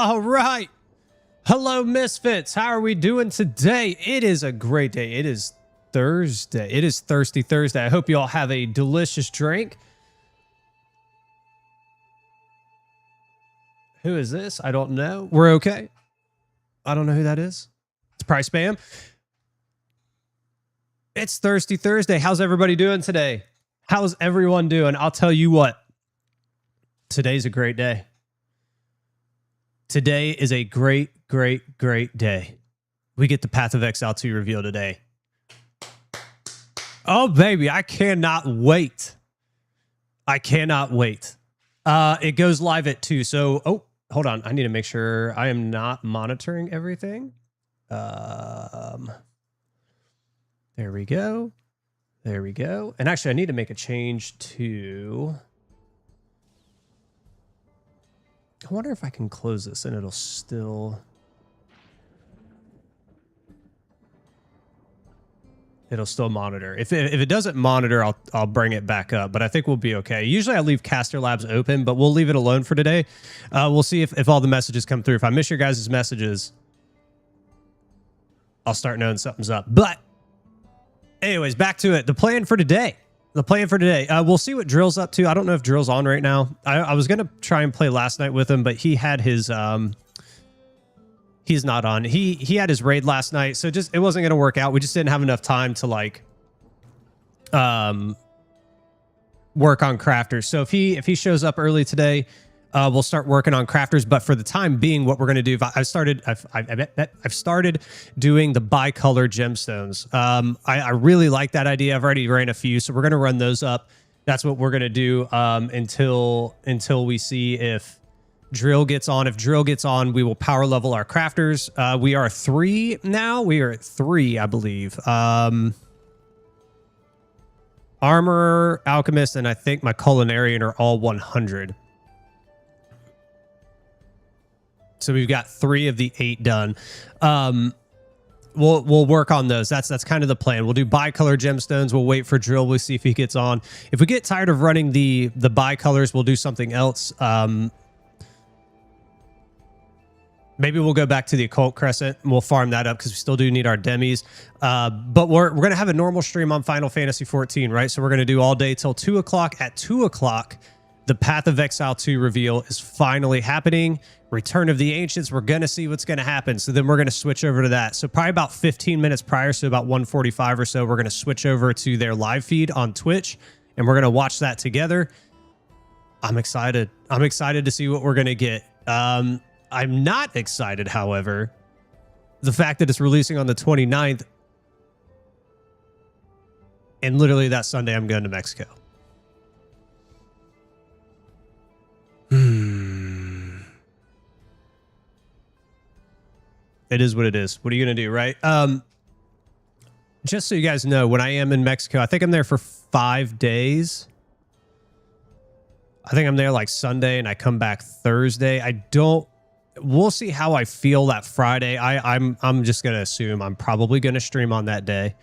All right. Hello, Misfits. How are we doing today? It is a great day. It is Thursday. It is Thirsty Thursday. I hope you all have a delicious drink. Who is this? I don't know. We're okay. I don't know who that is. It's probably spam. It's Thirsty Thursday. How's everybody doing today? How's everyone doing? I'll tell you what. Today's a great day. Today is a great day. We get the Path of Exile 2 reveal today. Oh, baby. I cannot wait. I cannot wait. It goes live at 2. So, oh, hold on. I need to make sure I am not monitoring everything. There we go. There we go. And actually, I need to make a change to... I wonder if I can close this and it'll still... It'll still monitor. If it doesn't monitor, I'll bring it back up, but I think we'll be okay. Usually I leave Caster Labs open, but we'll leave it alone for today. We'll see if all the messages come through. If I miss your guys' messages, I'll start knowing something's up. But anyways, back to it. The plan for today. We'll see what Drill's up to. I don't know if Drill's on right now. I was going to try and play last night with him, but he had his... He's not on. He had his raid last night, so it wasn't going to work out. We just didn't have enough time to, like, work on crafters. So if he shows up early today, we'll start working on crafters. But for the time being, what we're going to do, I've started doing the bicolor gemstones. I really like that idea. I've already ran a few, so we're going to run those up. That's what we're going to do until we see if Drill gets on. If Drill gets on, we will power level our crafters. We are 3 now. We are at 3, I believe. Armor, Alchemist, and I think my Culinarian are all 100. So we've got 3 of the 8 done. We'll work on those. That's kind of the plan. We'll do bicolor gemstones. We'll wait for Drill. We'll see if he gets on. If we get tired of running the bicolors, we'll do something else. Maybe we'll go back to the Occult Crescent and we'll farm that up because we still do need our demis. But we're going to have a normal stream on Final Fantasy 14, right? So we're going to do all day till 2 o'clock. At 2 o'clock, the Path of Exile 2 reveal is finally happening. Return of the Ancients. We're going to see what's going to happen. So then we're going to switch over to that. So probably about 15 minutes prior, so about 1:45 or so, we're going to switch over to their live feed on Twitch. And we're going to watch that together. I'm excited. I'm excited to see what we're going to get. I'm not excited, however, the fact that it's releasing on the 29th. And literally that Sunday, I'm going to Mexico. It is what it is. What are you going to do, right? Just so you guys know, when I am in Mexico, I think I'm there for 5 days. I think I'm there like Sunday and I come back Thursday. We'll see how I feel that Friday. I'm just going to assume I'm probably going to stream on that day.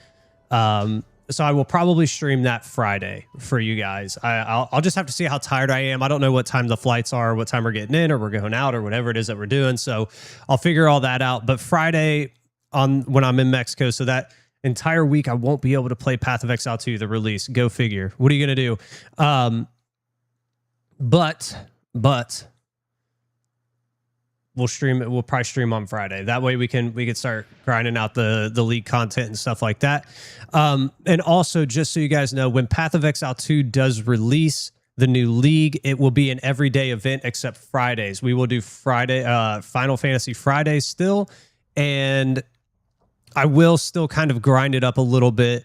So I will probably stream that Friday for you guys. I'll just have to see how tired I am. I don't know what time the flights are, what time we're getting in or we're going out or whatever it is that we're doing. So I'll figure all that out. But Friday when I'm in Mexico, so that entire week I won't be able to play Path of Exile 2, the release. Go figure. What are you going to do? But we'll stream it. We'll probably stream on Friday. That way we can start grinding out the league content and stuff like that. And also, just so you guys know, when Path of Exile 2 does release the new league, it will be an everyday event except Fridays. We will do Friday, Final Fantasy Fridays still. And I will still kind of grind it up a little bit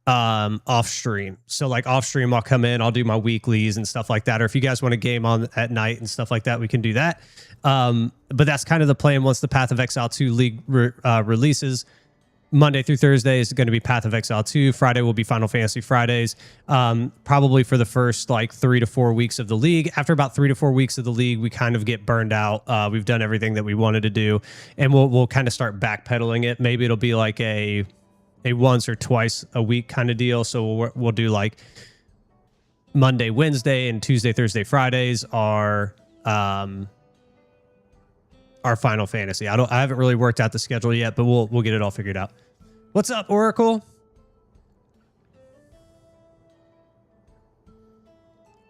off stream. So like off stream, I'll come in, I'll do my weeklies and stuff like that. Or if you guys want to game on at night and stuff like that, we can do that. But that's kind of the plan. Once the Path of Exile 2 league releases, Monday through Thursday is going to be Path of Exile 2. Friday will be Final Fantasy Fridays, probably for the first like 3 to 4 weeks of the league. After about 3 to 4 weeks of the league, we kind of get burned out. We've done everything that we wanted to do, and we'll kind of start backpedaling it. Maybe it'll be like a once or twice a week kind of deal. So we'll do like Monday, Wednesday, and Tuesday, Thursday, Fridays are our Final Fantasy. I haven't really worked out the schedule yet, but we'll get it all figured out. What's up, Oracle?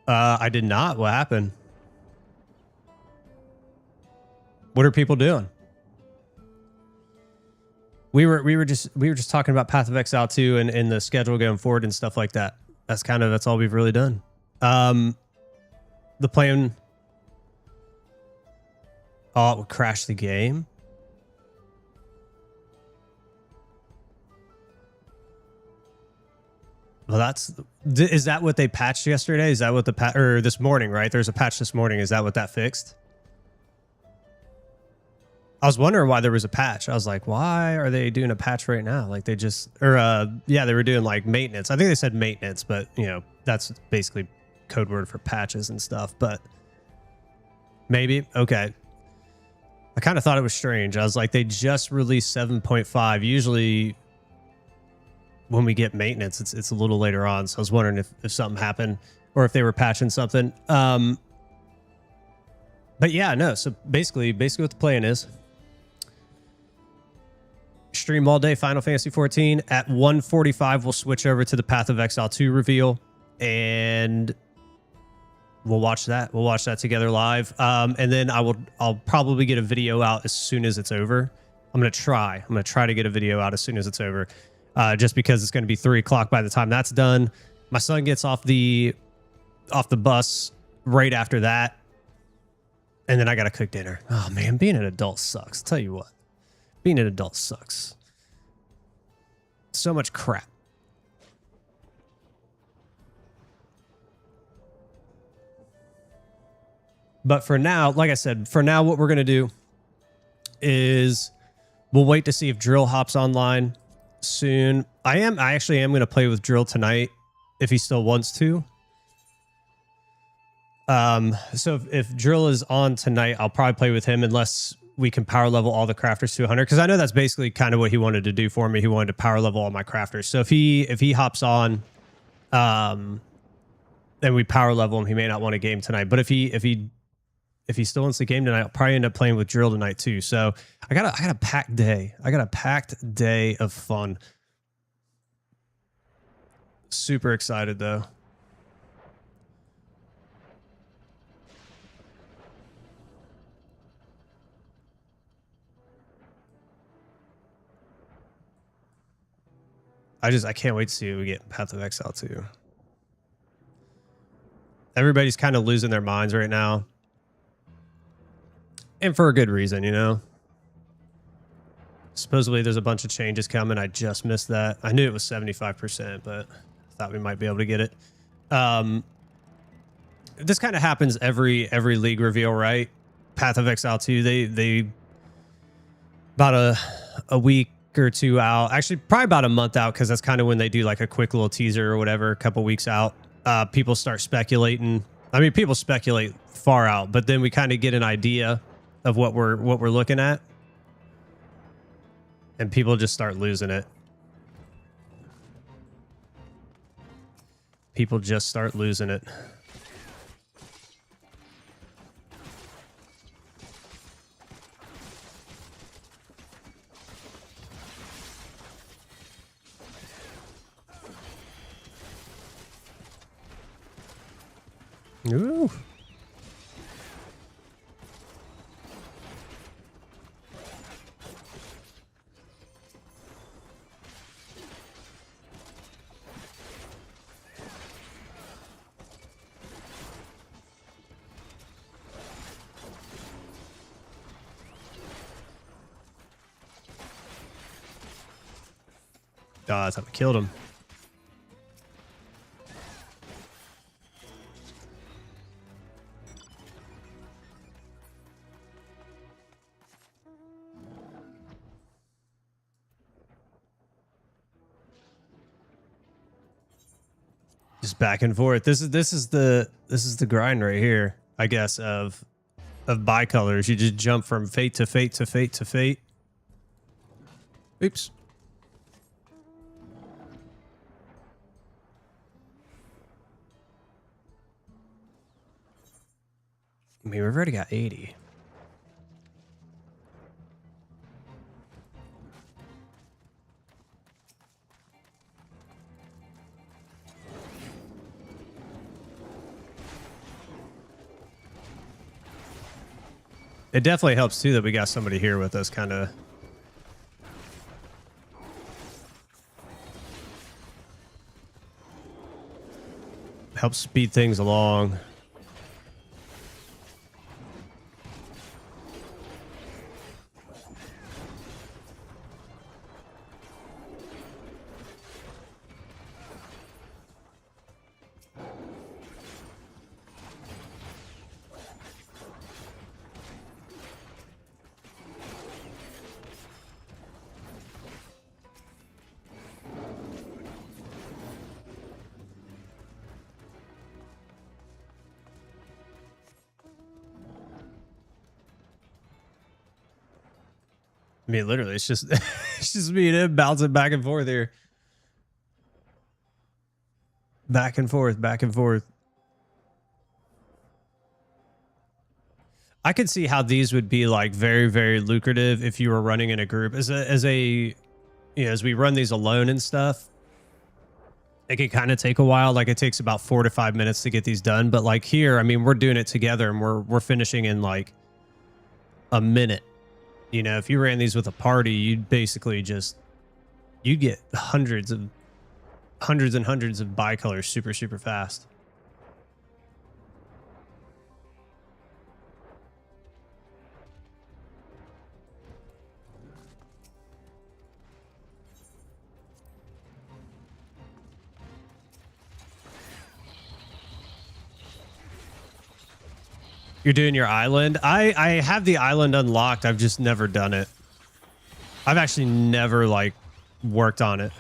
I did not. What happened? What are people doing? We were just talking about Path of Exile 2 and the schedule going forward and stuff like that. That's all we've really done. The plan. Oh, it would crash the game. Well, is that what they patched yesterday? Is that what or this morning, right? There's a patch this morning. Is that what that fixed? I was wondering why there was a patch. I was like, why are they doing a patch right now? Like they just, yeah, they were doing like maintenance. I think they said maintenance, but you know, that's basically code word for patches and stuff, but maybe. Okay. I kind of thought it was strange. I was like, they just released 7.5. Usually when we get maintenance, it's a little later on. So I was wondering if something happened or if they were patching something. But yeah, no. So basically what the plan is, stream all day Final Fantasy 14 at 1:45. We'll switch over to the Path of Exile 2 reveal and we'll watch that. We'll watch that together live. And then I'll probably get a video out as soon as it's over. I'm going to try to get a video out as soon as it's over. Just because it's going to be 3 o'clock by the time that's done. My son gets off the bus right after that. And then I got to cook dinner. Oh man, being an adult sucks. I'll tell you what, being an adult sucks. So much crap. But for now, like I said, what we're going to do is we'll wait to see if Drill hops online soon. I actually am going to play with Drill tonight if he still wants to. So if Drill is on tonight, I'll probably play with him unless we can power level all the crafters to 100. Because I know that's basically kind of what he wanted to do for me. He wanted to power level all my crafters. So if he hops on, and we power level him, he may not want a game tonight. But if he still wants the game tonight, I'll probably end up playing with Drill tonight too. So I got a packed day. I got a packed day of fun. Super excited though. I can't wait to see what we get in Path of Exile 2. Everybody's kind of losing their minds right now. And for a good reason, you know. Supposedly there's a bunch of changes coming. I just missed that. I knew it was 75%, but I thought we might be able to get it. This kind of happens every league reveal, right? Path of Exile 2, they about a week or two out, actually probably about a month out, because that's kind of when they do like a quick little teaser or whatever, a couple weeks out. People start speculating. I mean, people speculate far out, but then we kind of get an idea of what we're looking at, and people just start losing it. People just start losing it. Ooh. Oh, that's how we killed him. Just back and forth. This is the grind right here, I guess, of bicolors. You just jump from fate to fate to fate to fate. Oops. I mean, we've already got 80. It definitely helps too that we got somebody here with us, kind of. Helps speed things along. I mean, literally, it's just it's just me and him bouncing back and forth here. Back and forth, back and forth. I could see how these would be like very, very lucrative if you were running in a group. As we run these alone and stuff, it can kind of take a while. Like it takes about 4 to 5 minutes to get these done. But like here, I mean, we're doing it together and we're finishing in like a minute. You know, if you ran these with a party, you'd basically you'd get hundreds and hundreds of bicolors super, super fast. You're doing your island. I have the island unlocked. I've just never done it. I've actually never like worked on it.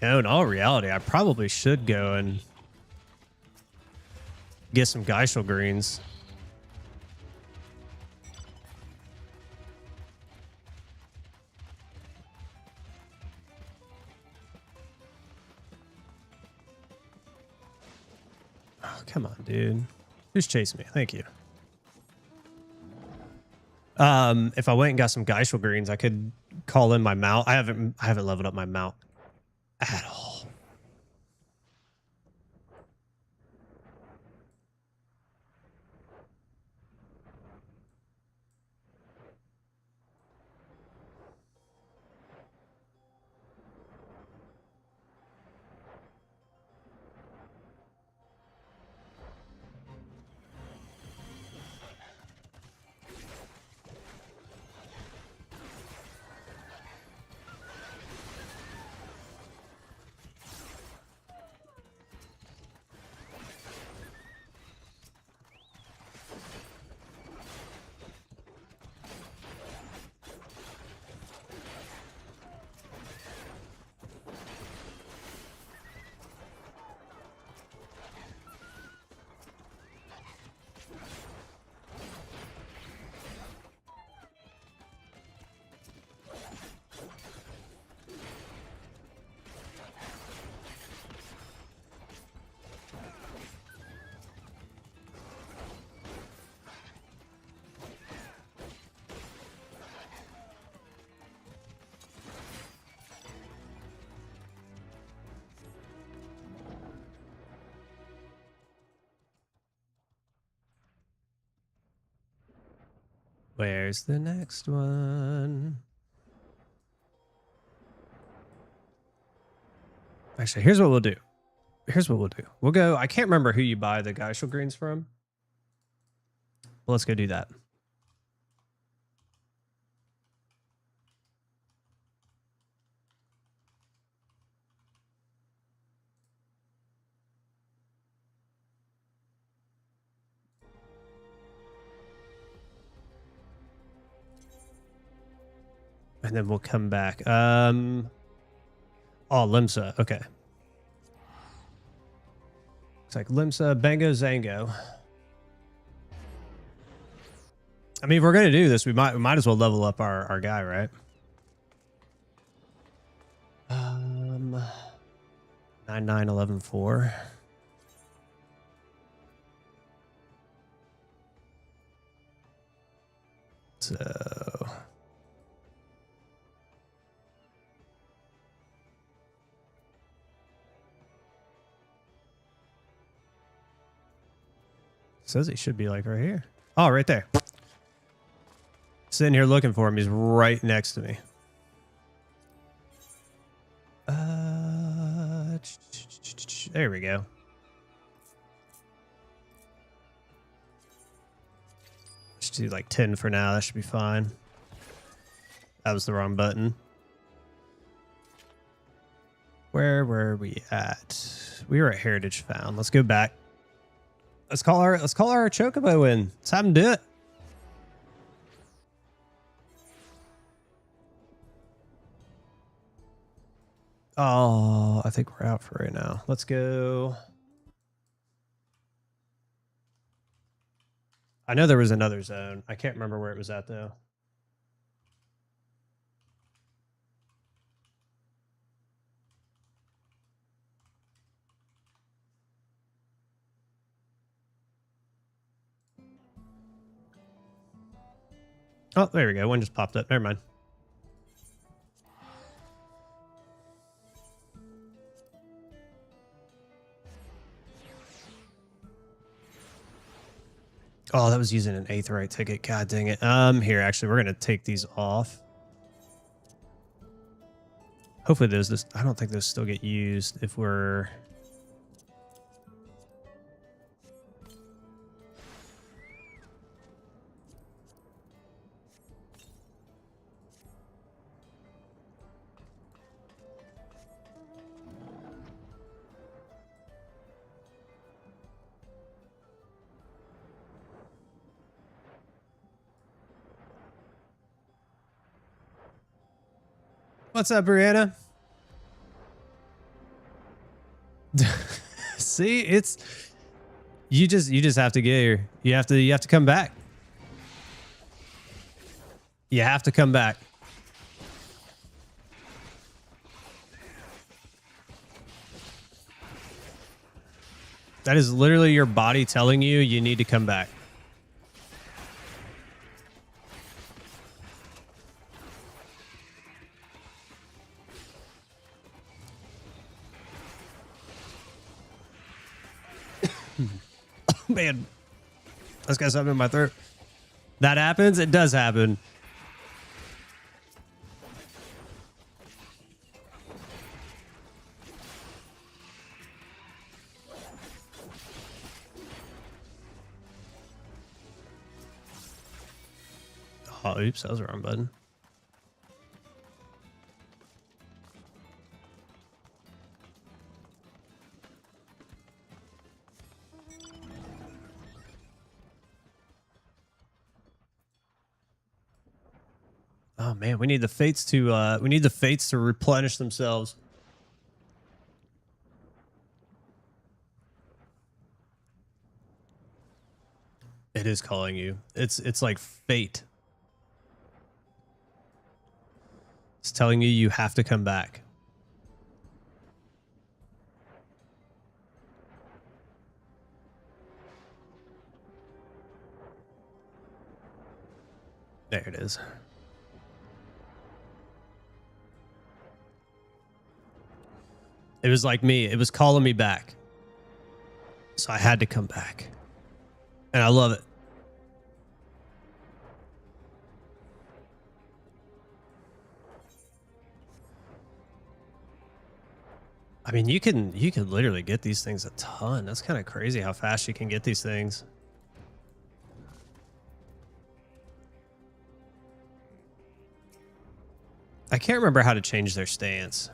You know, in all reality, I probably should go and get some gSkill greens. Oh, come on, dude. Just chase me. Thank you. If I went and got some gSkill greens, I could call in my mount. I haven't leveled up my mount at all. Where's the next one? Actually, here's what we'll do. We'll go. I can't remember who you buy the gSkill greens from. Well, let's go do that. And then we'll come back. Oh, Limsa. Okay. It's like Limsa, Bango, Zango. I mean, if we're gonna do this, we might as well level up our guy, right? 99114. So says he should be like right here. Oh, right there. Sitting here looking for him. He's right next to me. There we go. Just do like 10 for now. That should be fine. That was the wrong button. Where were we at? We were at Heritage Found. Let's go back. Let's call our Chocobo in. Let's have him do it. Oh, I think we're out for right now. Let's go. I know there was another zone. I can't remember where it was at though. Oh, there we go. One just popped up. Never mind. Oh, that was using an Aetheryte ticket. God dang it. Here, actually, we're going to take these off. Hopefully those, I don't think those still get used if we're... What's up, Brianna? See, it's you just have to get here. You have to come back. You have to come back. That is literally your body telling you you need to come back. Man, that's got something in my throat. That happens. It does happen. Oh, oops, that was the wrong button. Oh man, we need the fates to replenish themselves. It is calling you. It's like fate. It's telling you have to come back. There it is. It was like me. It was calling me back. So I had to come back. And I love it. I mean, you can literally get these things a ton. That's kind of crazy how fast you can get these things. I can't remember how to change their stance.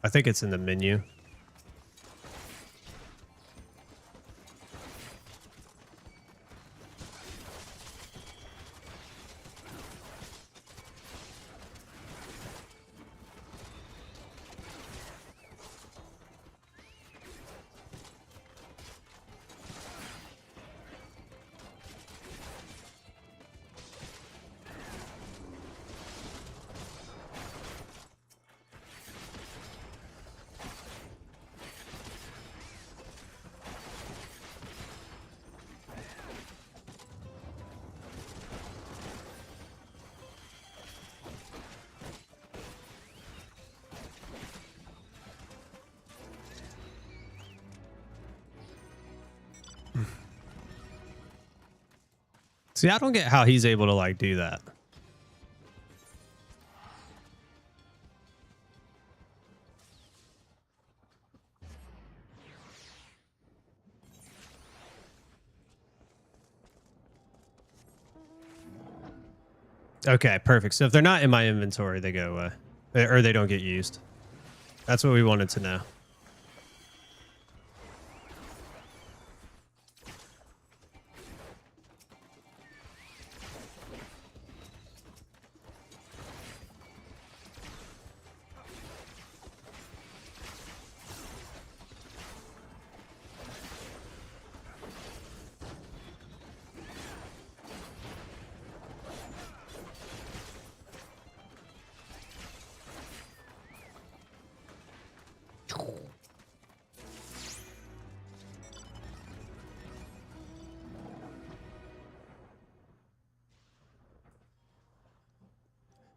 I think it's in the menu. See, I don't get how he's able to like do that. Okay, perfect. So if they're not in my inventory, they go away. Or they don't get used. That's what we wanted to know.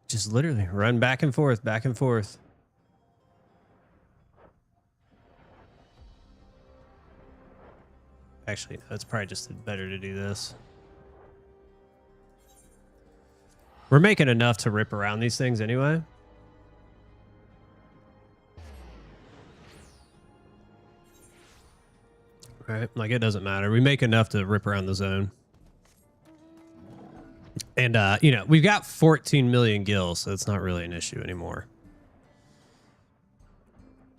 Just literally run back and forth, back and forth. Actually, no, it's probably just better to do this. We're making enough to rip around these things anyway. Right? Like, it doesn't matter. We make enough to rip around the zone. And, you know, we've got 14 million gills, so it's not really an issue anymore.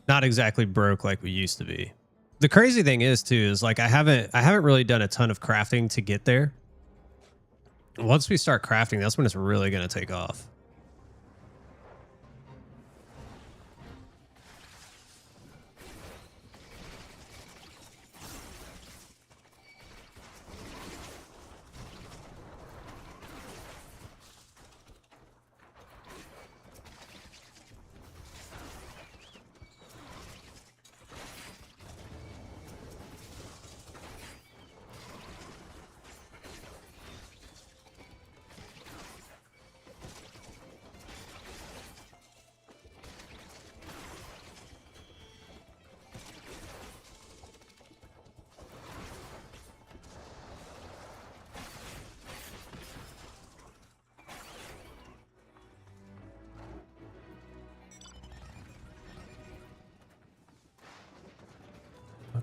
Not exactly broke like we used to be. The crazy thing is, too, is like I haven't really done a ton of crafting to get there. Once we start crafting, that's when it's really going to take off.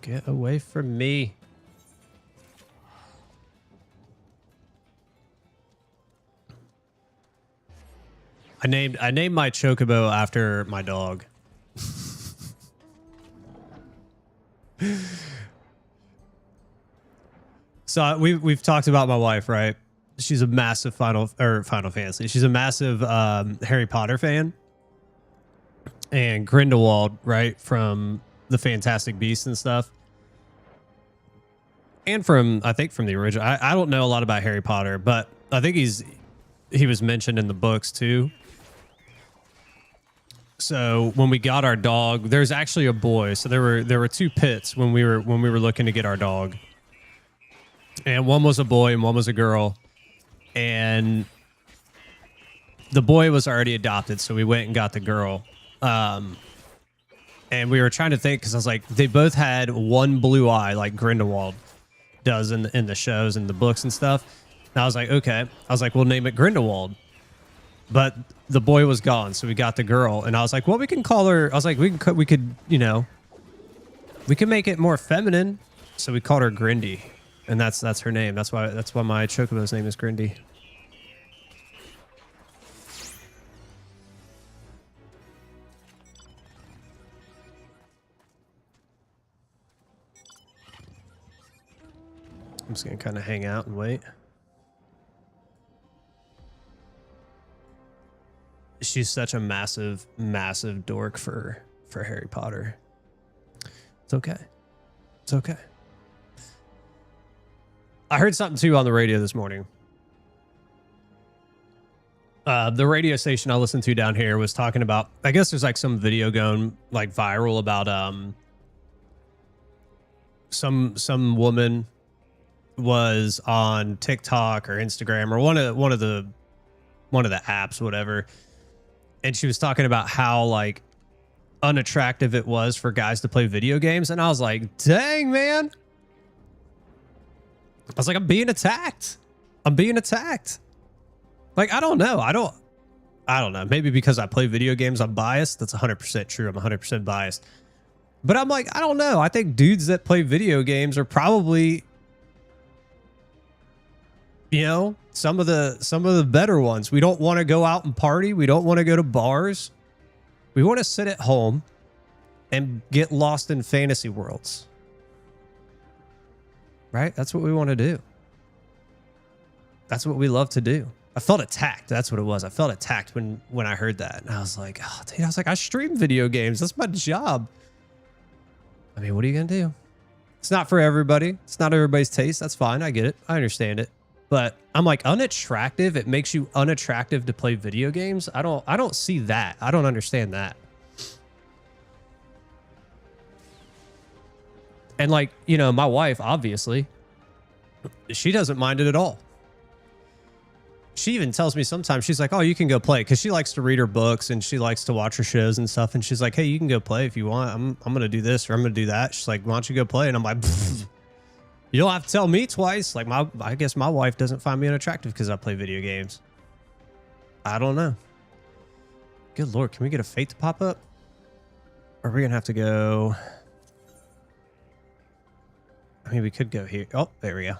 Get away from me. I named my chocobo after my dog. So we've talked about my wife, right? She's a massive Final Fantasy. She's a massive Harry Potter fan. And Grindelwald, right, from the Fantastic Beasts and stuff. And from, I think, from the original. I don't know a lot about Harry Potter, but I think he was mentioned in the books too. So when we got our dog, there's actually a boy. So there were two pits when we were looking to get our dog. And one was a boy and one was a girl. And the boy was already adopted, so we went and got the girl. And we were trying to think, because I was like, they both had one blue eye like Grindelwald does in the shows and the books and stuff. And I was like, okay. I was like, we'll name it Grindelwald. But the boy was gone, so we got the girl. And I was like, well, we can call her. I was like, we could, you know, we can make it more feminine. So we called her Grindy, and that's her name. That's why my chocobo's name is Grindy. I'm just going to kind of hang out and wait. She's such a massive, massive dork for Harry Potter. It's okay. It's okay. I heard something too on the radio this morning. The radio station I listened to down here was talking about, I guess there's like some video going like viral about some woman was on TikTok or Instagram or one of the apps, whatever, and she was talking about how like unattractive it was for guys to play video games, and I was like, dang, man. I was like, I'm being attacked. I'm being attacked. Like, I don't know. I don't know. Maybe because I play video games, I'm biased. That's 100% true. I'm 100% biased. But I'm like, I don't know. I think dudes that play video games are probably, you know, some of the better ones. We don't want to go out and party. We don't want to go to bars. We want to sit at home and get lost in fantasy worlds. Right? That's what we want to do. That's what we love to do. I felt attacked. That's what it was. I felt attacked when I heard that. And I was like, oh, dude, I stream video games. That's my job. I mean, what are you going to do? It's not for everybody. It's not everybody's taste. That's fine. I get it. I understand it. But I'm like, unattractive. It makes you unattractive to play video games. I don't see that. I don't understand that. And like, you know, my wife, obviously, she doesn't mind it at all. She even tells me sometimes, she's like, oh, you can go play. Because she likes to read her books and she likes to watch her shows and stuff. And she's like, hey, you can go play if you want. I'm going to do this or I'm going to do that. She's like, why don't you go play? And I'm like, you don't have to tell me twice. Like, I guess my wife doesn't find me unattractive because I play video games. I don't know. Good Lord, can we get a fate to pop up? Or are we going to have to go... I mean, we could go here. Oh, there we go.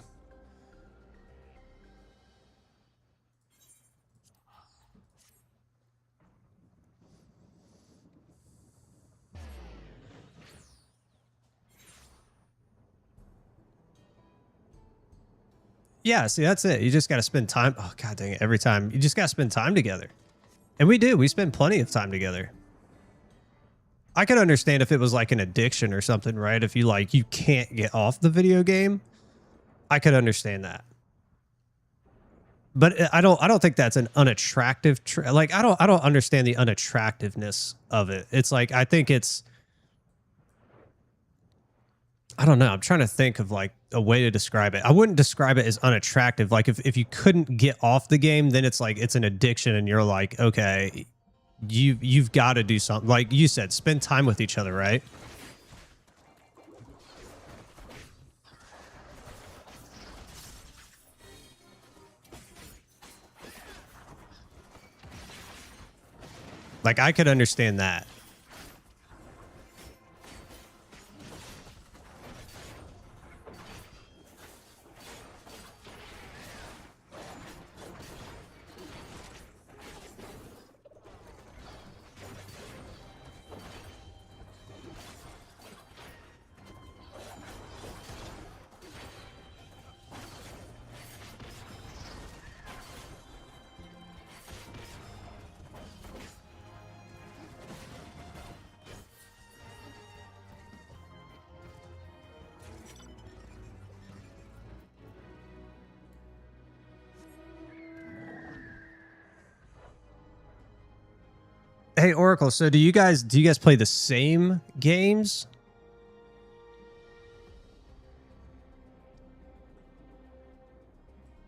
Yeah, see, that's it. You just got to spend time. Oh, God dang it. Every time. You just got to spend time together. And we do. We spend plenty of time together. I could understand if it was like an addiction or something, right? If you like, you can't get off the video game. I could understand that. But I don't think that's an unattractive. Like, I don't understand the unattractiveness of it. It's like, I think it's, I don't know. I'm trying to think of like a way to describe it. I wouldn't describe it as unattractive. Like if you couldn't get off the game, then it's like, it's an addiction and you're like, okay, you've got to do something. Like you said, spend time with each other, right? Like I could understand that. Hey Oracle, so do you guys play the same games?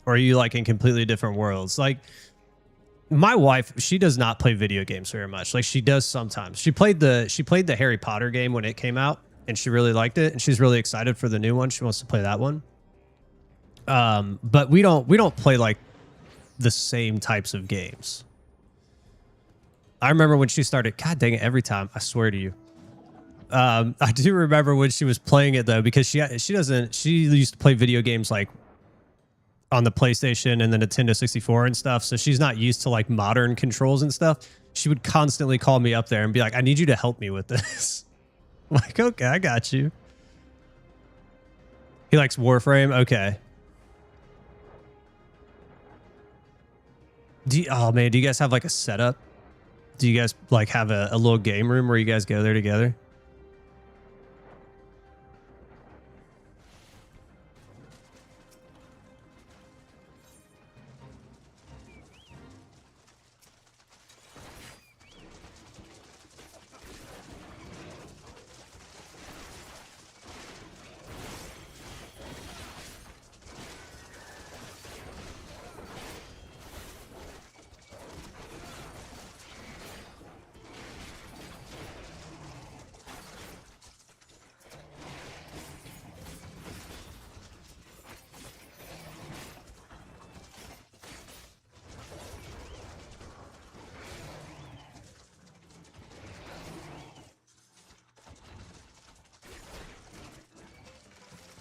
Or are you like in completely different worlds? Like my wife, she does not play video games very much. Like she does sometimes. She played the Harry Potter game when it came out and she really liked it and she's really excited for the new one. She wants to play that one. But we don't play like the same types of games. I remember when she started, God dang it, every time, I swear to you. I do remember when she was playing it though, because she used to play video games like on the PlayStation and the Nintendo 64 and stuff. So she's not used to like modern controls and stuff. She would constantly call me up there and be like, I need you to help me with this. I'm like, okay, I got you. He likes Warframe. Okay. Oh man, do you guys have like a setup? Do you guys like have a little game room where you guys go there together?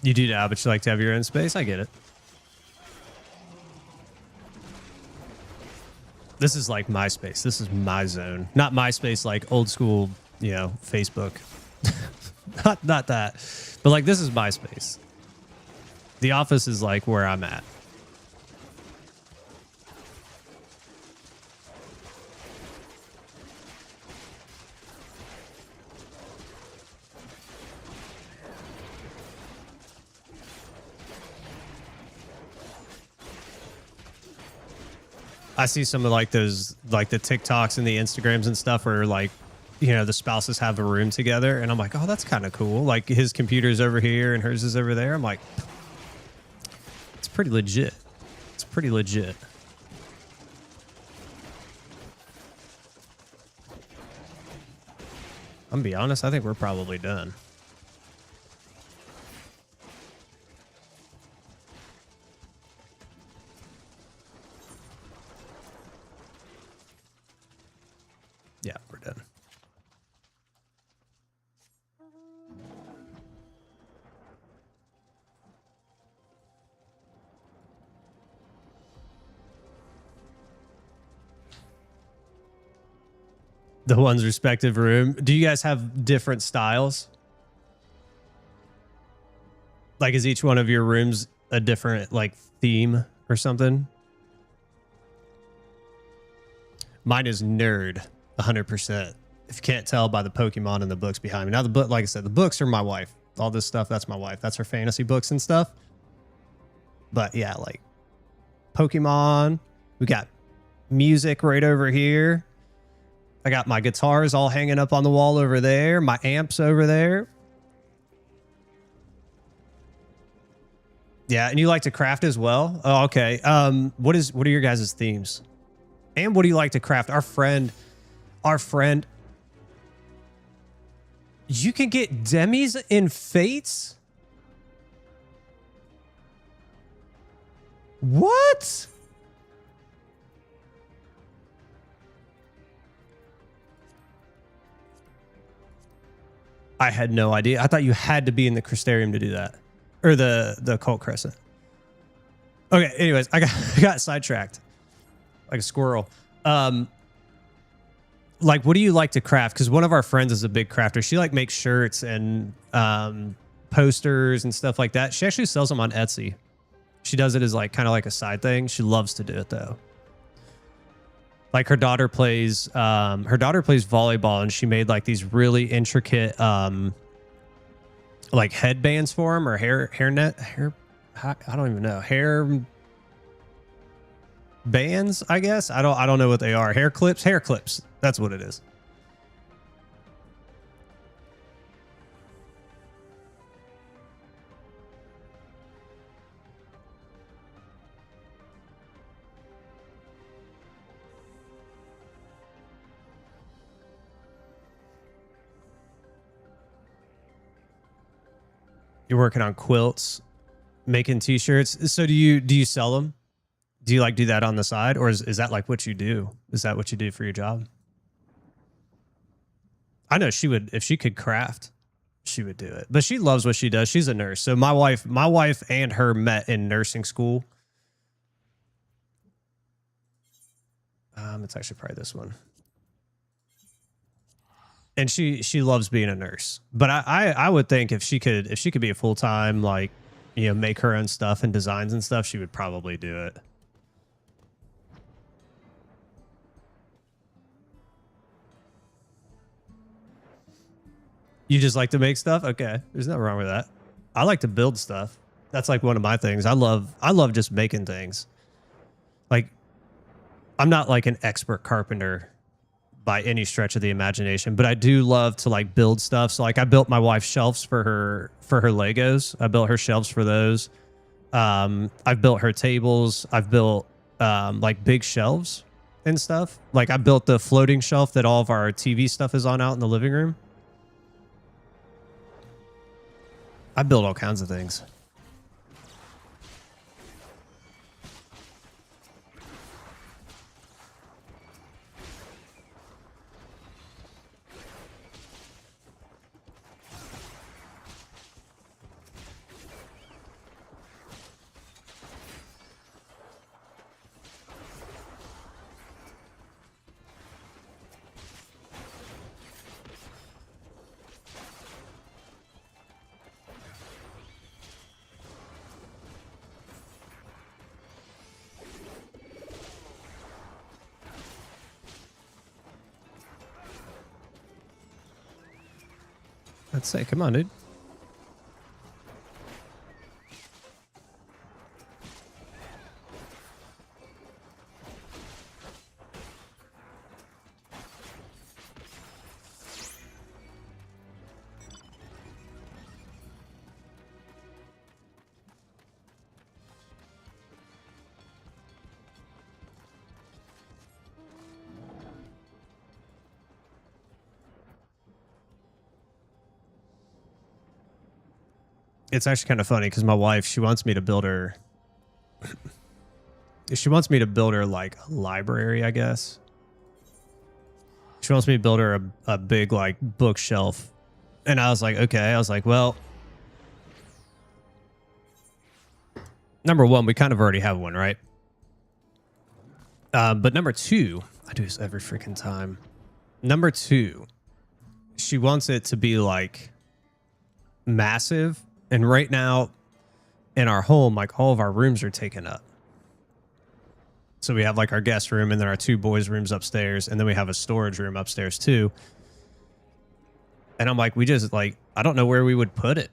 You do now, but you like to have your own space. I get it. This is like MySpace. This is my zone. Not MySpace like old school, you know, Facebook. not that. But like this is MySpace. The office is like where I'm at. I see some of like those, like the TikToks and the Instagrams and stuff where like, you know, the spouses have a room together and I'm like, oh, that's kind of cool. Like his computer's over here and hers is over there. I'm like, it's pretty legit. It's pretty legit. I'm gonna be honest, I think we're probably done. Yeah, we're done. The one's respective room. Do you guys have different styles? Like, is each one of your rooms a different like theme or something? Mine is nerd, 100%. If you can't tell by the Pokemon and the books behind me. Now the book, like I said, the books are my wife. All this stuff, that's my wife. That's her fantasy books and stuff. But yeah, like Pokemon. We got music right over here. I got my guitars all hanging up on the wall over there. My amps over there. Yeah, and you like to craft as well? Oh, okay. What are your guys' themes? And what do you like to craft? Our friend, you can get demis in Fates? What? I had no idea. I thought you had to be in the Crystarium to do that. Or the Cult Crescent. Okay, anyways, I got sidetracked. Like a squirrel. Like, what do you like to craft? Because one of our friends is a big crafter. She like makes shirts and posters and stuff like that. She actually sells them on Etsy. She does it as like kind of like a side thing. She loves to do it though. Like her daughter plays volleyball and she made like these really intricate like headbands for him or hair I don't even know. Hair bands, I guess. I don't know what they are. Hair clips. That's what it is. You're working on quilts, making t-shirts. So do you sell them? Do you like do that on the side, or is that like what you do? Is that what you do for your job? I know she would, if she could craft, she would do it. But she loves what she does. She's a nurse. So my wife and her met in nursing school. It's actually probably this one. And she loves being a nurse. But I would think if she could be a full-time, like, you know, make her own stuff and designs and stuff, she would probably do it. You just like to make stuff? Okay. There's nothing wrong with that. I like to build stuff. That's like one of my things. I love just making things. Like, I'm not like an expert carpenter by any stretch of the imagination, but I do love to like build stuff. So like I built my wife's shelves for her Legos. I built her shelves for those. I've built her tables. I've built like big shelves and stuff. Like I built the floating shelf that all of our TV stuff is on out in the living room. I build all kinds of things. Let's say, come on, dude. It's actually kind of funny because my wife, she wants me to build her. She wants me to build her like a library, I guess. She wants me to build her a big like bookshelf. And I was like, okay. I was like, well, number one, we kind of already have one, right? But number two, I do this every freaking time. Number two, she wants it to be like massive. And right now in our home, like all of our rooms are taken up. So we have like our guest room and then our 2 boys' rooms upstairs. And then we have a storage room upstairs too. And I'm like, we just like, I don't know where we would put it.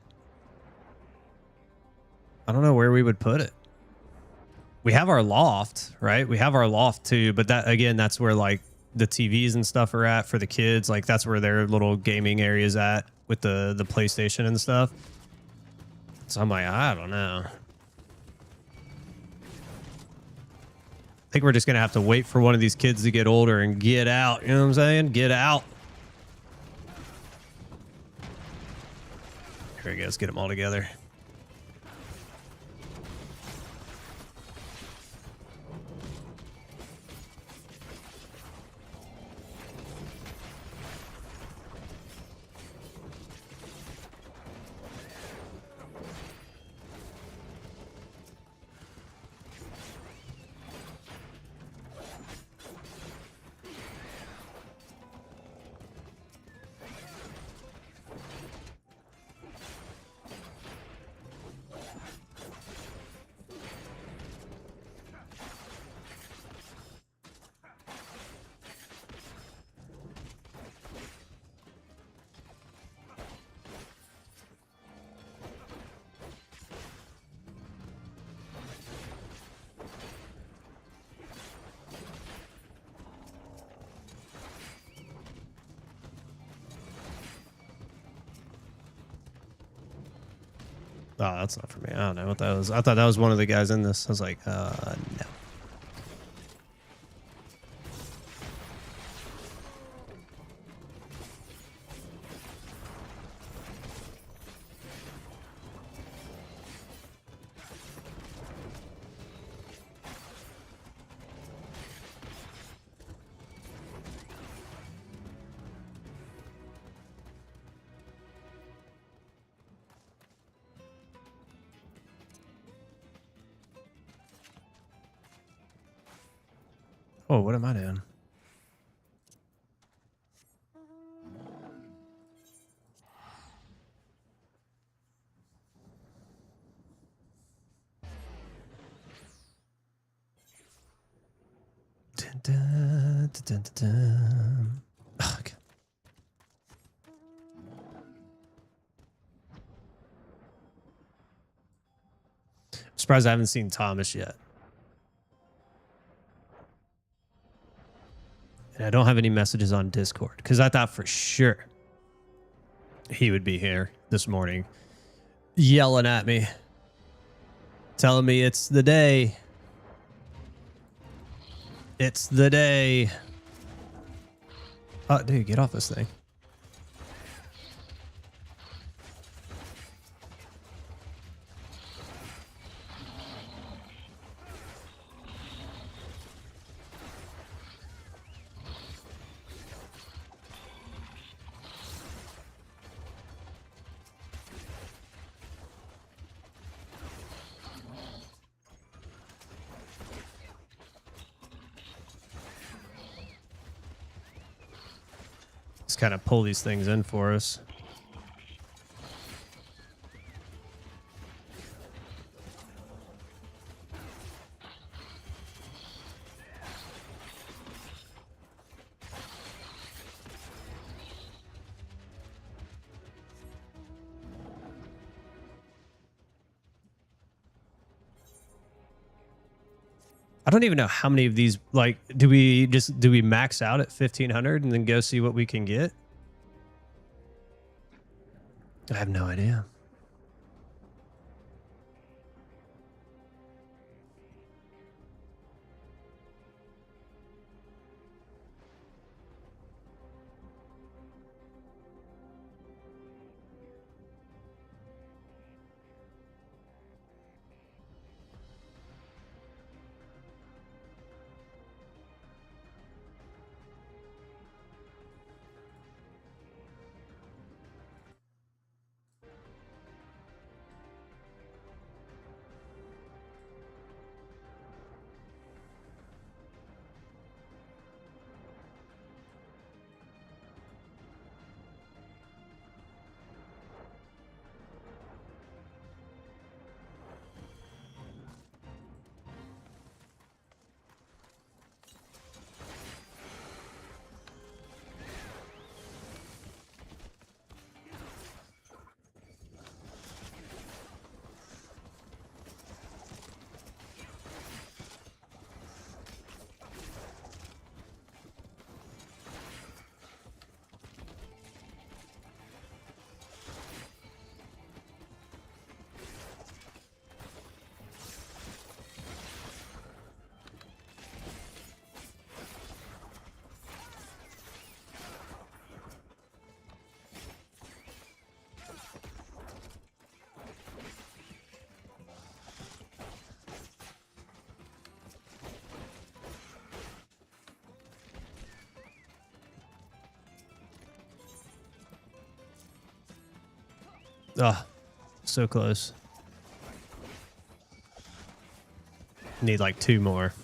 I don't know where we would put it. We have our loft, right? We have our loft too. But that, again, that's where like the TVs and stuff are at for the kids. Like that's where their little gaming area is at with the PlayStation and stuff. So I'm like, I don't know. I think we're just going to have to wait for one of these kids to get older and get out. You know what I'm saying? Get out. Here we go. Let's get them all together. Oh, that's not for me. I don't know what that was. I thought that was one of the guys in this. I was like, no. Oh, what am I doing? Dun, dun, dun, dun, dun. Oh, okay. I'm surprised I haven't seen Thomas yet. And I don't have any messages on Discord because I thought for sure he would be here this morning yelling at me, telling me it's the day. It's the day. Oh, dude, get off this thing. Just kind of pull these things in for us. I don't even know how many of these, like, do we max out at 1500 and then go see what we can get? I have no idea. Oh, so close. Need like 2 more.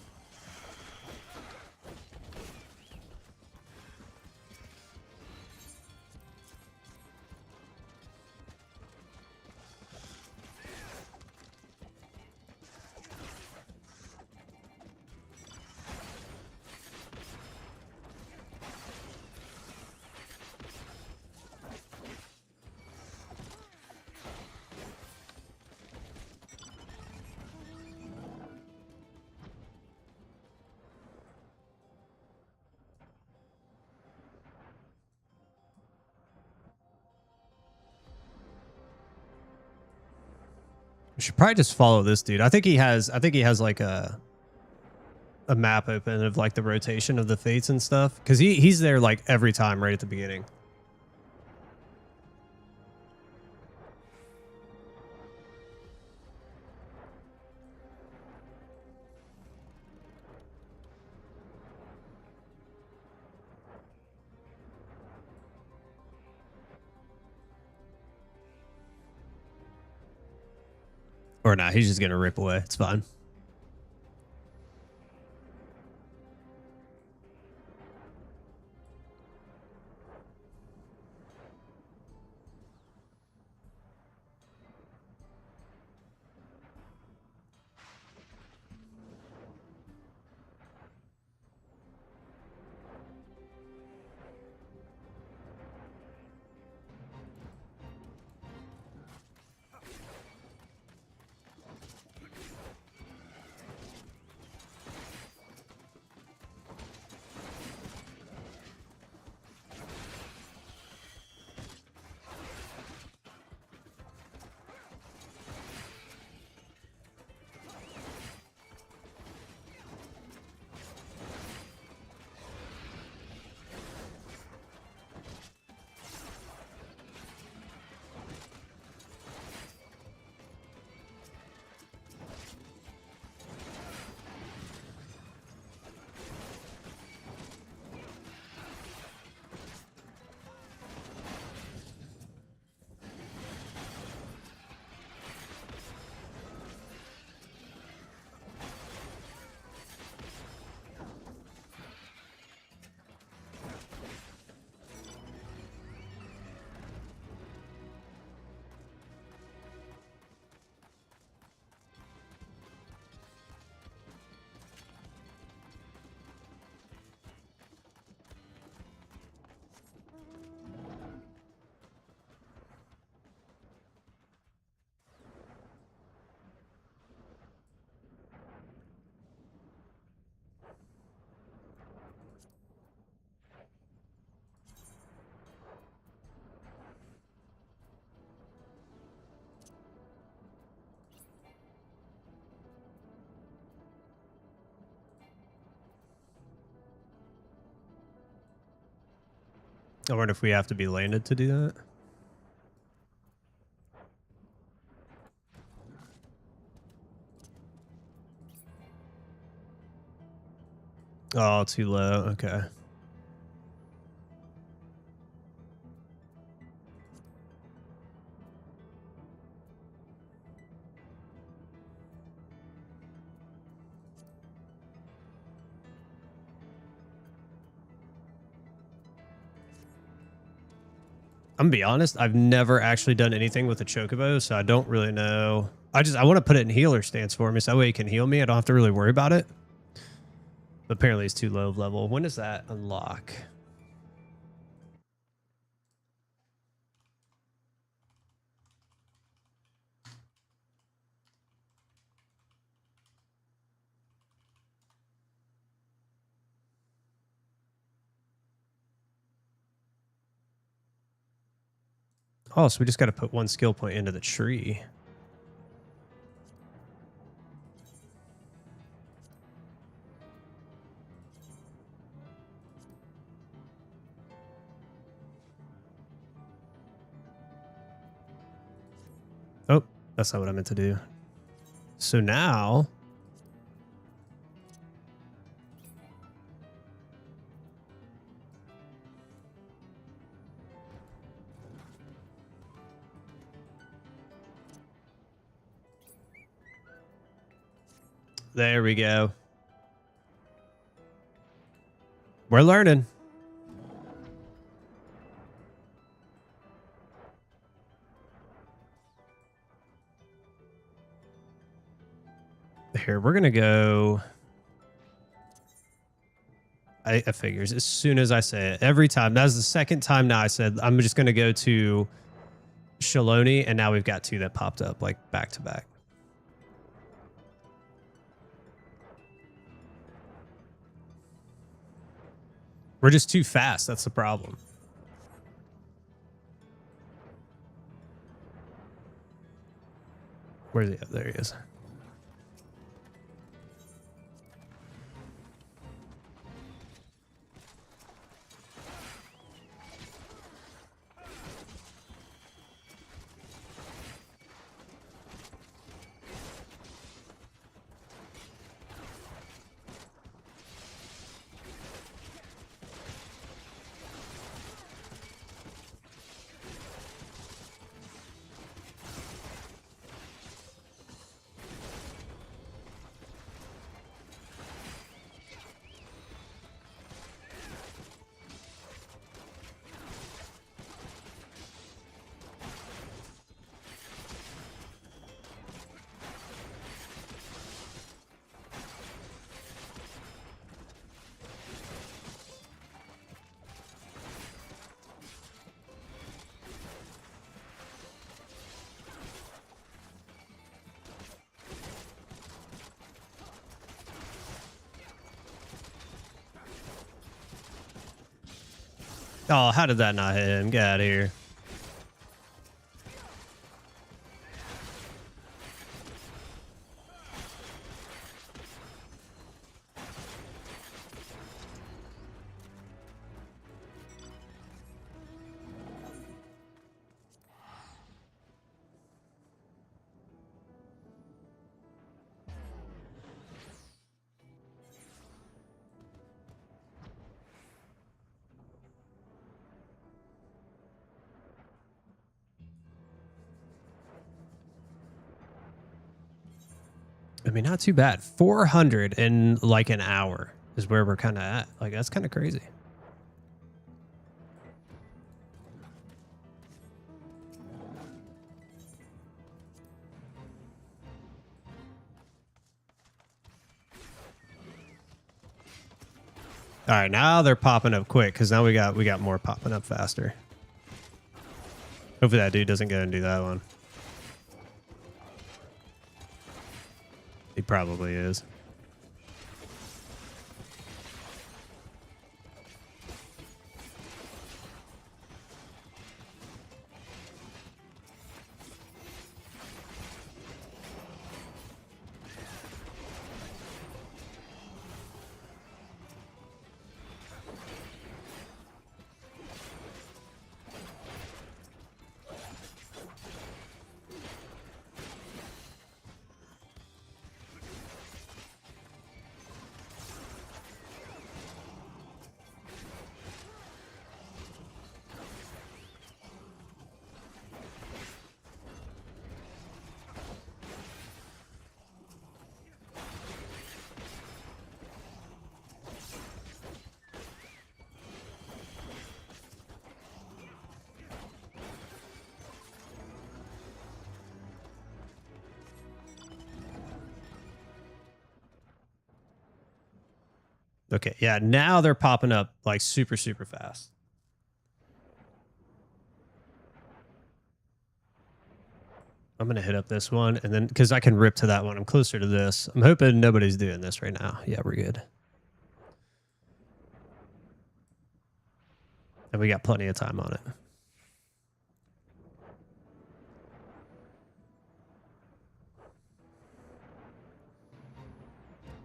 We should probably just follow this dude. I think he has like a map open of like the rotation of the fates and stuff, because he's there like every time right at the beginning. Or not, he's just gonna rip away. It's fine. I wonder if we have to be landed to do that. Oh, too low. Okay. I'm gonna be honest, I've never actually done anything with a chocobo, so I don't really know. I want to put it in healer stance for me, so that way it can heal me. I don't have to really worry about it. But apparently it's too low of level. When does that unlock? Oh, so we just got to put one skill point into the tree. Oh, that's not what I meant to do. So now... There we go. We're learning. Here, we're going to go... I figures as soon as I say it, every time. That was the second time now I said, I'm just going to go to Shaloni, and now we've got two that popped up like back to back. We're just too fast. That's the problem. Where's he? Oh, there he is. Oh, how did that not hit him? Get out of here. I mean, not too bad. 400 in like an hour is where we're kind of at. Like, that's kind of crazy. All right, now they're popping up quick because now we got more popping up faster. Hopefully that dude doesn't go and do that one. He probably is. Okay, yeah, now they're popping up like super, super fast. I'm going to hit up this one, and then because I can rip to that one. I'm closer to this. I'm hoping nobody's doing this right now. Yeah, we're good. And we got plenty of time on it.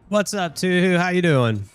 What's up, Tuhu? How you doing?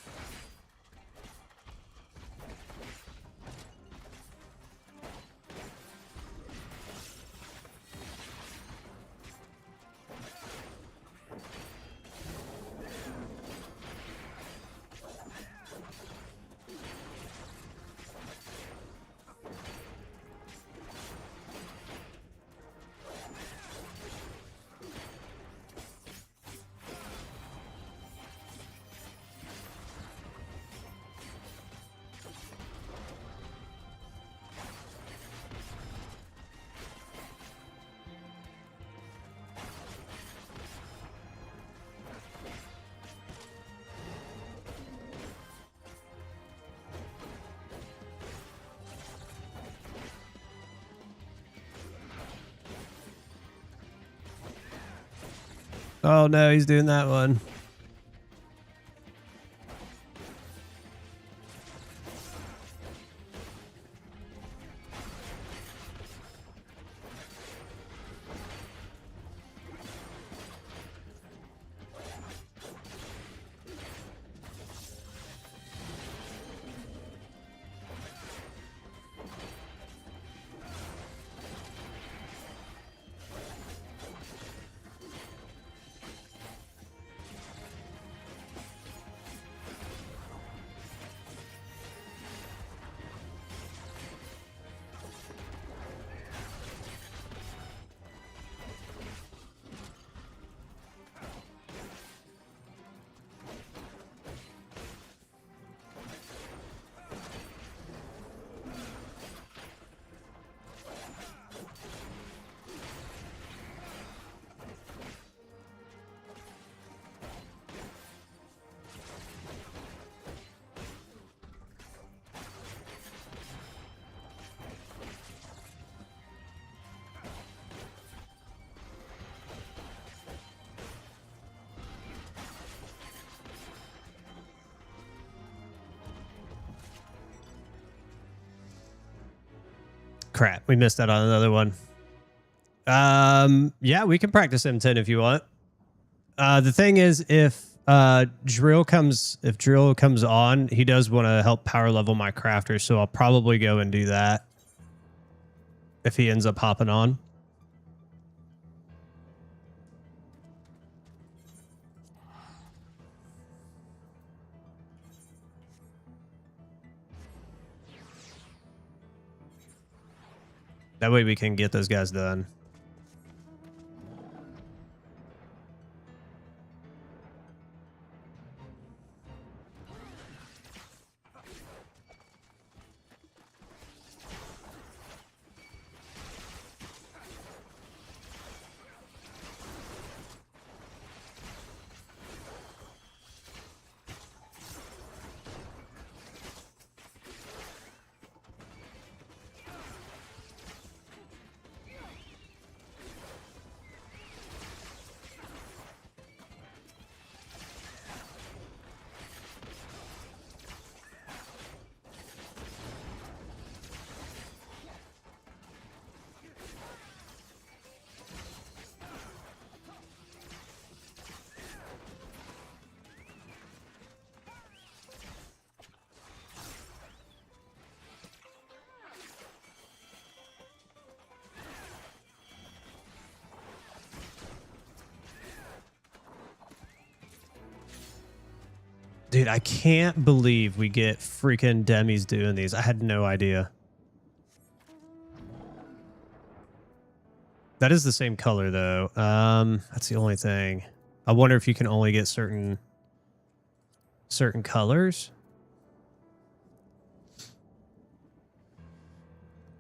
Oh no, he's doing that one. Crap, we missed out on another one. Yeah, we can practice M10 if you want. The thing is, if drill comes on, he does want to help power level my crafter, so I'll probably go and do that if he ends up hopping on. That way we can get those guys done. Dude, I can't believe we get freaking demis doing these. I had no idea. That is the same color, though. That's the only thing. I wonder if you can only get certain colors.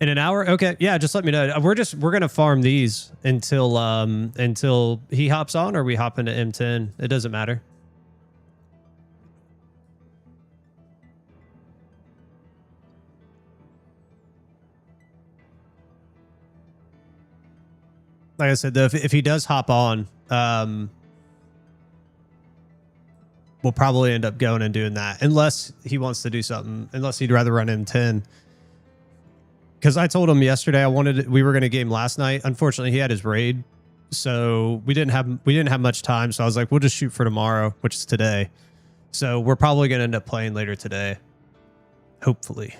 In an hour? Okay, yeah, just let me know. We're gonna farm these until he hops on or we hop into M10. It doesn't matter. like I said, though, if he does hop on, we'll probably end up going and doing that, unless he wants to do something, unless he'd rather run in 10. Because I told him yesterday we were going to game last night. Unfortunately, he had his raid, so we didn't have much time. So I was like, we'll just shoot for tomorrow, which is today. So we're probably going to end up playing later today, hopefully.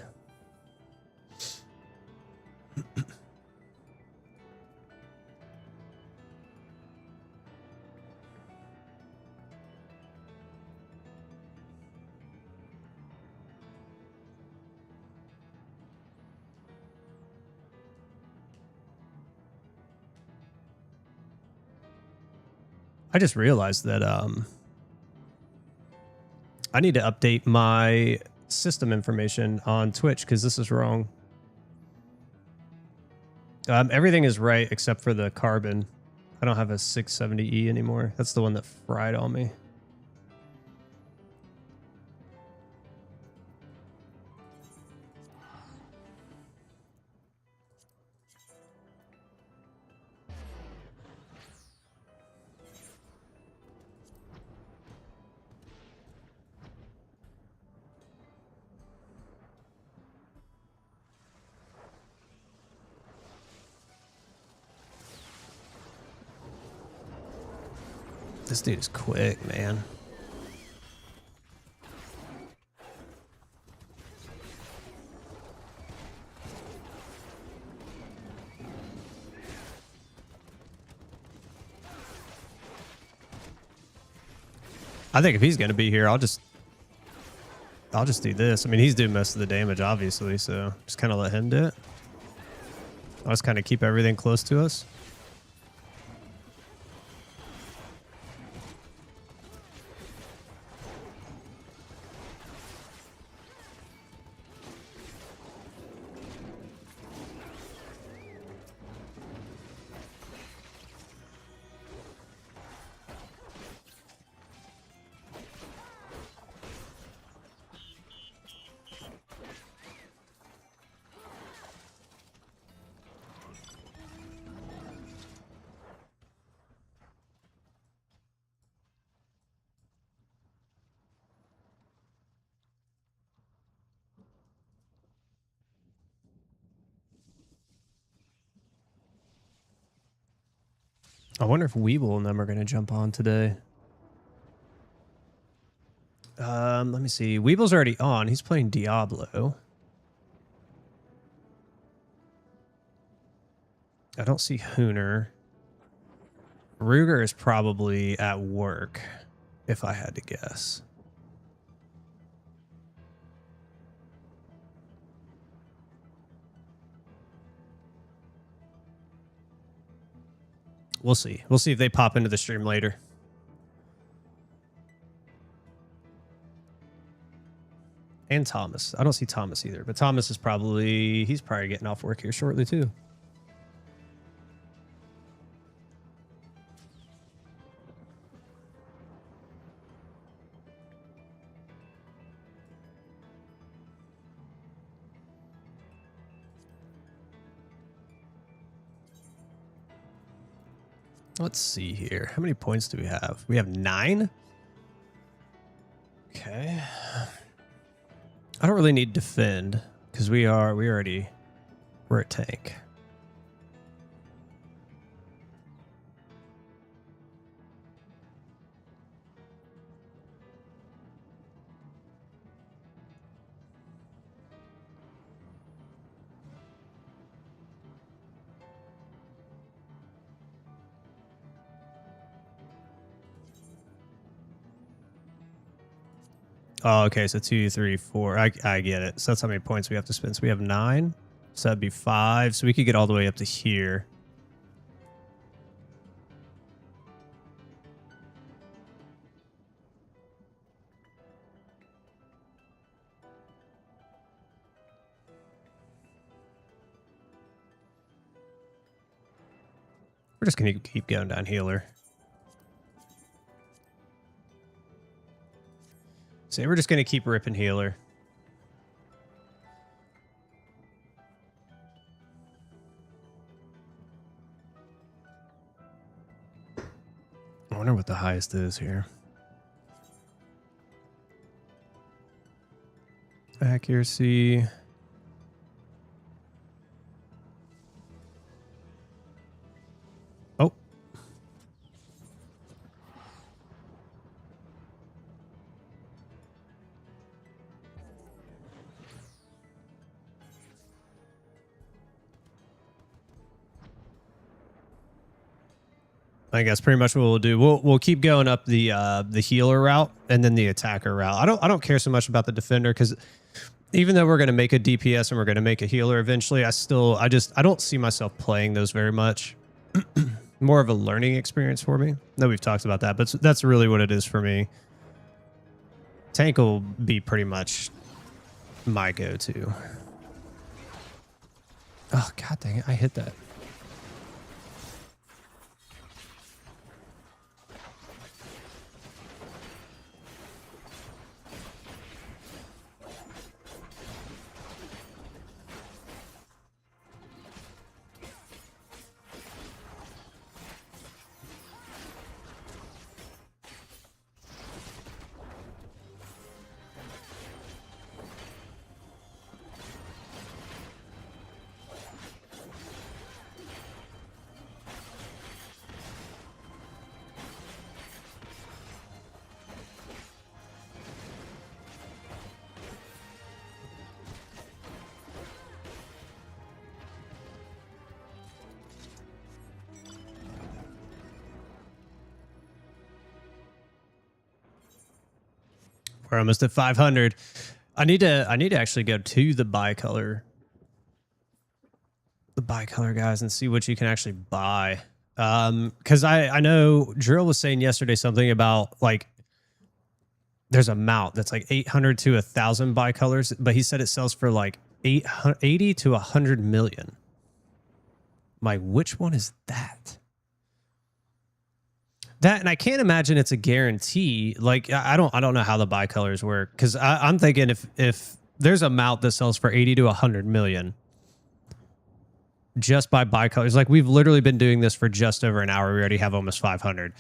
I just realized that I need to update my system information on Twitch because this is wrong. Everything is right except for the carbon. I don't have a 670E anymore. That's the one that fried on me. This dude is quick, man. I think if he's going to be here, I'll just do this. I mean, he's doing most of the damage, obviously, so just kind of let him do it. I'll just kind of keep everything close to us. I wonder if Weeble and them are going to jump on today. Let me see. Weeble's already on. He's playing Diablo. I don't see Hooner. Ruger is probably at work, if I had to guess. We'll see. We'll see if they pop into the stream later. And Thomas. I don't see Thomas either, but Thomas is he's probably getting off work here shortly too. Let's see here. How many points do we have? We have 9. Okay. I don't really need defend because we're at tank. Oh, okay. So 2, 3, 4. I get it. So that's how many points we have to spend. So we have 9. So that'd be 5. So we could get all the way up to here. We're just going to keep going down healer. So we're just going to keep ripping healer. what the highest is here. Accuracy. Oh. I think that's pretty much what we'll do. We'll keep going up the healer route and then the attacker route. I don't care so much about the defender because even though we're going to make a DPS and we're going to make a healer eventually, I don't see myself playing those very much. More of a learning experience for me. No, we've talked about that, but that's really what it is for me. Tank will be pretty much my go-to. Oh, god dang it. I hit that. We're almost at 500. I need to actually go to the bicolor guys and see what you can actually buy. Because I know Drill was saying yesterday something about like there's a mount that's like 800 to 1,000 bicolors, but he said it sells for like 80 to 100 million. I'm like, which one is that? That, and I can't imagine it's a guarantee. Like I don't know how the bicolors work because I'm thinking if there's a mount that sells for 80 to 100 million just by bicolors, like we've literally been doing this for just over an hour. We already have almost 500.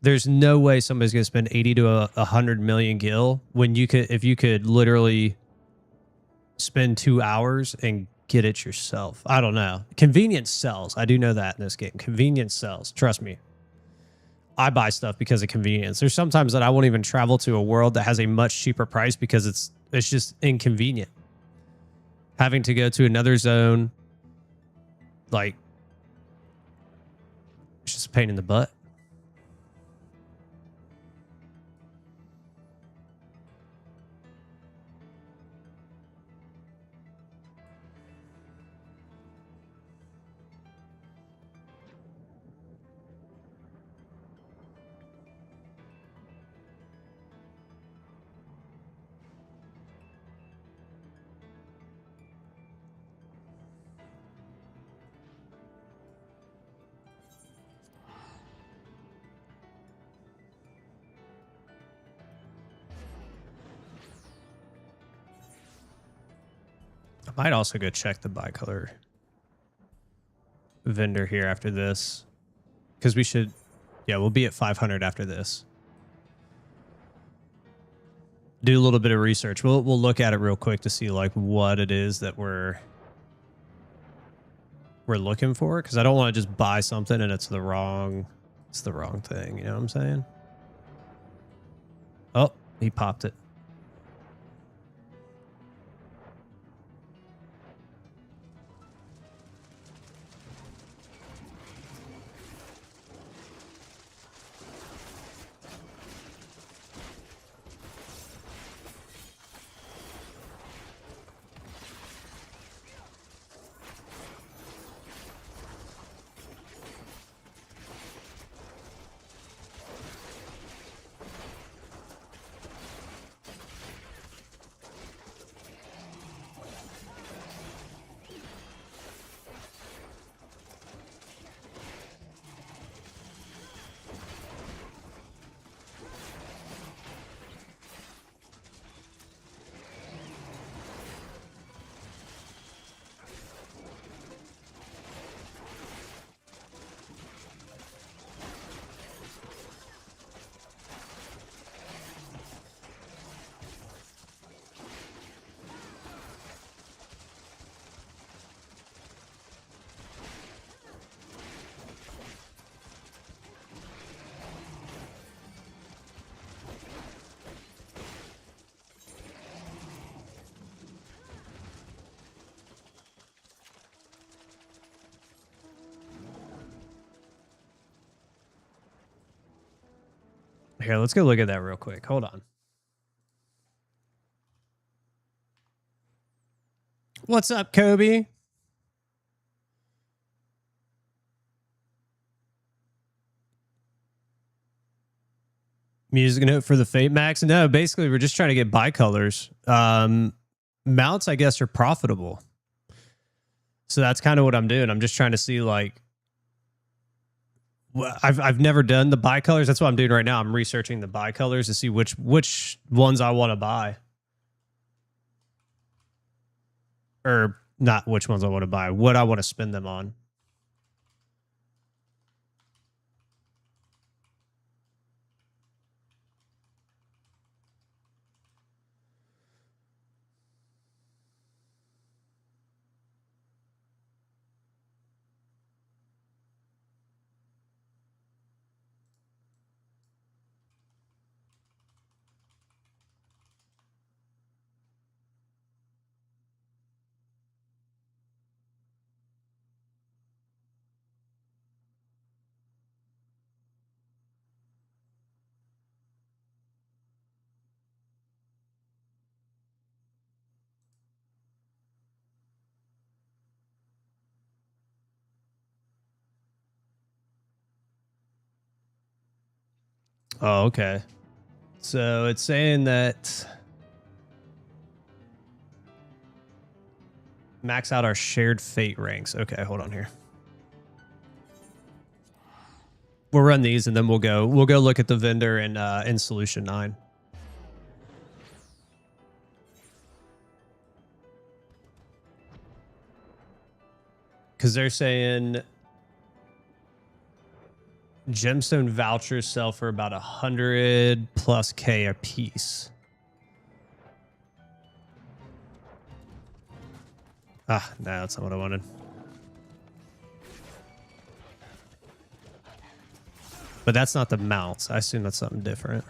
There's no way somebody's gonna spend 80 to 100 million gil when if you could literally spend 2 hours and get it yourself. I don't know. Convenience sells. I do know that in this game. Convenience sells. Trust me. I buy stuff because of convenience. There's sometimes that I won't even travel to a world that has a much cheaper price because it's just inconvenient. Having to go to another zone, like, it's just a pain in the butt. I might also go check the bicolor vendor here after this because we should, yeah, we'll be at 500 after this. Do a little bit of research. We'll look at it real quick to see like what it is that we're looking for because I don't want to just buy something and it's the wrong thing. You know what I'm saying? Oh, he popped it. Here, let's go look at that real quick. Hold on. What's up, Kobe? Music note for the Fate Max? No, basically we're just trying to get bicolors. Mounts, I guess, are profitable. So that's kind of what I'm doing. I'm just trying to see, like, well, I've never done the bicolors. That's what I'm doing right now. I'm researching the bicolors to see which ones I want to buy. Or not which ones I want to buy, what I want to spend them on. Oh, okay. So it's saying that max out our shared fate ranks. Okay, hold on here. We'll run these and then we'll go look at the vendor in solution 9. Because they're saying gemstone vouchers sell for about 100+ K a piece. Ah, no, that's not what I wanted. But that's not the mounts. I assume that's something different.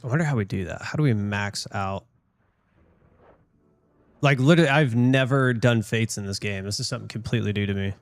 I wonder how we do that. How do we max out? Like, literally, I've never done fates in this game. This is something completely new to me.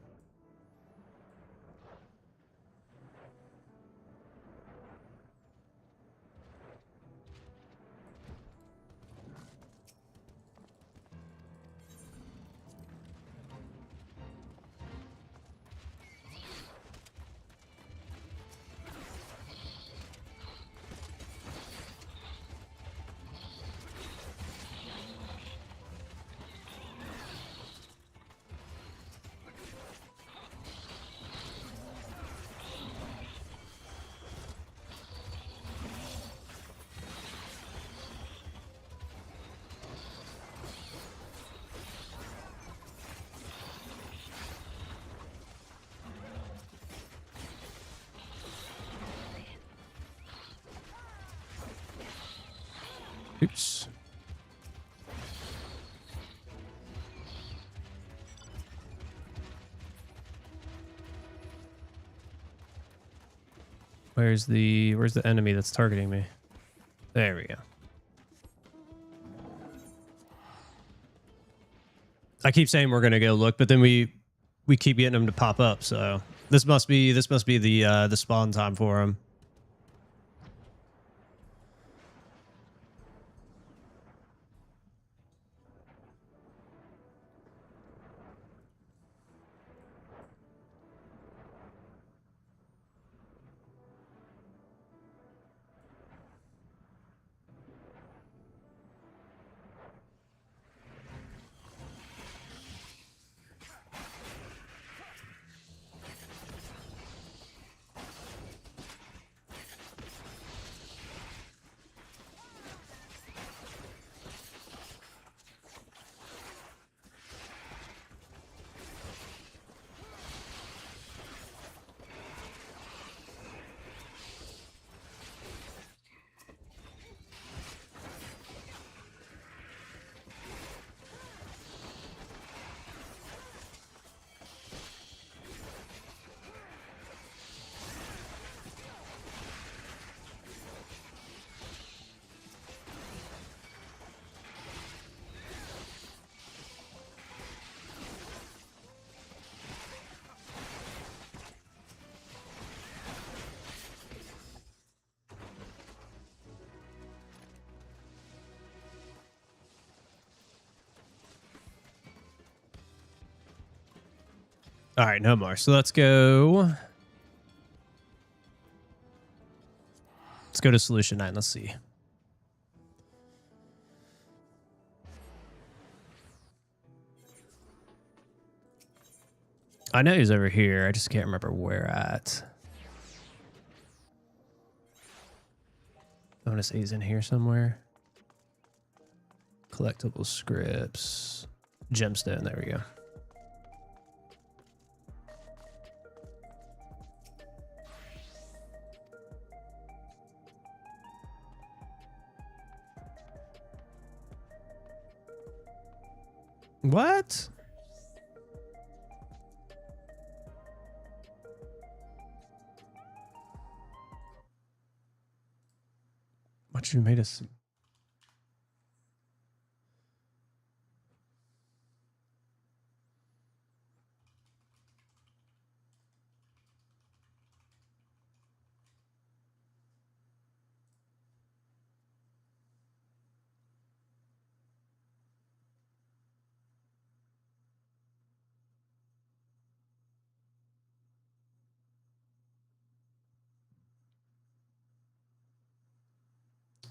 Oops. Where's the enemy that's targeting me? There we go. I keep saying we're gonna go look, but then we keep getting them to pop up. So this must be the spawn time for them. All right, no more. So let's go. Let's go to solution 9. Let's see. I know he's over here. I just can't remember where at. I want to say he's in here somewhere. Collectible scripts. Gemstone. There we go. What? What you made us?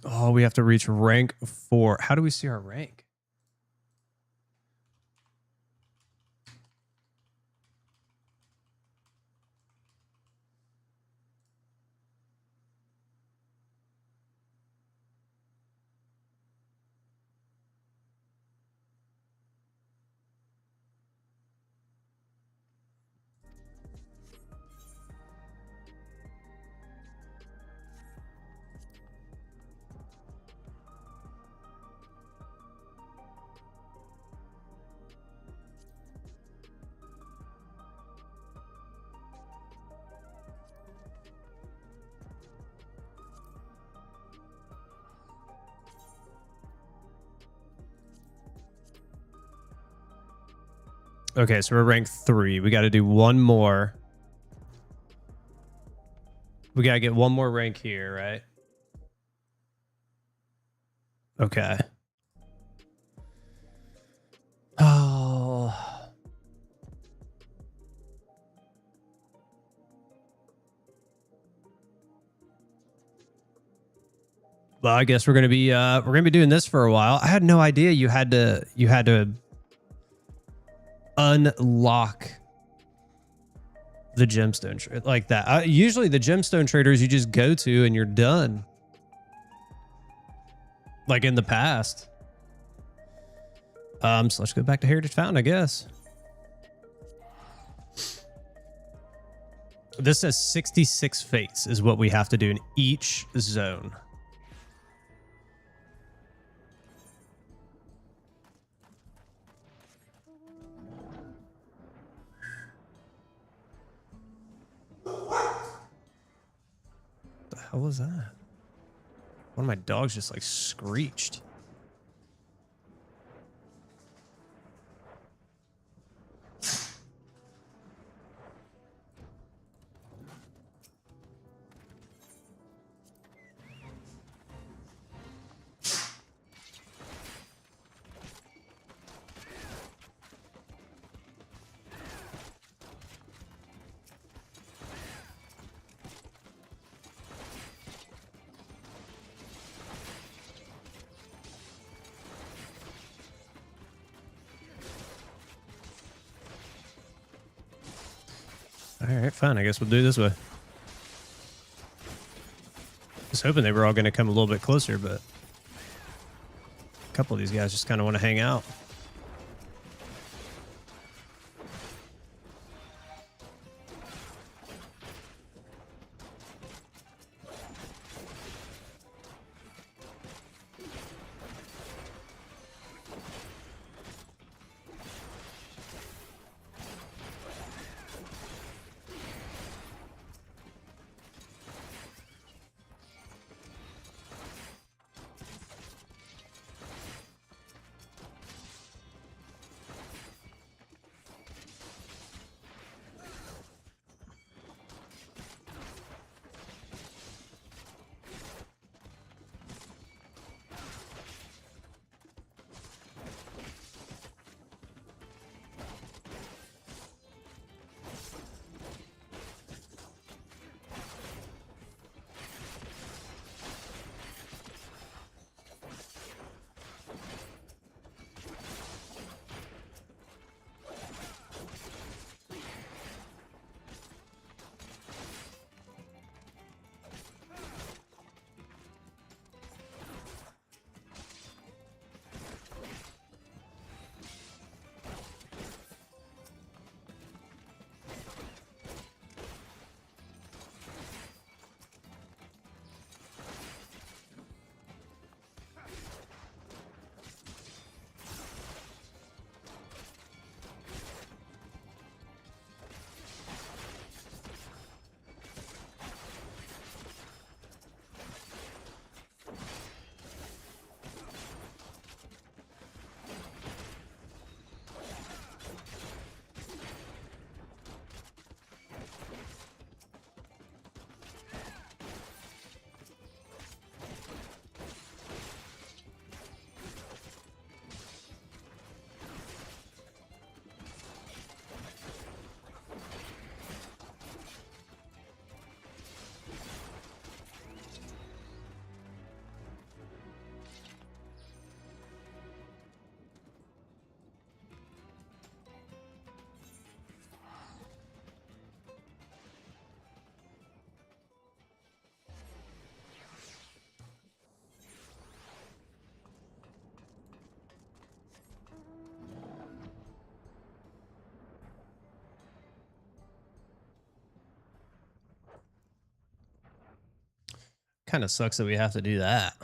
Oh, we have to reach rank 4. How do we see our rank? Okay, so we're rank 3. We got to do one more. We got to get one more rank here, right? Okay. Oh. Well, I guess we're gonna be doing this for a while. I had no idea you had to unlock the gemstone like that. Usually the gemstone traders you just go to and you're done. Like in the past. So let's go back to Heritage Fountain, I guess. This says 66 fates is what we have to do in each zone. hell was that? One of my dogs just like screeched. All right, fine. I guess we'll do this way. Just hoping they were all going to come a little bit closer, but a couple of these guys just kind of want to hang out. Kind of sucks that we have to do that.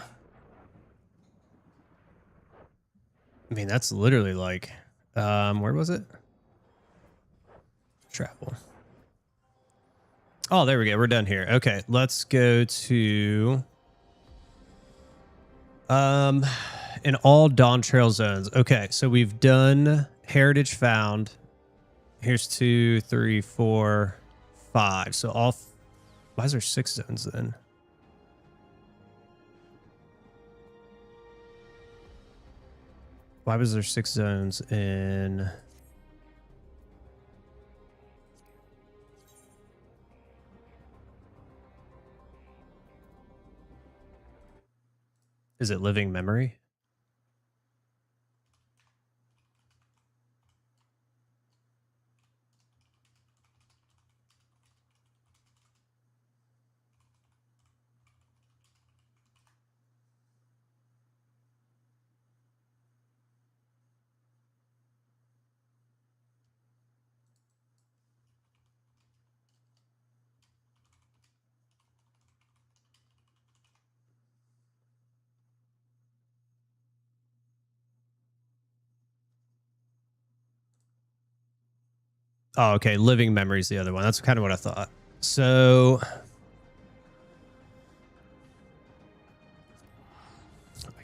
I mean, that's literally like, where was it? Travel. Oh, there we go. We're done here. Okay, let's go to in all Dawn Trail zones. Okay, so we've done Heritage Found. Here's 2, 3, 4, 5. So all. Why is there 6 zones then? Why was there 6 zones in? Is it living memory? Oh, okay. Living memory is the other one. That's kind of what I thought. So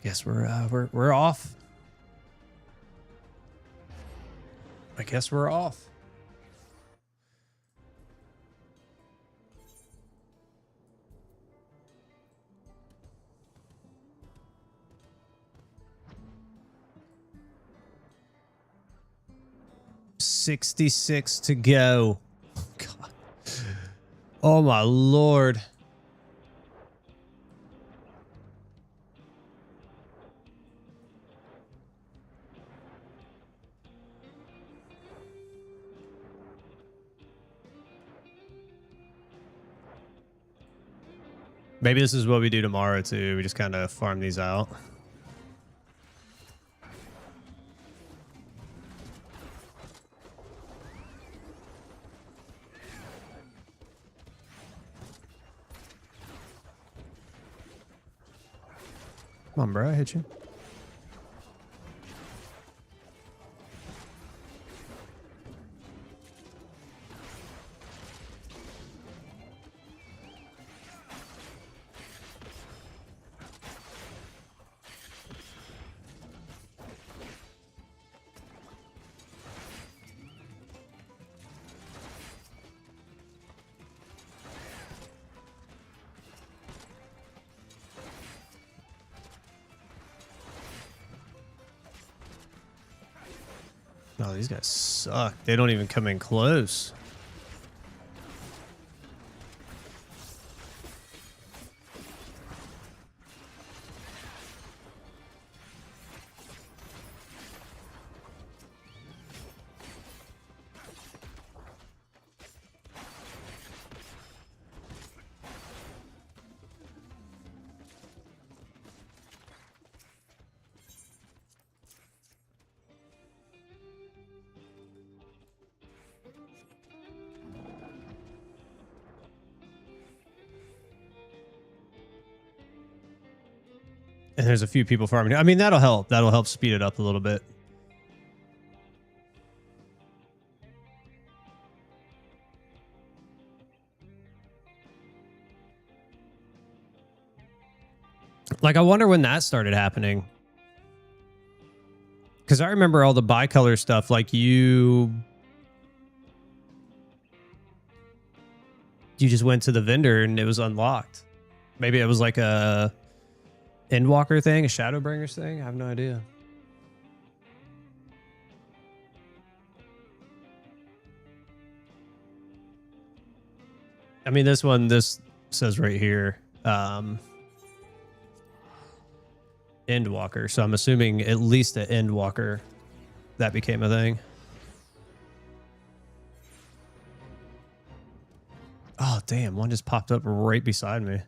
guess we're off. I guess we're off. $66 to go. Oh, God. Oh my Lord. Maybe this is what we do tomorrow too. We just kind of farm these out. Come on, bro. I hit you. Oh, these guys suck. They don't even come in close. And there's a few people farming. I mean, that'll help. That'll help speed it up a little bit. Like, I wonder when that started happening. Because I remember all the bicolor stuff. Like, you just went to the vendor and it was unlocked. Maybe it was like a Endwalker thing, a Shadowbringers thing. I have no idea. I mean, this says right here, Endwalker. So I'm assuming at least an Endwalker that became a thing. Oh, damn. One just popped up right beside me.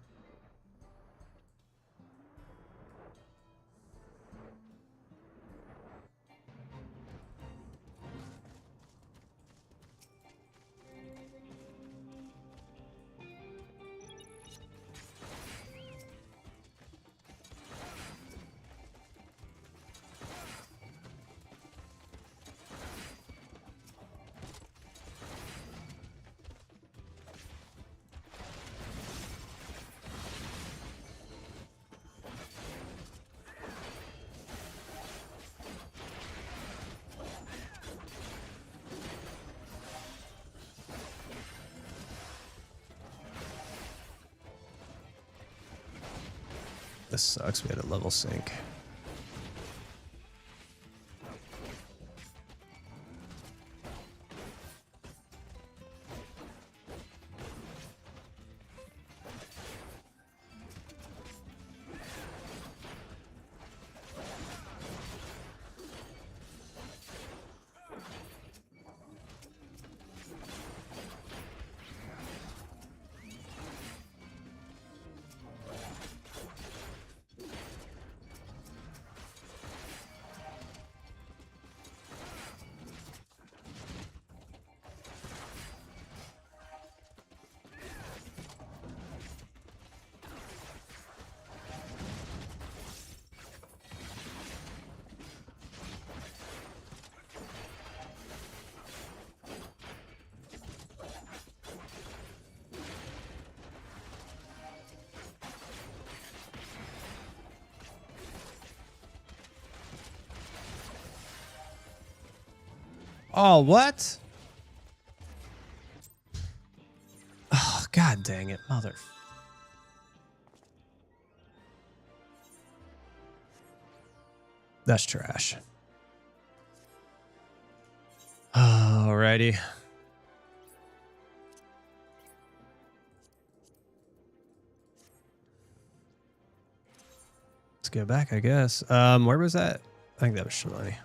This sucks. We had a level sync. Oh, what? Oh, god dang it, mother. That's trash. Alrighty. Let's go back, I guess. Where was that? I think that was Shalani.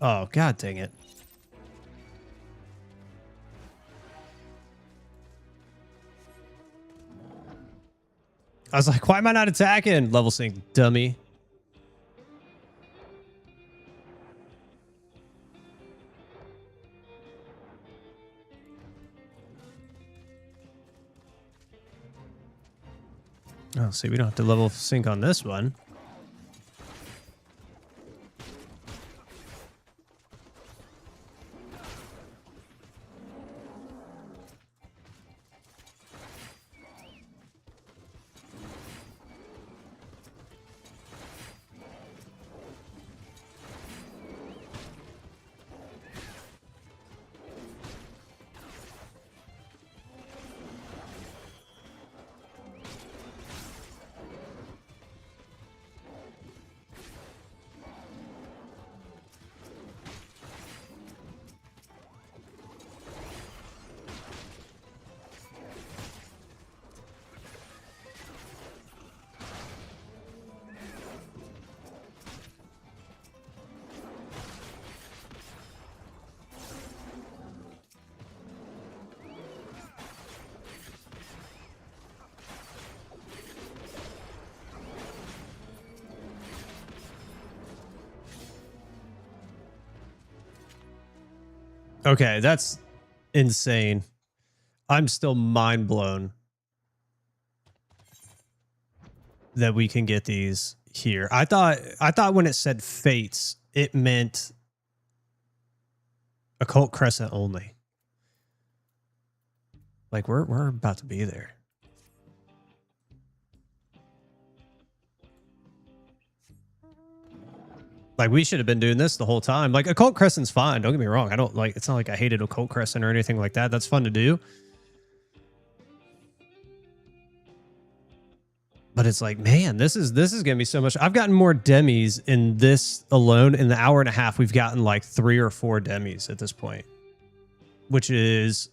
Oh, god dang it. I was like, why am I not attacking? Level sync, dummy. Oh, see, we don't have to level sync on this one. Okay, that's insane. I'm still mind blown that we can get these here. I thought when it said Fates, it meant Occult Crescent only. Like we're about to be there. Like we should have been doing this the whole time. Like Occult Crescent's fine. Don't get me wrong. I don't like. It's not like I hated Occult Crescent or anything like that. That's fun to do. But it's like, man, this is gonna be so much. I've gotten more demis in this alone. In the hour and a half, we've gotten like 3 or 4 demis at this point, which is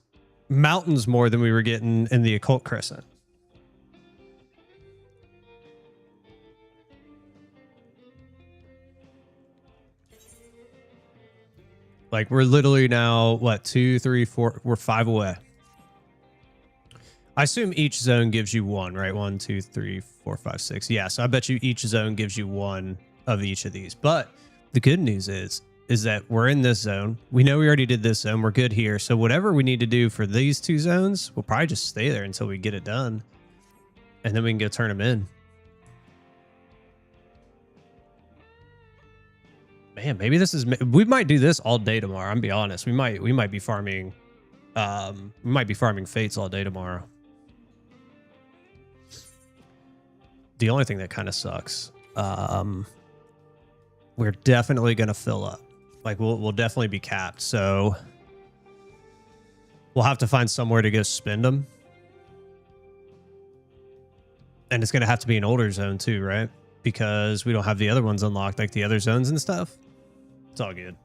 mountains more than we were getting in the Occult Crescent. Like we're literally now what 2, 3, 4. We're 5 away. I assume each zone gives you 1, right? 1, 2, 3, 4, 5, 6. Yeah, so I bet you each zone gives you 1 of each of these. But the good news is that we're in this zone. We know we already did this zone. We're good here. So whatever we need to do for these 2 zones, we'll probably just stay there until we get it done. And then we can go turn them in. Man, maybe this is... We might do this all day tomorrow. I'm be honest. We might be farming... we might be farming Fates all day tomorrow. The only thing that kind of sucks, we're definitely going to fill up. Like we'll definitely be capped. So we'll have to find somewhere to go spend them. And it's going to have to be an older zone too, right? Because we don't have the other ones unlocked, like the other zones and stuff. It's all good.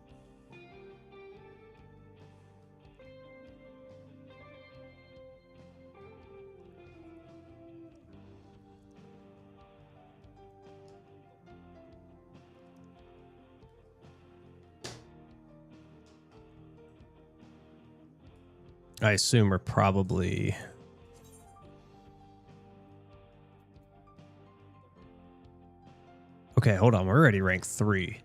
I assume we're probably... Okay, hold on. We're already ranked 3.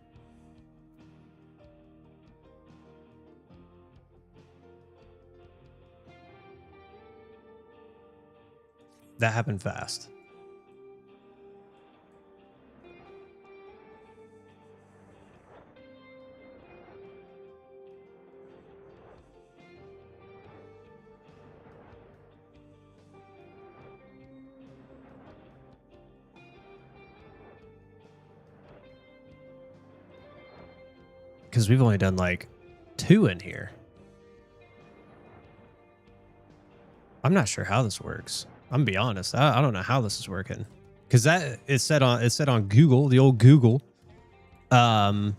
That happened fast. Because we've only done like 2 in here. I'm not sure how this works. I'm gonna be honest. I don't know how this is working. Because that is said on Google, the old Google. I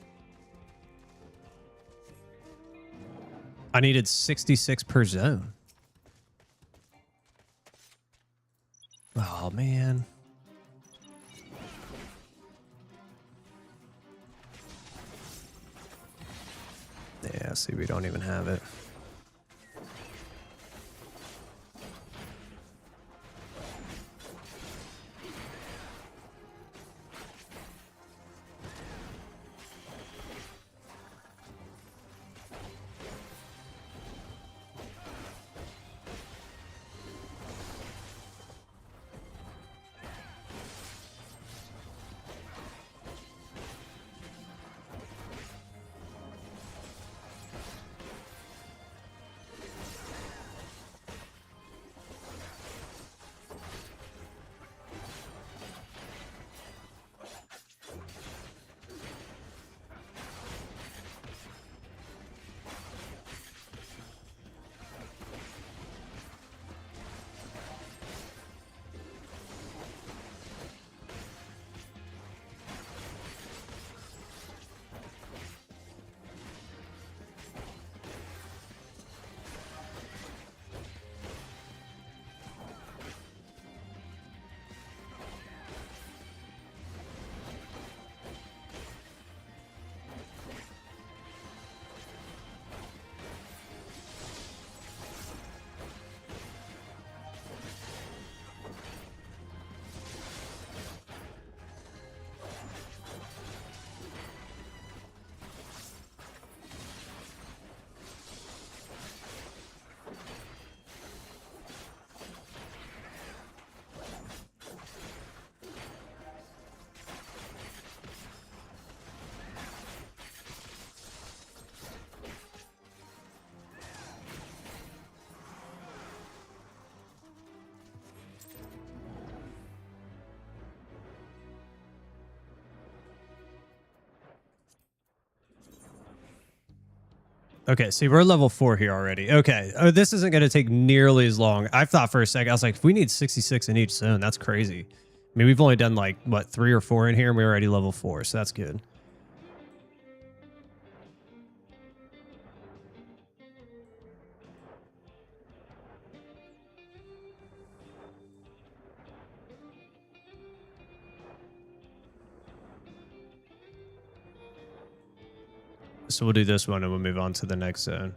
needed 66 per zone. Oh man. Yeah, see, we don't even have it. Okay, see, we're level 4 here already. Okay, this isn't going to take nearly as long. I thought for a second, I was like, if we need 66 in each zone, that's crazy. I mean, we've only done like, what, 3 or 4 in here, and we're already level 4, so that's good. So we'll do this one and we'll move on to the next zone.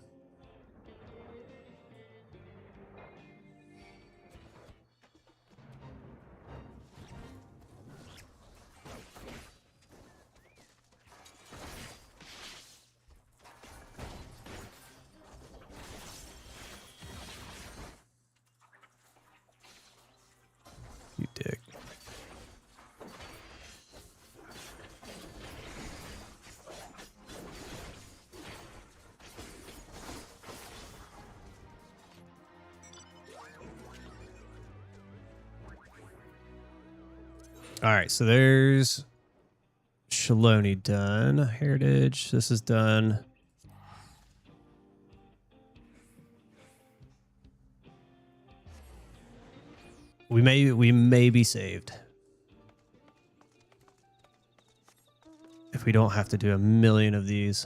You dick. All right, so there's Shaloni done. Heritage, this is done. We may be saved if we don't have to do a million of these.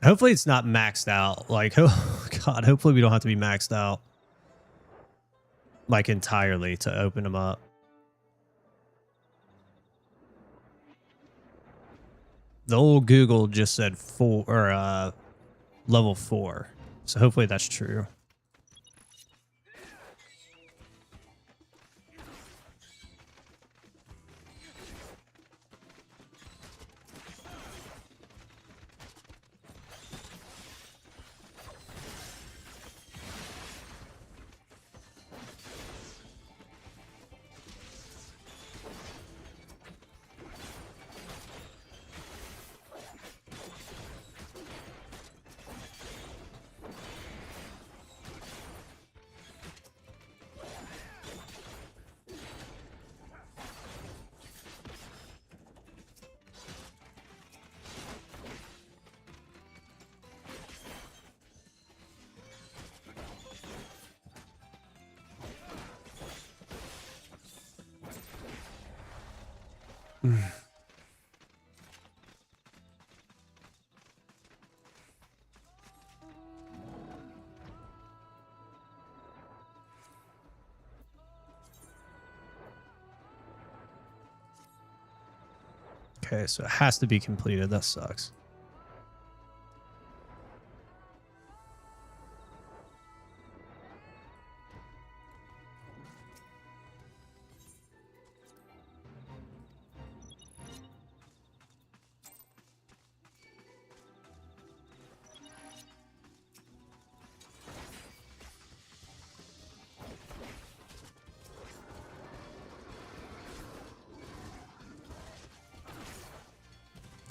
Hopefully it's not maxed out. Like, oh God, hopefully we don't have to be maxed out like entirely to open them up. The old Google just said level 4. So hopefully that's true. Okay, so it has to be completed. That sucks.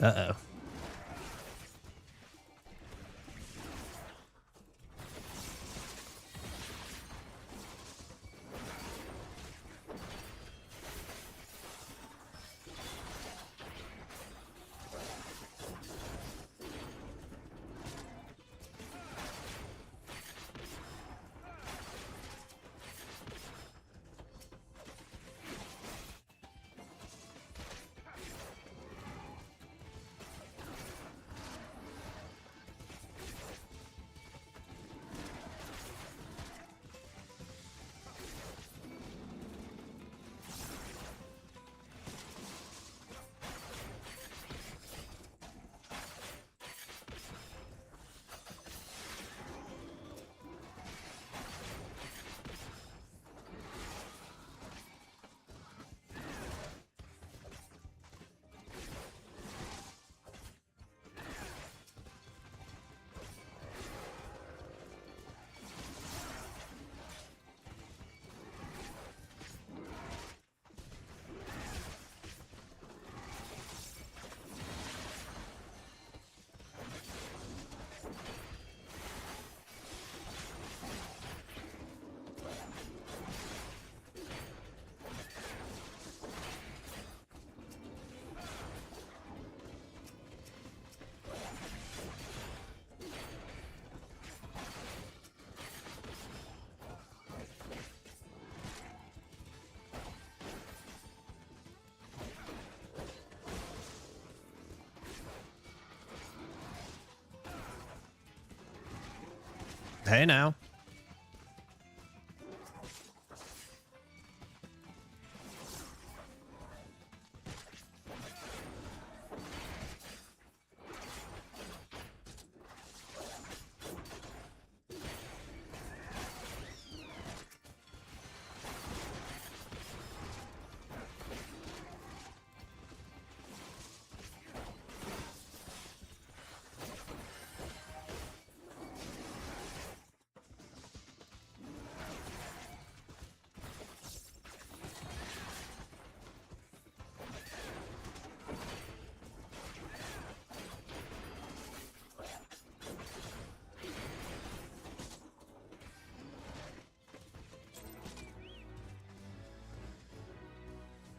Uh-oh. Hey now.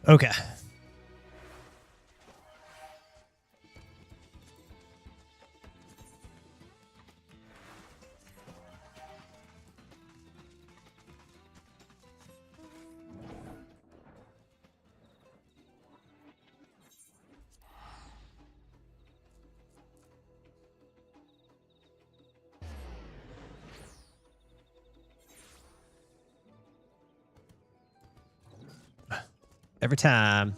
Okay. Every time.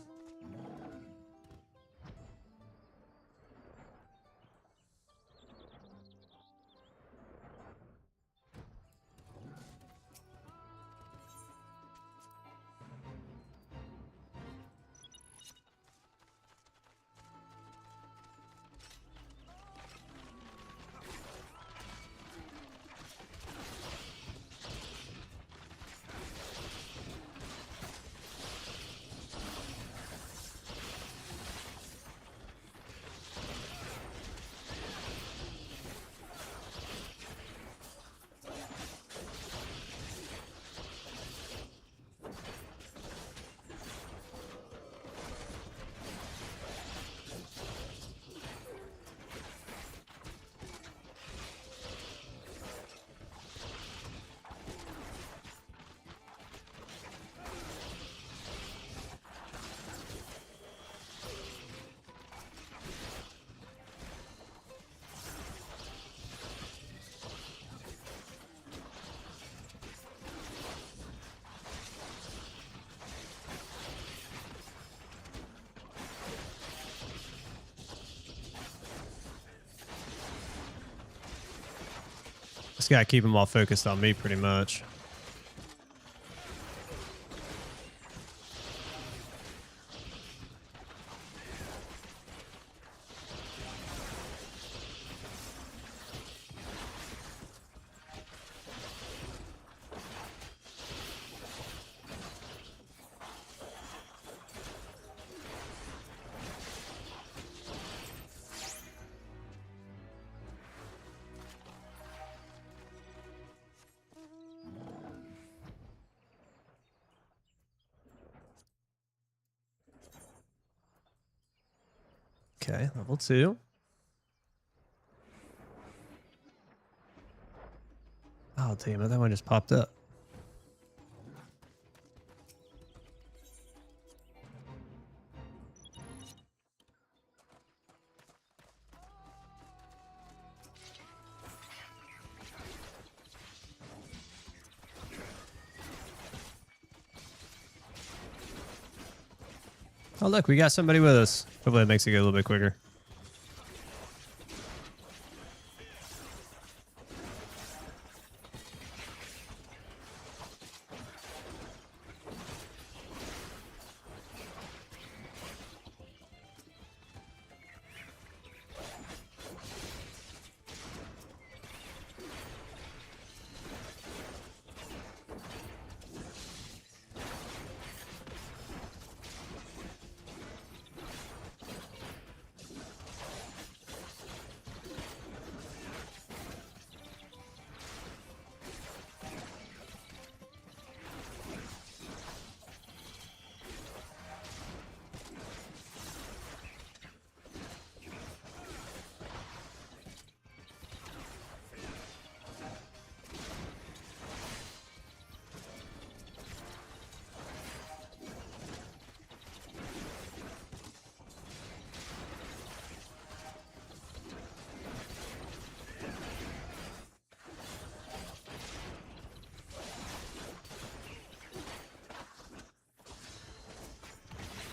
Just gotta keep them all focused on me pretty much. Okay, level 2. Oh, damn it. That one just popped up. Oh, look, we got somebody with us. Hopefully that makes it go a little bit quicker.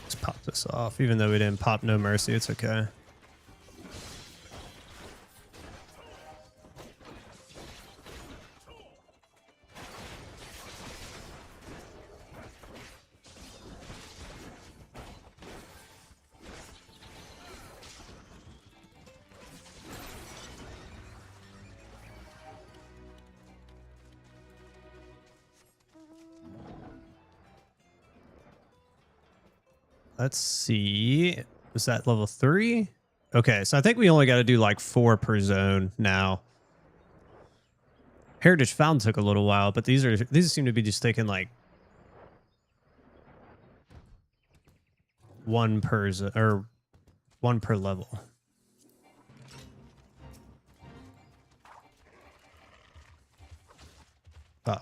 Let's pop this off. Even though we didn't pop No Mercy, it's okay. Let's see. Was that level 3? Okay, so I think we only got to do like 4 per zone now. Heritage Found took a little while, but these seem to be just taking like 1 per or 1 per level. Oh.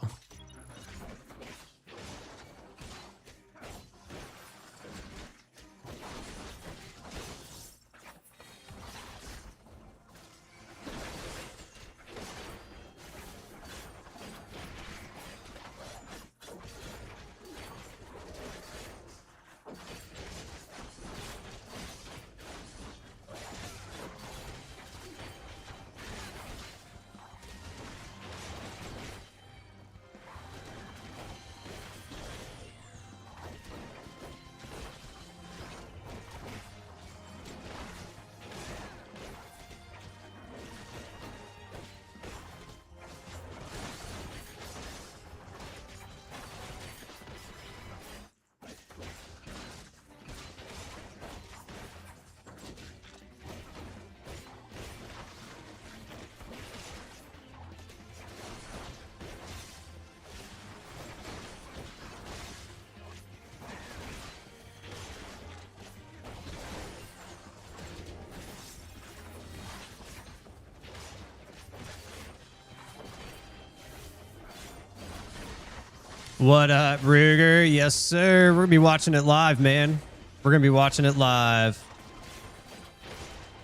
What up, Ruger? Yes, sir. We're going to be watching it live, man. We're going to be watching it live.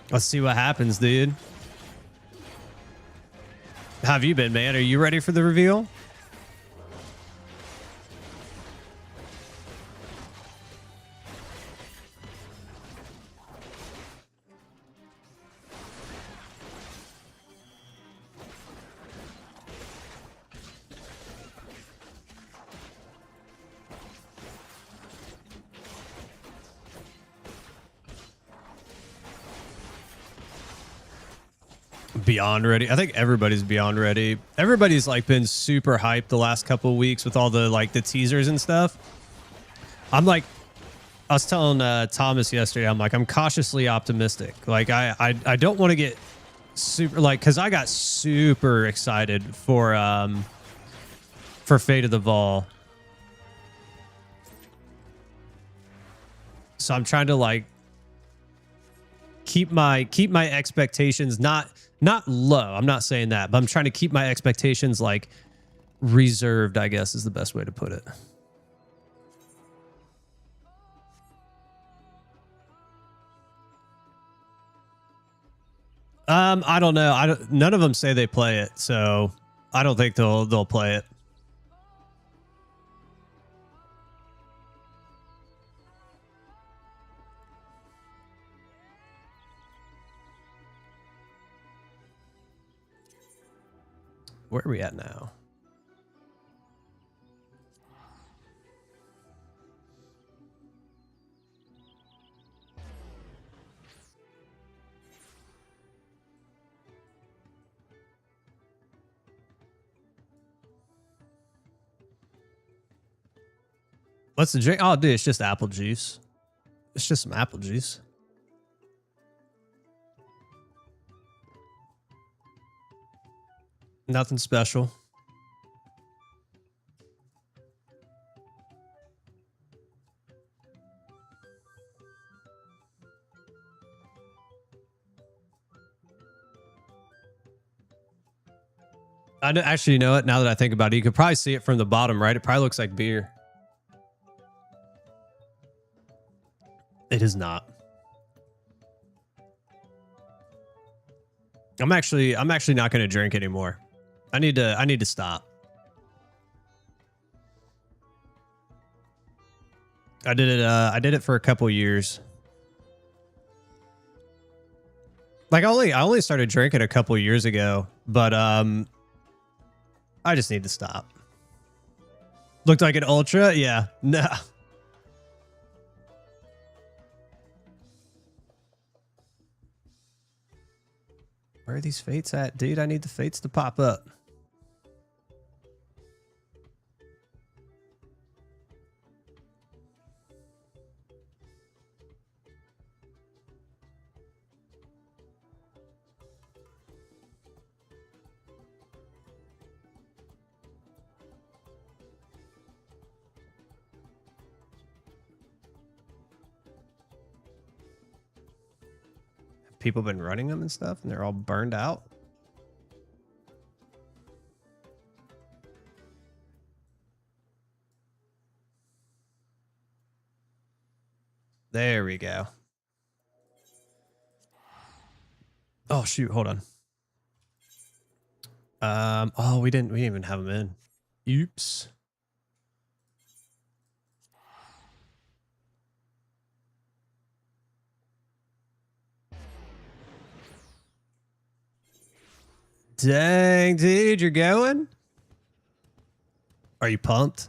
Let's see what happens, dude. How have you been, man? Are you ready for the reveal? Beyond ready. I think everybody's beyond ready. Everybody's like been super hyped the last couple of weeks with all the like the teasers and stuff. I'm like, I was telling Thomas yesterday, I'm like, I'm cautiously optimistic. Like I don't want to get super like, cause I got super excited for Fate of the Vol. So I'm trying to like keep my expectations not low. I'm not saying that, but I'm trying to keep my expectations like reserved, I guess is the best way to put it. I don't know. None of them say they play it, so I don't think they'll play it. Where are we at now? What's the drink? Oh, dude, it's just apple juice. It's just some apple juice. Nothing special. I actually, you know what? Now that I think about it, you could probably see it from the bottom, right? It probably looks like beer. It is not. I'm actually not going to drink anymore. I need to stop. I did it for a couple years. Like I only started drinking a couple years ago, but I just need to stop. Looked like an ultra? Yeah. No. Where are these fates at? Dude, I need the fates to pop up. People been running them and stuff, and they're all burned out. There we go. Oh shoot, hold on. Oh, we didn't even have them in. Oops. Dang, dude, you're going? Are you pumped?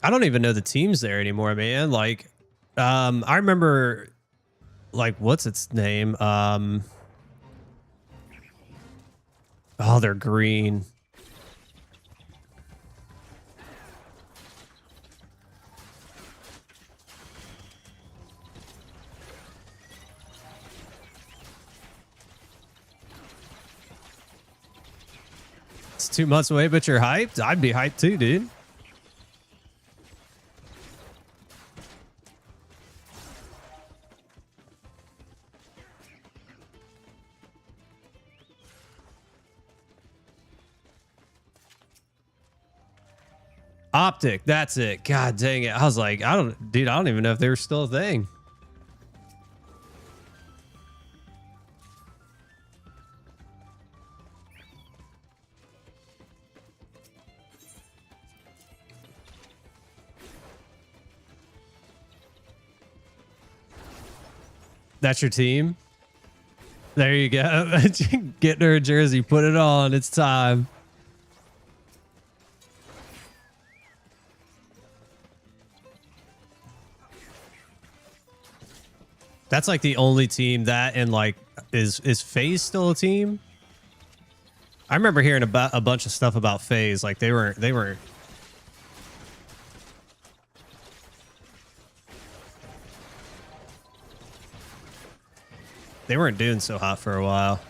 I don't even know the teams there anymore, man. Like, I remember, like, what's its name? Oh, they're green. It's 2 months away, but you're hyped? I'd be hyped too, dude. Optic, that's it. God dang it. I was like, I don't even know if they were still a thing. That's your team? There you go. Get her a jersey, put it on. It's time. That's like the only team that, and like, is FaZe still a team? I remember hearing about a bunch of stuff about FaZe. Like they weren't doing so hot for a while.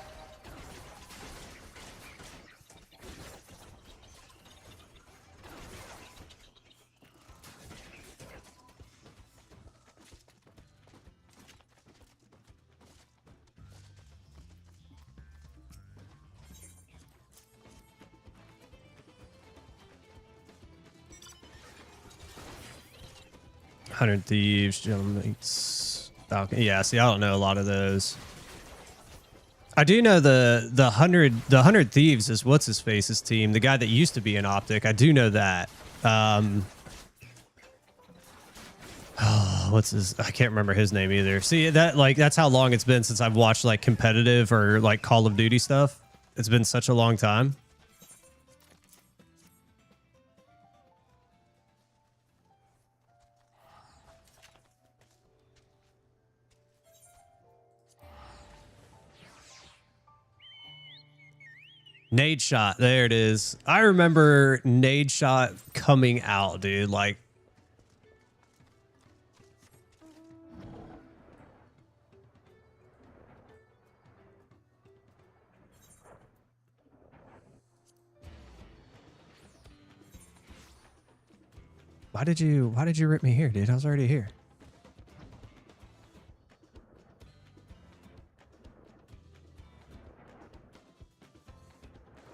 Hundred Thieves, Gentlemen. Yeah, see, I don't know a lot of those. I do know the hundred Thieves is what's his face's team, the guy that used to be in Optic. I do know that. What's his? I can't remember his name either. See that, like, that's how long it's been since I've watched like competitive or like Call of Duty stuff. It's been such a long time. Nade Shot, there it is. I remember Nade Shot coming out, dude. Like, why did you rip me here, dude? I was already here.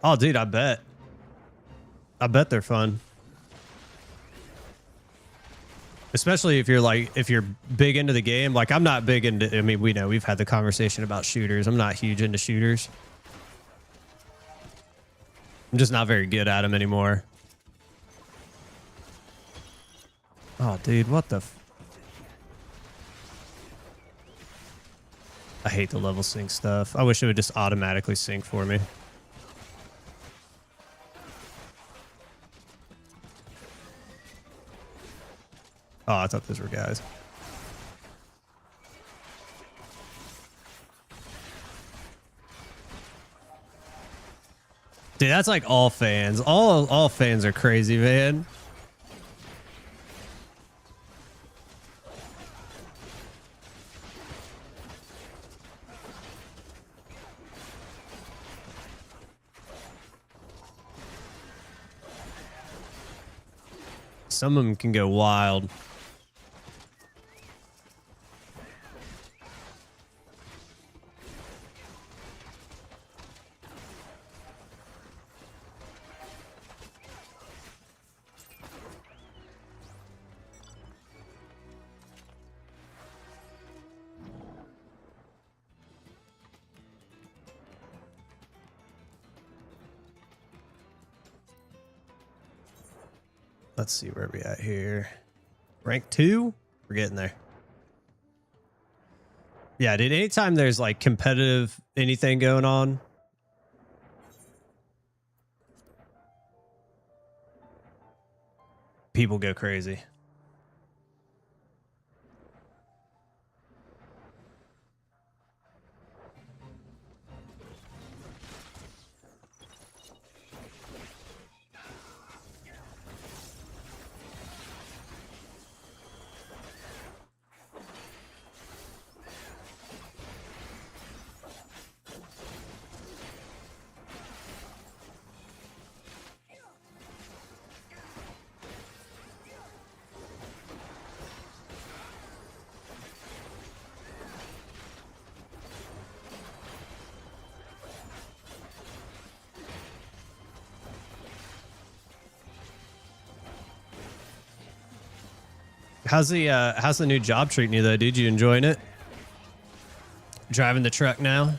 Oh, dude, I bet they're fun. Especially if you're big into the game. Like, I'm not big into, I mean, we know we've had the conversation about shooters. I'm not huge into shooters. I'm just not very good at them anymore. Oh, dude, what the I hate the level sync stuff. I wish it would just automatically sync for me. Oh, I thought those were guys. Dude, that's like all fans. All fans are crazy, man. Some of them can go wild. Let's see where we at here. Rank 2? We're getting there. Yeah, dude, anytime there's like competitive anything going on, people go crazy. How's the new job treating you though, dude? You enjoying it? Driving the truck now?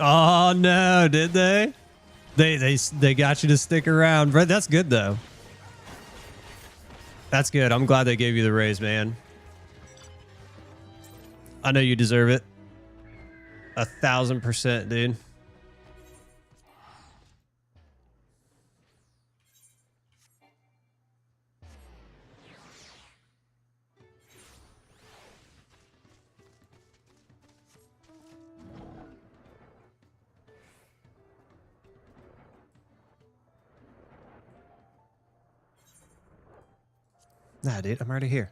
Oh no, did they? They got you to stick around, but that's good though. That's good. I'm glad they gave you the raise, man. I know you deserve it. 1000%, dude. Nah, dude, I'm already here.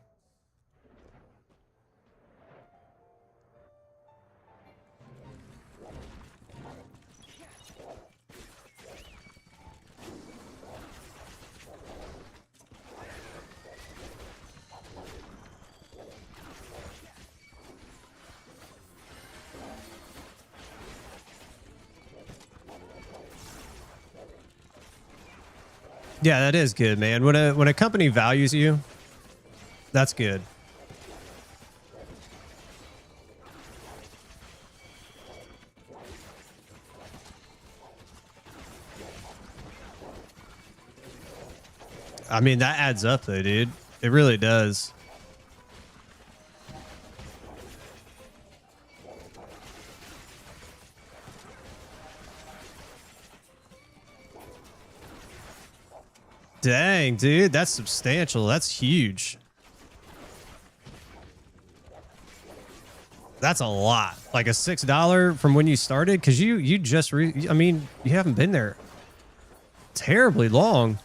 Yeah, that is good, man. When a company values you, that's good. I mean, that adds up though, dude. It really does. Dang, dude, that's substantial. That's huge. That's a lot. Like a $6 from when you started, because you just I mean, you haven't been there terribly long.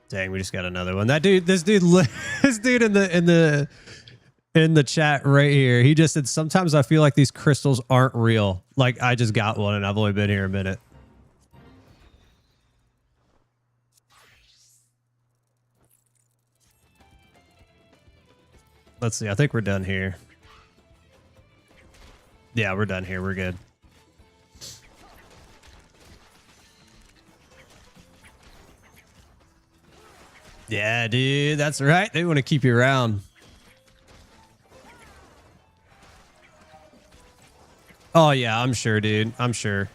Dang, we just got another one. That dude, this dude in the chat right here, he just said, sometimes I feel like these crystals aren't real. Like I just got one and I've only been here a minute. Let's see. I think we're done here. Yeah, we're done here. We're good. Yeah, dude, that's right. They want to keep you around. Oh, yeah, I'm sure, dude. I'm sure.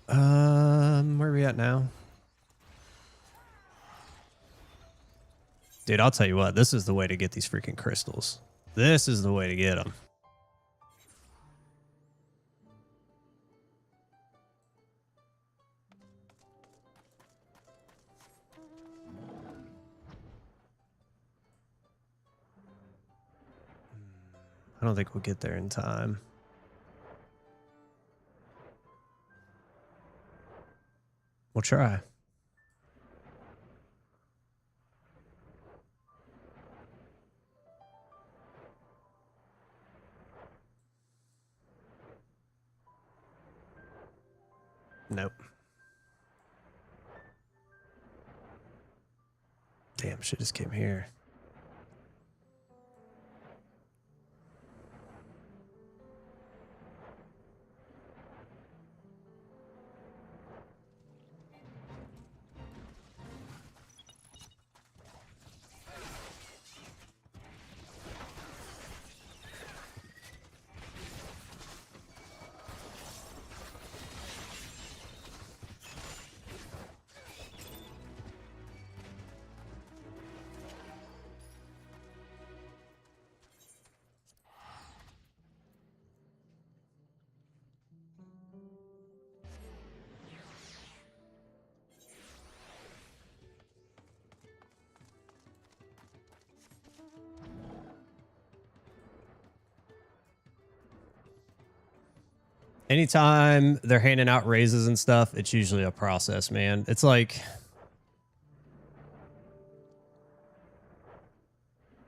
Where are we at now? Dude, I'll tell you what. This is the way to get these freaking crystals. This is the way to get them. I don't think we'll get there in time. We'll try. Nope. Damn, shit just came here. Anytime they're handing out raises and stuff, it's usually a process, man. It's like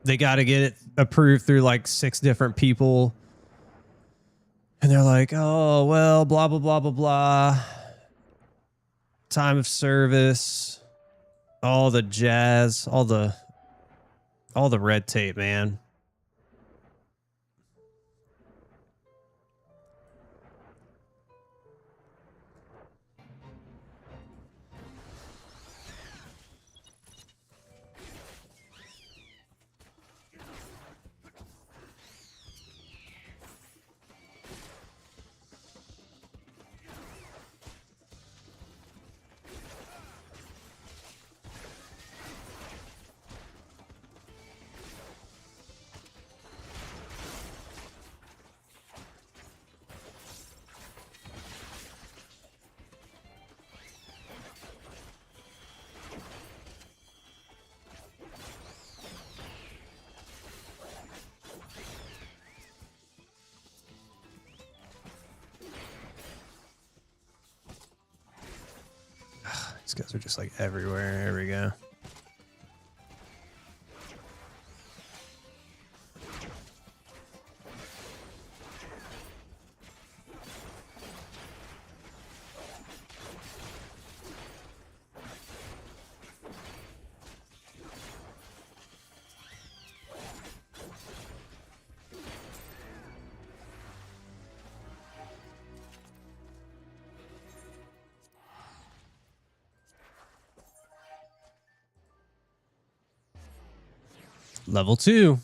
they got to get it approved through like 6 different people. And they're like, oh, well, blah, blah, blah, blah, blah. Time of service, all the jazz, all the red tape, man. These guys are just like everywhere. Here we go. Level 2.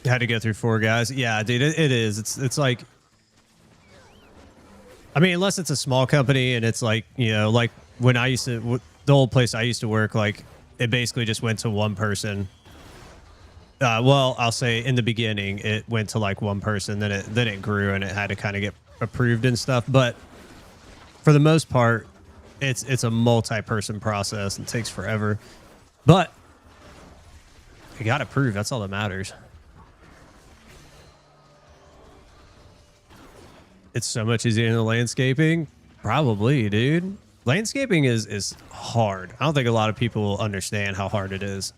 Had to go through 4 guys. Yeah, dude, it is. It's like, I mean, unless it's a small company and it's like, you know, like when I used to, the old place I used to work, like it basically just went to one person. Well, I'll say in the beginning it went to like one person, then it grew and it had to kind of get approved and stuff. But for the most part, it's a multi-person process and takes forever. But it got approved. That's all that matters. It's so much easier in the landscaping. Probably, dude. Landscaping is hard. I don't think a lot of people will understand how hard it is.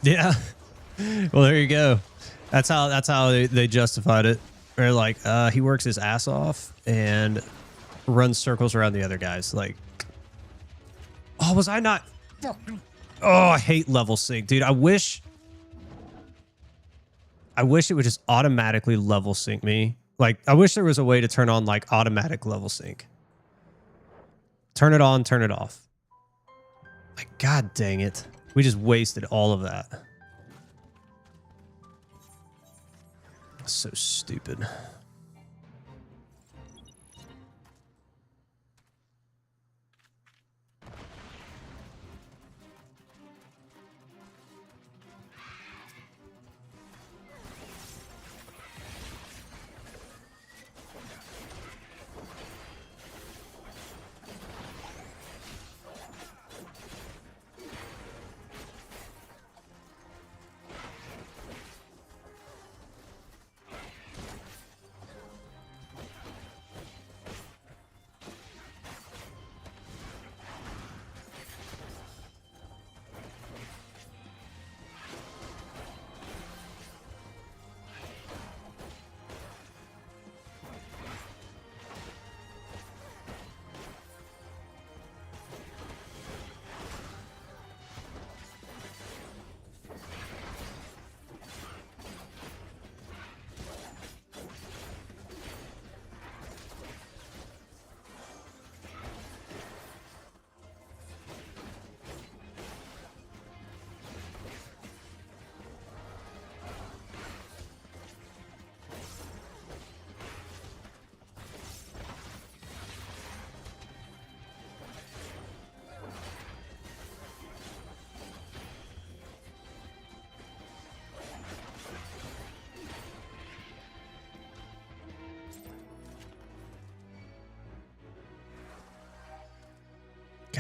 Yeah. Well, there you go. That's how they justified it. They're like, he works his ass off and runs circles around the other guys. Like, oh, was I not? Oh, I hate level sync, dude. I wish it would just automatically level sync me. Like, I wish there was a way to turn on like automatic level sync. Turn it on, turn it off. Like, god dang it. We just wasted all of that. So stupid.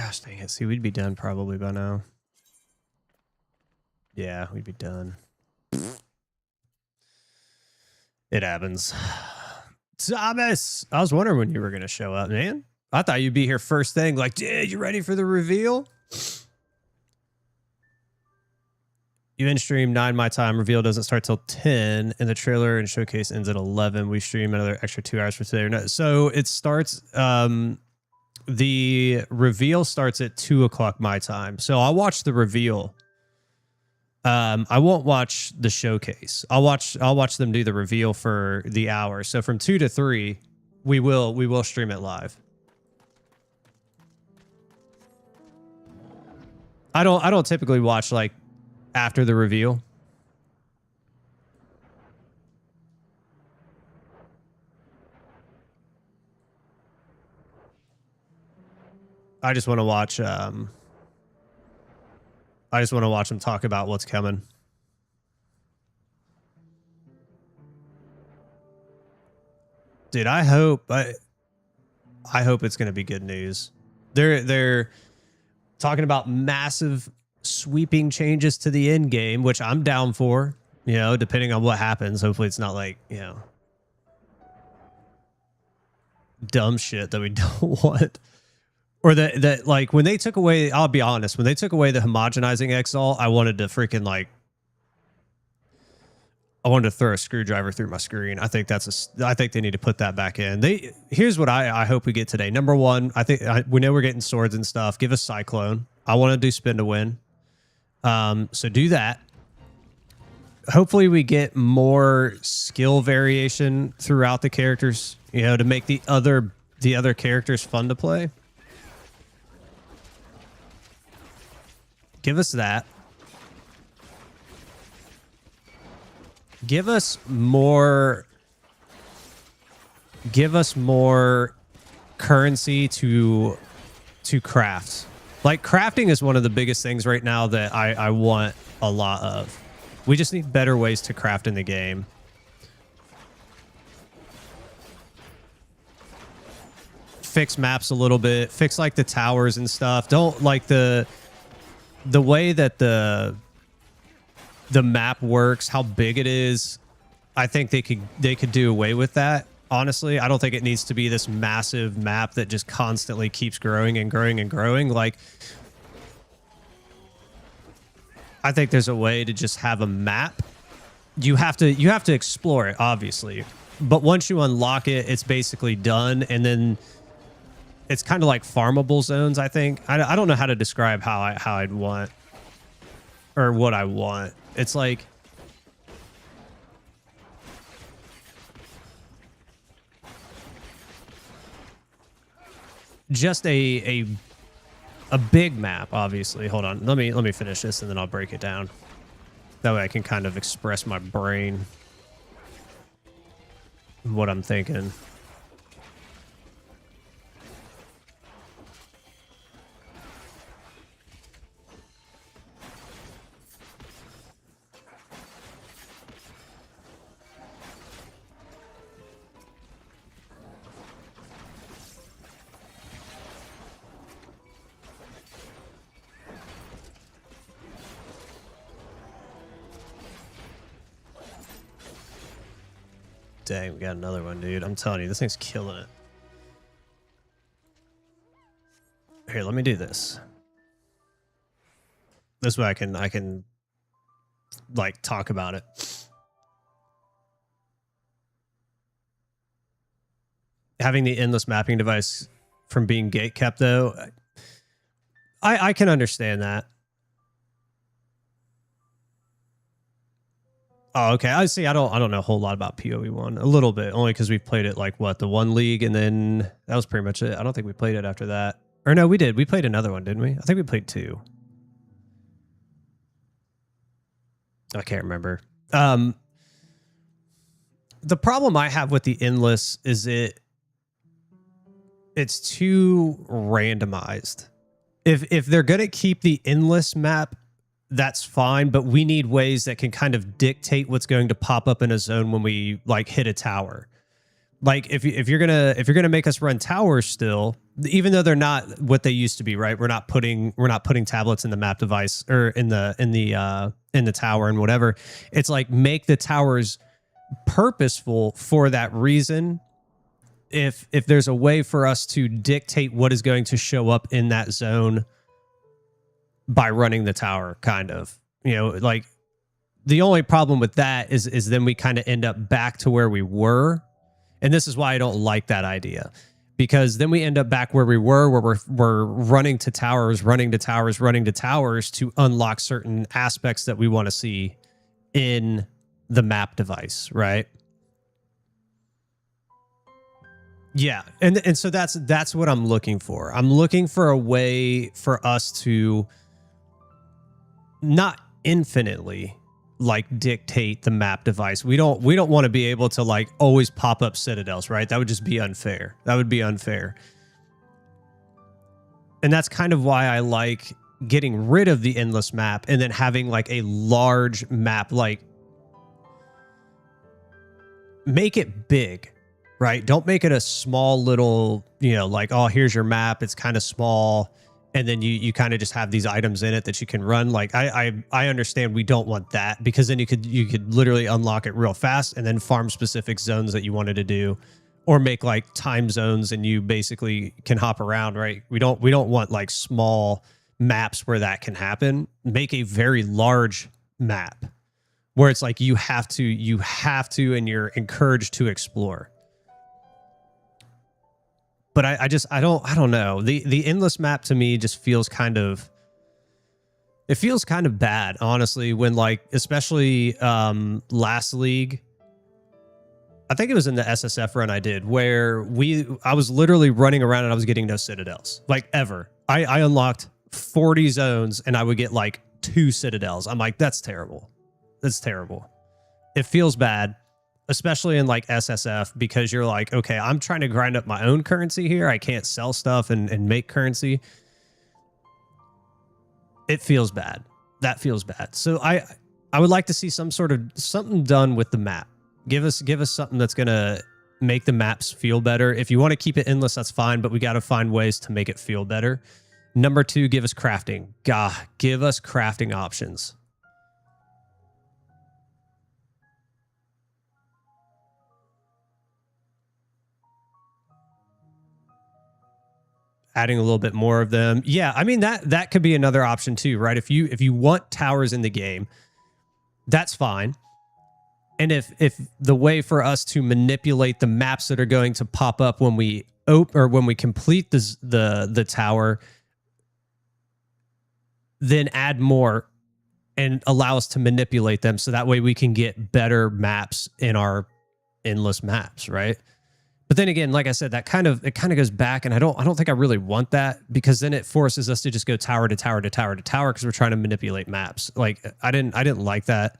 Gosh dang it. See, we'd be done probably by now. Yeah, we'd be done. It happens. Thomas! I was wondering when you were going to show up, man. I thought you'd be here first thing. Like, dude, you ready for the reveal? You in stream 9 my time. Reveal doesn't start till 10, and the trailer and showcase ends at 11. We stream another extra 2 hours for today. No, so it starts. The reveal starts at 2 o'clock my time. So I'll watch the reveal. I won't watch the showcase. I'll watch them do the reveal for the hour. So from 2 to 3, we will stream it live. I don't typically watch like after the reveal. I just want to watch I just want to watch them talk about what's coming. Dude, I hope it's going to be good news. They're talking about massive sweeping changes to the end game, which I'm down for, you know, depending on what happens. Hopefully it's not like, you know, dumb shit that we don't want. Or that like when they took away, I'll be honest, when they took away the homogenizing Exile, I wanted to freaking like, I wanted to throw a screwdriver through my screen. I think I think they need to put that back in. Here's what I hope we get today. Number one, we know we're getting swords and stuff. Give us Cyclone. I want to do spin to win. So do that. Hopefully we get more skill variation throughout the characters, you know, to make the other characters fun to play. Give us that. Give us more currency to craft. Like crafting is one of the biggest things right now that I want a lot of. We just need better ways to craft in the game. Fix maps a little bit. Fix like the towers and stuff. Don't like the way that the map works, how big it is. I think they could do away with that. Honestly, I don't think it needs to be this massive map that just constantly keeps growing and growing and growing. Like, I think there's a way to just have a map. You have to explore it, obviously, but once you unlock it, it's basically done, and then it's kind of like farmable zones. I think I don't know how to describe how I'd want or what I want. It's like just a big map, obviously. Hold on. Let me finish this and then I'll break it down. That way I can kind of express my brain what I'm thinking. Dang, we got another one, dude. I'm telling you, this thing's killing it. Here, let me do this. This way I can like talk about it. Having the endless mapping device from being gate kept though, I can understand that. Oh, okay. I see. I don't know a whole lot about PoE1. A little bit, only because we played it like what, the one league, and then that was pretty much it. I don't think we played it after that. Or no, we did. We played another one, didn't we? I think we played 2. I can't remember. The problem I have with the endless is it's too randomized. If they're gonna keep the endless map, that's fine, but we need ways that can kind of dictate what's going to pop up in a zone when we like hit a tower. Like if you're gonna make us run towers still, even though they're not what they used to be, right? We're not putting tablets in the map device or in the tower and whatever. It's like make the towers purposeful for that reason. If there's a way for us to dictate what is going to show up in that zone by running the tower, kind of, you know, like the only problem with that is then we kind of end up back to where we were. And this is why I don't like that idea, because then we end up back where we were, where we're running to towers to unlock certain aspects that we want to see in the map device, right? Yeah, and so that's what I'm looking for. I'm looking for a way for us to not infinitely like dictate the map device. We don't want to be able to like always pop up citadels, right? That would just be unfair. That would be unfair. And that's kind of why I like getting rid of the endless map and then having like a large map, like make it big, right? Don't make it a small little, you know, like, oh, here's your map. It's kind of small. And then you kind of just have these items in it that you can run. Like I understand we don't want that, because then you could literally unlock it real fast and then farm specific zones that you wanted to do, or make like time zones and you basically can hop around, right? We don't want like small maps where that can happen. Make a very large map where it's like you have to and you're encouraged to explore. But I don't know. The endless map to me just feels kind of bad, honestly, when like, especially last league, I think it was in the SSF run I did, where I was literally running around and I was getting no citadels, like ever. I unlocked 40 zones and I would get like 2 citadels. I'm like, that's terrible. That's terrible. It feels bad. Especially in like SSF, because you're like, okay, I'm trying to grind up my own currency here. I can't sell stuff and make currency. It feels bad. That feels bad. So I would like to see something done with the map. Give us something that's gonna make the maps feel better. If you want to keep it endless, that's fine, but we got to find ways to make it feel better. Number 2, give us crafting. Give us crafting options. Adding a little bit more of them. Yeah, I mean, that could be another option too, right? If you want towers in the game, that's fine. And if the way for us to manipulate the maps that are going to pop up when we complete the tower, then add more and allow us to manipulate them, so that way we can get better maps in our endless maps, right? But then again, like I said, it kind of goes back, and I don't think I really want that, because then it forces us to just go tower to tower to tower to tower because we're trying to manipulate maps. Like I didn't like that.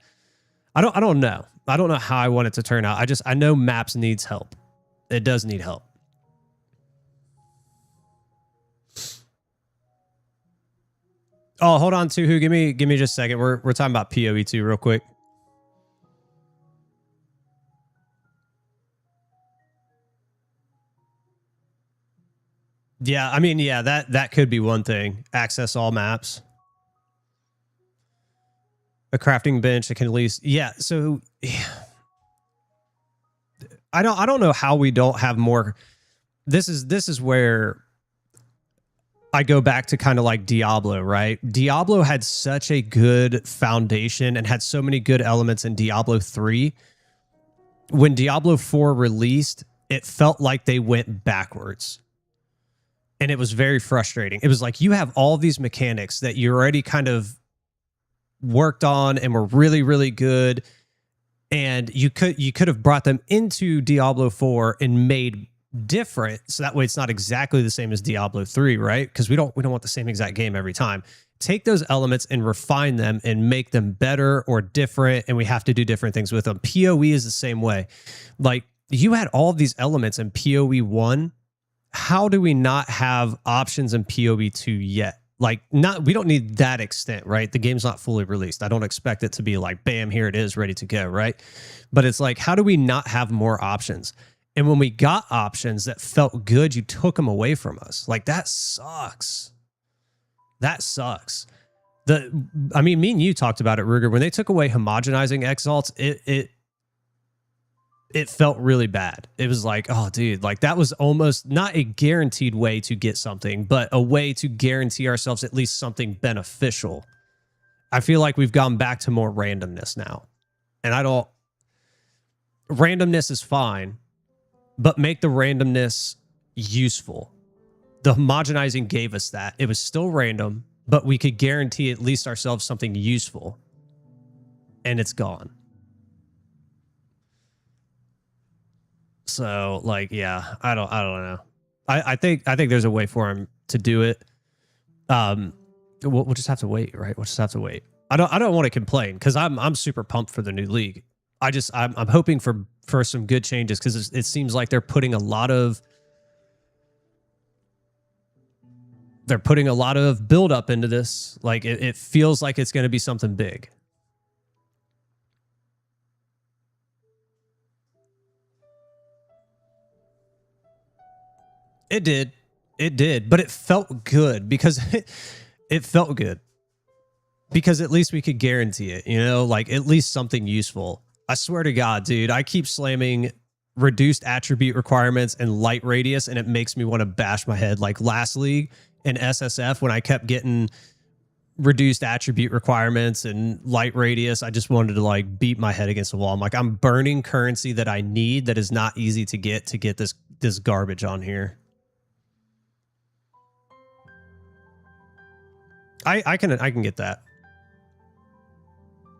I don't know. I don't know how I want it to turn out. I know maps needs help. It does need help. Oh, hold on, Tuhu. Give me just a second. We're talking about PoE2 real quick. Yeah, I mean, yeah, that could be one thing. Access all maps. A crafting bench that can at least, yeah. So yeah. I don't know how we don't have more. This is where I go back to kind of like Diablo, right? Diablo had such a good foundation and had so many good elements in Diablo 3. When Diablo 4 released, it felt like they went backwards. And it was very frustrating. It was like, you have all these mechanics that you already kind of worked on and were really, really good. And you could have brought them into Diablo 4 and made different, so that way it's not exactly the same as Diablo 3, right? Because we don't want the same exact game every time. Take those elements and refine them and make them better or different, and we have to do different things with them. PoE is the same way. Like, you had all these elements in PoE 1. How do we not have options in PoE 2 yet? Like, we don't need that extent, right? The game's not fully released. I don't expect it to be like, bam, here it is, ready to go, right? But it's like, how do we not have more options? And when we got options that felt good, you took them away from us. Like, that sucks. That sucks. I mean, me and you talked about it, Ruger. When they took away homogenizing exalts, it felt really bad. It was like, oh, dude, like that was almost not a guaranteed way to get something, but a way to guarantee ourselves at least something beneficial. I feel like we've gone back to more randomness now. And randomness is fine, but make the randomness useful. The homogenizing gave us that. It was still random, but we could guarantee at least ourselves something useful. And it's gone. So, like, yeah, I don't know. I think there's a way for him to do it. We'll just have to wait, right? We'll just have to wait. I don't want to complain because I'm super pumped for the new league. I'm hoping for some good changes because it seems like they're putting a lot of build up into this. Like it feels like it's going to be something big. It did, but it felt good because it felt good because at least we could guarantee it, you know, like at least something useful. I swear to God, dude, I keep slamming reduced attribute requirements and light radius, and it makes me want to bash my head. Like last league in SSF, when I kept getting reduced attribute requirements and light radius, I just wanted to like beat my head against the wall. I'm like, I'm burning currency that I need that is not easy to get this garbage on here. I can get that.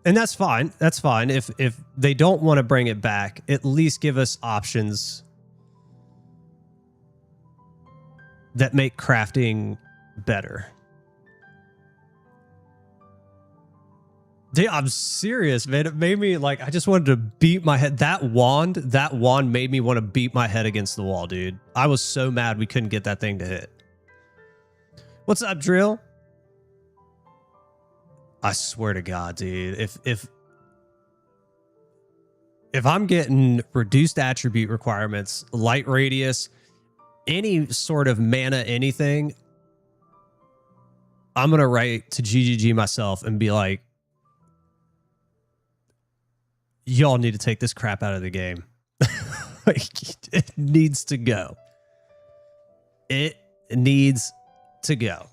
And that's fine. That's fine. If they don't want to bring it back, at least give us options that make crafting better. Dude, I'm serious, man. It made me like, I just wanted to beat my head. That wand made me want to beat my head against the wall, dude. I was so mad we couldn't get that thing to hit. What's up, Drill? I swear to God, dude, if I'm getting reduced attribute requirements, light radius, any sort of mana, anything, I'm going to write to GGG myself and be like, y'all need to take this crap out of the game. Like, it needs to go. It needs to go.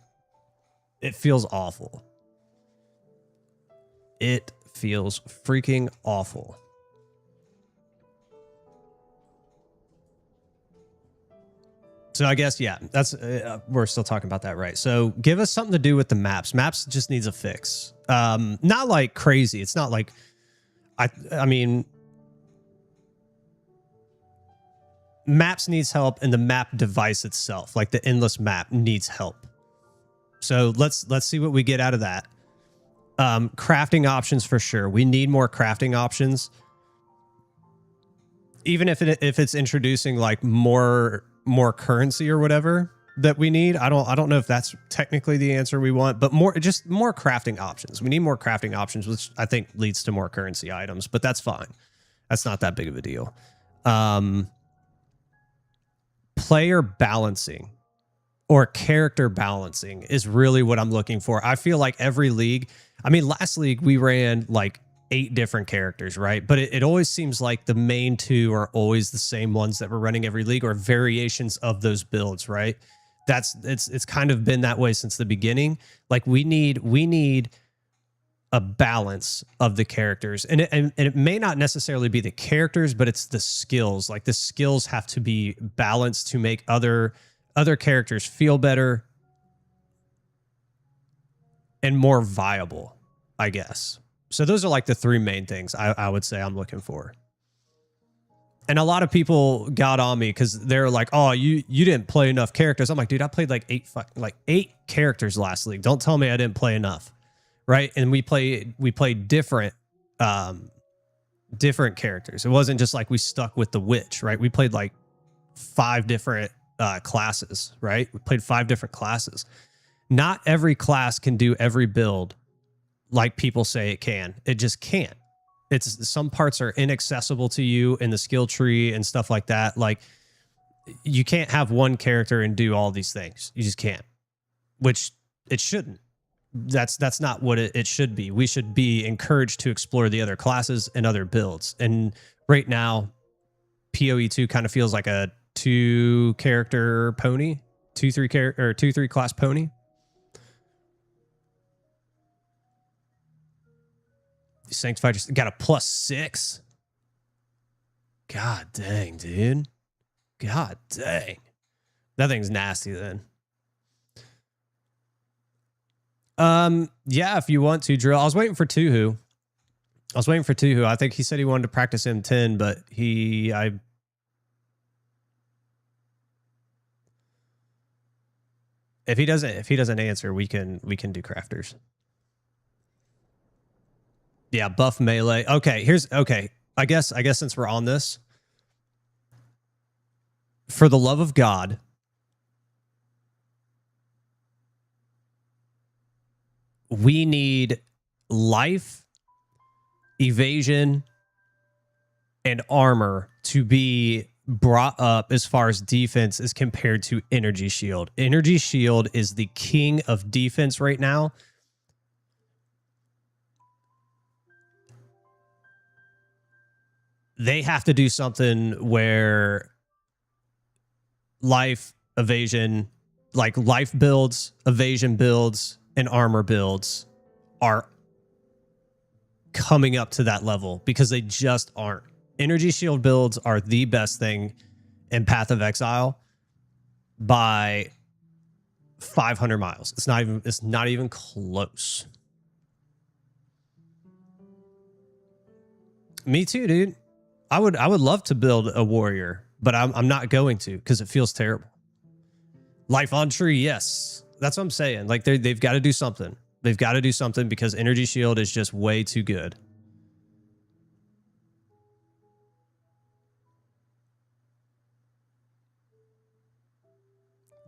It feels awful. It feels freaking awful. So I guess, yeah, that's we're still talking about that, right? So give us something to do with the maps. Maps just needs a fix. Not like crazy. It's not like, I mean, maps needs help, and the map device itself, like the endless map, needs help. So let's see what we get out of that. Crafting options for sure. We need more crafting options. Even if it's introducing like more currency or whatever that we need. I don't know if that's technically the answer we want, but more crafting options. We need more crafting options, which I think leads to more currency items, but that's fine. That's not that big of a deal. Player balancing or character balancing is really what I'm looking for. I feel like every league, I mean, last league we ran like 8 different characters, right? But it always seems like the main 2 are always the same ones that we're running every league, or variations of those builds, right? It's kind of been that way since the beginning. Like we need a balance of the characters, and it may not necessarily be the characters, but it's the skills. Like the skills have to be balanced to make other characters feel better and more viable, I guess. So those are like the 3 main things I would say I'm looking for. And a lot of people got on me because they're like, "Oh, you didn't play enough characters." I'm like, dude, I played like 8 characters last league. Don't tell me I didn't play enough, right? And we played different characters. It wasn't just like we stuck with the witch, right? We played like 5 different classes, right? We played 5 different classes. Not every class can do every build like people say it can. It just can't. It's some parts are inaccessible to you in the skill tree and stuff like that. Like you can't have one character and do all these things. You just can't, which it shouldn't. That's not what it should be. We should be encouraged to explore the other classes and other builds. And right now, PoE2 kind of feels like a 2-character pony, 2-3 class pony. Sanctified just got a +6. God dang, dude. God dang. That thing's nasty then. Yeah, if you want to, Drill. I was waiting for Tuhu. I think he said he wanted to practice M10, but if he doesn't answer, we can do crafters. Yeah, buff melee. Okay, I guess since we're on this, for the love of God, we need life, evasion, and armor to be brought up as far as defense as compared to energy shield. Energy shield is the king of defense right now. They have to do something where life, evasion, like life builds, evasion builds, and armor builds are coming up to that level because they just aren't. Energy shield builds are the best thing in Path of Exile by 500 miles. It's not even close. Me too, dude. I would love to build a warrior, but I'm not going to because it feels terrible. Life on tree, yes. That's what I'm saying. Like they've got to do something. They've got to do something because energy shield is just way too good.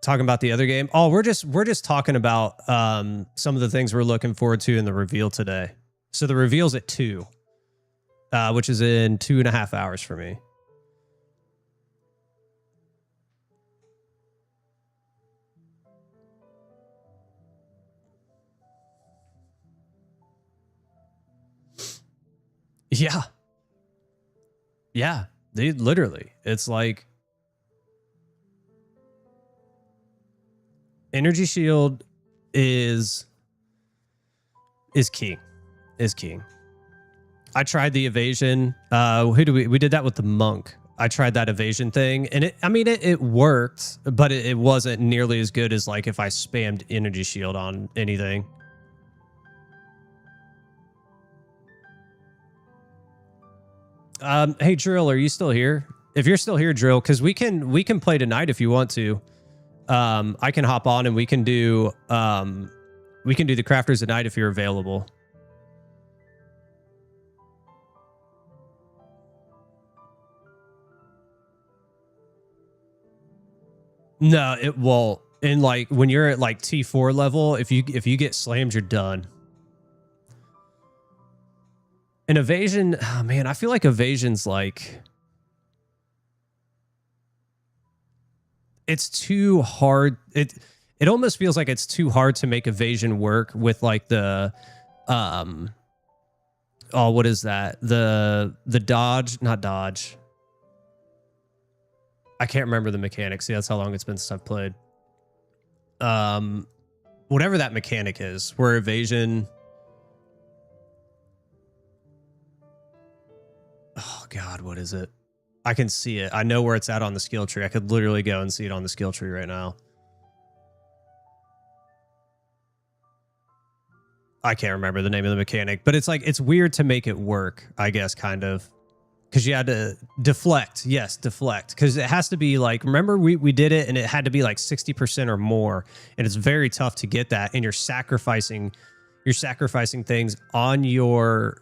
Talking about the other game. Oh, we're just talking about some of the things we're looking forward to in the reveal today. So the reveal's at 2. Which is in 2.5 hours for me. Yeah. Yeah. They literally, it's like energy shield is king. Is king. I tried the evasion. We did that with the monk. I tried that evasion thing, and it worked, but it wasn't nearly as good as like if I spammed energy shield on anything. Hey Drill, are you still here? If you're still here, Drill, because we can play tonight if you want to. I can hop on and we can do the crafters at night if you're available. No, it won't. And like when you're at like T4 level, if you get slammed, you're done. An evasion, oh man, I feel like evasion's like it's too hard. It almost feels like it's too hard to make evasion work with like the oh, what is that? The dodge, not dodge. I can't remember the mechanics. See, that's how long it's been since I've played. Whatever that mechanic is, where evasion. Oh God, what is it? I can see it. I know where it's at on the skill tree. I could literally go and see it on the skill tree right now. I can't remember the name of the mechanic, but it's like, it's weird to make it work, I guess, kind of. Because you had to deflect. Yes, deflect. Because it has to be like, remember we did it and it had to be like 60% or more. And it's very tough to get that. And you're sacrificing things on your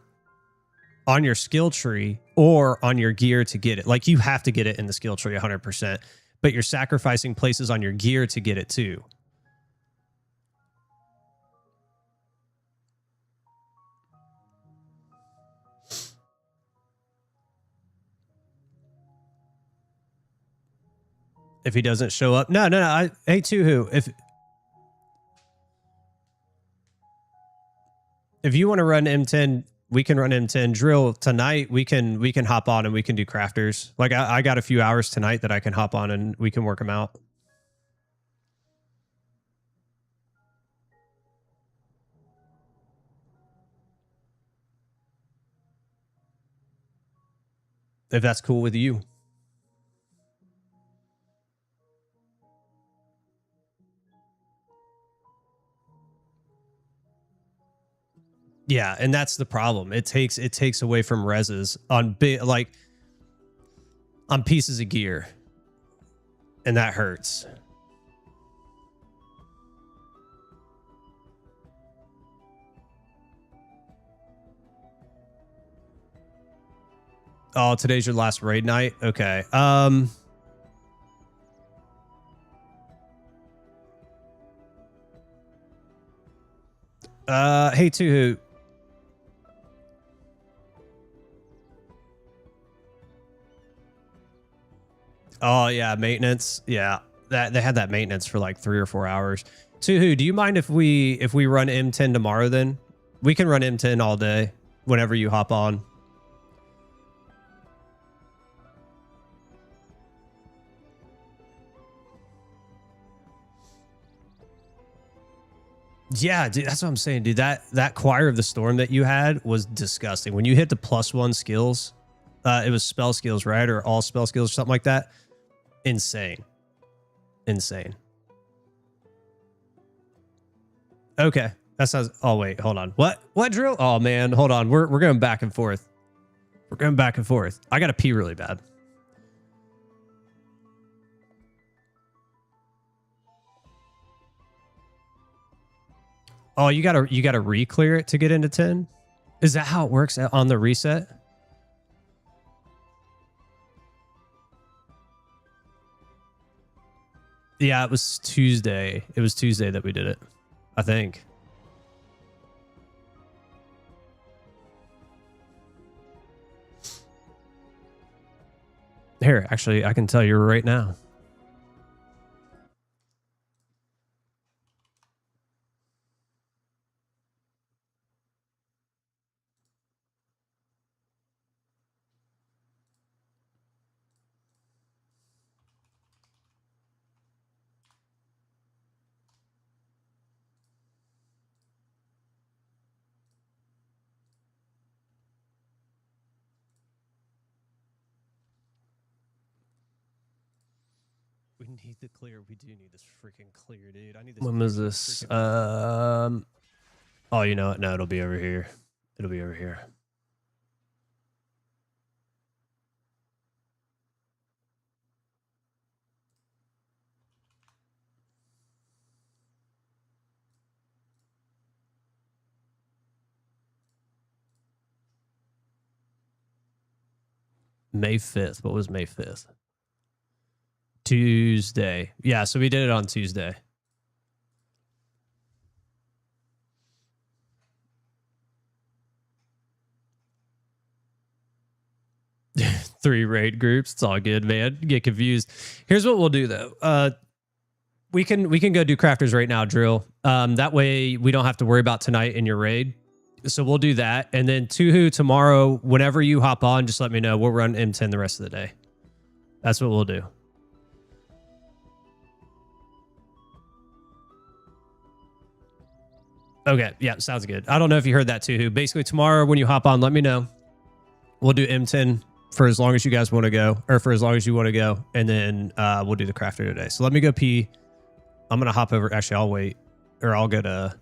skill tree or on your gear to get it. Like you have to get it in the skill tree 100%. But you're sacrificing places on your gear to get it too. If he doesn't show up. No. Hey, Tuhu, if you want to run M10, we can run M10 drill tonight. We can hop on and we can do crafters. Like I got a few hours tonight that I can hop on and we can work them out. If that's cool with you. Yeah, and that's the problem. It takes away from reses on on pieces of gear. And that hurts. Oh, today's your last raid night? Okay. Hey, Tuhu. Oh yeah, maintenance. Yeah, that they had that maintenance for like 3 or 4 hours. Tuhu, do you mind if we run M10 tomorrow? Then we can run M10 all day whenever you hop on. Yeah, dude, that's what I'm saying, dude. That Choir of the Storm that you had was disgusting. When you hit the +1 skills, it was spell skills, right? Or all spell skills or something like that. Insane. Insane. Okay. That sounds... Oh, wait. Hold on. What drill? Oh, man. Hold on. We're going back and forth. We're going back and forth. I got to pee really bad. Oh, you gotta re-clear it to get into 10? Is that how it works on the reset? Yeah, it was Tuesday. It was Tuesday that we did it, I think. Here, actually, I can tell you right now. We need the clear. We do need this freaking clear, dude. I need this. When was this? Oh, you know what? No, it'll be over here. It'll be over here. May 5th. What was May 5th? Tuesday. Yeah, so we did it on Tuesday. Three raid groups. It's all good, man. Get confused. Here's what we'll do though. We can go do crafters right now, drill. That way we don't have to worry about tonight in your raid. So we'll do that. And then Tuhu, tomorrow, whenever you hop on, just let me know. We'll run M10 the rest of the day. That's what we'll do. Okay. Yeah, sounds good. I don't know if you heard that, Tuhu. Basically, tomorrow when you hop on, let me know. We'll do M10 for as long as you guys want to go, or for as long as you want to go. And then we'll do the crafter today. So let me go pee. I'm going to hop over. Actually, I'll wait. Or I'll go to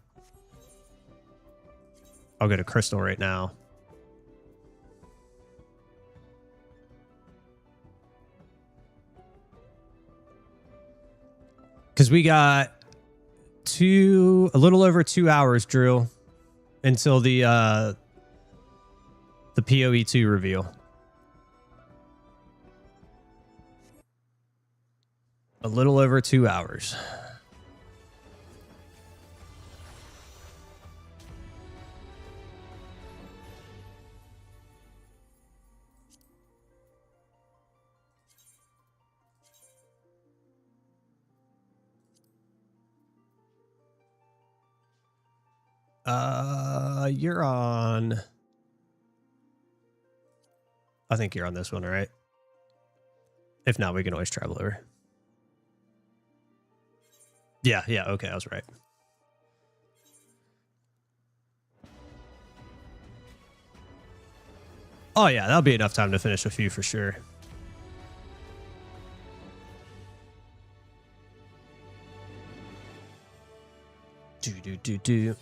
Crystal right now. Because we got a little over 2 hours, drill, until the PoE2 reveal. A little over 2 hours. You're on. I think you're on this one, all right? If not, we can always travel over. Yeah, yeah, okay, I was right. Oh yeah, that'll be enough time to finish a few for sure. Do.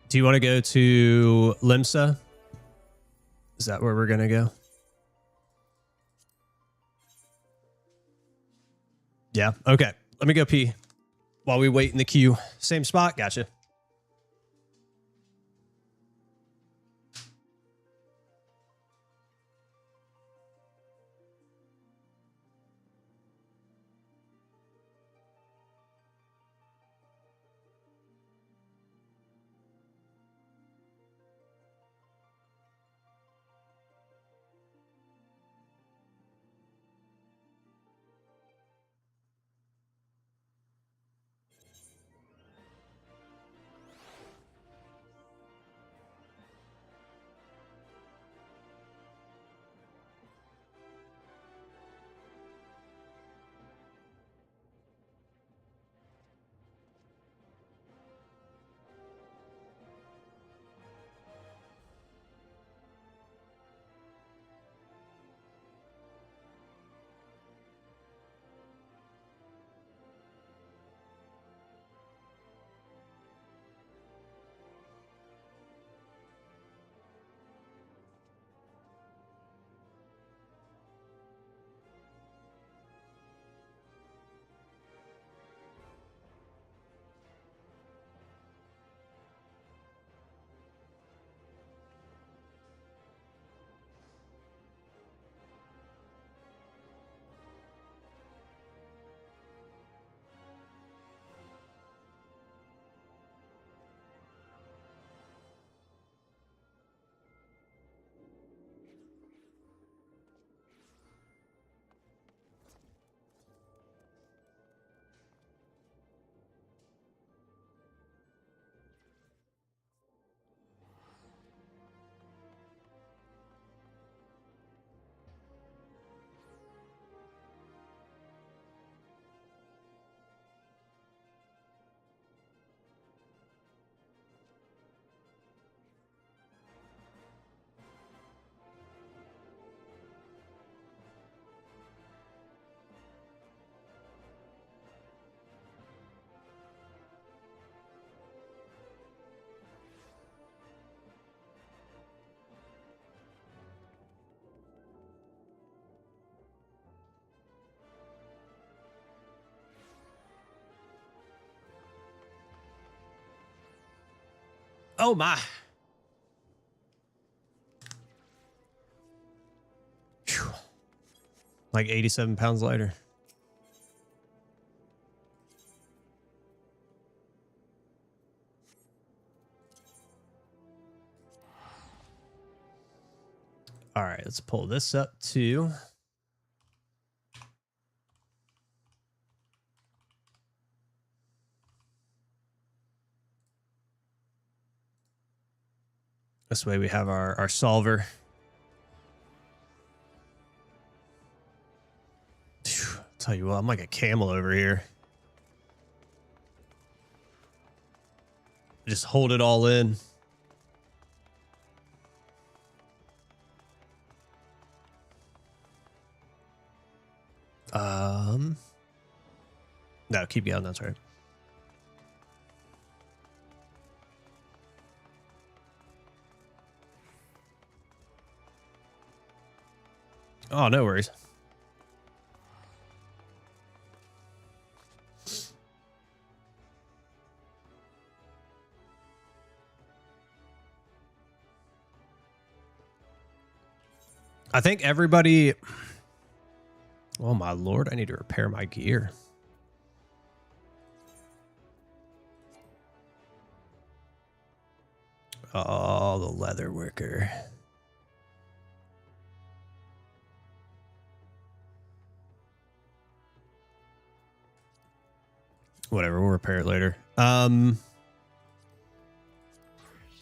Do you want to go to Limsa? Is that where we're gonna go? Yeah. Okay. Let me go pee while we wait in the queue. Same spot. Gotcha. Oh my. Whew. Like 87 pounds lighter. All right, let's pull this up too. This way we have our solver. Phew, I'll tell you what, I'm like a camel over here. Just hold it all in. No, keep going. That's right. Oh, no worries. I think everybody... Oh, my Lord. I need to repair my gear. Oh, the leather worker. Whatever, we'll repair it later.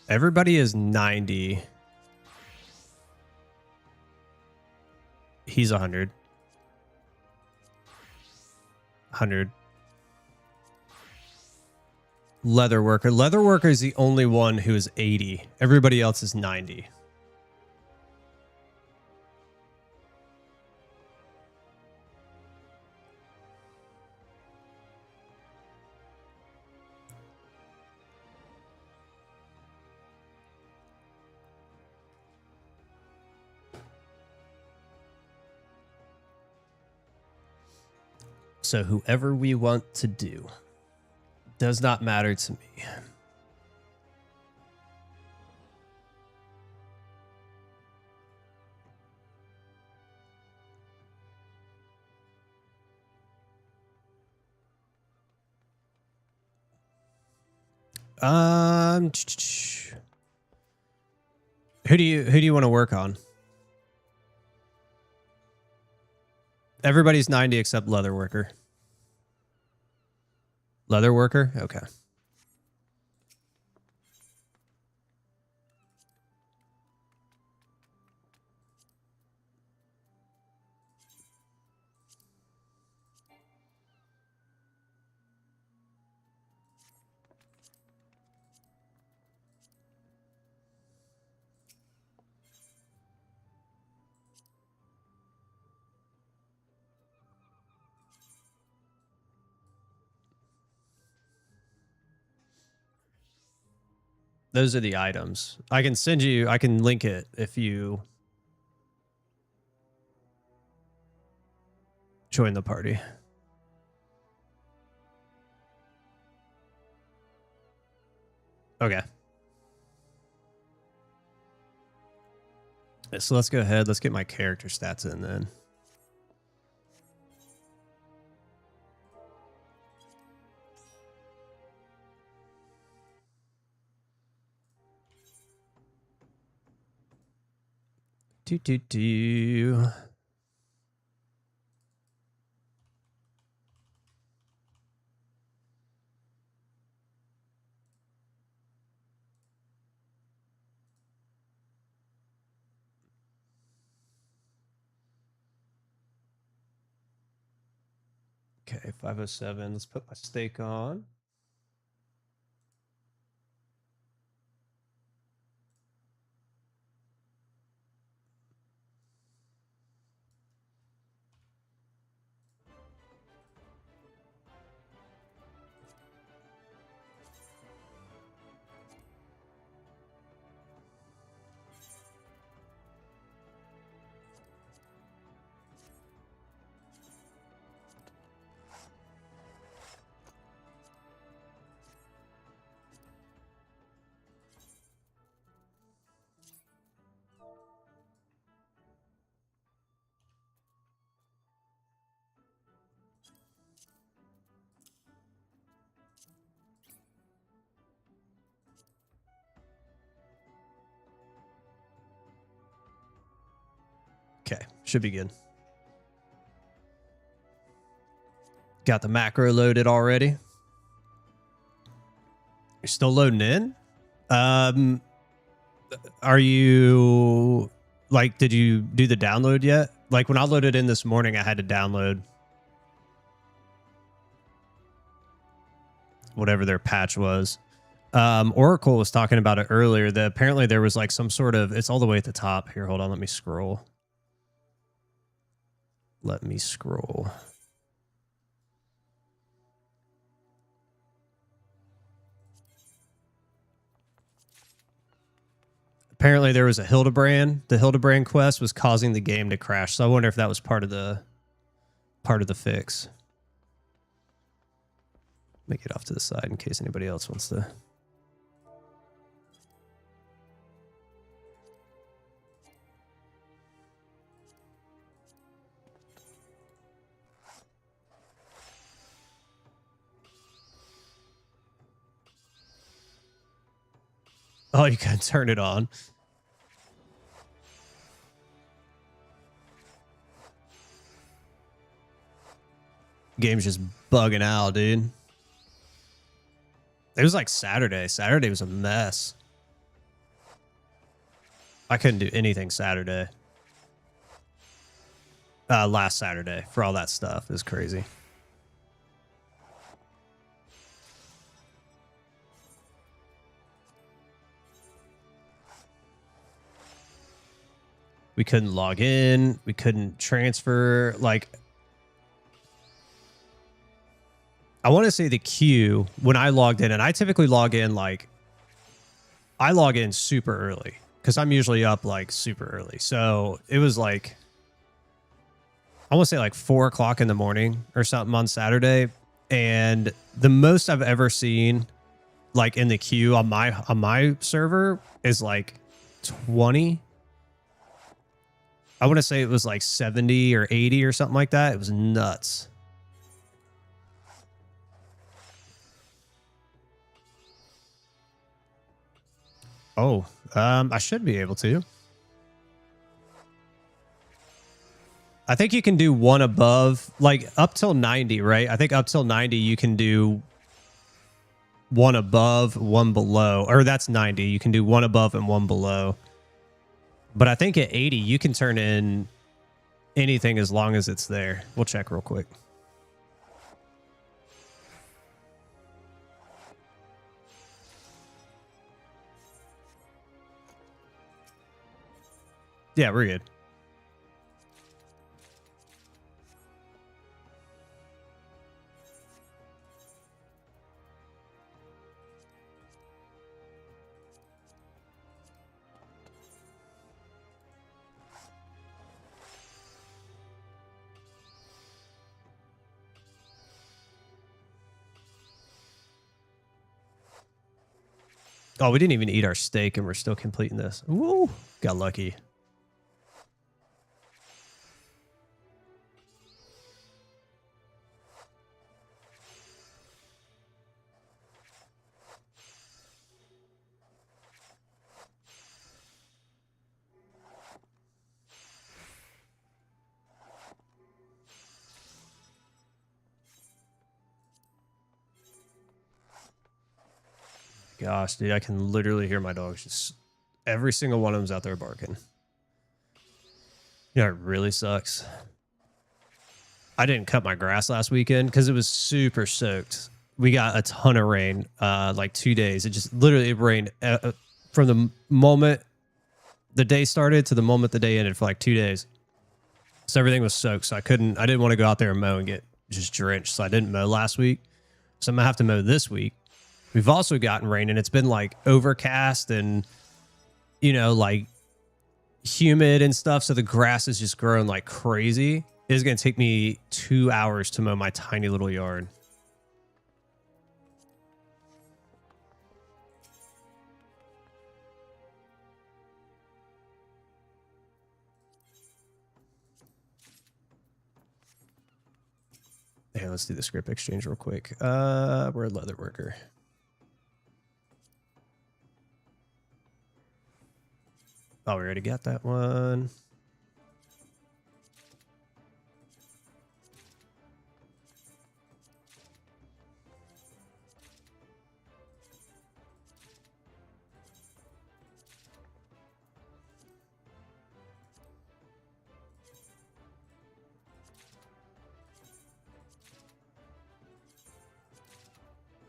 Everybody is 90. He's 100. 100. Leatherworker. Leatherworker is the only one who is 80. Everybody else is 90. So whoever we want to do does not matter to me. Who do you want to work on? Everybody's 90 except Leatherworker. Leatherworker? Okay. Those are the items. I can send you, I can link it if you join the party. Okay. So let's go ahead. Let's get my character stats in then. Do. Okay, 507. Let's put my stake on. Okay, should be good. Got the macro loaded already. You're still loading in? Are you, like, did you do the download yet? Like, when I loaded in this morning, I had to download whatever their patch was. Oracle was talking about it earlier, that apparently there was like some sort of, it's all the way at the top. Here, hold on, let me scroll. Let me scroll. Apparently there was a Hildebrand. The Hildebrand quest was causing the game to crash. So I wonder if that was part of the fix. Let me get off to the side in case anybody else wants to. Oh, you can turn it on. Game's just bugging out, dude. It was like Saturday. Saturday was a mess. I couldn't do anything Saturday. Last Saturday for all that stuff. It was crazy. We couldn't log in. We couldn't transfer. Like, I want to say the queue when I logged in, and I typically log in like, I log in super early because I'm usually up like super early. So it was like, I want to say like 4 o'clock in the morning or something on Saturday. And the most I've ever seen like in the queue on my server is like 20. I want to say it was like 70 or 80 or something like that. It was nuts. Oh, I should be able to. I think you can do one above, like up till 90, right? I think up till 90, you can do one above, one below, or that's 90. You can do one above and one below. But I think at 80, you can turn in anything as long as it's there. We'll check real quick. Yeah, we're good. Oh, we didn't even eat our steak and we're still completing this. Woo! Got lucky. Gosh, dude, I can literally hear my dogs. Just every single one of them's out there barking. Yeah, it really sucks. I didn't cut my grass last weekend because it was super soaked. We got a ton of rain, like 2 days. It just literally rained from the moment the day started to the moment the day ended for like 2 days. So everything was soaked. So I didn't want to go out there and mow and get just drenched. So I didn't mow last week. So I'm going to have to mow this week. We've also gotten rain and it's been like overcast and, you know, like humid and stuff. So the grass is just growing like crazy. It's going to take me 2 hours to mow my tiny little yard. Yeah, let's do the script exchange real quick. We're a leather worker. Oh, we already got that one.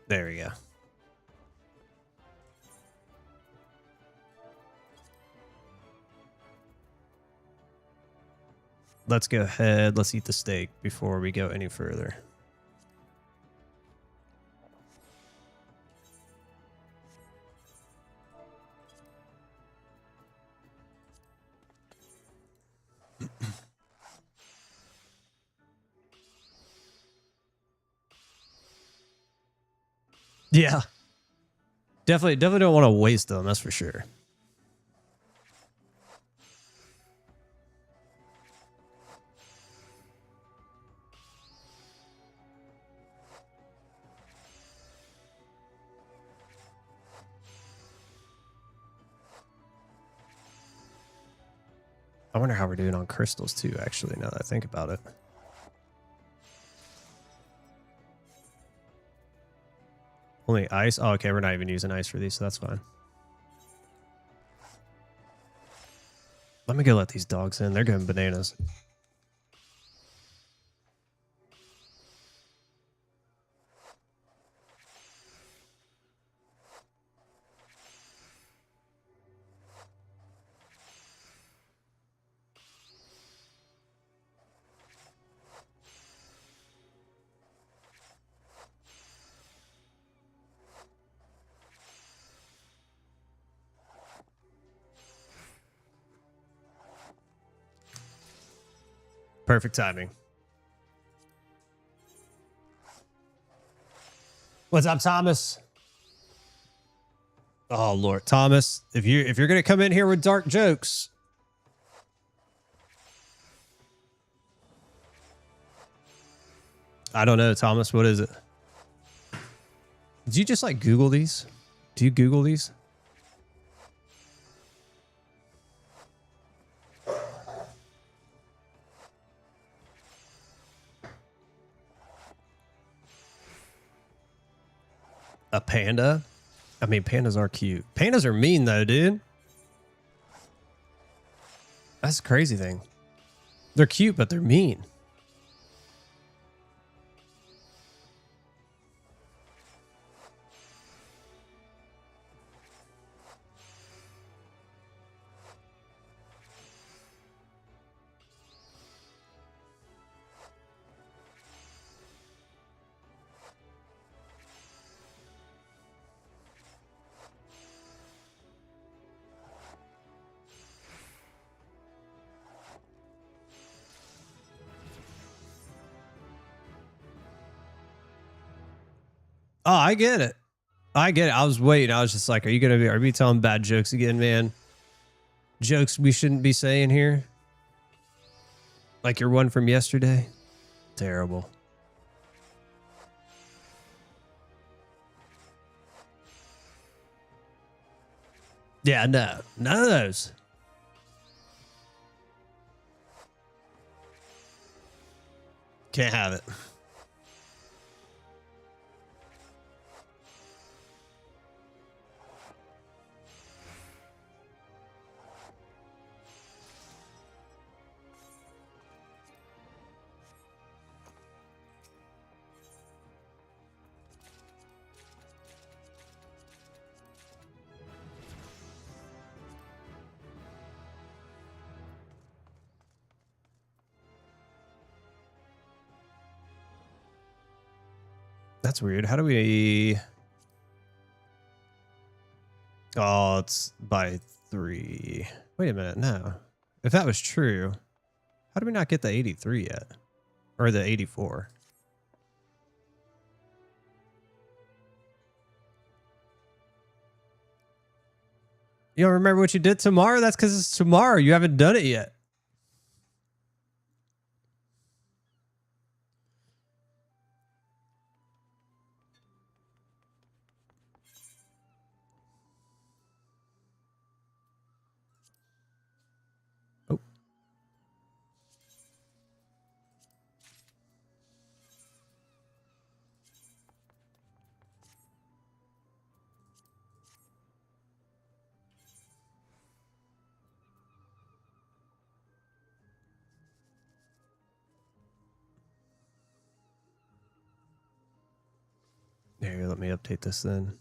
There we go. Let's go ahead. Let's eat the steak before we go any further. Yeah. Definitely don't want to waste them, that's for sure. I wonder how we're doing on crystals too, actually, now that I think about it. Only ice? Oh, okay, we're not even using ice for these, so that's fine. Let me go let these dogs in. They're going bananas. Perfect timing. What's up, Thomas? Oh Lord, Thomas, if you're gonna come in here with dark jokes, I don't know, Thomas. What is it? Did you just like Google these? Do you Google these? A panda? I mean, pandas are cute. Pandas are mean though, dude. That's the crazy thing. They're cute, but they're mean. Oh, I get it. I get it. I was waiting. I was just like, are you telling bad jokes again, man? Jokes we shouldn't be saying here? Like your one from yesterday? Terrible. Yeah, no. None of those. Can't have it. That's weird. How do we... Oh, it's by 3. Wait a minute. No. If that was true, how do we not get the 83 yet? Or the 84? You don't remember what you did tomorrow? That's because it's tomorrow. You haven't done it yet. Oh. Here, let me update this then.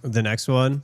The next one.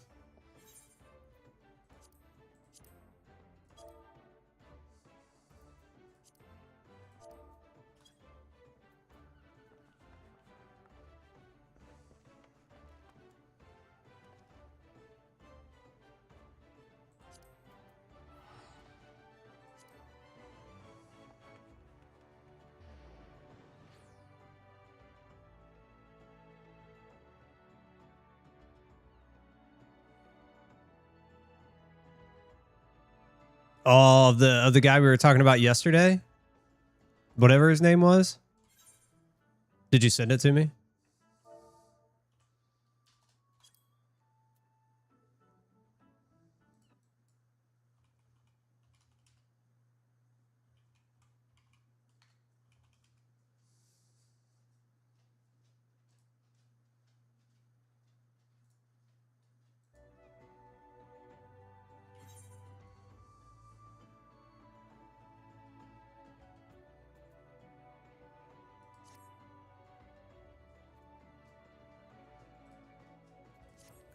Oh, of the guy we were talking about yesterday, whatever his name was. Did you send it to me?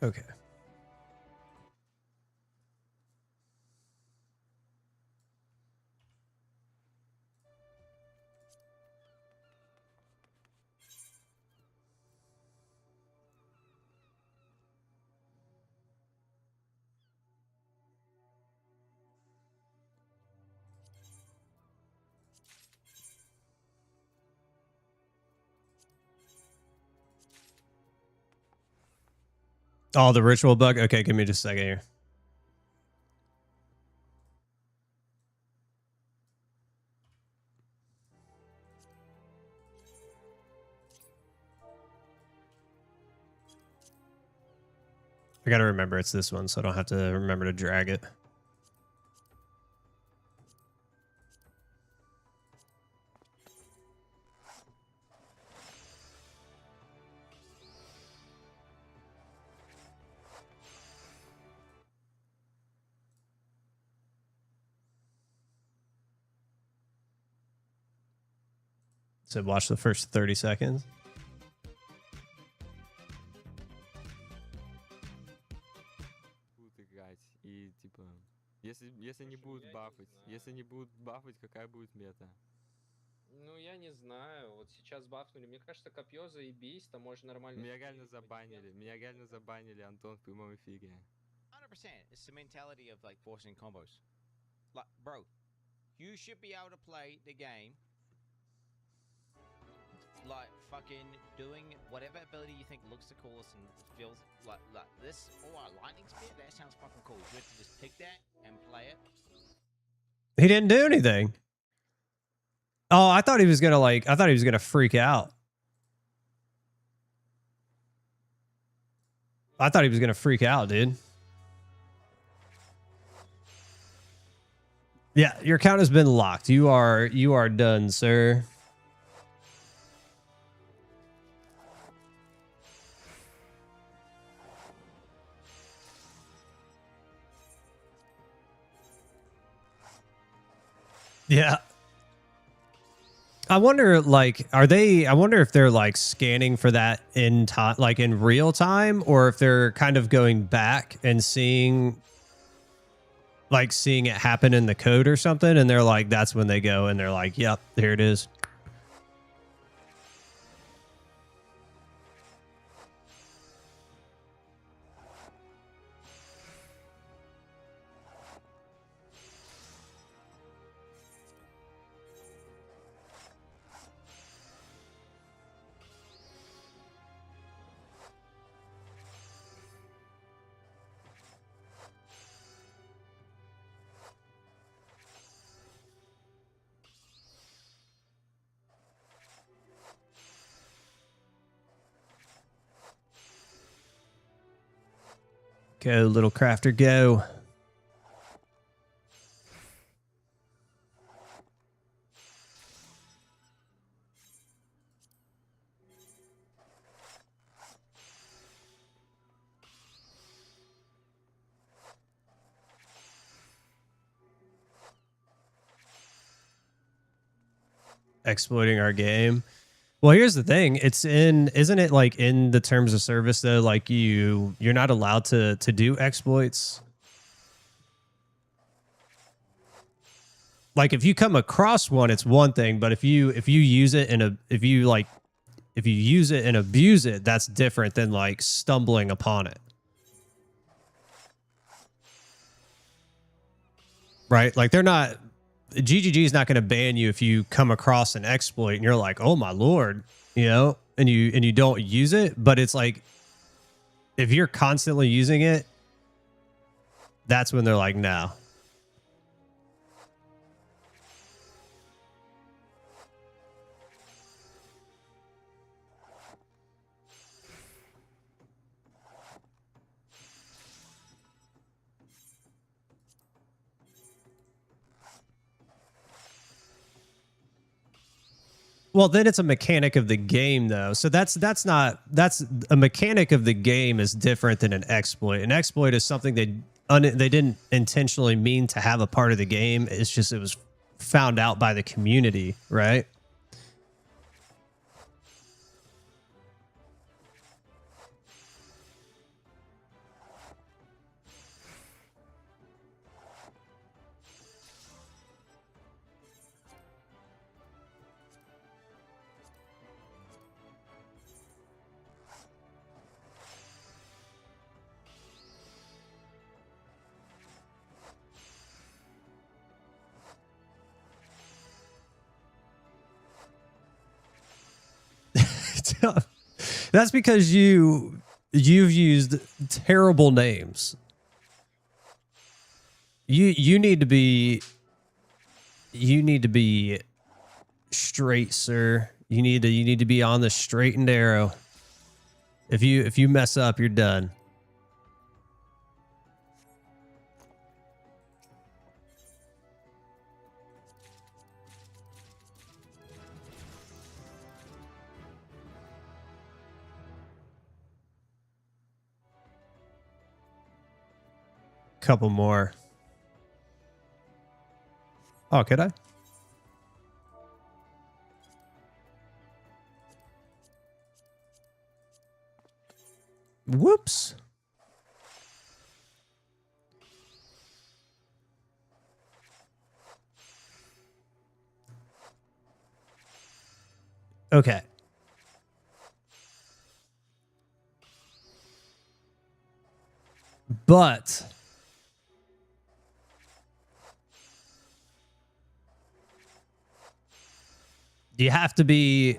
Okay. Oh, the ritual bug. Okay, give me just a second here. I gotta remember it's this one, so I don't have to remember to drag it. So watch the first 30 seconds. И типа, если не будут бафать, какая будет мета? Ну, я не знаю. Вот сейчас бафнули. Мне кажется, копье заебись, там можно нормально... Меня реально забанили, Антон, в прямом эфире. 100%. It's the mentality of like forcing combos. Like, bro, you should be able to play the game like fucking doing whatever ability you think looks the coolest and feels like this. Oh, a lightning spear? That sounds fucking cool. You have to just pick that and play it. He didn't do anything. Oh, I thought he was gonna I thought he was gonna freak out. I thought he was gonna freak out, dude. Yeah, your account has been locked. You are done, sir. Yeah. I wonder, I wonder if they're scanning for that in time, in real time, or if they're kind of going back and seeing it happen in the code or something. And they're like, that's when they go and they're like, yep, there it is. Go, little crafter, go. Exploiting our game. Well, here's the thing. Isn't it in the terms of service though? Like you're not allowed to do exploits. Like if you come across one, it's one thing, but if you use it if you use it and abuse it, that's different than stumbling upon it. Right? Like GGG is not going to ban you if you come across an exploit and you're like, oh my Lord, and you don't use it. But it's like, if you're constantly using it, that's when they're like, no. Well, then it's a mechanic of the game, though. So that's a mechanic of the game is different than an exploit. An exploit is something they didn't intentionally mean to have a part of the game. It's just it was found out by the community, right? That's because you've used terrible names. You need to be straight, sir. You need to be on the straight and narrow. If you mess up, you're done. Couple more. Oh, could I? Whoops. Okay. But you have to be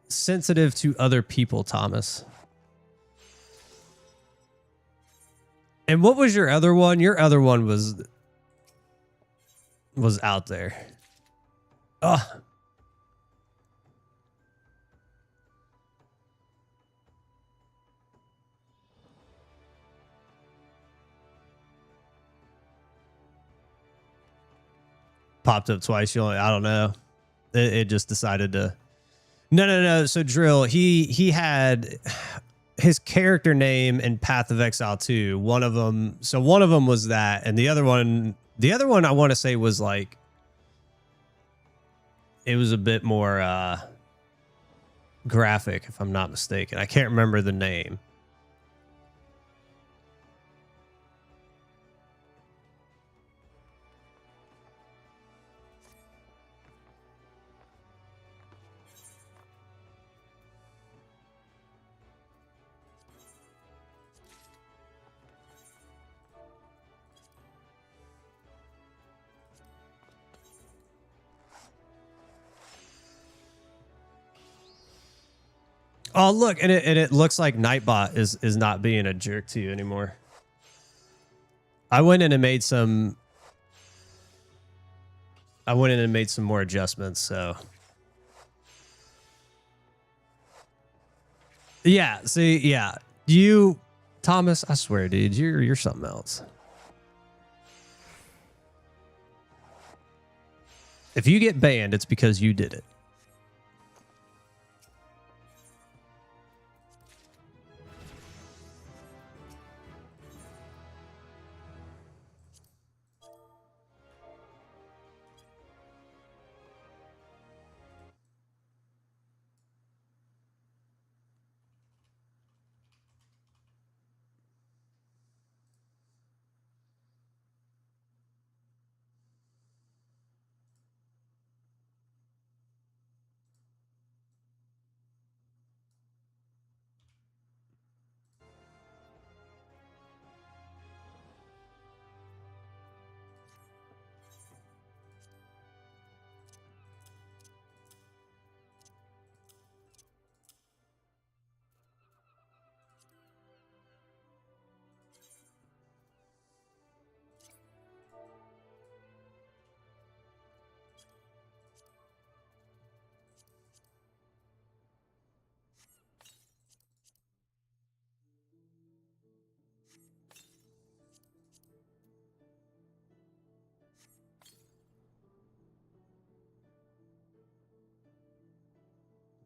sensitive to other people, Thomas. And what was your other one? Your other one was out there. Oh. Popped up twice. I don't know. It just decided to. No. So Drill, he had his character name in Path of Exile 2. One of them was that, and the other one I want to say was like, it was a bit more graphic, if I'm not mistaken. I can't remember the name. Oh, look, and it looks like Nightbot is not being a jerk to you anymore. I went in and made some more adjustments, so. Yeah, see, yeah. You, Thomas, I swear, dude, you're something else. If you get banned, it's because you did it.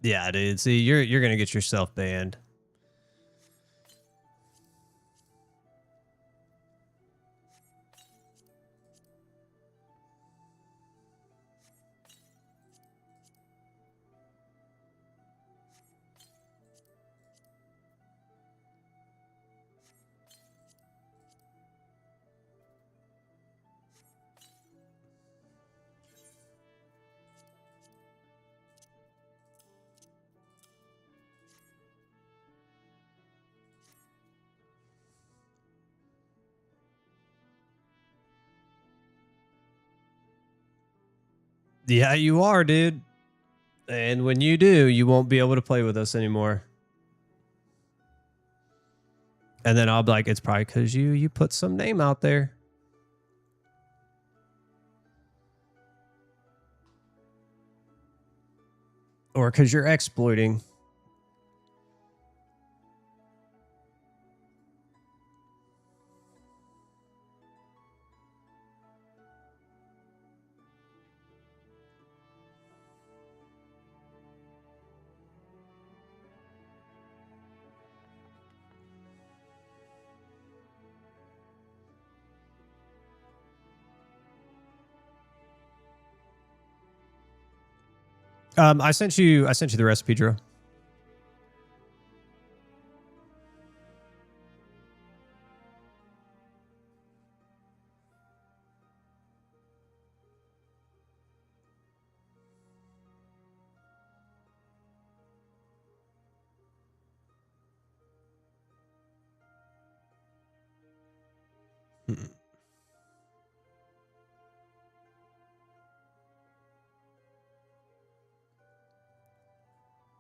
Yeah, dude. See, you're gonna get yourself banned. Yeah, you are, dude. And when you do, you won't be able to play with us anymore. And then I'll be like, it's probably because you put some name out there. Or because you're exploiting. I sent you the recipe, Drew.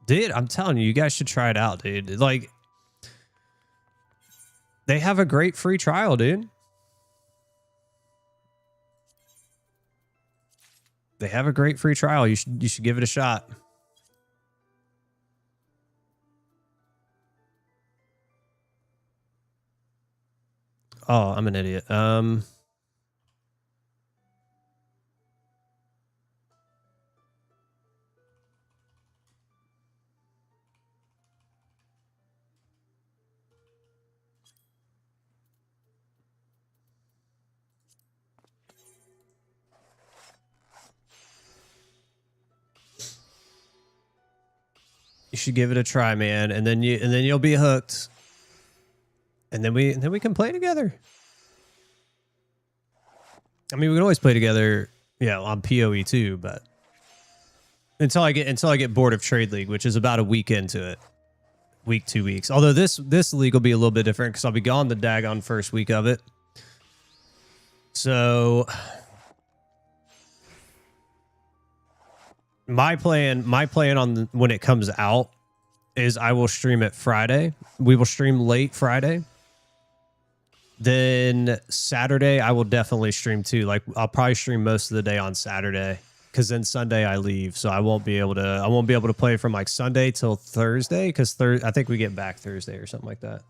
Dude, I'm telling you, you guys should try it out, dude. Like, they have a great free trial, dude. They have a great free trial. You should give it a shot. Oh, I'm an idiot. You should give it a try, man, and then you'll be hooked. And then we can play together. I mean, we can always play together, yeah, on PoE too, but until I get bored of Trade League, which is about a week into it. Week, 2 weeks. Although this league will be a little bit different because I'll be gone the daggone first week of it. So my plan on when it comes out is I will stream it Friday. We will stream late Friday. Then Saturday I will definitely stream too. Like I'll probably stream most of the day on Saturday because then Sunday I leave, so I won't be able to play from like Sunday till Thursday because I think we get back Thursday or something like that.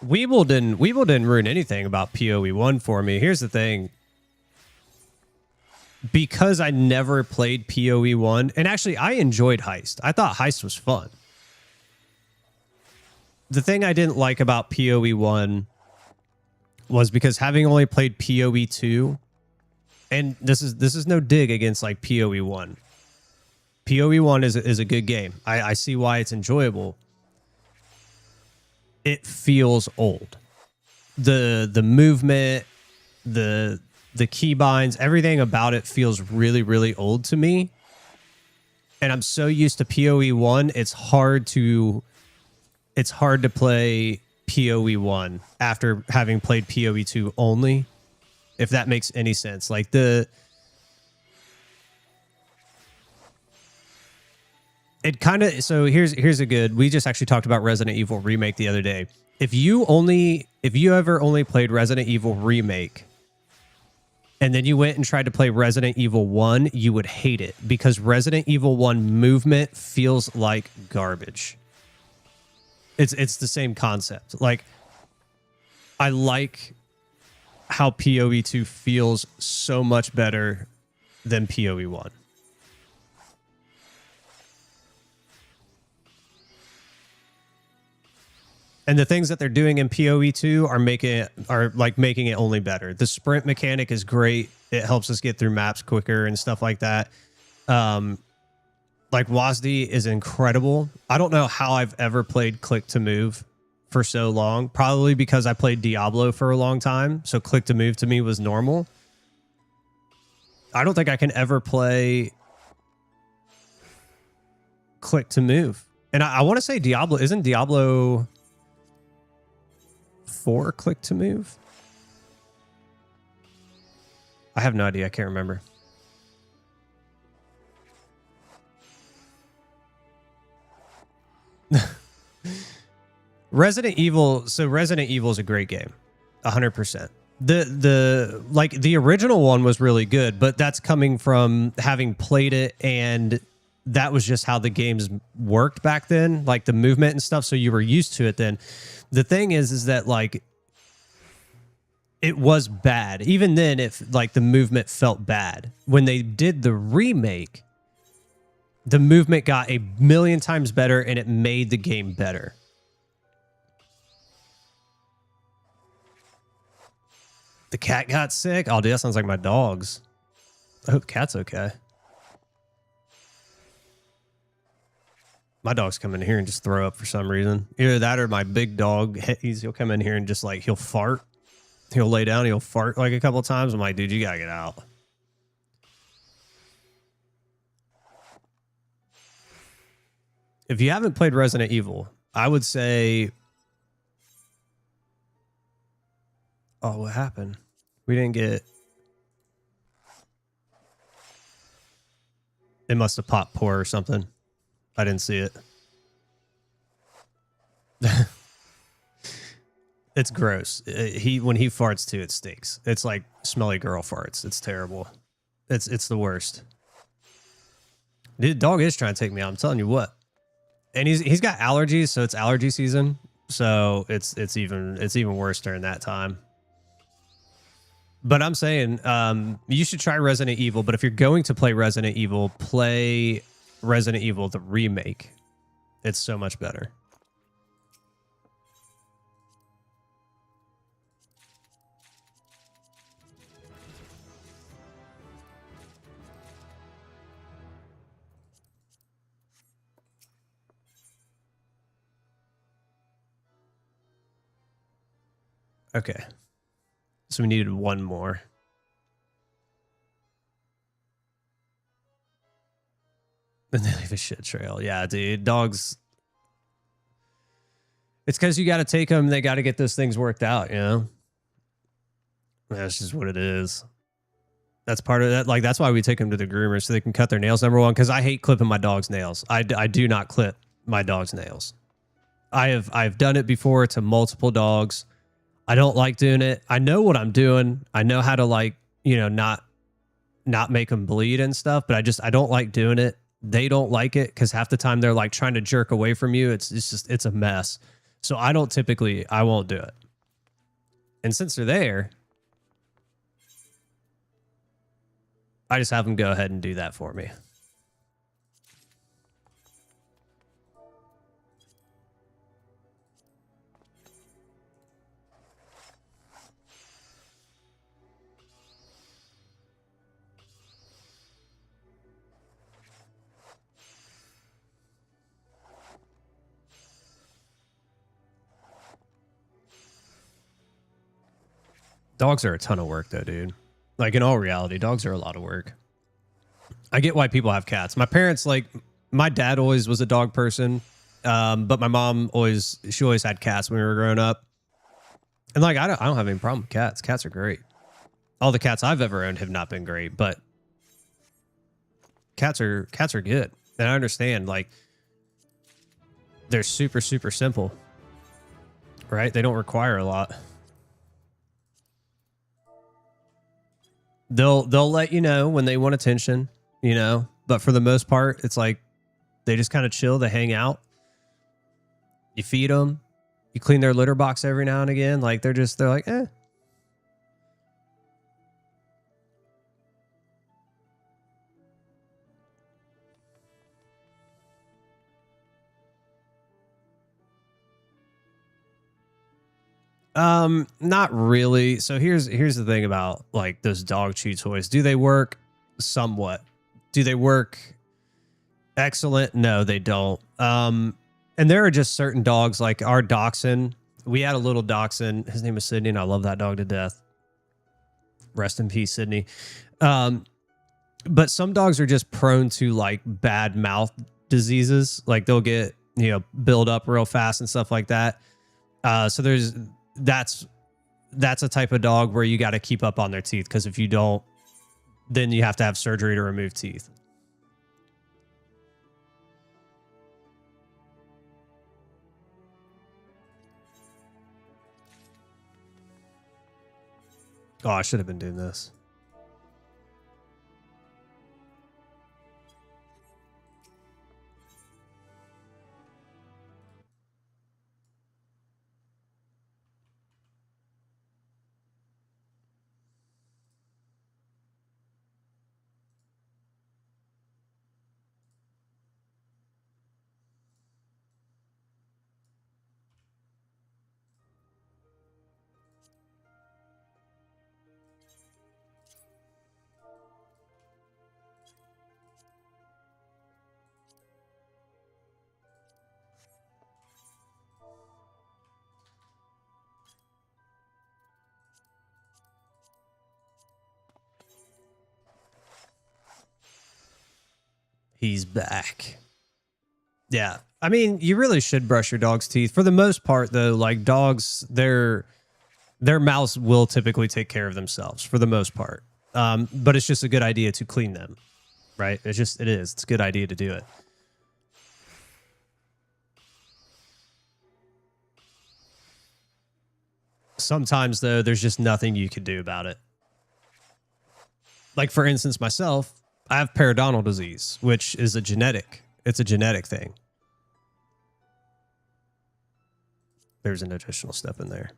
Weeble didn't ruin anything about PoE1 for me. Here's the thing. Because I never played PoE1, and actually I enjoyed Heist. I thought Heist was fun. The thing I didn't like about PoE1 was because having only played PoE2, and this is no dig against like PoE1. PoE1 is a good game. I see why it's enjoyable. It feels old. the movement, the keybinds, everything about it feels really, really old to me. And I'm so used to PoE1, it's hard to play PoE1 after having played PoE2 only, if that makes any sense. Like it kind of, so here's a good, we just actually talked about Resident Evil Remake the other day. If you ever only played Resident Evil Remake and then you went and tried to play Resident Evil 1, you would hate it because Resident Evil 1 movement feels like garbage. It's the same concept. Like, I like how PoE2 feels so much better than PoE1. And the things that they're doing in PoE2 are making it only better. The sprint mechanic is great. It helps us get through maps quicker and stuff like that. Like WASD is incredible. I don't know how I've ever played click to move for so long. Probably because I played Diablo for a long time. So click to move to me was normal. I don't think I can ever play click to move. And I want to say Diablo, isn't Diablo 4 click to move? I have no idea. I can't remember. Resident Evil. So Resident Evil is a great game. 100%. The original one was really good, but that's coming from having played it, and that was just how the games worked back then, like the movement and stuff. So you were used to it then. The thing is that like it was bad. Even then, if like the movement felt bad. When they did the remake, the movement got a million times better and it made the game better. The cat got sick. Oh, dude, that sounds like my dogs. I hope the cat's okay. My dog's come in here and just throw up for some reason. Either that or my big dog, he'll come in here and just like, he'll fart. He'll lay down, he'll fart like a couple of times. I'm like, dude, you gotta get out. If you haven't played Resident Evil, I would say... Oh, what happened? We didn't get... It must have popped pour or something. I didn't see it. It's gross. When he farts too, it stinks. It's like smelly girl farts. It's terrible. It's the worst. The dog is trying to take me out. I'm telling you what. And he's got allergies, so it's allergy season. So it's even worse during that time. But I'm saying you should try Resident Evil. But if you're going to play Resident Evil, play Resident Evil the remake. It's so much better. Okay. So we needed one more. And they leave a shit trail. Yeah, dude. Dogs. It's because you got to take them. They got to get those things worked out, you know? That's just what it is. That's part of that. Like, that's why we take them to the groomer so they can cut their nails, number one, because I hate clipping my dog's nails. I do not clip my dog's nails. I've done it before to multiple dogs. I don't like doing it. I know what I'm doing. I know how to, like, you know, not make them bleed and stuff, but I don't like doing it. They don't like it because half the time they're like trying to jerk away from you. It's a mess. So I won't do it. And since they're there, I just have them go ahead and do that for me. Dogs are a ton of work though, dude. Like in all reality, dogs are a lot of work. I get why people have cats. My parents, like, my dad always was a dog person. But my mom she always had cats when we were growing up. And like, I don't have any problem with cats. Cats are great. All the cats I've ever owned have not been great, but cats are good. And I understand, like, they're super, super simple, right? They don't require a lot. They'll let you know when they want attention, you know, but for the most part, it's like they just kind of chill, they hang out. You feed them, you clean their litter box every now and again. Like they're like, eh. Not really. So here's the thing about like those dog chew toys. Do they work? Somewhat. Do they work excellent? No, they don't. And there are just certain dogs like our dachshund. We had a little dachshund. His name is Sydney, and I love that dog to death. Rest in peace, Sydney. But some dogs are just prone to like bad mouth diseases. Like they'll get, you know, build up real fast and stuff like that. So that's a type of dog where you got to keep up on their teeth, because if you don't, then you have to have surgery to remove teeth. Oh, I should have been doing this. He's back. Yeah. I mean, you really should brush your dog's teeth. For the most part, though, like dogs, their mouths will typically take care of themselves for the most part. But it's just a good idea to clean them, right? It is. It's a good idea to do it. Sometimes, though, there's just nothing you can do about it. Like, for instance, myself, I have periodontal disease, which is it's a genetic thing. There's an additional step in there.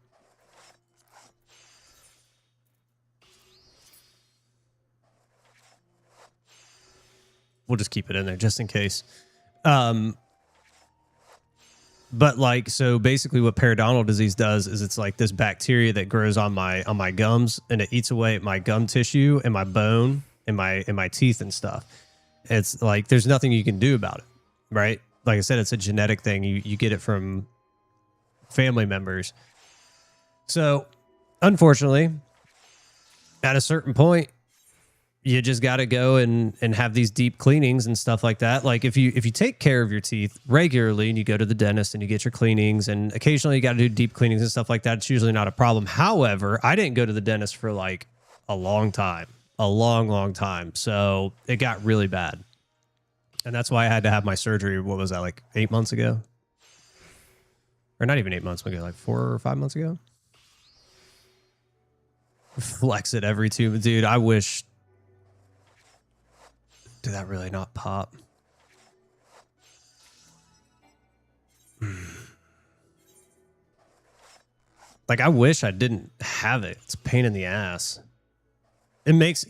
We'll just keep it in there just in case. But like, so basically what periodontal disease does is it's like this bacteria that grows on my gums, and it eats away at my gum tissue and my bone and my teeth and stuff. It's like there's nothing you can do about it, right? Like I said, it's a genetic thing. You get it from family members. So unfortunately, at a certain point, you just got to go and have these deep cleanings and stuff like that. Like if you take care of your teeth regularly and you go to the dentist and you get your cleanings, and occasionally you got to do deep cleanings and stuff like that, it's usually not a problem. However, I didn't go to the dentist for like a long time. A long time. So it got really bad. And that's why I had to have my surgery. What was that, like 8 months ago? Or not even 8 months ago, like 4 or 5 months ago? Flex it every 2. Dude, I wish. Did that really not pop? Like, I wish I didn't have it. It's a pain in the ass. It makes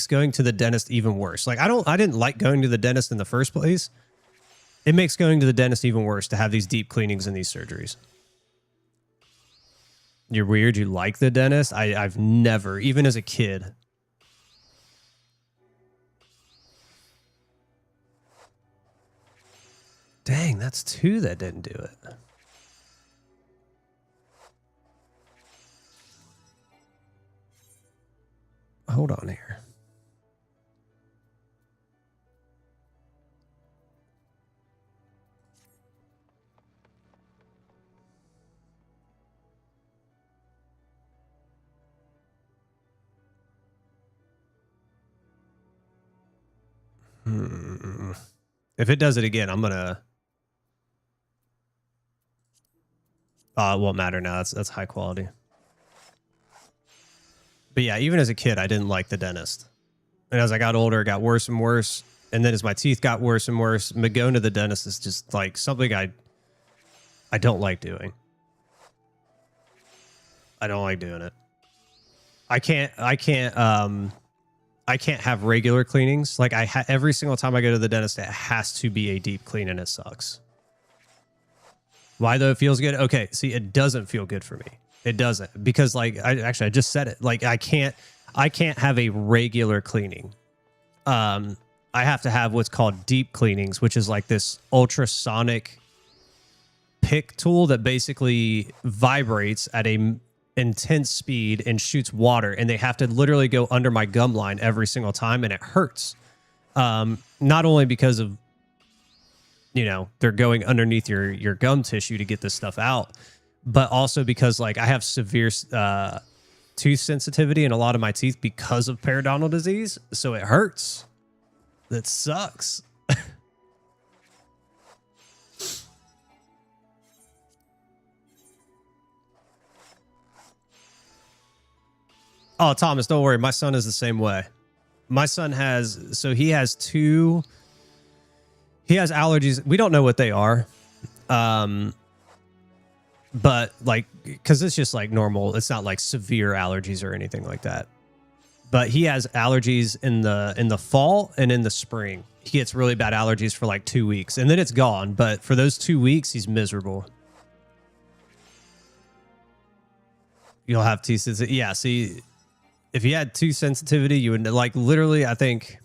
going to the dentist even worse. Like I didn't like going to the dentist in the first place. It makes going to the dentist even worse to have these deep cleanings and these surgeries. You're weird. You like the dentist? I've never, even as a kid. Dang, that's 2 that didn't do it. hold on here. If it does it again, I'm gonna. It won't matter now. That's high quality. But yeah, even as a kid, I didn't like the dentist. And as I got older, it got worse and worse. And then as my teeth got worse and worse, going to the dentist is just like something I don't like doing. I don't like doing it. I can't have regular cleanings. Like every single time I go to the dentist, it has to be a deep clean, and it sucks. Why though? It feels good. Okay, see, it doesn't feel good for me. It doesn't, because like I just said it. Like I can't have a regular cleaning. I have to have what's called deep cleanings, which is like this ultrasonic pick tool that basically vibrates at a intense speed and shoots water, and they have to literally go under my gum line every single time, and it hurts. Not only because of, they're going underneath your gum tissue to get this stuff out, but also because like I have severe tooth sensitivity in a lot of my teeth because of periodontal disease, so it hurts. That sucks. Oh, Thomas, don't worry. My son is the same way. My son he has allergies. We don't know what they are. But like, cause it's just like normal. It's not like severe allergies or anything like that. But he has allergies in the fall and in the spring. He gets really bad allergies for like 2 weeks, and then it's gone. But for those 2 weeks, he's miserable. You'll have teeth sensitivity. Yeah, see, if you had tooth sensitivity, you would like literally, I think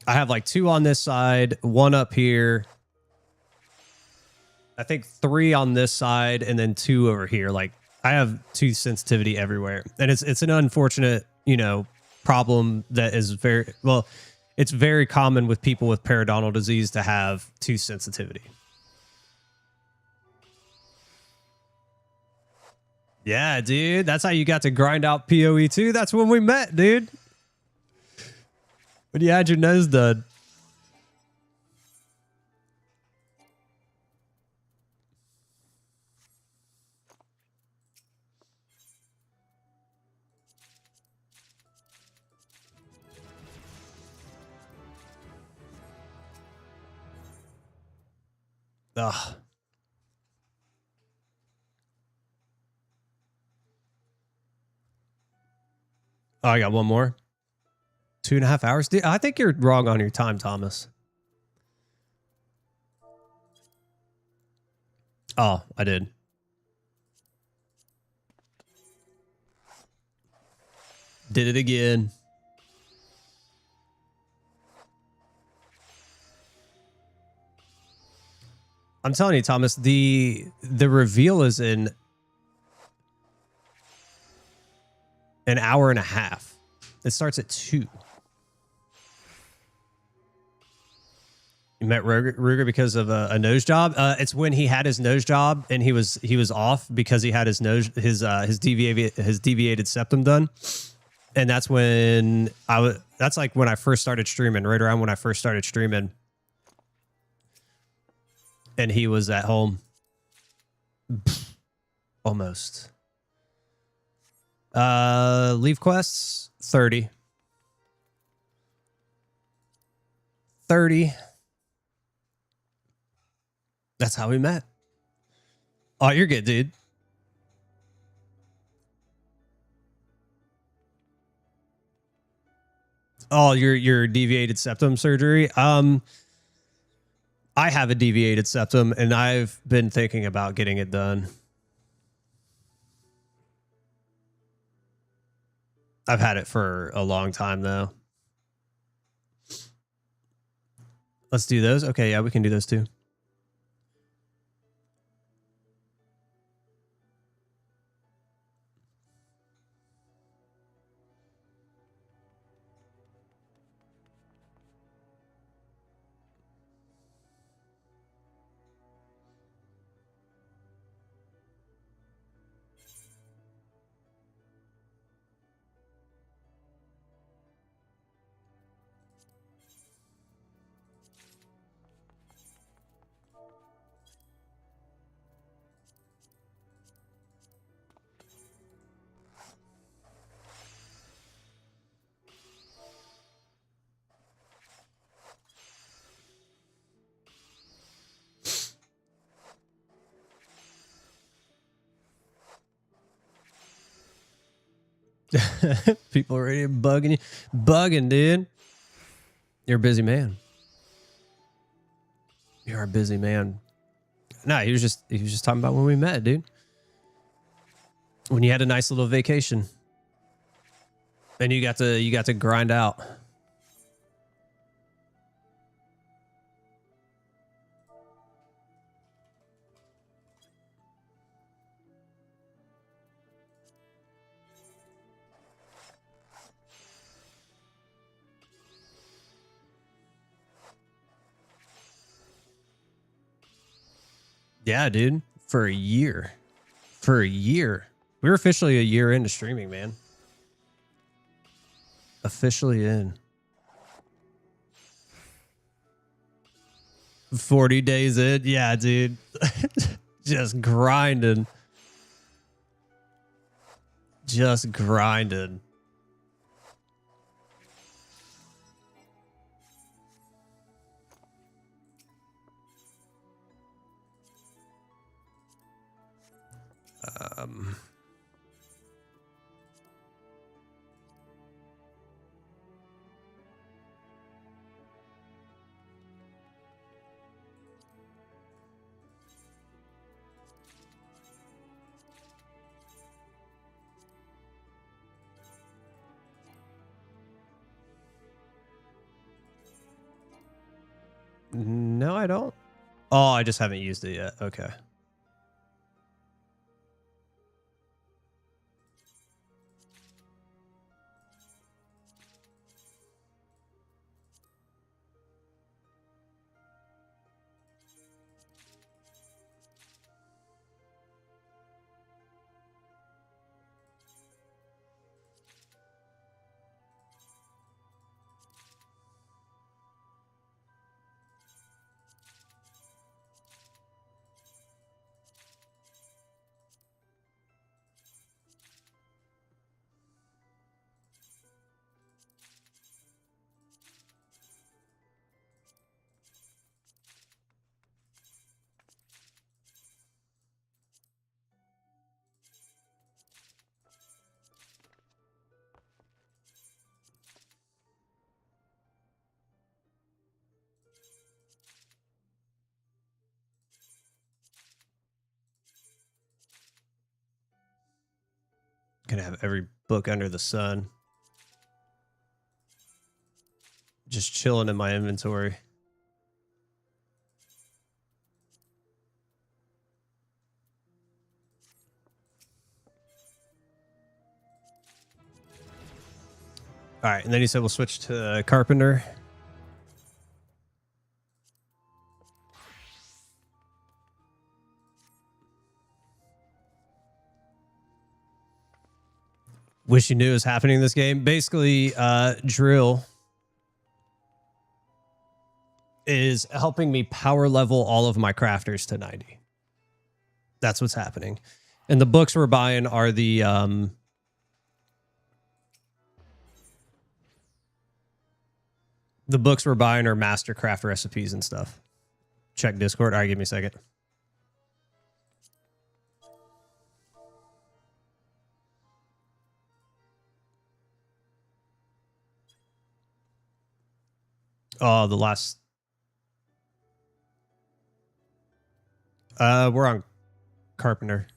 I have like 2 on this side, 1 up here. I think 3 on this side, and then 2 over here. Like I have tooth sensitivity everywhere, and it's an unfortunate, problem that is it's very common with people with periodontal disease to have tooth sensitivity. Yeah, dude, that's how you got to grind out PoE 2. That's when we met, dude. When you had your nose done. Ugh. Oh, I got one more. 2.5 hours. Dude, I think you're wrong on your time, Thomas. Oh, I did. Did it again. I'm telling you, Thomas, the reveal is in an hour and a half. It starts at 2. You met Ruger because of a nose job. It's when he had his nose job and he was off because he had his deviated septum done, and that's when that's like when I first started streaming. Right around when I first started streaming. And he was at home. Almost. Leave quests, 30. 30. That's how we met. Oh, you're good, dude. Oh, your deviated septum surgery. I have a deviated septum, and I've been thinking about getting it done. I've had it for a long time, though. Let's do those. Okay, yeah, we can do those too. People already bugging you. Bugging, dude. You're a busy man. You're a busy man. No, he was just talking about when we met, dude. When you had a nice little vacation. And you got to grind out. Yeah, dude. For a year. For a year. We're officially a year into streaming, man. Officially in. 40 days in. Yeah, dude. Just grinding. Just grinding. No, I don't. Oh, I just haven't used it yet. Okay. Gonna have every book under the sun. Just chilling in my inventory. All right, and then he said we'll switch to Carpenter. Wish you knew it was happening in this game. Basically, Drill is helping me power level all of my crafters to 90. That's what's happening. And the books we're buying are the books we're buying are Mastercraft recipes and stuff. Check Discord. All right, give me a second. Oh, the last. We're on Carpenter.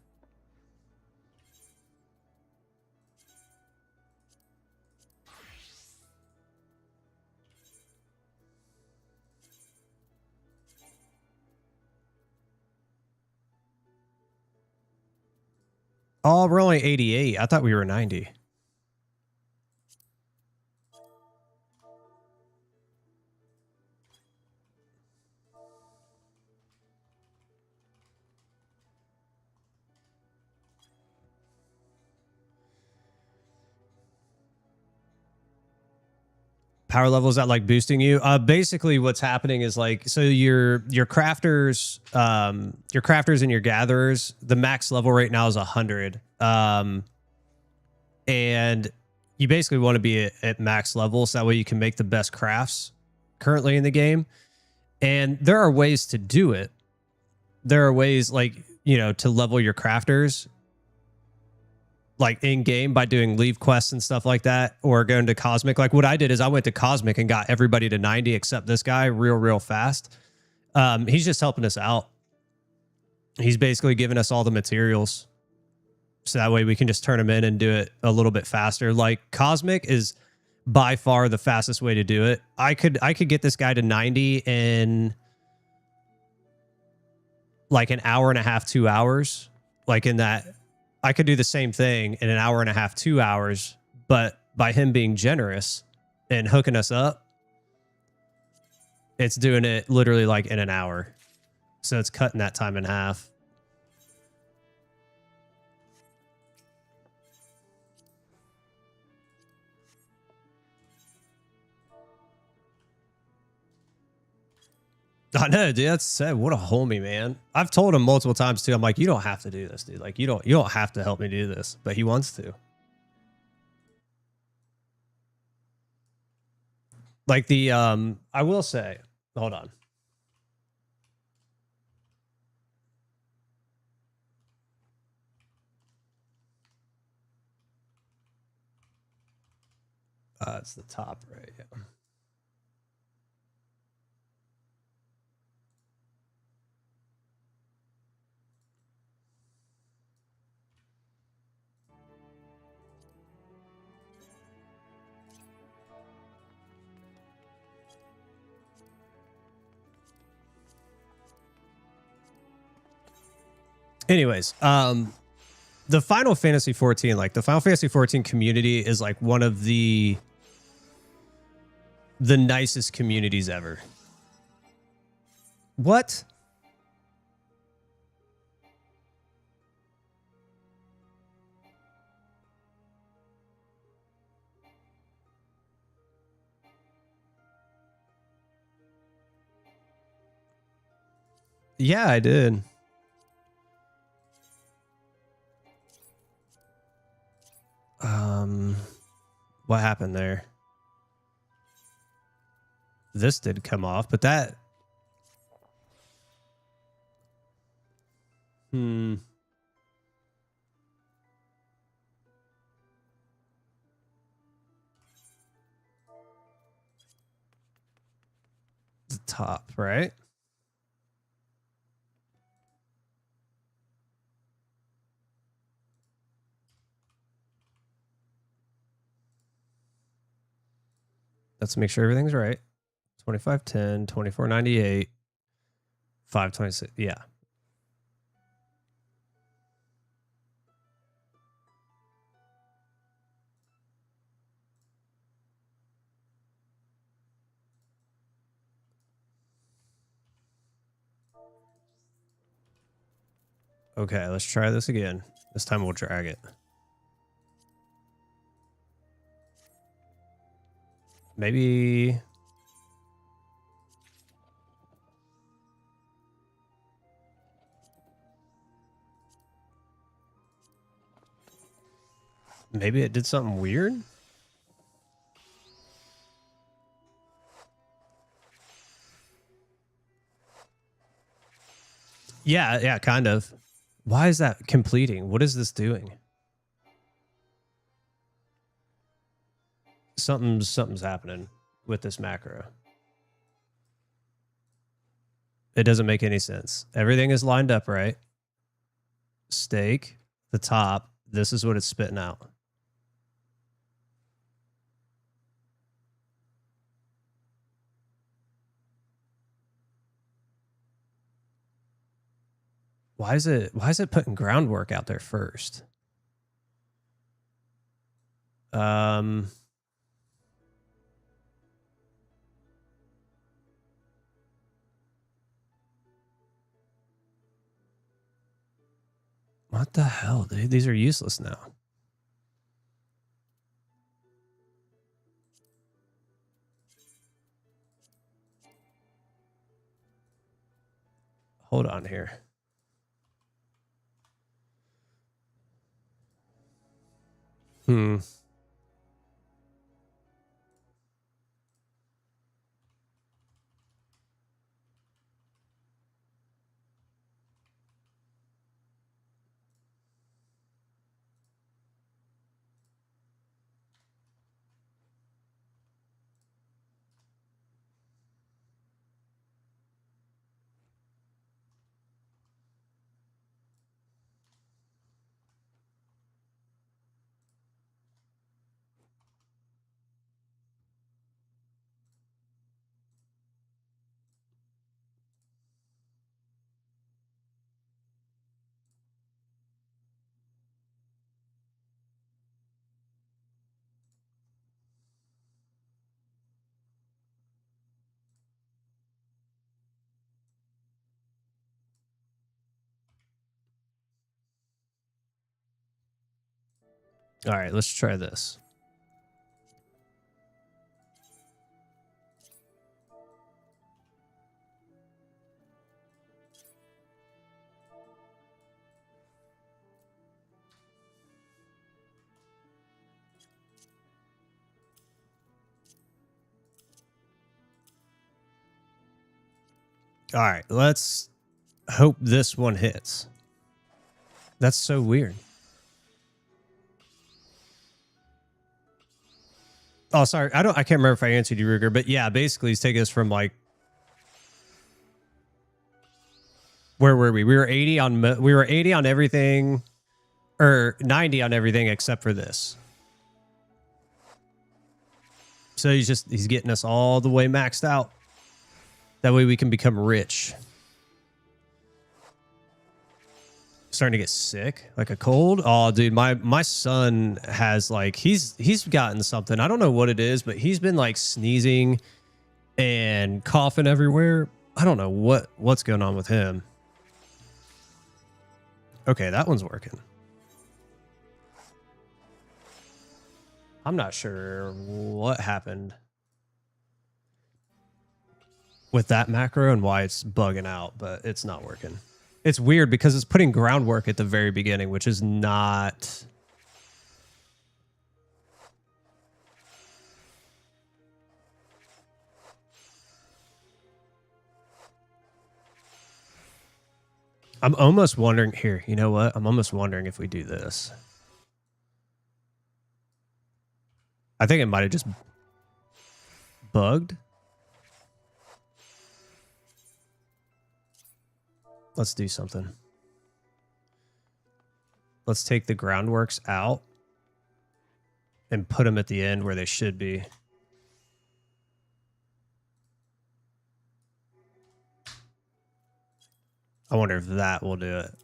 Oh, we're only 88. I thought we were 90. Power level, is that like boosting you? Basically what's happening is like, so your crafters and your gatherers, the max level right now is 100. And you basically want to be at max level so that way you can make the best crafts currently in the game. And there are ways to do it. There are ways like, you know, to level your crafters. like in game by doing leave quests and stuff like that, or going to Cosmic. Like what I did is I went to Cosmic and got everybody to 90 except this guy real fast. He's just helping us out. He's basically giving us all the materials. So that way we can just turn them in and do it a little bit faster. Like Cosmic is by far the fastest way to do it. I could get this guy to 90 in like an hour and a half, 2 hours. Like in that, I could do the same thing in an hour and a half, 2 hours, but by him being generous and hooking us up, it's doing it literally like in an hour. So it's cutting that time in half. I know, dude. That's sad. What a homie, man. I've told him multiple times too. I'm like, you don't have to do this, dude. Like, you don't have to help me do this, but he wants to. Like the I will say, hold on. It's the top right. Yeah. Anyways, the Final Fantasy 14, like the Final Fantasy 14 community is like one of the nicest communities ever. What? Yeah, I did. What happened there? This did come off, but that... The top, right? Let's make sure everything's right. 2510, 2498, 526. Yeah. Okay, let's try this again. This time we'll drag it. Maybe... Maybe it did something weird? Yeah, kind of. Why is that completing? What is this doing? Something's happening with this macro. It doesn't make any sense. Everything is lined up right. Stake, the top. This is what it's spitting out. Why is it putting groundwork out there first? What the hell, dude? These are useless now. Hold on here. All right, let's try this. All right, let's hope this one hits. That's so weird. Oh, sorry. I can't remember if I answered you, Ruger, but yeah, basically he's taking us from like, where were we? We were 80 on everything, or 90 on everything except for this. So he's getting us all the way maxed out. That way we can become rich. Starting to get sick, like a cold. Oh, dude, my son has like he's gotten something. I don't know what it is, but he's been like sneezing and coughing everywhere. I don't know what's going on with him. Okay, that one's working. I'm not sure what happened with that macro and why it's bugging out, but it's not working. It's weird because it's putting groundwork at the very beginning, which is not... I'm almost wondering here, you know what? I'm almost wondering if we do this. I think it might have just bugged. Let's do something. Let's take the groundworks out and put them at the end where they should be. I wonder if that will do it.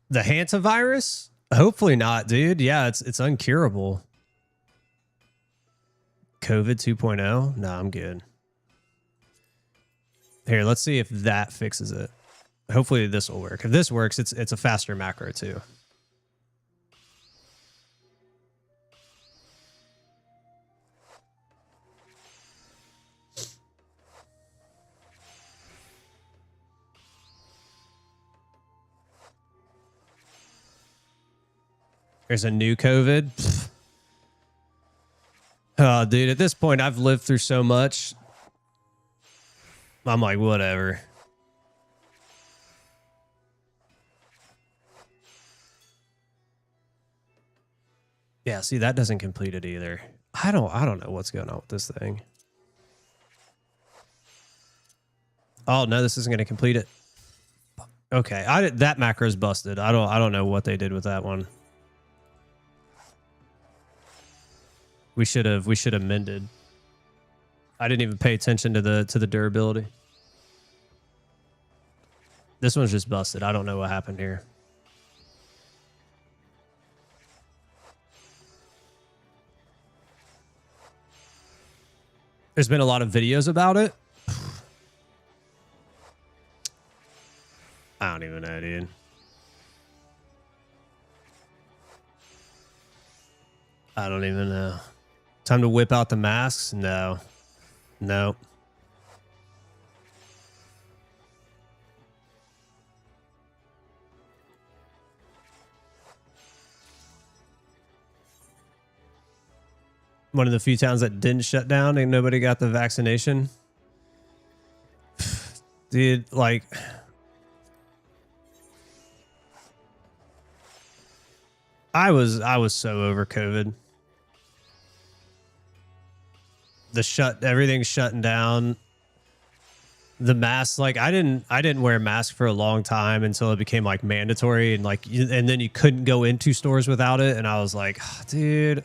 The hantavirus? Hopefully not, dude. Yeah, it's uncurable. COVID 2.0? No, I'm good. Here, let's see if that fixes it. Hopefully this will work. If this works, it's a faster macro too. There's a new COVID. Pfft. Oh, dude, at this point, I've lived through so much. I'm like, whatever. Yeah, see, that doesn't complete it either. I don't know what's going on with this thing. Oh, no, this isn't going to complete it. Okay, that macro's busted. I don't know what they did with that one. We should have mended. I didn't even pay attention to the durability. This one's just busted. I don't know what happened here. There's been a lot of videos about it. I don't even know, dude. I don't even know. Time to whip out the masks? No. No. One of the few towns that didn't shut down and nobody got the vaccination. Dude, like... I was so over COVID. Everything's shutting down. The mask, like I didn't wear a mask for a long time until it became like mandatory and like and then you couldn't go into stores without it, and I was like, oh, dude.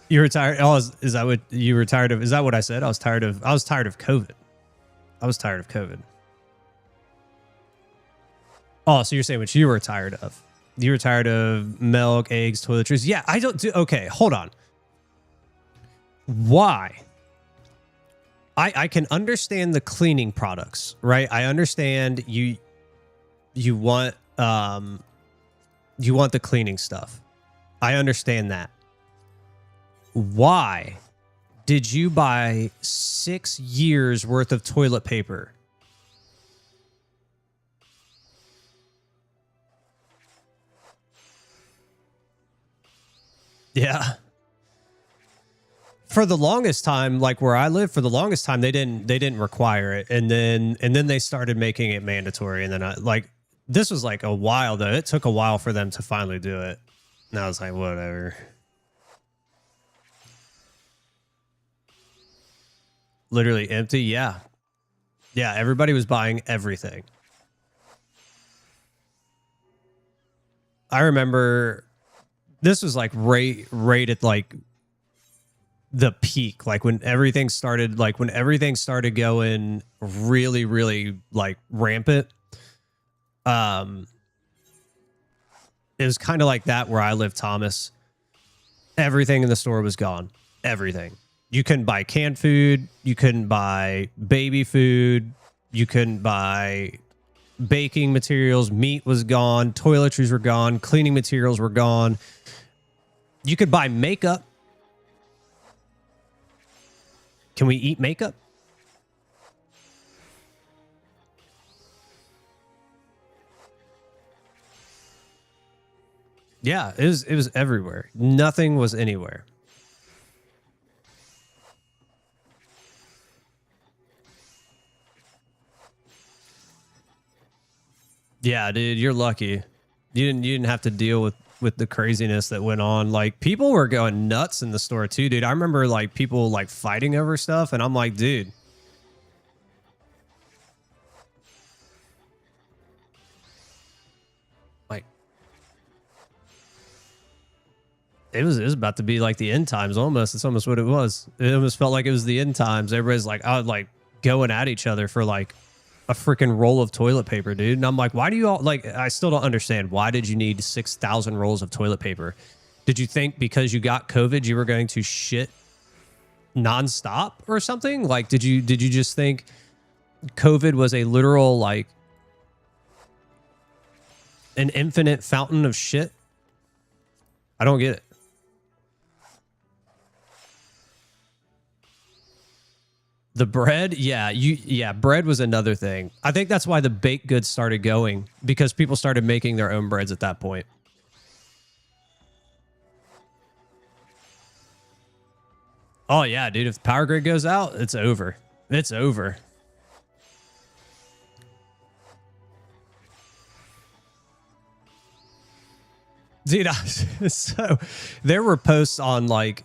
You were tired? Oh, is that what you were tired of? Is that what I said? I was tired of COVID. I was tired of COVID. Oh, so you're saying what you were tired of? You were tired of milk, eggs, toiletries? Yeah, I don't do. Okay, hold on. Why? I can understand the cleaning products, right? I understand you want the cleaning stuff. I understand that. Why did you buy 6 years worth of toilet paper? Yeah. For the longest time, like where I live, for the longest time they didn't require it, and then they started making it mandatory, and then this was like a while though. It took a while for them to finally do it. And I was like, whatever. Literally empty, yeah. Yeah, everybody was buying everything. I remember this was like right at like the peak, like when everything started going really, really like rampant. It was kind of like that where I live, Thomas. Everything in the store was gone. Everything. You couldn't buy canned food. You couldn't buy baby food. You couldn't buy baking materials. Meat was gone. Toiletries were gone. Cleaning materials were gone. You could buy makeup. Can we eat makeup? Yeah, it was everywhere. Nothing was anywhere. Yeah, dude, you're lucky. You didn't have to deal with the craziness that went on. Like, people were going nuts in the store too, dude. I remember like people like fighting over stuff, and I'm like, dude. Like, it was about to be like the end times almost. It's almost what it was. It almost felt like it was the end times. Everybody's like out like going at each other for like a freaking roll of toilet paper, dude. And I'm like, why do you all like, I still don't understand. Why did you need 6,000 rolls of toilet paper? Did you think because you got COVID, you were going to shit nonstop or something? Like, did you just think COVID was a literal, like an infinite fountain of shit? I don't get it. The bread, yeah, bread was another thing. I think that's why the baked goods started going, because people started making their own breads at that point. Oh yeah, dude, if the power grid goes out, it's over. It's over. Dude, so there were posts on like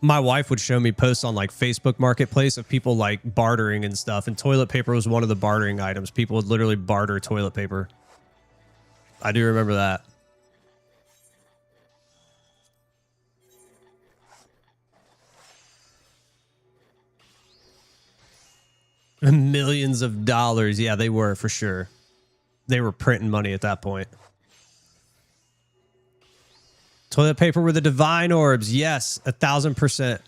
my wife would show me posts on like Facebook Marketplace of people like bartering and stuff, and toilet paper was one of the bartering items. People would literally barter toilet paper. I do remember that. Millions of dollars. Yeah, they were for sure. They were printing money at that point. Toilet paper were the divine orbs. Yes, 1,000%.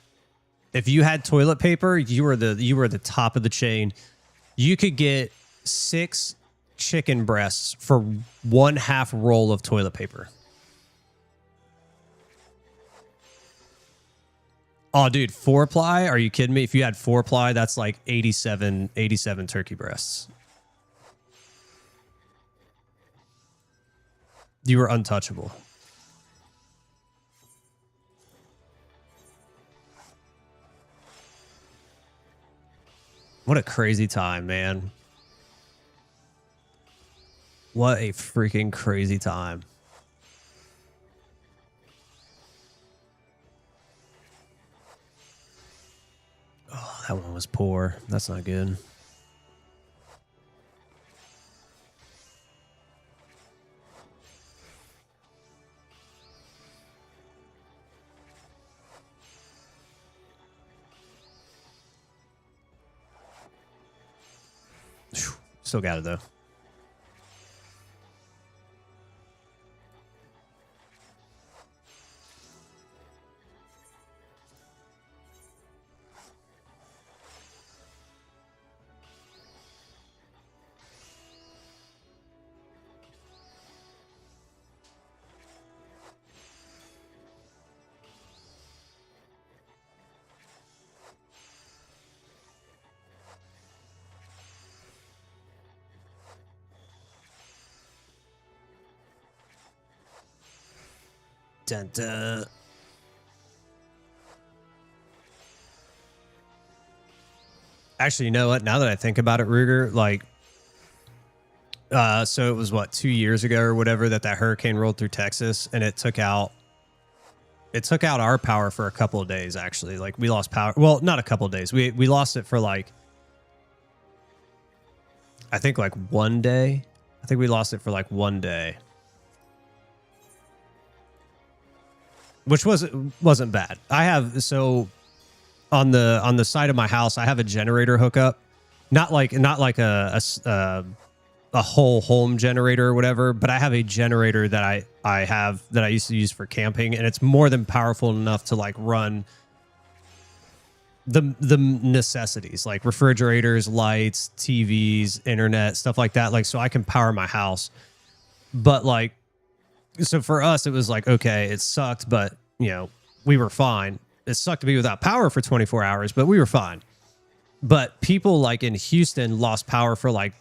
If you had toilet paper, you were the top of the chain. You could get 6 chicken breasts for 1/2 roll of toilet paper. Oh, dude, 4-ply? Are you kidding me? If you had 4-ply, that's like 87 turkey breasts. You were untouchable. What a crazy time, man. What a freaking crazy time. Oh, that one was poor. That's not good. Still got it though. Dun, dun. Actually, you know what? Now that I think about it, Ruger, like, so it was what, 2 years ago or whatever that hurricane rolled through Texas, and it took out our power for a couple of days. Actually, like we lost power. Well, not a couple of days. We lost it for like, I think like 1 day. I think we lost it for like 1 day. Which wasn't bad. I have, so on the side of my house, I have a generator hookup, not like a whole home generator or whatever, but I have a generator that I used to use for camping, and it's more than powerful enough to like run the necessities like refrigerators, lights, TVs, internet, stuff like that. Like, so I can power my house, but like, so for us, it was like, okay, it sucked, but you know, we were fine. It sucked to be without power for 24 hours, but we were fine. But people like in Houston lost power for like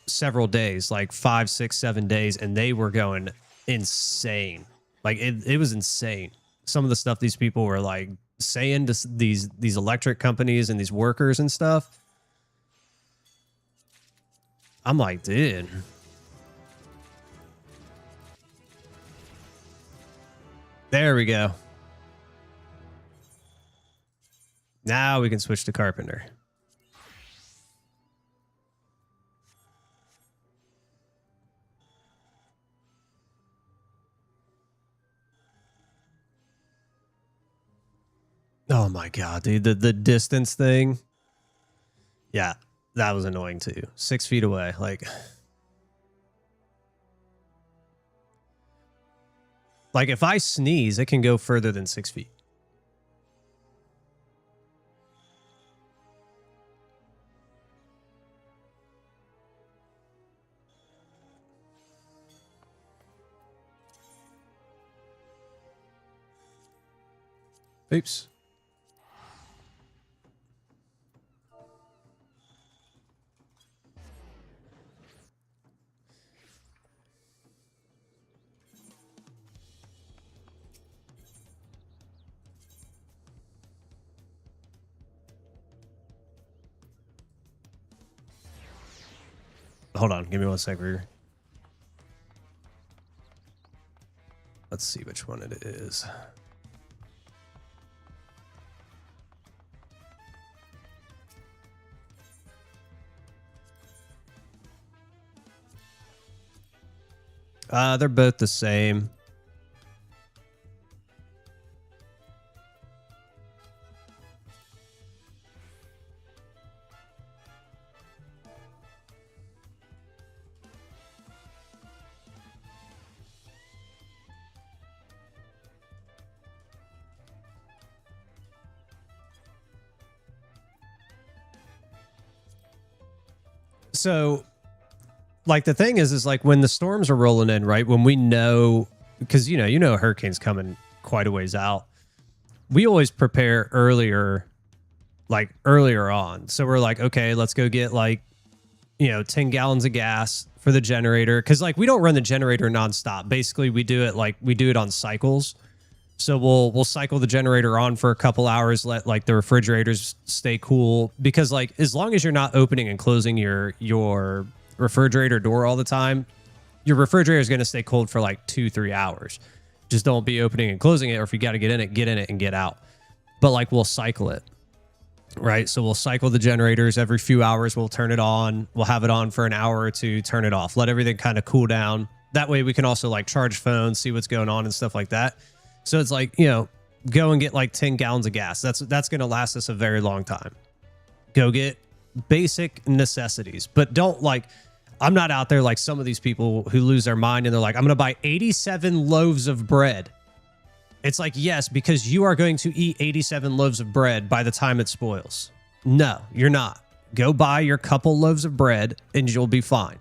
several days, like 5, 6, 7 days, and they were going insane. Like it was insane. Some of the stuff these people were like saying to these electric companies and these workers and stuff. I'm like, dude. There we go. Now we can switch to Carpenter. Oh my God, dude. The distance thing. Yeah, that was annoying too. 6 feet away. Like if I sneeze, it can go further than 6 feet. Oops. Hold on, give me 1 sec, Rear. Let's see which one it is. They're both the same. So, like, the thing is like when the storms are rolling in, right? When we know, because you know, a hurricane's coming quite a ways out. We always prepare earlier on. So we're like, okay, let's go get like, 10 gallons of gas for the generator. Cause like we don't run the generator nonstop. Basically we do it on cycles. So we'll cycle the generator on for a couple hours, let like the refrigerators stay cool. Because like, as long as you're not opening and closing your refrigerator door all the time, your refrigerator is going to stay cold for like 2-3 hours. Just don't be opening and closing it, or if you got to get in it and get out. But like we'll cycle it, right? So we'll cycle the generators every few hours. We'll turn it on. We'll have it on for an hour or two, turn it off, let everything kind of cool down. That way we can also like charge phones, see what's going on and stuff like that. So it's like, go and get like 10 gallons of gas. That's going to last us a very long time. Go get basic necessities, but don't like, I'm not out there like some of these people who lose their mind and they're like, I'm going to buy 87 loaves of bread. It's like, yes, because you are going to eat 87 loaves of bread by the time it spoils. No, you're not. Go buy your couple loaves of bread and you'll be fine.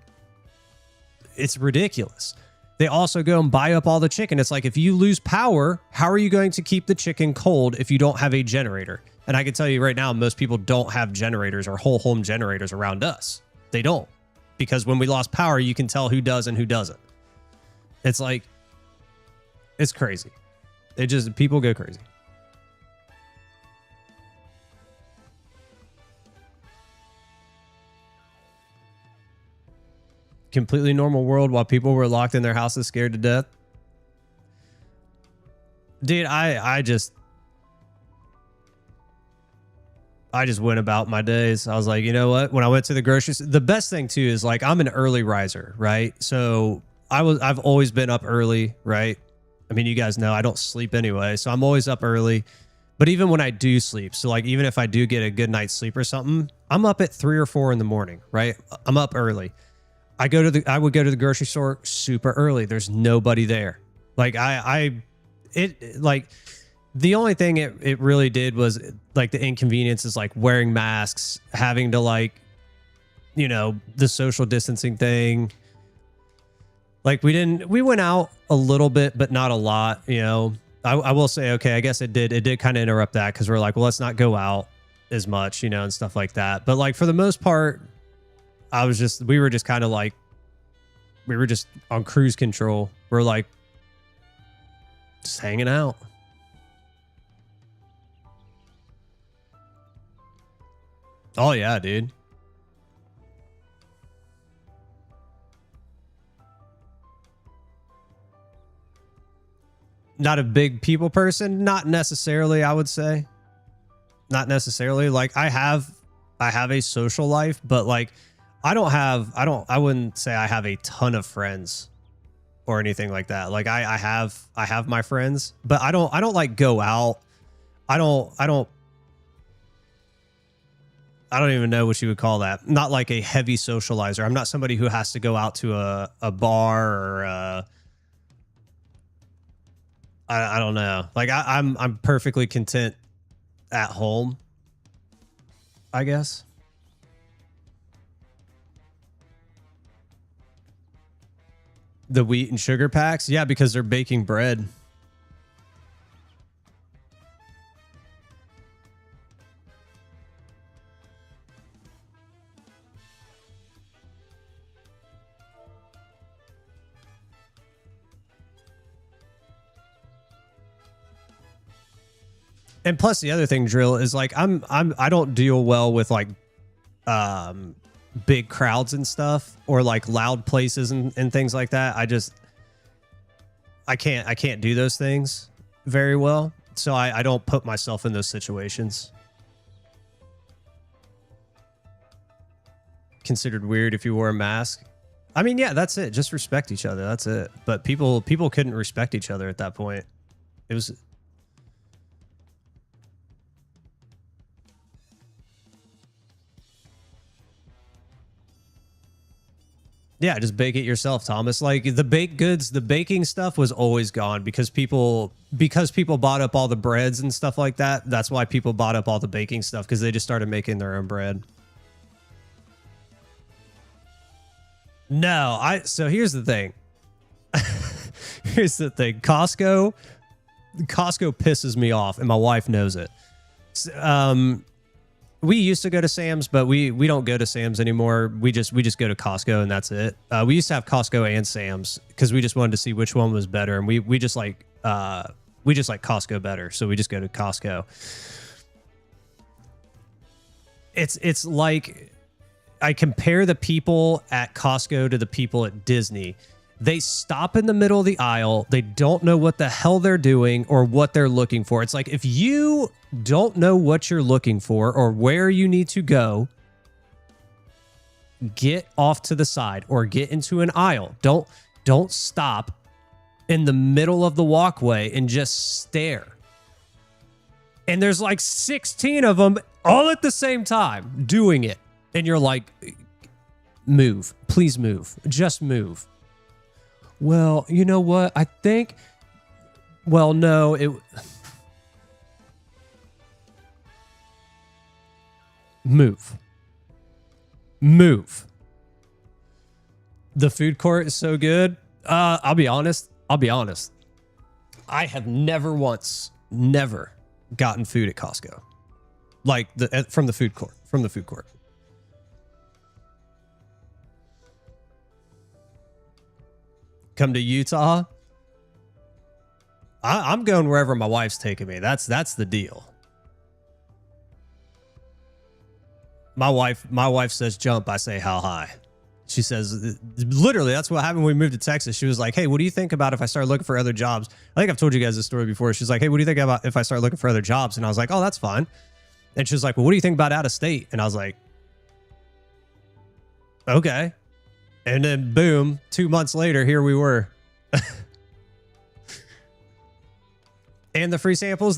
It's ridiculous. They also go and buy up all the chicken. It's like, if you lose power, how are you going to keep the chicken cold if you don't have a generator? And I can tell you right now, most people don't have generators or whole home generators around us. They don't. Because when we lost power, you can tell who does and who doesn't. It's like, it's crazy. It just, people go crazy. Completely normal world while people were locked in their houses scared to death. Dude, I just went about my days. I was like, you know what? When I went to the grocery store, the best thing too is like, I'm an early riser, right? So I've always been up early, right? I mean, you guys know I don't sleep anyway, so I'm always up early. But even when I do sleep, so like even if I do get a good night's sleep or something, I'm up at 3 or 4 in the morning, right? I'm up early. I would go to the grocery store super early. There's nobody there. Like like the only thing it really did was like the inconvenience is like wearing masks, having to like, you know, the social distancing thing. Like we went out a little bit, but not a lot, you know. I will say, okay, I guess it did kind of interrupt that because we're like, well, let's not go out as much, you know, and stuff like that. But like for the most part, we were just kind of like, we were just on cruise control. We're like just hanging out. Oh yeah, dude. Not a big people person, not necessarily, I would say. Not necessarily. Like I have a social life, but like I wouldn't say I have a ton of friends or anything like that. Like I have my friends, but I don't like go out. I don't even know what you would call that. Not like a heavy socializer. I'm not somebody who has to go out to a bar or I don't know. Like I'm perfectly content at home, I guess. The wheat and sugar packs? Yeah, because they're baking bread. And plus the other thing, Drill, is like I don't deal well with like big crowds and stuff or like loud places and things like that. I can't do those things very well. So I don't put myself in those situations. Considered weird if you wore a mask. I mean, yeah, that's it. Just respect each other. That's it. But people couldn't respect each other at that point. It was... Yeah, just bake it yourself, Thomas. Like the baked goods, the baking stuff was always gone because people bought up all the breads and stuff like that. That's why people bought up all the baking stuff, because they just started making their own bread. No, so here's the thing. Here's the thing. Costco pisses me off, and my wife knows it. We used to go to Sam's, but we don't go to Sam's anymore. We just go to Costco, and that's it. We used to have Costco and Sam's because we just wanted to see which one was better, and we just like Costco better, so we just go to Costco. It's like I compare the people at Costco to the people at Disney. They stop in the middle of the aisle. They don't know what the hell they're doing or what they're looking for. It's like, if you don't know what you're looking for or where you need to go, get off to the side or get into an aisle. Don't stop in the middle of the walkway and just stare. And there's like 16 of them all at the same time doing it. And you're like, Move. Please move. Just move. Well, you know what? I think... Well, no, it... Move. Move. The food court is so good. I'll be honest. I have never once, never gotten food at Costco. Like from the food court. Come to Utah. I'm going wherever my wife's taking me. That's the deal. My wife says jump. I say how high. She says, literally, that's what happened when we moved to Texas. She was like, hey, what do you think about if I start looking for other jobs? I think I've told you guys this story before. She's like, hey, what do you think about if I start looking for other jobs? And I was like, oh, that's fine. And she was like, well, what do you think about out of state? And I was like, okay. And then boom, 2 months later, here we were. And the free samples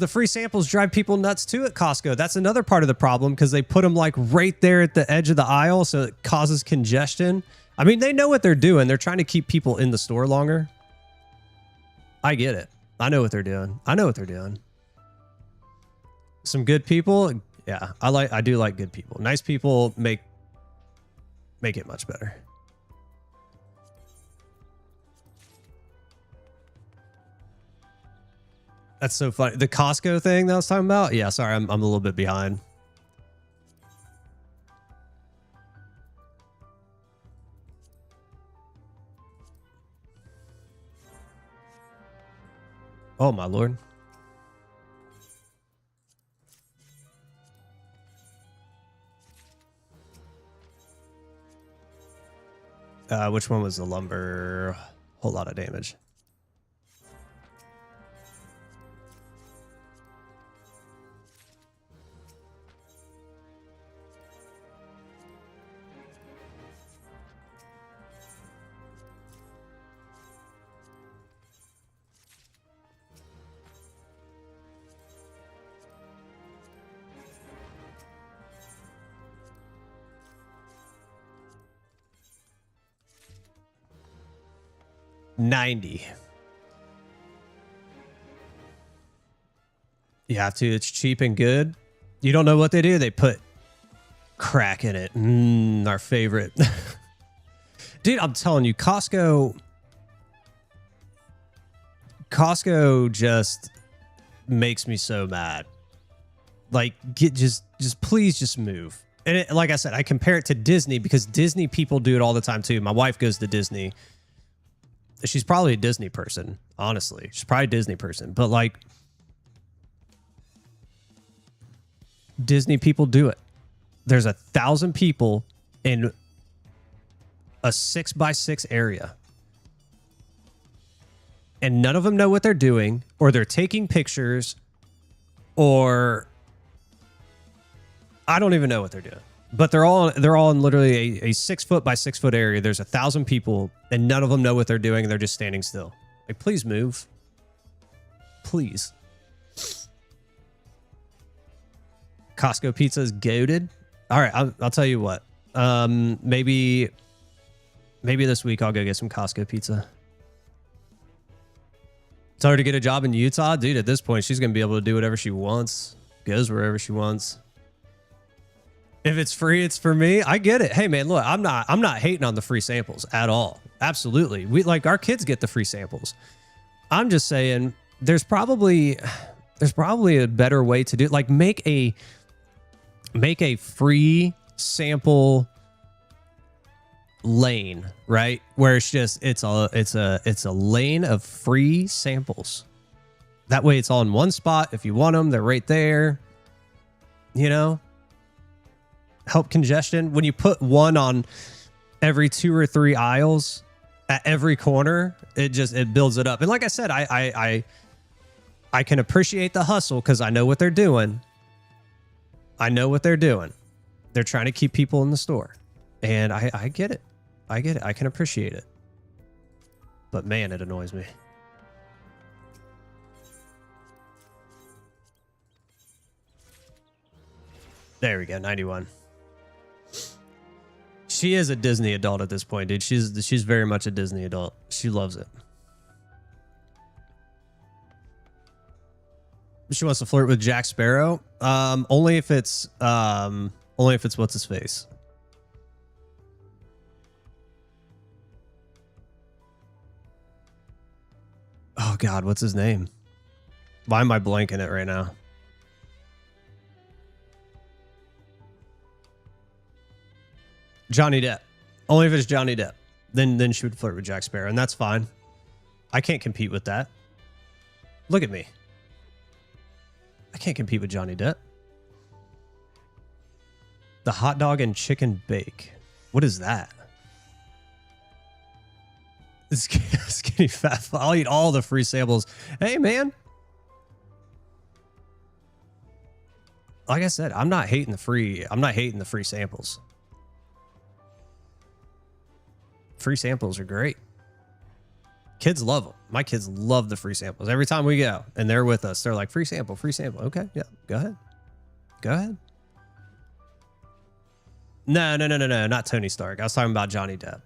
drive people nuts too at Costco. That's another part of the problem because they put them like right there at the edge of the aisle, so it causes congestion. I mean, they know what they're doing. They're trying to keep people in the store longer. I get it. I know what they're doing. Some good people, yeah. I do like good people. Nice people make it much better. That's so funny. The Costco thing that I was talking about? Yeah, sorry, I'm a little bit behind. Oh, my Lord. Which one was the lumber? Whole lot of damage. $90. You have to. It's cheap and good. You don't know what they do. They put crack in it. Our favorite. Dude, I'm telling you, Costco just makes me so mad. Like, just please just move. And like I said, I compare it to Disney because Disney people do it all the time too. My wife goes to Disney. She's probably a Disney person, honestly. She's probably a Disney person. But like, Disney people do it. There's 1,000 people in a 6x6 area. And none of them know what they're doing, or they're taking pictures, or I don't even know what they're doing. But they're all in literally a 6 foot by 6 foot area. There's 1,000 people, and none of them know what they're doing, and they're just standing still. Like, please move. Please. Costco pizza is goated. All right, I'll tell you what. Maybe this week I'll go get some Costco pizza. Tell her to get a job in Utah, dude. At this point, she's gonna be able to do whatever she wants. Goes wherever she wants. If it's free, it's for me. I get it. Hey man, look, I'm not hating on the free samples at all. Absolutely. We like our kids get the free samples. I'm just saying there's probably a better way to do it. Like make a free sample lane, right? Where it's just it's a lane of free samples. That way it's all in one spot. If you want them, they're right there. You know? Help congestion. When you put one on every 2 or 3 aisles at every corner, it builds it up. And like I said, I can appreciate the hustle because I know what they're doing. They're trying to keep people in the store. And I get it. I can appreciate it. But man, it annoys me. There we go, 91. She is a Disney adult at this point, dude. She's very much a Disney adult. She loves it. She wants to flirt with Jack Sparrow. Only if it's what's his face. Oh God, what's his name? Why am I blanking it right now? Johnny Depp. Only if it's Johnny Depp. Then she would flirt with Jack Sparrow, and that's fine. I can't compete with that. Look at me. I can't compete with Johnny Depp. The hot dog and chicken bake. What is that? Skinny fat. I'll eat all the free samples. Hey, man. Like I said, I'm not hating the free samples. Free samples are great. Kids love them. My kids love the free samples. Every time we go and they're with us, they're like, free sample, free sample. Okay, yeah, go ahead. Go ahead. No, not Tony Stark. I was talking about Johnny Depp.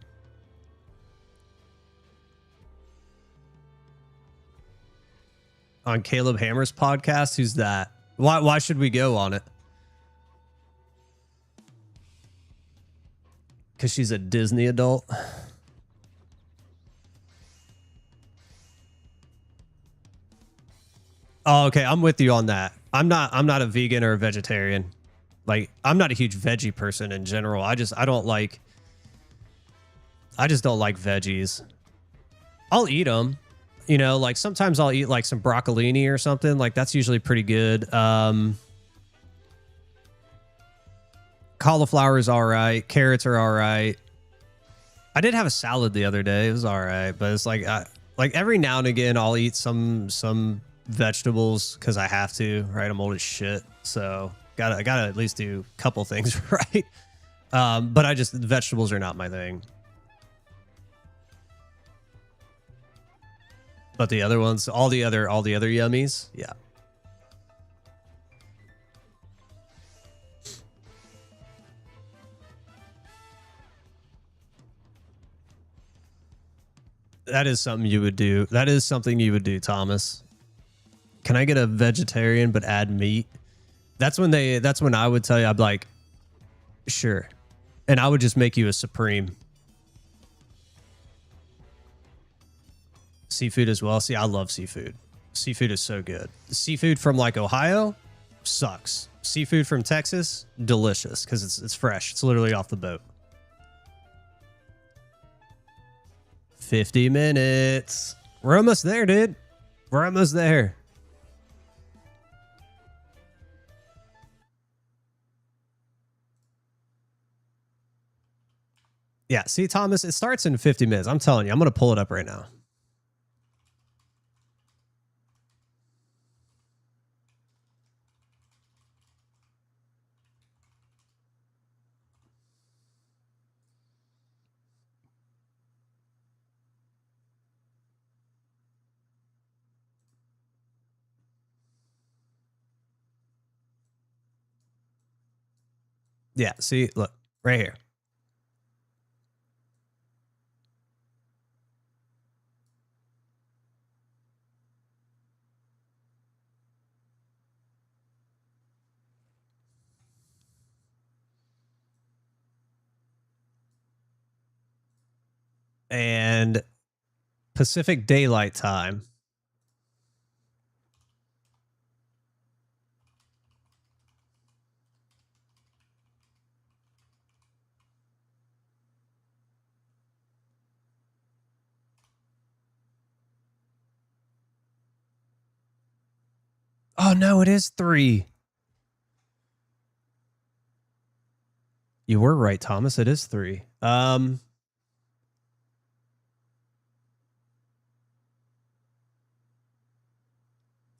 On Caleb Hammer's podcast, who's that? Why should we go on it? Because she's a Disney adult. Oh, okay. I'm with you on that. I'm not a vegan or a vegetarian. Like, I'm not a huge veggie person in general. I just don't like veggies. I'll eat them. You know, like sometimes I'll eat like some broccolini or something. Like that's usually pretty good. Cauliflower is all right. Carrots are all right. I did have a salad the other day. It was all right, but it's like every now and again I'll eat some vegetables because I have to. Right, I'm old as shit, so gotta at least do a couple things right. But vegetables are not my thing. But the other ones, all the other yummies, yeah. That is something you would do. That is something you would do, Thomas. Can I get a vegetarian but add meat? That's when I would tell you, I'd be like, sure. And I would just make you a supreme. Seafood as well. See, I love seafood. Seafood is so good. Seafood from like Ohio sucks. Seafood from Texas, delicious because it's fresh. It's literally off the boat. 50 minutes. We're almost there, dude. We're almost there. Yeah, see, Thomas, it starts in 50 minutes. I'm telling you, I'm going to pull it up right now. Yeah, see, look, right here. And Pacific Daylight Time. Oh no, it is 3. You were right, Thomas. It is 3.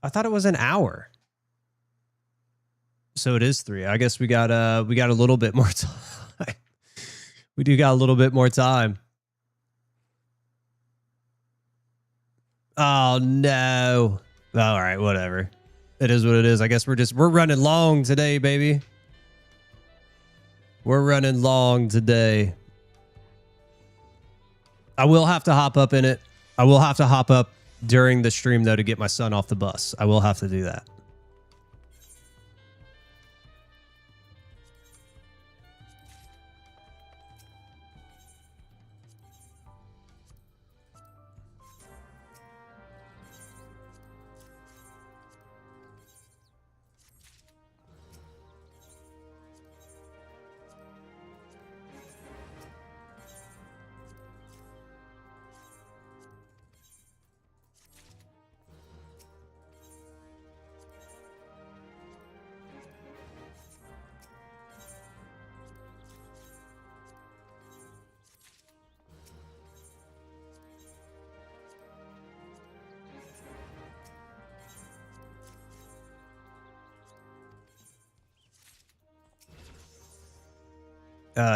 I thought it was an hour. So it is 3. I guess we got a little bit more time. We do got a little bit more time. Oh no. All right, whatever. It is what it is. I guess we're running long today, baby. We're running long today. I will have to hop up in it. I will have to hop up during the stream, though, to get my son off the bus. I will have to do that.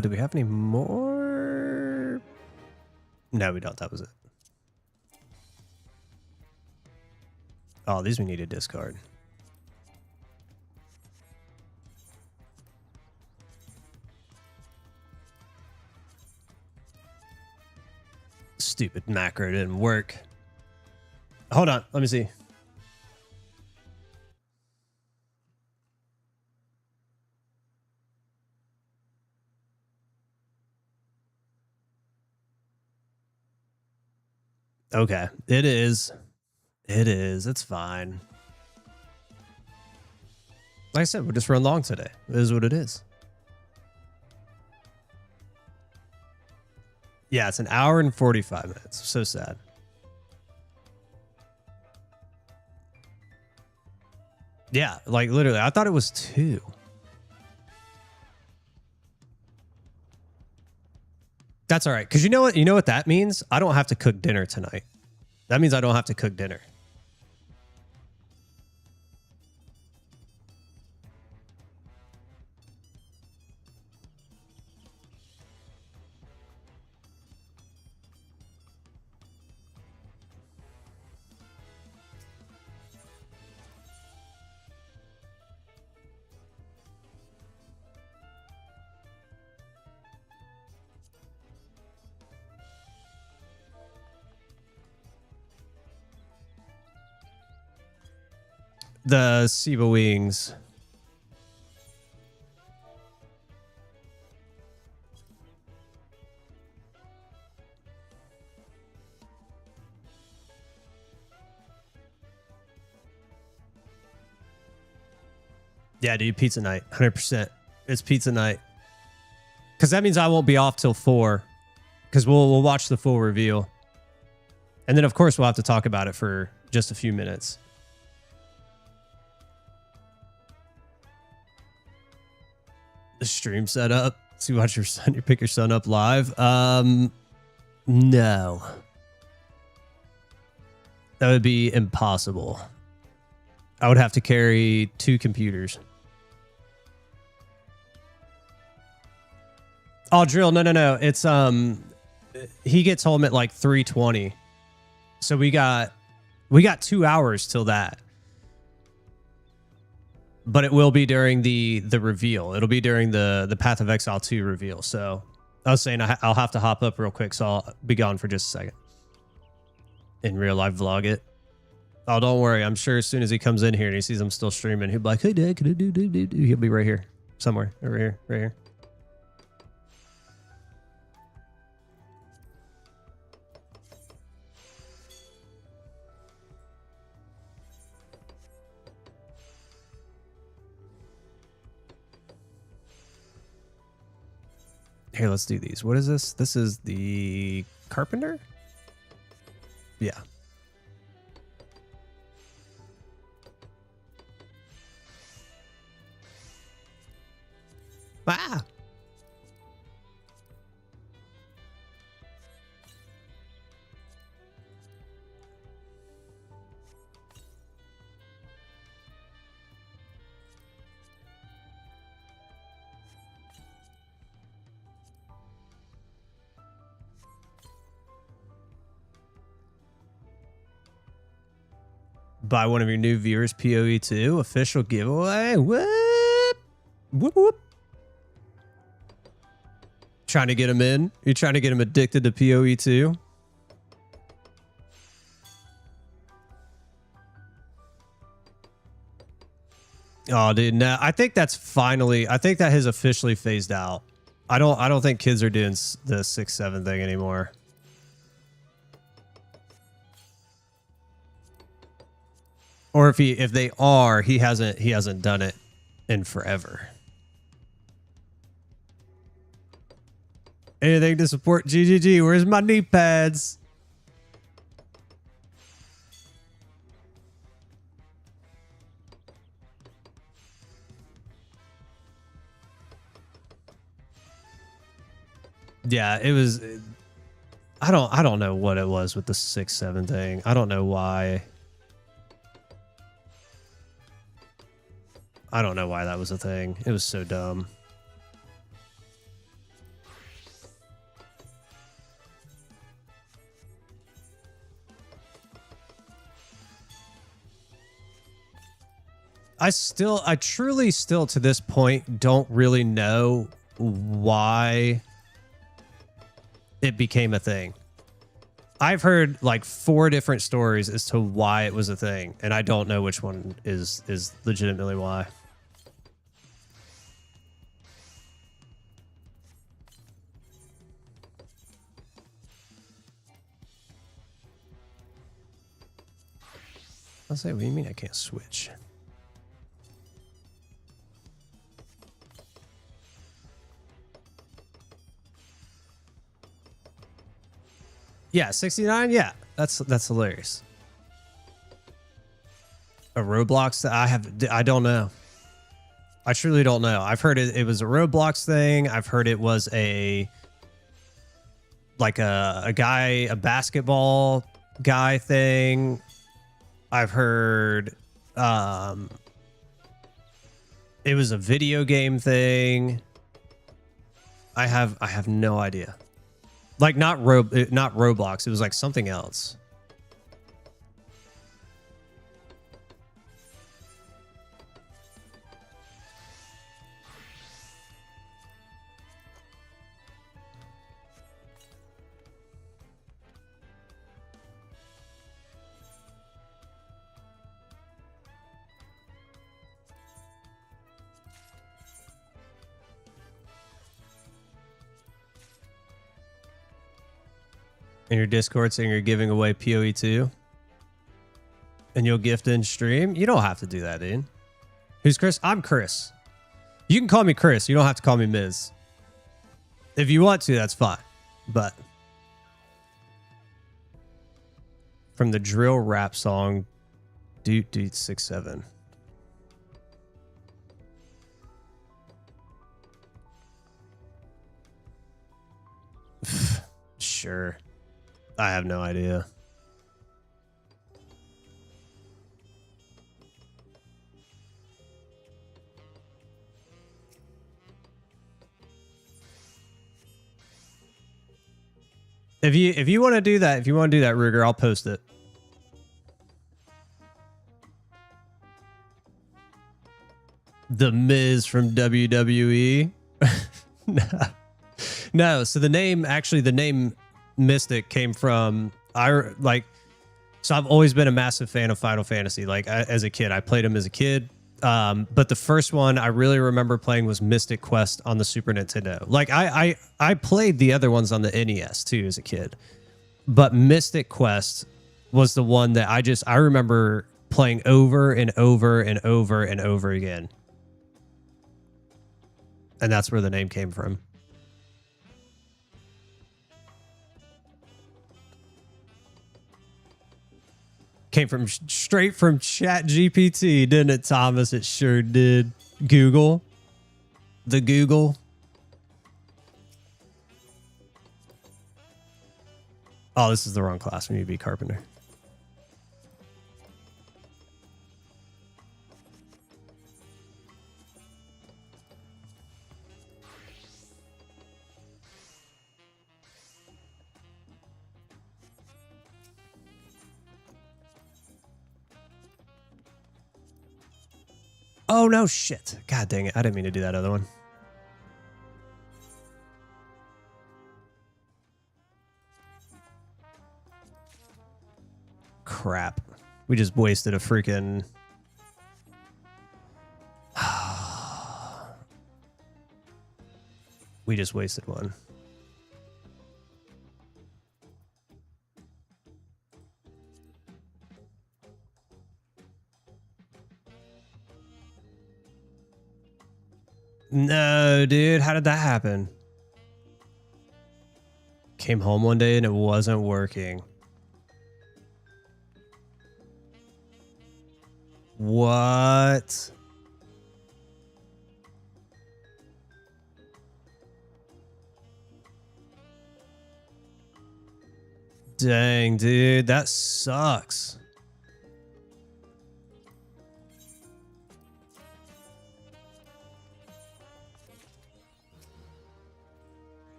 Do we have any more? No, we don't. That was it. Oh, these we need to discard. Stupid macro didn't work. Hold on. Let me see. Okay, it is. It is. It's fine. Like I said, we'll just run long today. It is what it is. Yeah, it's an hour and 45 minutes. So sad. Yeah, like literally, I thought it was 2. That's all right. Because you know what? You know what that means? I don't have to cook dinner tonight. That means I don't have to cook dinner. The SIBA wings. Yeah, dude, pizza night. 100%. It's pizza night. Because that means I won't be off till 4. Because we'll watch the full reveal. And then, of course, we'll have to talk about it for just a few minutes. The stream setup. So you watch your son, you pick your son up live. No. That would be impossible. I would have to carry 2 computers. Oh, Drill. No. It's he gets home at like 3:20. So we got 2 hours till that. But it will be during the reveal. It'll be during the Path of Exile 2 reveal. So I was saying I'll have to hop up real quick, so I'll be gone for just a second. In real life vlog it. Oh, don't worry. I'm sure as soon as he comes in here and he sees I'm still streaming, he'll be like, hey, Dad, can I do? He'll be right here. Somewhere. Over here. Right here. Here, let's do these. What is this? This is the Carpenter? Yeah. Ah! Buy one of your new viewers PoE2 official giveaway. Whoop! Whoop whoop. Trying to get him in? You're trying to get him addicted to PoE2? Oh, dude, no. I think that's finally. I think that has officially phased out. I don't think kids are doing the 6-7 thing anymore. Or if they are, he hasn't done it in forever. Anything to support GGG. Where's my knee pads? Yeah, it was. I don't know what it was with the 6-7 thing. I don't know why. I don't know why that was a thing. It was so dumb. I truly still to this point don't really know why it became a thing. I've heard like 4 different stories as to why it was a thing, and I don't know which one is legitimately why. I'll say, what do you mean I can't switch? Yeah, 69. Yeah, that's hilarious. A Roblox that I don't know. I truly don't know. I've heard it was a Roblox thing. I've heard it was a basketball guy thing. I've heard it was a video game thing. I have no idea. Like not Roblox. It was like something else. In your Discord saying you're giving away PoE 2 and you'll gift in stream. You don't have to do that, dude. Who's Chris? I'm Chris. You can call me Chris. You don't have to call me Miz. If you want to, that's fine. But from the drill rap song, Dude 6-7. Sure. I have no idea. If you want to do that, Ruger, I'll post it. The Miz from WWE. No. So the name Mystic came from so I've always been a massive fan of Final Fantasy. Like as a kid, I played them as a kid. But the first one I really remember playing was Mystic Quest on the Super Nintendo. Like I played the other ones on the NES too as a kid, but Mystic Quest was the one that I remember playing over and over and over and over again. And that's where the name came from. Came from straight from Chat GPT, didn't it, Thomas? It sure did. Google. The Google. Oh, this is the wrong class. We need to be carpenter. Oh, no shit. God dang it. I didn't mean to do that other one. Crap. We just wasted a freaking... We just wasted one. No, dude. How did that happen? Came home one day and it wasn't working. What? Dang, dude. That sucks.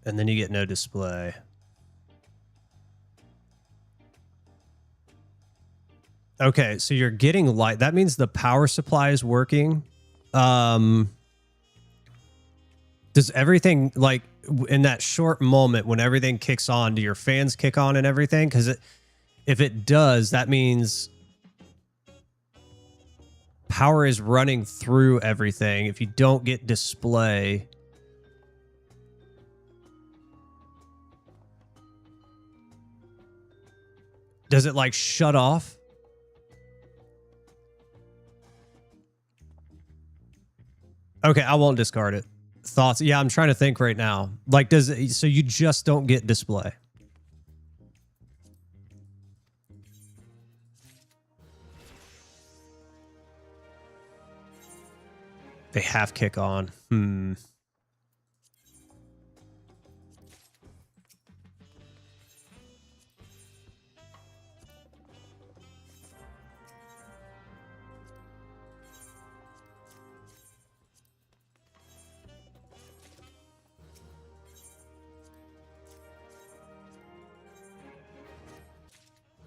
And then you get no display. Okay, so you're getting light. That means the power supply is working. Does everything, like, in that short moment when everything kicks on, do your fans kick on and everything? Because if it does, that means power is running through everything. If you don't get display... Does it, like, shut off? Okay, I won't discard it. Thoughts? Yeah, I'm trying to think right now. Like, does it... So you just don't get display? They have kick on.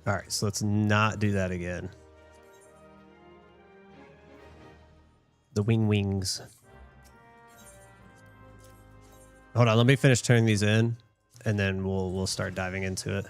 All right, so let's not do that again. The wings. Hold on, let me finish turning these in, and then we'll start diving into it.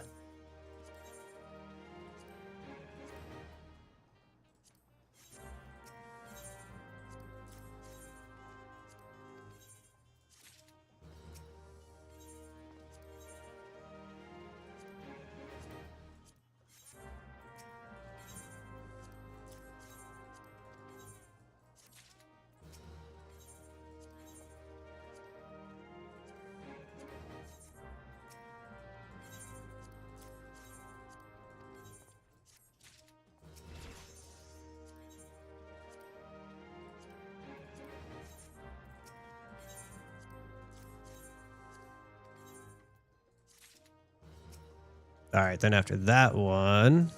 All right, then after that one...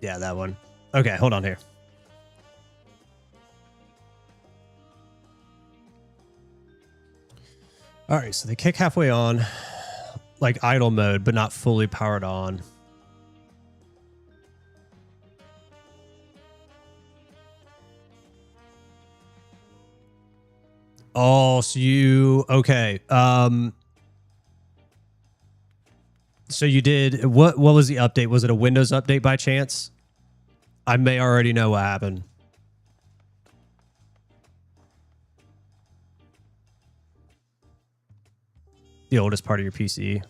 Yeah, that one. Okay, hold on here. All right, so they kick halfway on, like idle mode, but not fully powered on. Oh, so you... Okay. So you did... What was the update? Was it a Windows update by chance? I may already know what happened. The oldest part of your PC.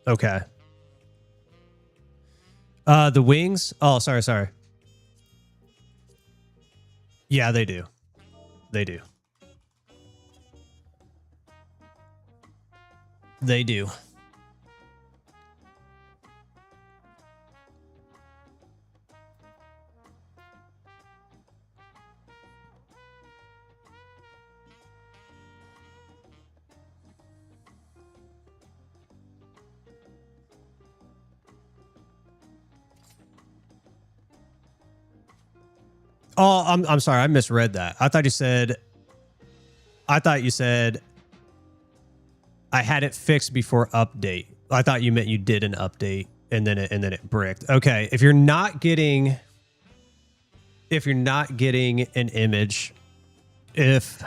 Okay. The wings? Oh, sorry. Yeah, they do. They do. They do. Oh, I'm sorry. I misread that. I thought you said I had it fixed before update. I thought you meant you did an update and then it bricked. Okay, if you're not getting an image, if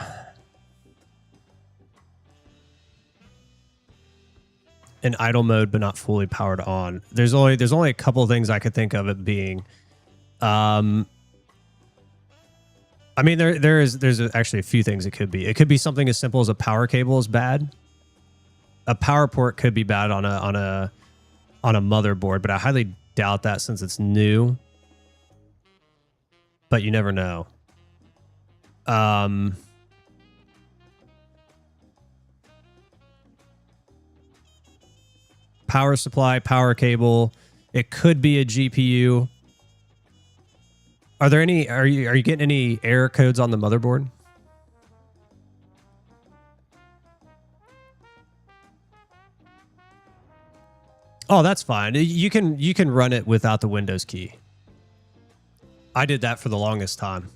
in idle mode but not fully powered on, there's only a couple of things I could think of it being. I mean, there's actually a few things it could be. It could be something as simple as a power cable is bad. A power port could be bad on a motherboard, but I highly doubt that since it's new. But you never know. Power supply, power cable. It could be a GPU. Are you getting any error codes on the motherboard? Oh, that's fine. You can run it without the Windows key. I did that for the longest time.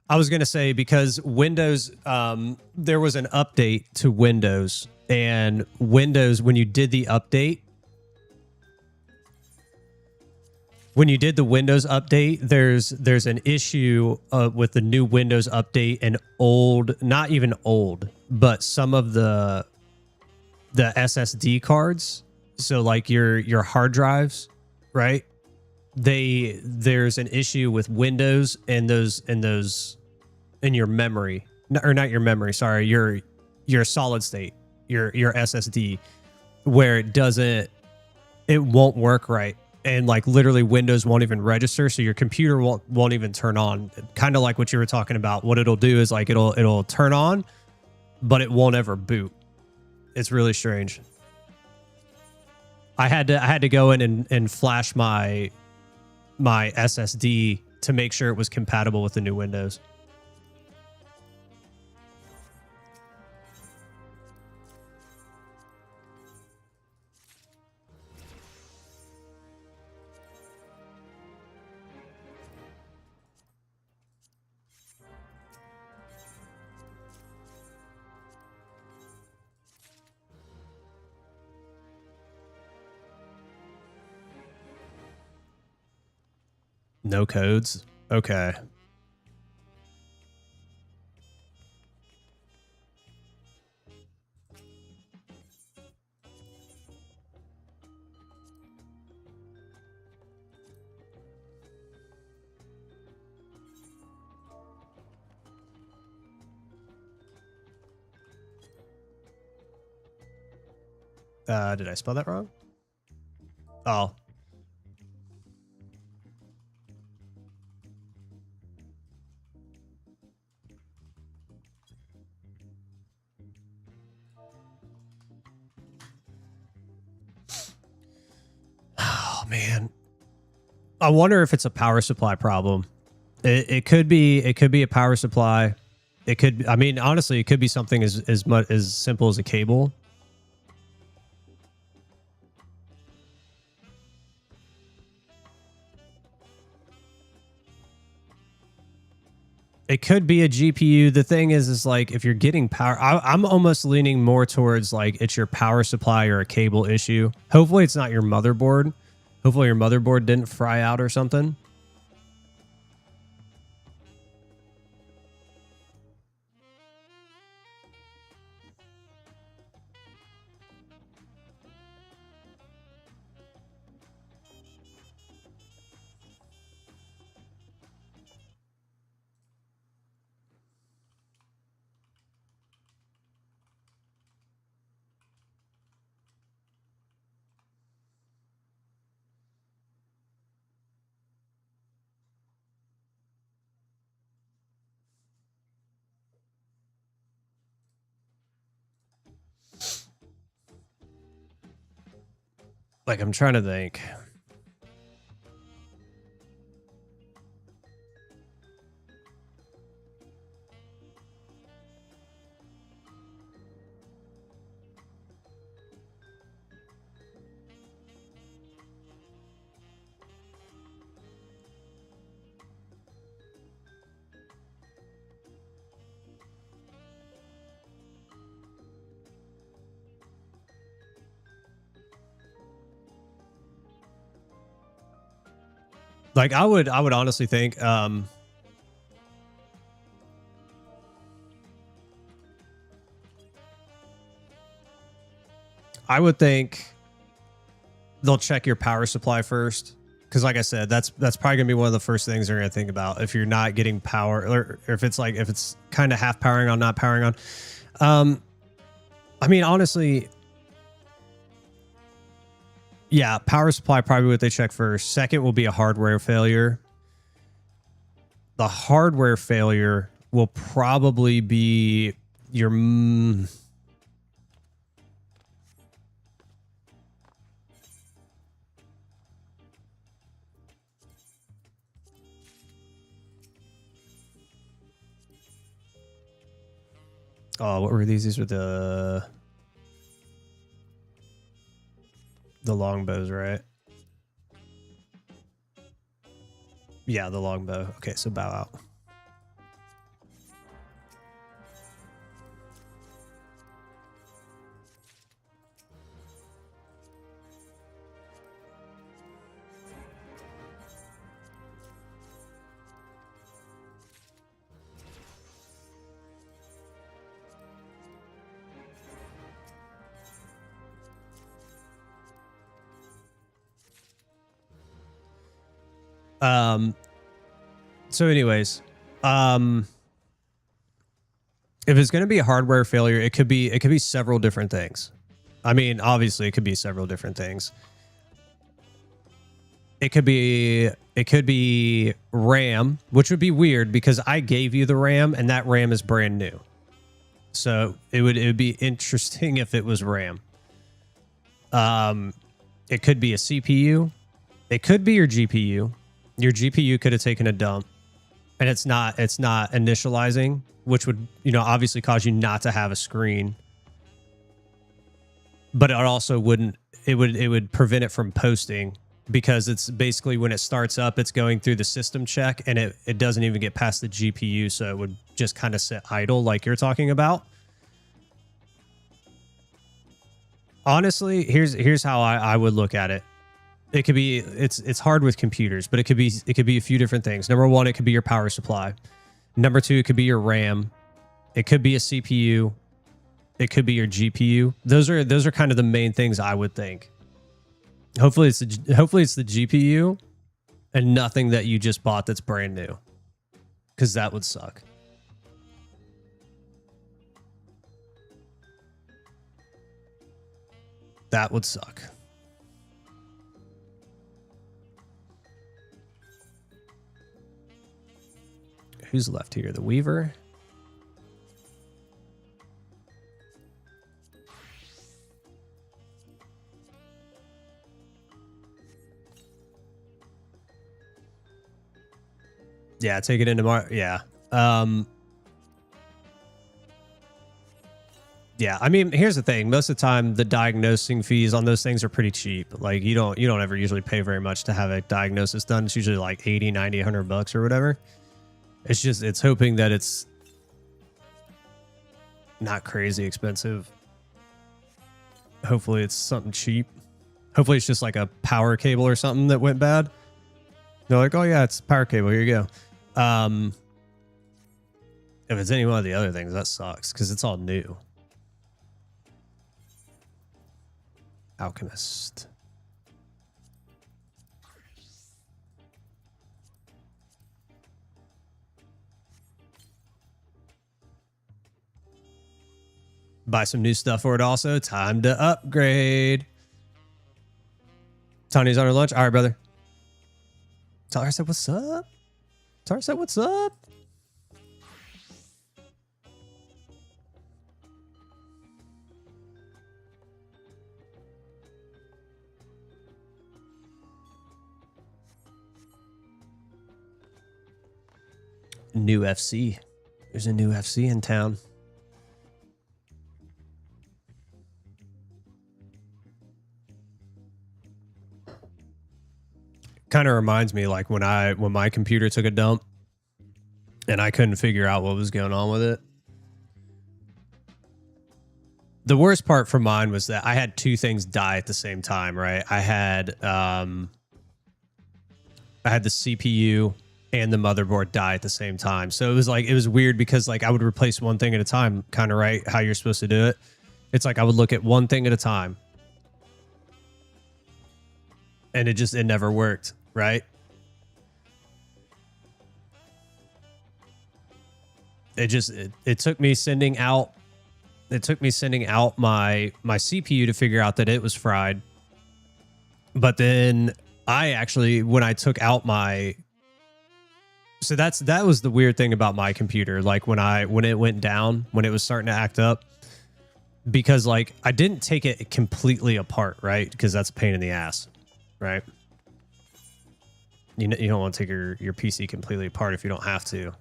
I was going to say because Windows, there was an update to Windows, and Windows, when you did the update, when you did the Windows update, there's an issue with the new Windows update and old, not even old, but some of the SSD cards. So like your hard drives, right? There's an issue with Windows and those in your memory, or not your memory. Sorry, your solid state, your SSD, where it won't work right. And like literally Windows won't even register, so your computer won't even turn on. Kind of like what you were talking about. What it'll do is like it'll turn on, but it won't ever boot. It's really strange. I had to go in and flash my SSD to make sure it was compatible with the new Windows. No codes? Okay. Did I spell that wrong? Oh. Oh man. I wonder if it's a power supply problem. It could be a power supply. It could, I mean, honestly, it could be something as simple as a cable. It could be a GPU. The thing is like if you're getting power, I'm almost leaning more towards like it's your power supply or a cable issue. Hopefully it's not your motherboard. Hopefully your motherboard didn't fry out or something. Like, I'm trying to think. Like, I would honestly think, I would think they'll check your power supply first. Because like I said, that's probably gonna be one of the first things they're gonna think about if you're not getting power, or if it's kind of half powering on, not powering on. I mean, honestly, yeah, power supply probably what they check first. Second will be a hardware failure. The hardware failure will probably be your oh, what were these? These were the longbows, right? Yeah, the longbow. Okay, so bow out. So anyways, if it's going to be a hardware failure, it could be several different things. I mean, obviously it could be several different things. It could be RAM, which would be weird because I gave you the RAM and that RAM is brand new. So it would be interesting if it was RAM. It could be a CPU. It could be your GPU. Your GPU could have taken a dump and it's not initializing, which would, obviously cause you not to have a screen. But it also wouldn't, it would prevent it from posting because it's basically when it starts up, it's going through the system check and it doesn't even get past the GPU. So it would just kind of sit idle like you're talking about. Honestly, here's how I would look at it. It could be, it's hard with computers, but it could be a few different things. Number one, it could be your power supply. Number two, it could be your RAM. It could be a CPU. It could be your GPU. Those are kind of the main things I would think. Hopefully it's the GPU and nothing that you just bought that's brand new, because that would suck. That would suck. Who's left here? The Weaver. Yeah, take it into yeah. Yeah, I mean, here's the thing. Most of the time, the diagnosing fees on those things are pretty cheap. Like, you don't ever usually pay very much to have a diagnosis done. It's usually like 80, 90, 100 bucks or whatever. It's hoping that it's not crazy expensive. Hopefully it's something cheap. Hopefully it's just like a power cable or something that went bad. They're like, oh yeah, it's a power cable. Here you go. If it's any one of the other things, that sucks because it's all new. Alchemist. Buy some new stuff for it also. Time to upgrade. Tony's on her lunch. All right, brother. Tyler said, what's up? Tyler said, what's up? New FC. There's a new FC in town. Kind of reminds me like when my computer took a dump and I couldn't figure out what was going on with it. The worst part for mine was that I had two things die at the same time, right? I had the CPU and the motherboard die at the same time. So it was weird because like I would replace one thing at a time, kind of right how you're supposed to do it. It's like I would look at one thing at a time. And it never worked, right? It took me sending out my CPU to figure out that it was fried. But then when I took out so that was the weird thing about my computer. Like when it went down, when it was starting to act up, because like I didn't take it completely apart, right? Because that's a pain in the ass, right? You don't want to take your PC completely apart if you don't have to.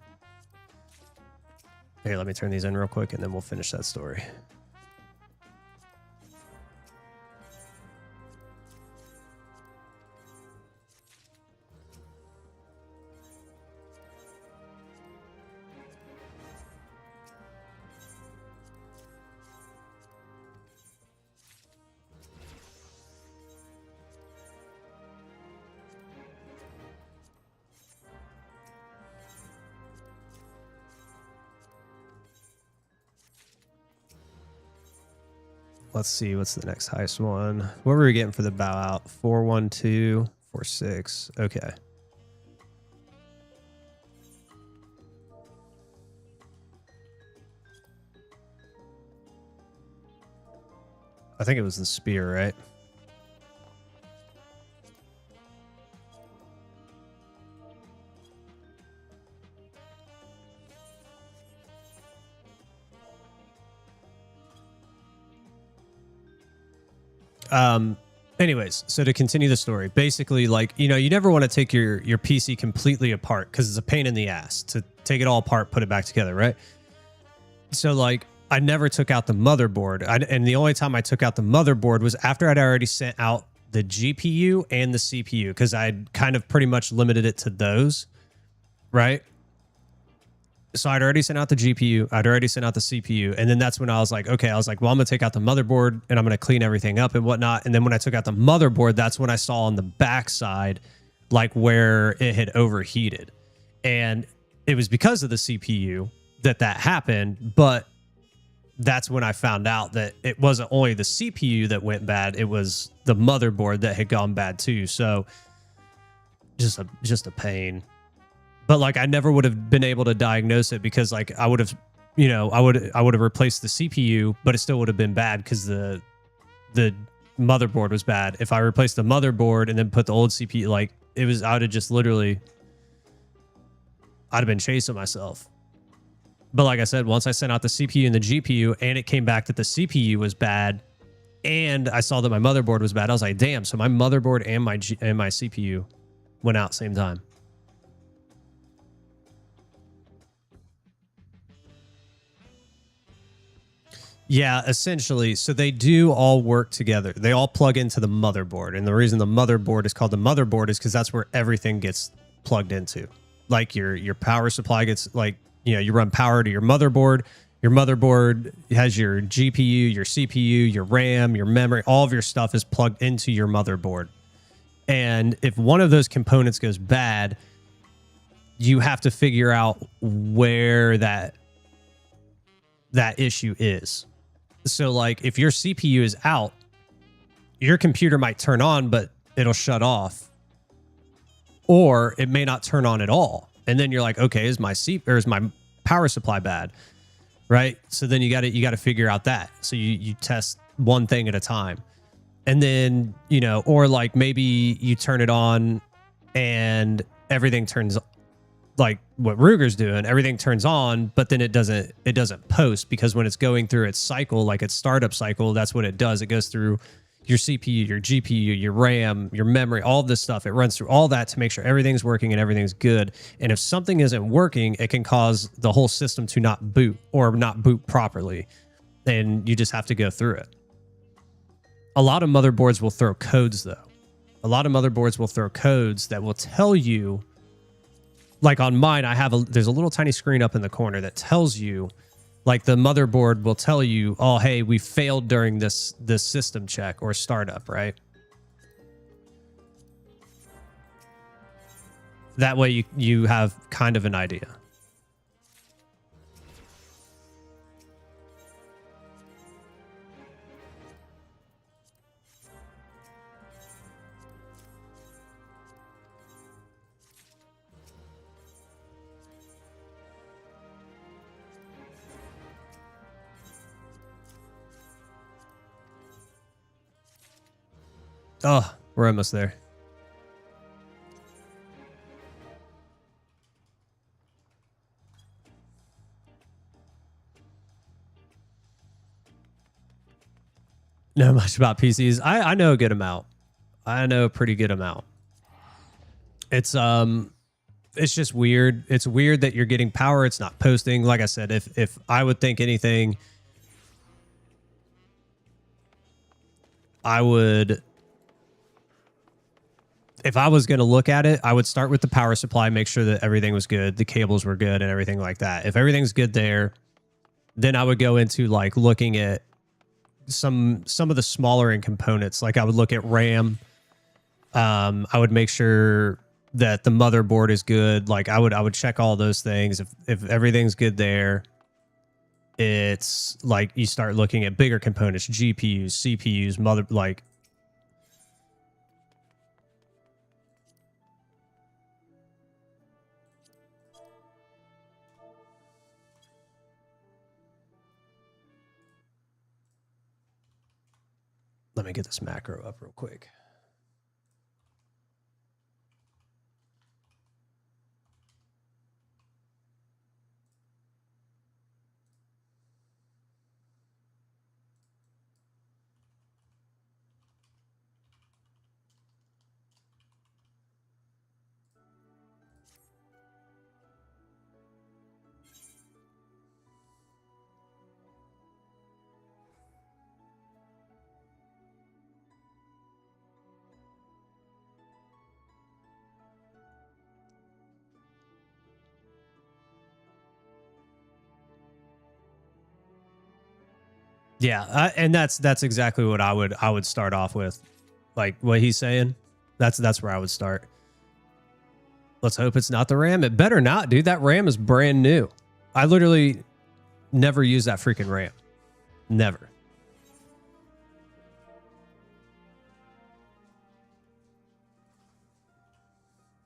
Here, let me turn these in real quick and then we'll finish that story. Let's see, what's the next highest one? What were we getting for the bow out? 41246. Okay. I think it was the spear, right? Anyways, so to continue the story, basically, like, you know, you never want to take your PC completely apart because it's a pain in the ass to take it all apart, put it back together, right? So like I never took out the motherboard. And the only time I took out the motherboard was after I'd already sent out the GPU and the CPU because I'd kind of pretty much limited it to those, right? So I'd already sent out the GPU, I'd already sent out the CPU, and then that's when I was like, okay, well, I'm going to take out the motherboard and I'm going to clean everything up and whatnot. And then when I took out the motherboard, that's when I saw on the backside, like where it had overheated. And it was because of the CPU that happened, but that's when I found out that it wasn't only the CPU that went bad, it was the motherboard that had gone bad too. So just a pain. But like I never would have been able to diagnose it because like I would have, you know, I would have replaced the CPU, but it still would have been bad because the motherboard was bad. If I replaced the motherboard and then put the old CPU, like I would have just literally, I'd have been chasing myself. But like I said, once I sent out the CPU and the GPU and it came back that the CPU was bad and I saw that my motherboard was bad, I was like, damn, so my motherboard and my CPU went out same time. Yeah, essentially. So they do all work together. They all plug into the motherboard. And the reason the motherboard is called the motherboard is because that's where everything gets plugged into. Like your power supply gets, like, you know, you run power to your motherboard. Your motherboard has your GPU, your CPU, your RAM, your memory. All of your stuff is plugged into your motherboard. And if one of those components goes bad, you have to figure out where that issue is. So like if your CPU is out, your computer might turn on, but it'll shut off, or it may not turn on at all. And then you're like, okay, is my power supply bad? Right. So then you got to figure out that. So you test one thing at a time. And then, you know, or like maybe you turn it on and everything turns, like what Ruger's doing, everything turns on, but then it doesn't post, because when it's going through its cycle, like its startup cycle, that's what it does. It goes through, your CPU, your GPU, your RAM, your memory, all of this stuff. It runs through all that to make sure everything's working and everything's good. And if something isn't working, it can cause the whole system to not boot or not boot properly. And you just have to go through it. A lot of motherboards will throw codes though. A lot of motherboards will throw codes that will tell you, like on mine, there's a little tiny screen up in the corner that tells you, like the motherboard will tell you, oh, hey, we failed during this system check or startup, right? That way you have kind of an idea. Oh, we're almost there. Know much about PCs. I know a good amount. I know a pretty good amount. It's just weird. It's weird that you're getting power. It's not posting. Like I said, if I would think anything, if I was going to look at it, I would start with the power supply, make sure that everything was good, the cables were good and everything like that. If everything's good there, then I would go into like looking at some of the smaller end components. Like I would look at RAM. I would make sure that the motherboard is good. Like I would check all those things. If everything's good there, it's like you start looking at bigger components, GPUs, CPUs, like let me get this macro up real quick. Yeah, and that's exactly what I would start off with, like what he's saying. That's where I would start. Let's hope it's not the RAM. It better not, dude. That RAM is brand new. I literally never use that freaking RAM. Never.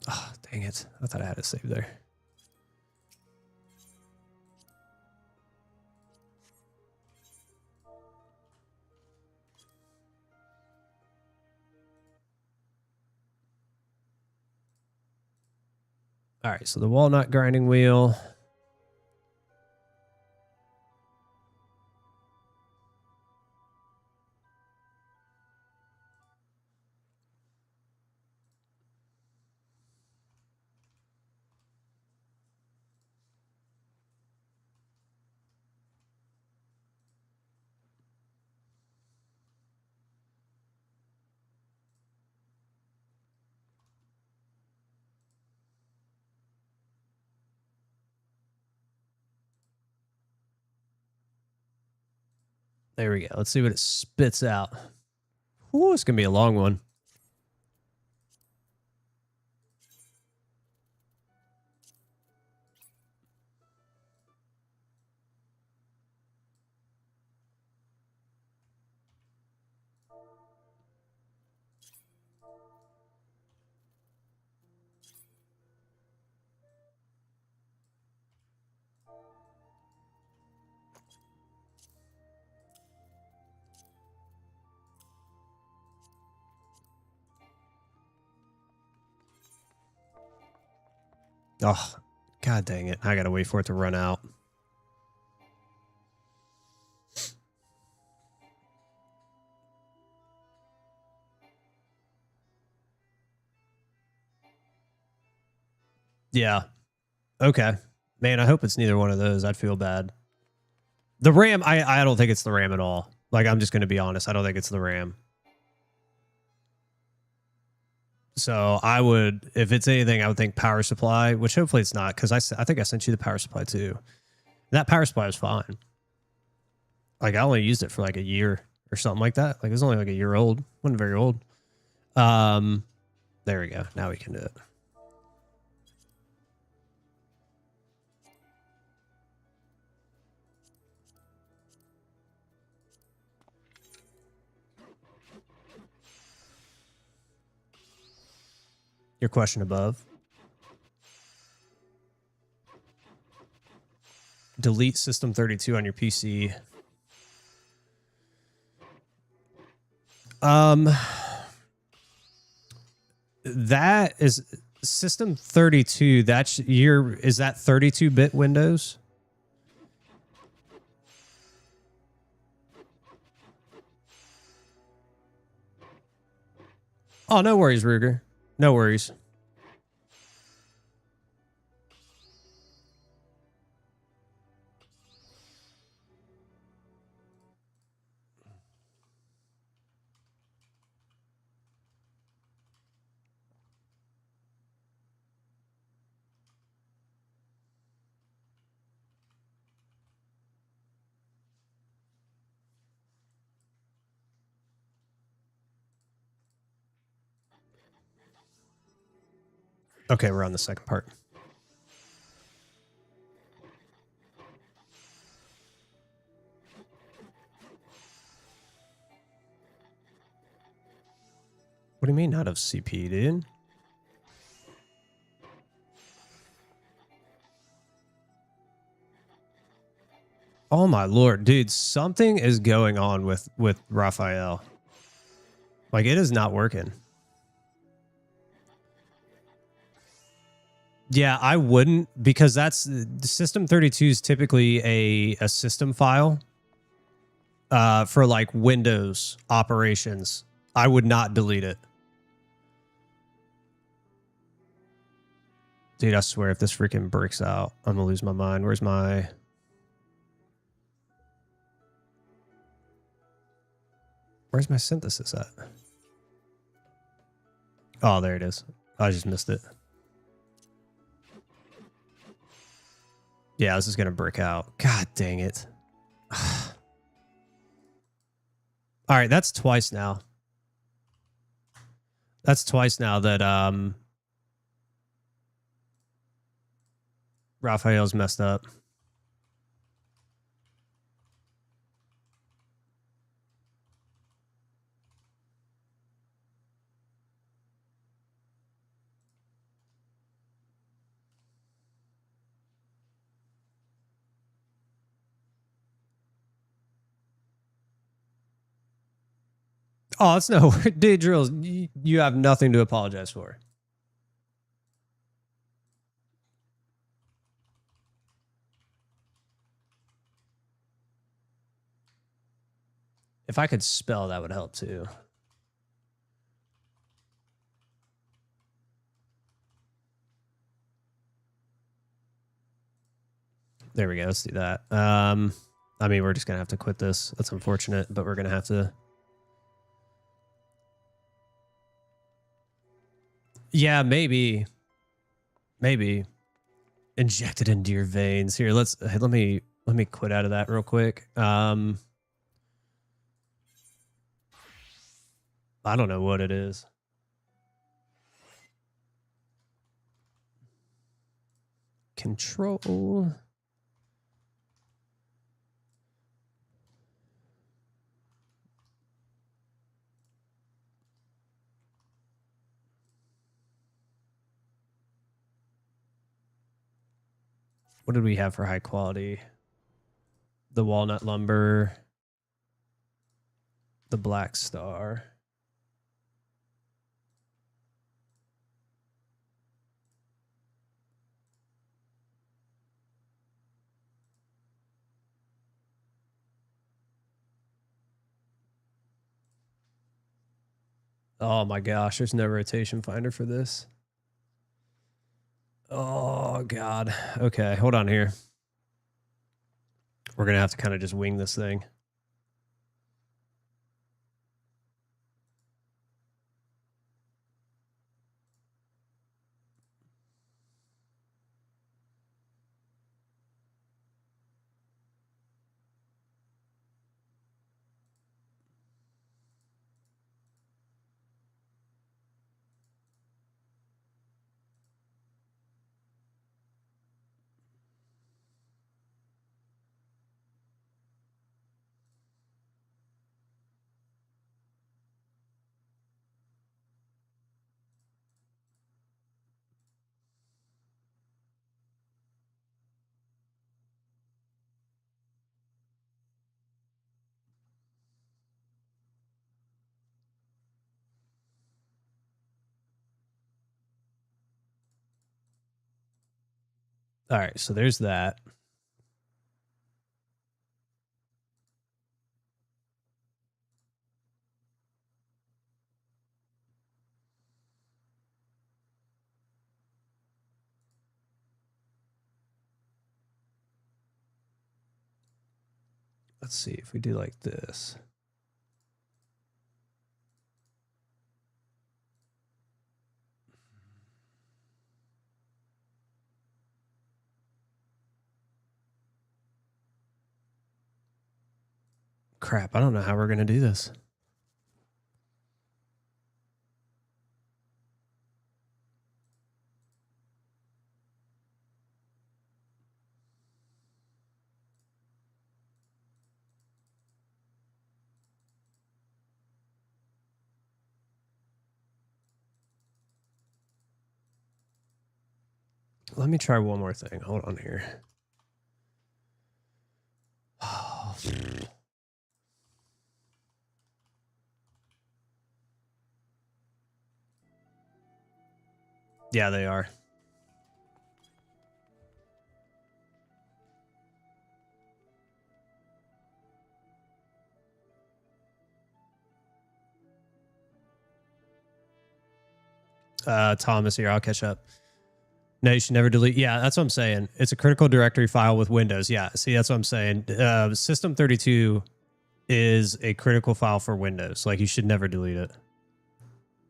Oh, dang it. I thought I had it saved there. All right, so the walnut grinding wheel. There we go. Let's see what it spits out. Ooh, it's going to be a long one. Oh, God dang it. I got to wait for it to run out. Yeah. Okay. Man, I hope it's neither one of those. I'd feel bad. The RAM, I don't think it's the RAM at all. Like, I'm just going to be honest. I don't think it's the RAM. So I would, if it's anything, I would think power supply, which hopefully it's not, because I think I sent you the power supply too. That power supply was fine. Like, I only used it for like a year or something like that. Like, it was only like a year old. Wasn't very old. There we go. Now we can do it. Your question above. Delete System 32 on your PC. That is System 32. That's is that 32-bit Windows? Oh, no worries, Ruger. No worries. Okay, we're on the second part. What do you mean not of CP, dude? Oh my lord, dude, something is going on with Raphael. Like, it is not working. Yeah, I wouldn't, because that's System 32 is typically a system file for like Windows operations. I would not delete it. Dude, I swear if this freaking breaks out, I'm gonna lose my mind. Where's my synthesis at? Oh, there it is. I just missed it. Yeah, this is going to brick out. God dang it. All right, that's twice now. That's twice now that Raphael's messed up. Oh, it's no dude, Drills. You have nothing to apologize for. If I could spell, that would help too. There we go. Let's do that. I mean, we're just gonna have to quit this. That's unfortunate, but we're gonna have to. Yeah, maybe inject it into your veins. Here, let me quit out of that real quick. I don't know what it is. Control. What did we have for high quality? The walnut lumber, the black star. Oh my gosh, there's no rotation finder for this. Oh God. Okay, hold on here. We're gonna have to kind of just wing this thing. All right, so there's that. Let's see if we do like this. Crap, I don't know how we're going to do this. Let me try one more thing. Hold on here. Yeah, they are. Thomas here. I'll catch up. No, you should never delete. Yeah, that's what I'm saying. It's a critical directory file with Windows. Yeah, see, that's what I'm saying. System32 is a critical file for Windows. Like, you should never delete it.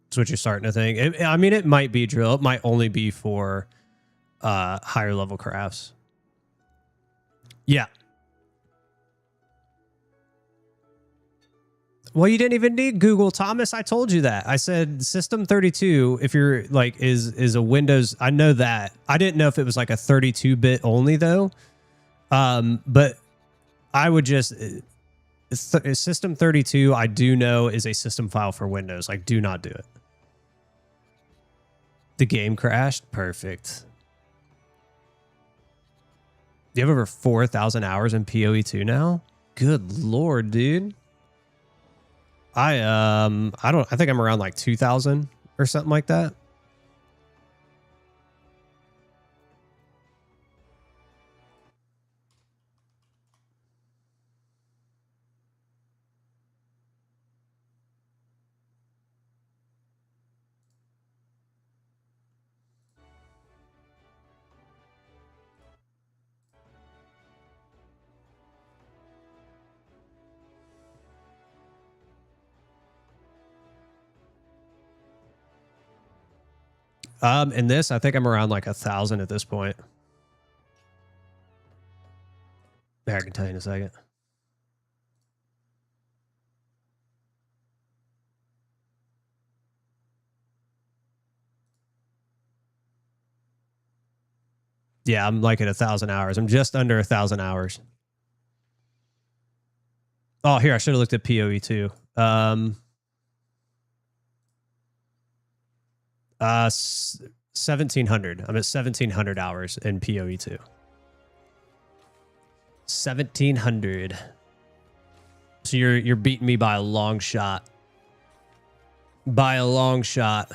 That's what you're starting to think. I mean, it might be drill. It might only be for higher level crafts. Yeah. Well, you didn't even need Google, Thomas. I told you that. I said System32, if you're like, is a Windows. I know that. I didn't know if it was like a 32-bit only though. But I would just System32, I do know is a system file for Windows. Like, do not do it. The game crashed. Perfect. You have over 4,000 hours in PoE2 now? Good Lord, dude. I think I'm around like 2,000 or something like that. In this, I think I'm around like 1,000 at this point. Yeah, I can tell you in a second. Yeah, I'm like at 1,000 hours. I'm just under 1,000 hours. Oh, here, I should have looked at PoE too. 1,700. I'm at 1,700 hours in PoE 2. 1,700. So you're beating me by a long shot. By a long shot.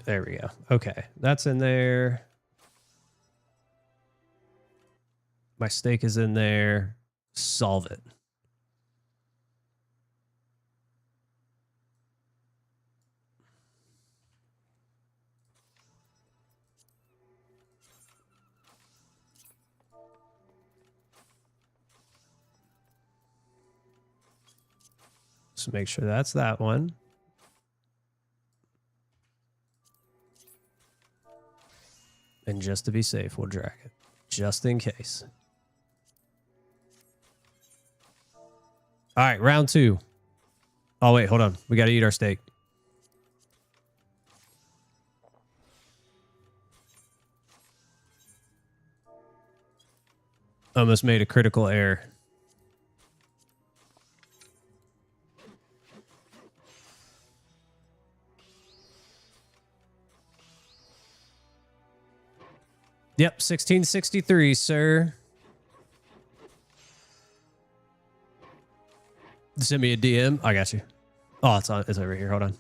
There we go. Okay, that's in there. My steak is in there. Solve it. So make sure that's that one. And just to be safe, we'll drag it. Just in case. All right, round 2. Oh, wait, hold on. We got to eat our steak. Almost made a critical error. Yep, 1663, sir. Send me a DM. I got you. Oh, it's on. It's over here. Hold on.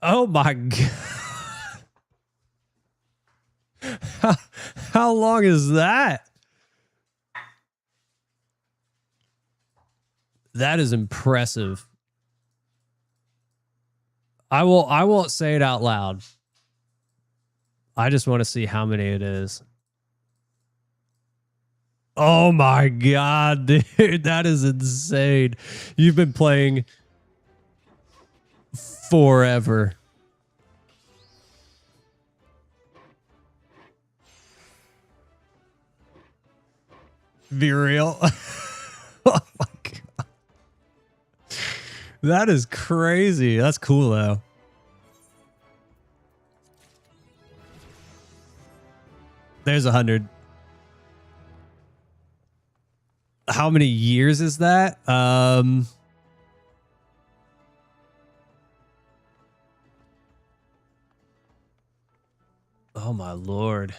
Oh my god! How long is that? That is impressive. I won't say it out loud. I just want to see how many it is. Oh my god, dude, that is insane. You've been playing forever. Be real. Oh my god. That is crazy. That's cool though. There's 100. How many years is that? Oh my lord.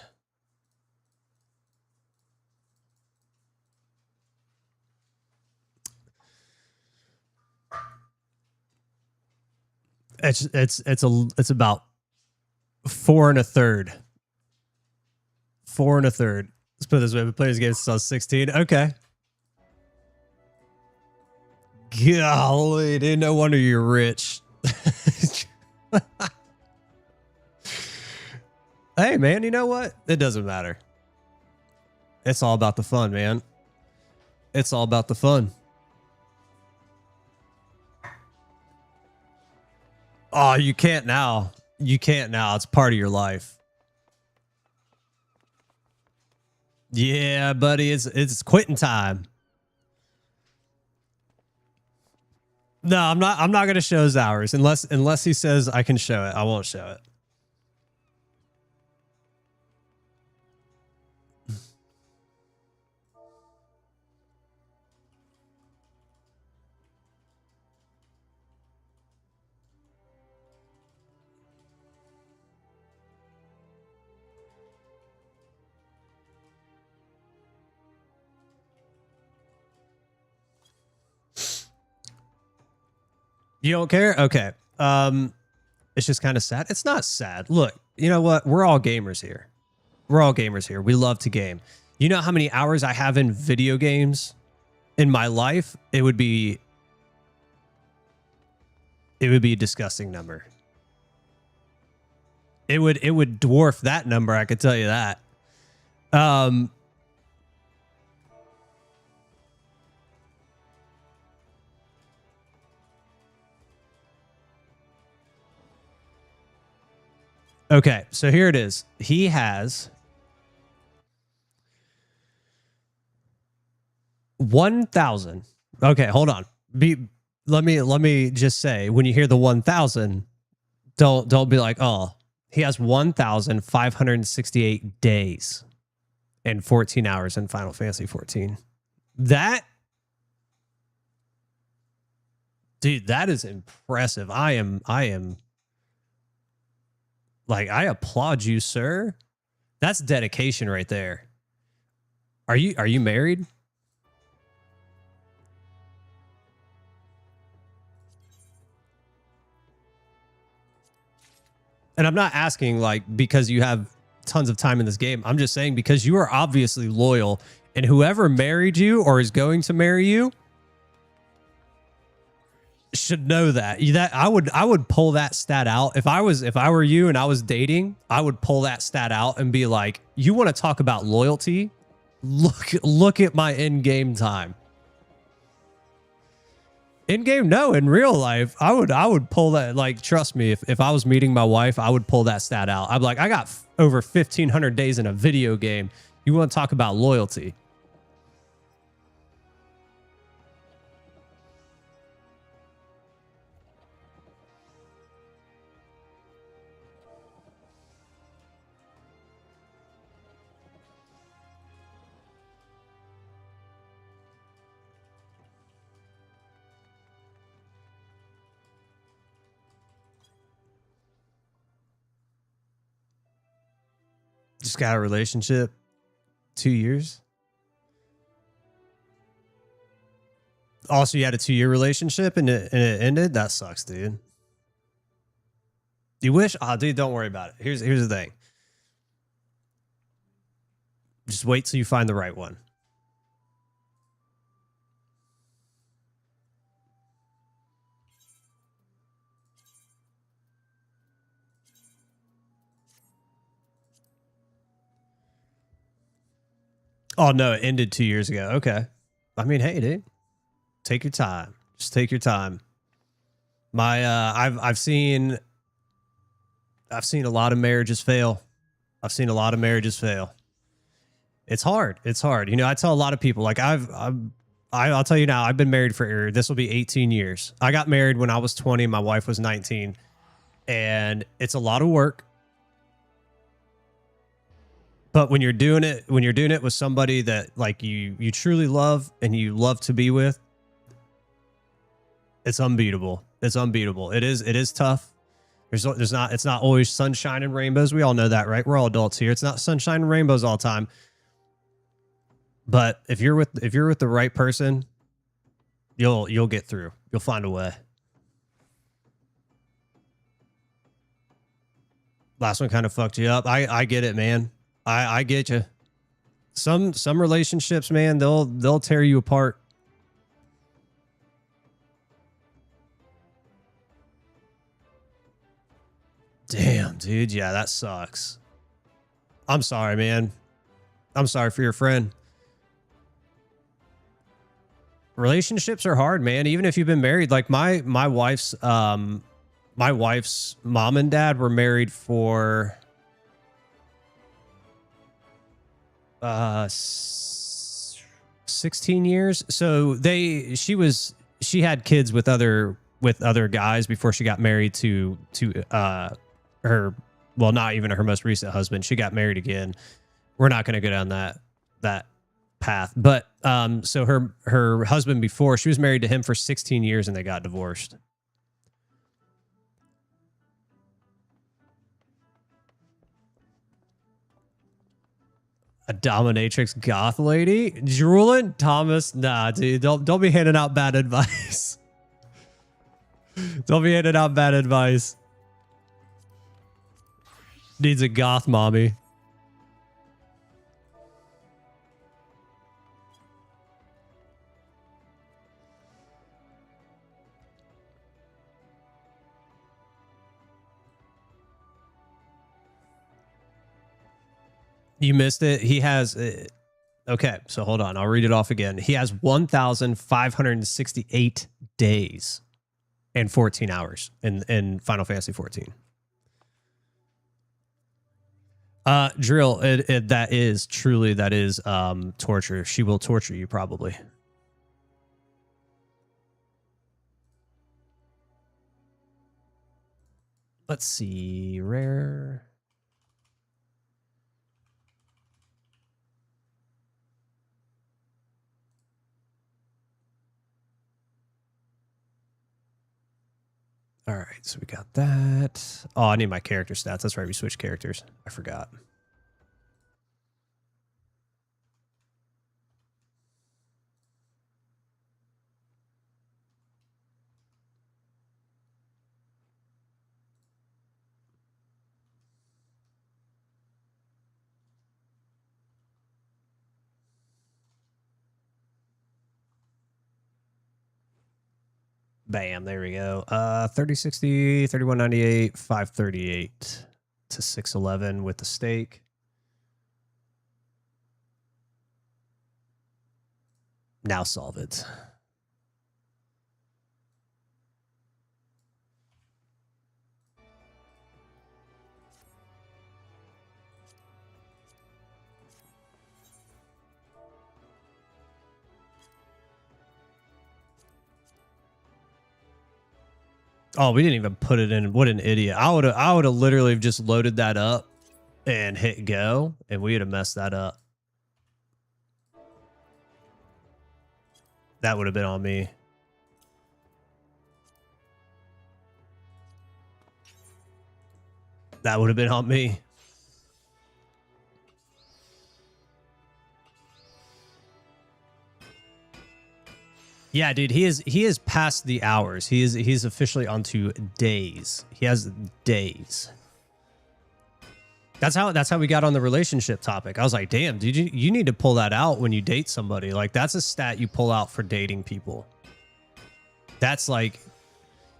It's about 4 1/3. 4 1/3. Let's put it this way: we played this game since I was 16. Okay. Golly, dude, no wonder you're rich. Hey, man, you know what? It doesn't matter. It's all about the fun, man. It's all about the fun. Oh, you can't now. You can't now. It's part of your life. Yeah, buddy, it's quitting time. No, I'm not gonna show his hours unless he says I can show it. I won't show it. You don't care? Okay. It's just kind of sad. It's not sad. Look, you know what? We're all gamers here. We're all gamers here. We love to game. You know how many hours I have in video games in my life? It would be a disgusting number. It would dwarf that number, I could tell you that. Okay, so here it is. He has 1,000. Okay, hold on. Let me just say, when you hear the 1,000, don't be like, oh, he has 1,568 days and 14 hours in Final Fantasy 14. That, dude, that is impressive. I am like, I applaud you, sir. That's dedication right there. Are you married? And I'm not asking like because you have tons of time in this game. I'm just saying because you are obviously loyal, and whoever married you or is going to marry you should know that. That I would pull that stat out. If I were you and I was dating, I would pull that stat out and be like, you want to talk about loyalty? Look at my in-game time. In-game, no. In real life, I would pull that. Like, trust me, if I was meeting my wife, I would pull that stat out. I'm like, I got over 1,500 days in a video game. You want to talk about loyalty? Just got a relationship 2 years. Also, you had a 2-year relationship and it ended. That sucks, dude. You wish? Oh, dude, don't worry about it. Here's the thing. Just wait till you find the right one. Oh no, it ended 2 years ago. Okay. I mean, hey, dude, take your time. Just take your time. My I've seen a lot of marriages fail. I've seen a lot of marriages fail. It's hard. It's hard. You know, I tell a lot of people, like I'll tell you now, I've been married for, this will be 18 years. I got married when I was 20, my wife was 19, and it's a lot of work. But when you're doing it with somebody that like you truly love and you love to be with, it's unbeatable. It's unbeatable. It is tough. It's not always sunshine and rainbows. We all know that, right? We're all adults here. It's not sunshine and rainbows all the time. But if you're with the right person, you'll get through. You'll find a way. Last one kind of fucked you up. I get it, man. I get you. Some relationships, man, they'll tear you apart. Damn, dude. Yeah, that sucks. I'm sorry, man. I'm sorry for your friend. Relationships are hard, man. Even if you've been married, like my wife's mom and dad were married for 16 years. So she had kids with other guys before she got married to her, well, not even her most recent husband. She got married again. We're not going to go down that path. But so her husband before, she was married to him for 16 years and they got divorced. A dominatrix goth lady? Drooling? Thomas? Nah, dude. Don't be handing out bad advice. Don't be handing out bad advice. Needs a goth mommy. You missed it. He has... okay, so hold on. I'll read it off again. He has 1,568 days and 14 hours in Final Fantasy 14. Drill, that is torture. She will torture you probably. Let's see. Rare. All right, so we got that. Oh, I need my character stats. That's right, we switched characters. I forgot. Bam, there we go. 3060, 3198, 538 to 611 with the stake. Now solve it. Oh, we didn't even put it in. What an idiot. I would have literally just loaded that up and hit go, and we would have messed that up. That would have been on me. That would have been on me. Yeah, dude, he is past the hours. He's officially onto days. He has days. That's how we got on the relationship topic. I was like, damn, dude, you need to pull that out when you date somebody. Like, that's a stat you pull out for dating people. That's like,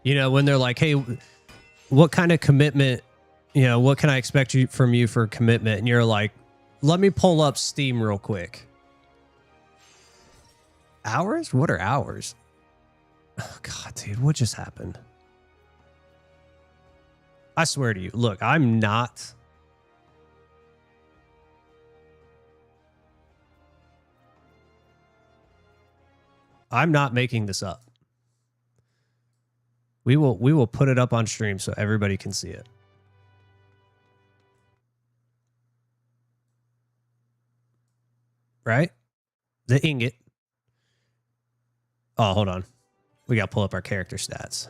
you know, when they're like, hey, what kind of commitment, you know, what can I expect from you for commitment? And you're like, let me pull up Steam real quick. Hours? What are hours? Oh, God, dude, what just happened? I swear to you, look, I'm not making this up. We will put it up on stream so everybody can see it. Right? The ingot. Oh, hold on. We got to pull up our character stats.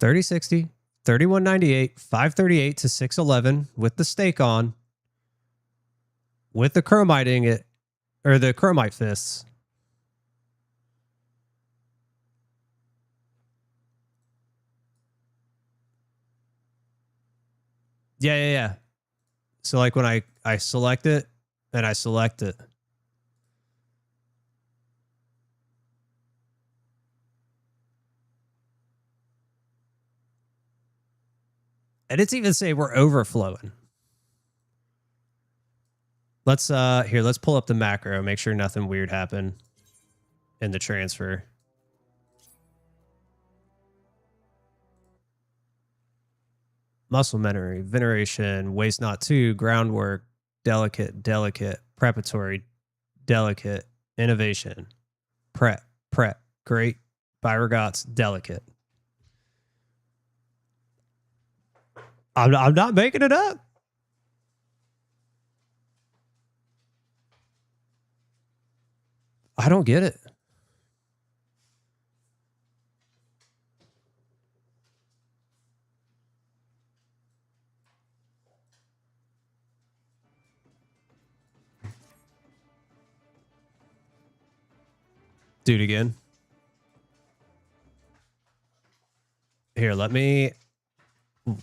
$3060, 3198, 538 to 611 with the stake on, with the chromite ingot, or the chromite fists. Yeah. So like when I select it, and I select it. And it's even say we're overflowing. Let's let's pull up the macro, make sure nothing weird happened in the transfer. Muscle memory, veneration, waste not to, groundwork, delicate, preparatory, delicate, innovation, prep, great, Byregots, delicate. I'm not making it up. I don't get it. Do it again. Here,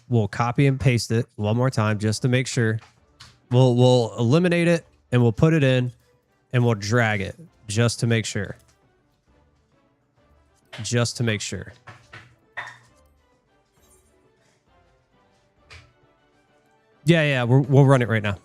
we'll copy and paste it one more time just to make sure. We'll eliminate it and we'll put it in and we'll drag it just to make sure. Just to make sure. Yeah, we'll run it right now.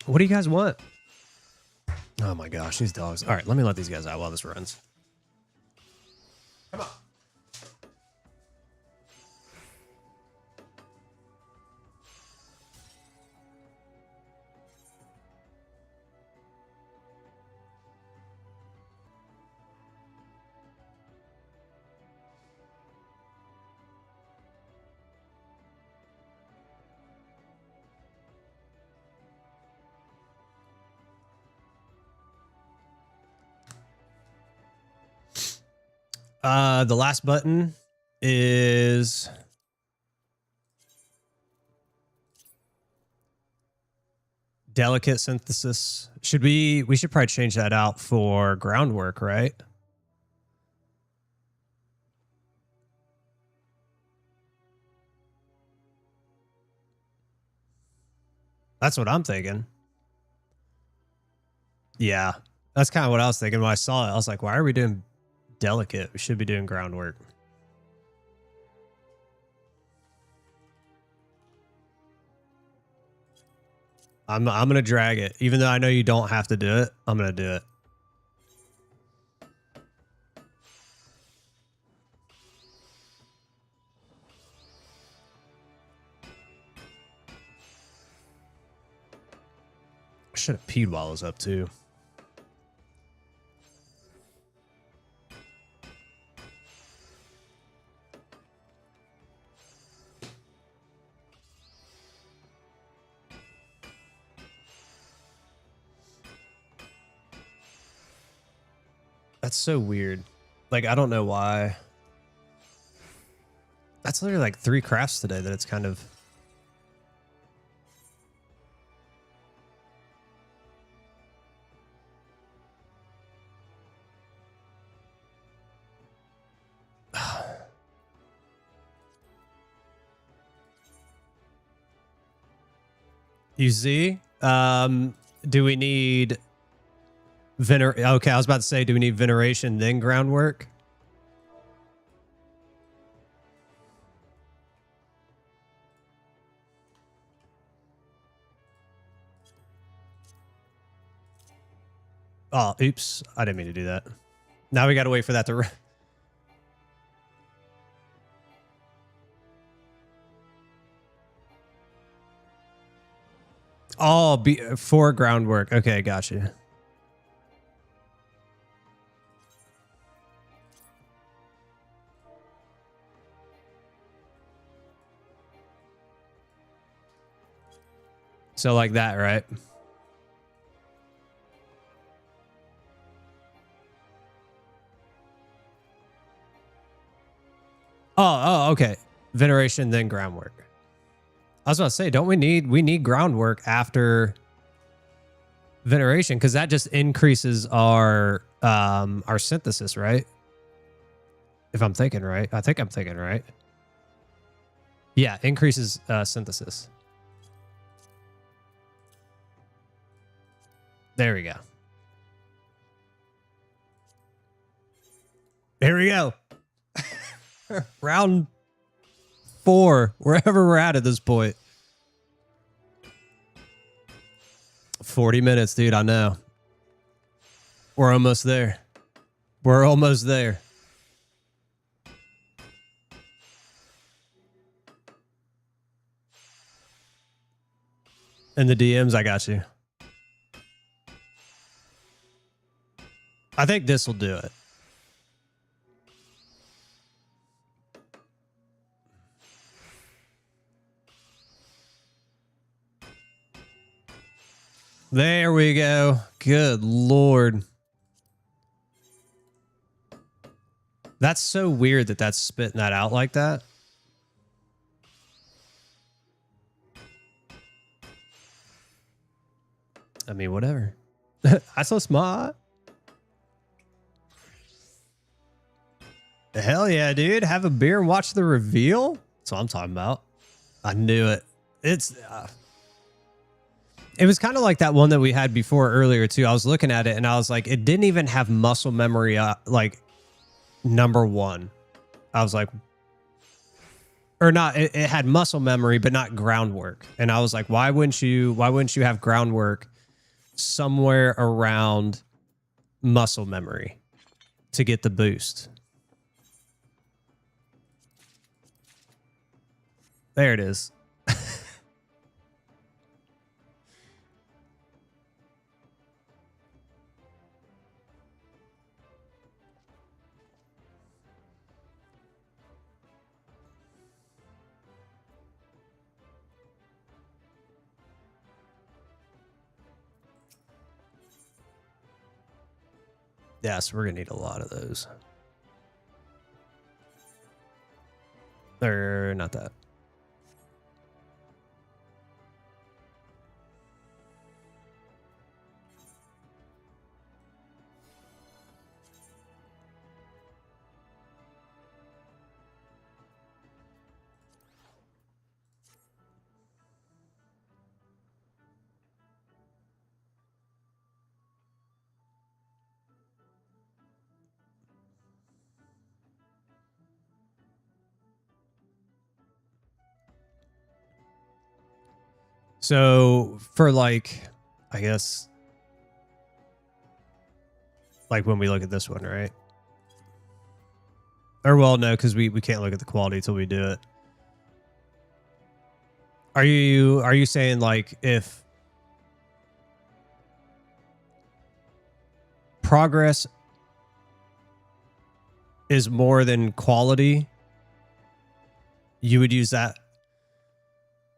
What do you guys want? Oh my gosh, these dogs. All right, let me let these guys out while this runs. Come on. The last button is Delicate synthesis. Should we should probably change that out for groundwork, right? That's what I'm thinking. Yeah. That's kind of what I was thinking when I saw it. I was like, why are we doing delicate? We should be doing groundwork. I'm gonna drag it. Even though I know you don't have to do it, I'm gonna do it. I should have peed while I was up too. That's so weird. Like, I don't know why. That's literally like 3 crafts today that it's kind of... You see? Do we need... Okay, I was about to say, do we need veneration then groundwork? Oh, oops. I didn't mean to do that. Now we got to wait for that to... Oh, for groundwork. Okay, gotcha. So like that, right? Oh, okay. Veneration, then groundwork. I was about to say, don't we need groundwork after veneration? Because that just increases our synthesis, right? If I'm thinking right. I think I'm thinking right. Yeah, increases synthesis. There we go. Here we go. Round 4, wherever we're at this point. 40 minutes, dude. I know. We're almost there. We're almost there. In the DMs, I got you. I think this will do it. There we go. Good Lord. That's so weird that that's spitting that out like that. I mean, whatever. That's so smart. Hell yeah, dude. Have a beer and watch the reveal. That's what I'm talking about. I knew it. It was kind of like that one that we had before earlier too. I was looking at it and I was like, it didn't even have muscle memory like #1. I was like, or not, it had muscle memory, but not groundwork. And I was like, why wouldn't you have groundwork somewhere around muscle memory to get the boost? There it is. Yeah, so we're going to need a lot of those. Or not that. So for like, I guess, like when we look at this one, right? Or well, no, because we can't look at the quality until we do it. Are you saying like if progress is more than quality, you would use that?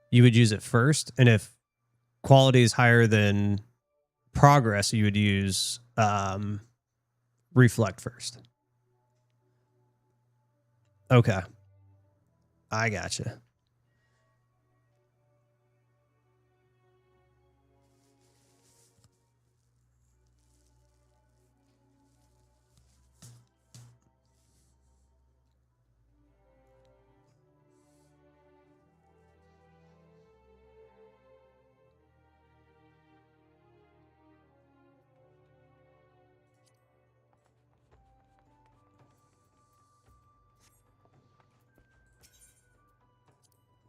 You would use it first, and if quality is higher than progress, you would use reflect first. Okay, I gotcha.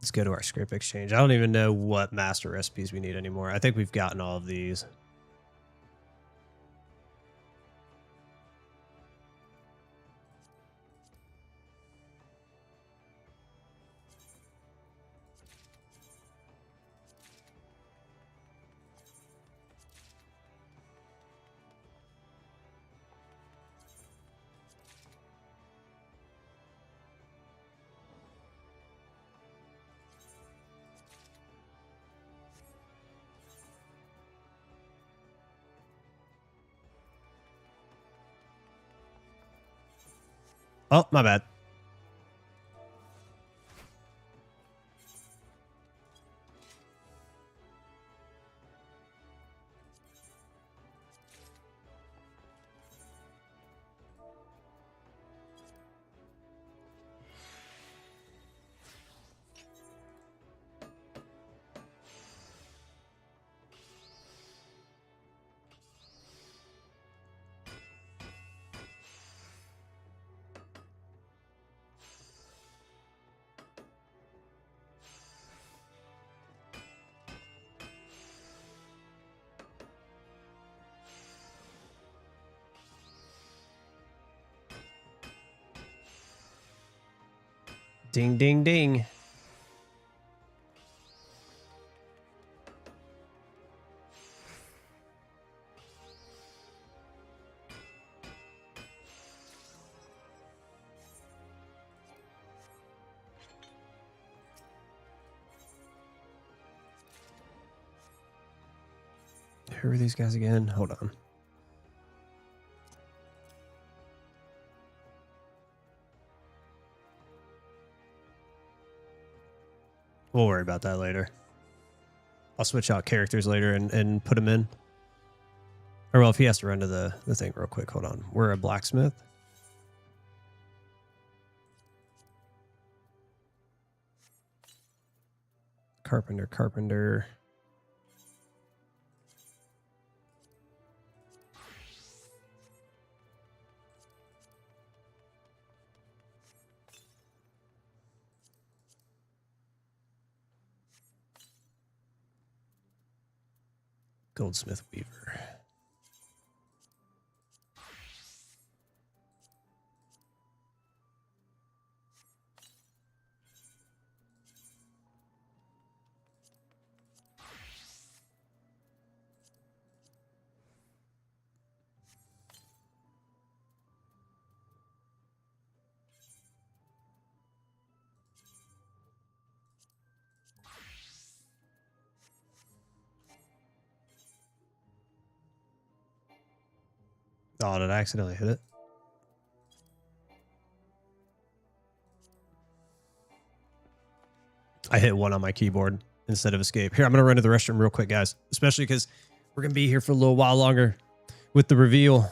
Let's go to our script exchange. I don't even know what master recipes we need anymore. I think we've gotten all of these. Oh, my bad. Ding, ding, ding. Who are these guys again? Hold on. We'll worry about that later. I'll switch out characters later and put them in. Or well, if he has to run to the thing real quick. Hold on. We're a blacksmith. Carpenter. Goldsmith Weaver. Oh, did I accidentally hit it? I hit 1 on my keyboard instead of escape. Here, I'm going to run to the restroom real quick, guys. Especially because we're going to be here for a little while longer with the reveal.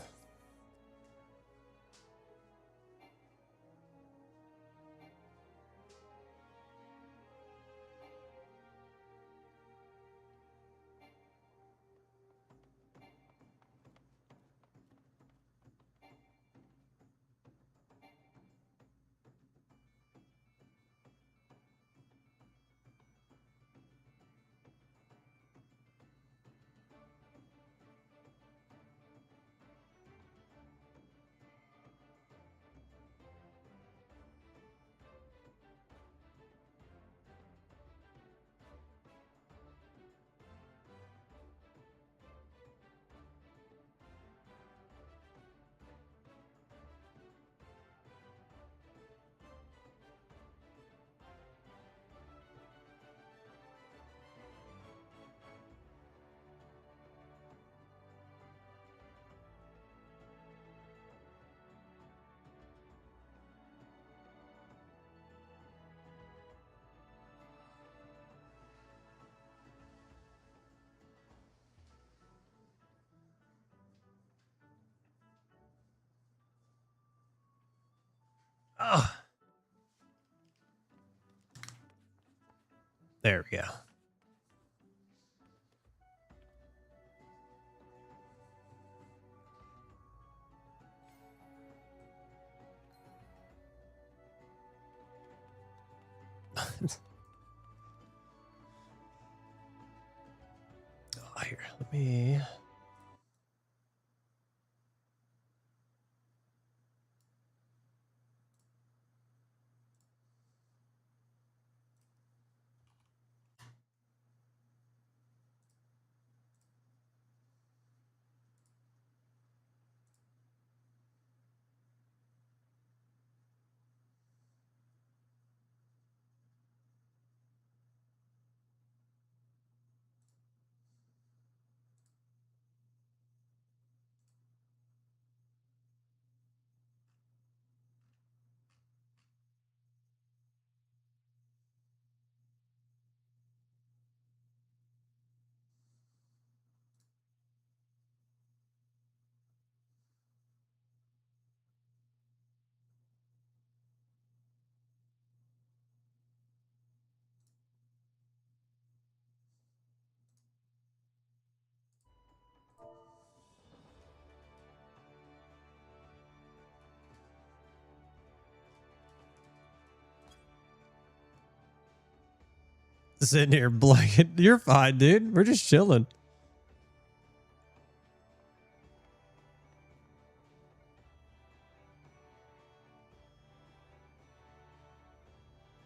Ugh. There we go. Oh, here, let me. Sitting here blanket. You're fine, dude. We're just chilling.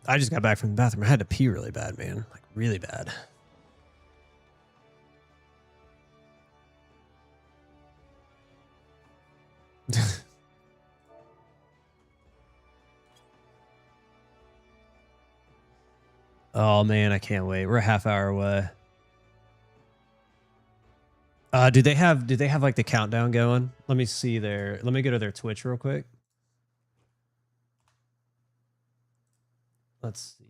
I just got back from the bathroom. I had to pee really bad, man. Like really bad. Oh man, I can't wait. We're a half hour away. Do they have like the countdown going? Let me see let me go to their Twitch real quick. Let's see.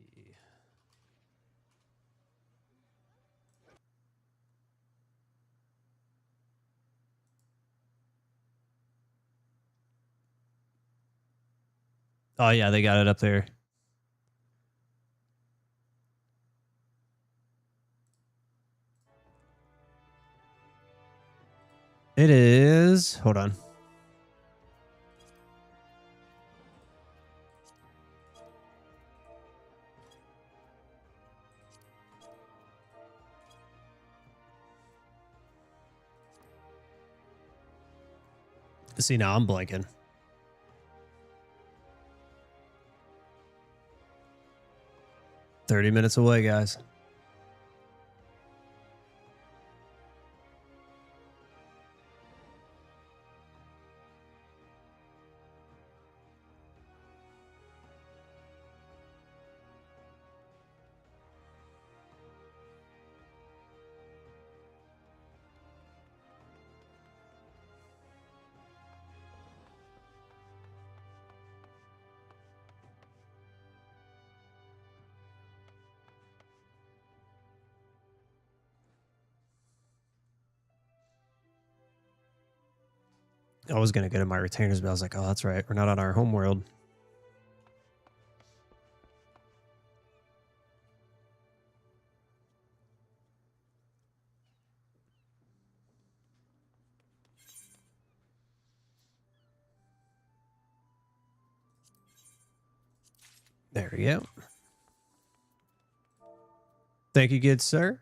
Oh yeah, they got it up there. It is. Hold on. See, now I'm blanking. $30 away, guys. I was going to go to my retainers, but I was like, oh, that's right. We're not on our home world. There we go. Thank you, good sir.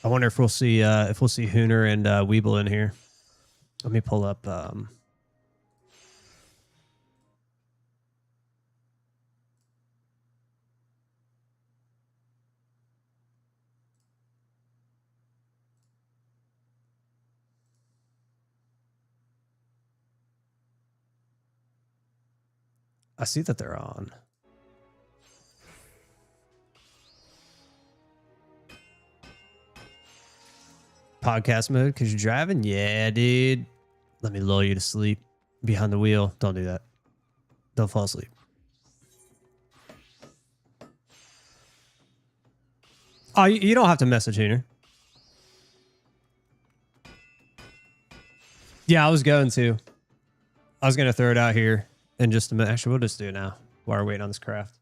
I wonder if we'll see Hooner and Weeble in here. Let me pull up. I see that they're on. Podcast mode because you're driving? Yeah, dude. Let me lull you to sleep behind the wheel. Don't do that. Don't fall asleep. Oh, you don't have to message Heener. Yeah, I was going to. I was going to throw it out here in just a minute. Actually, we'll just do it now while we're waiting on this craft.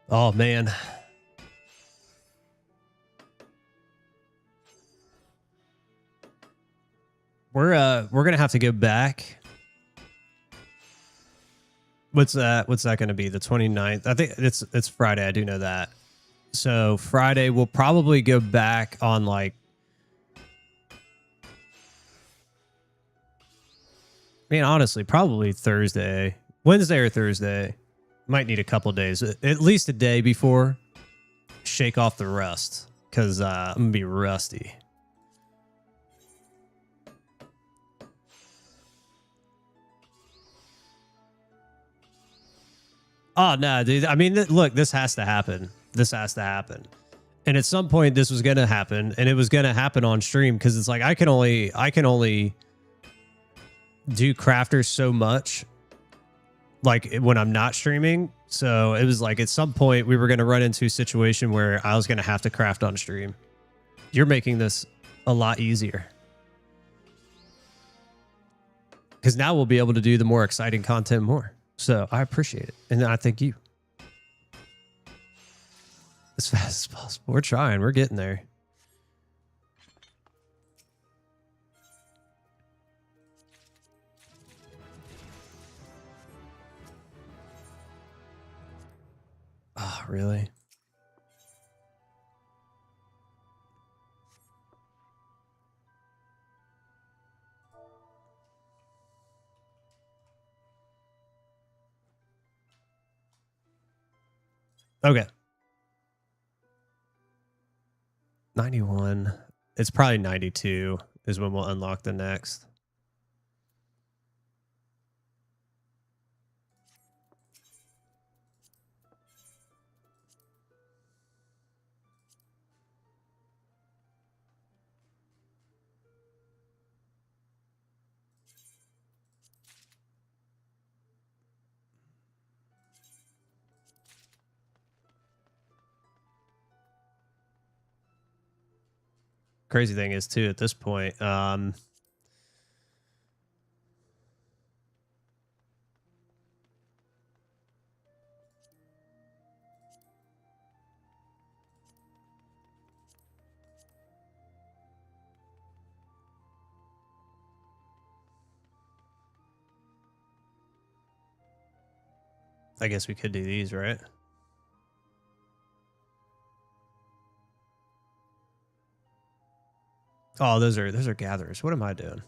Oh, man. We're going to have to go back. What's that going to be? The 29th? I think it's Friday. I do know that. So Friday, we'll probably go back on like, I mean, honestly, probably Thursday, Wednesday or Thursday. Might need a couple days, at least a day before. Shake off the rust, because I'm going to be rusty. Oh, no, dude. I mean, look, this has to happen. This has to happen. And at some point, this was going to happen, and it was going to happen on stream, because it's like I can only do crafters so much, like when I'm not streaming. So it was like at some point we were going to run into a situation where I was going to have to craft on stream. You're making this a lot easier, because now we'll be able to do the more exciting content more. So I appreciate it. And I thank you. As fast as possible. We're trying. We're getting there. Oh, really? Okay. 91. It's probably 92 is when we'll unlock the next. Crazy thing is too, at this point, I guess we could do these, right? Oh, those are gatherers. What am I doing?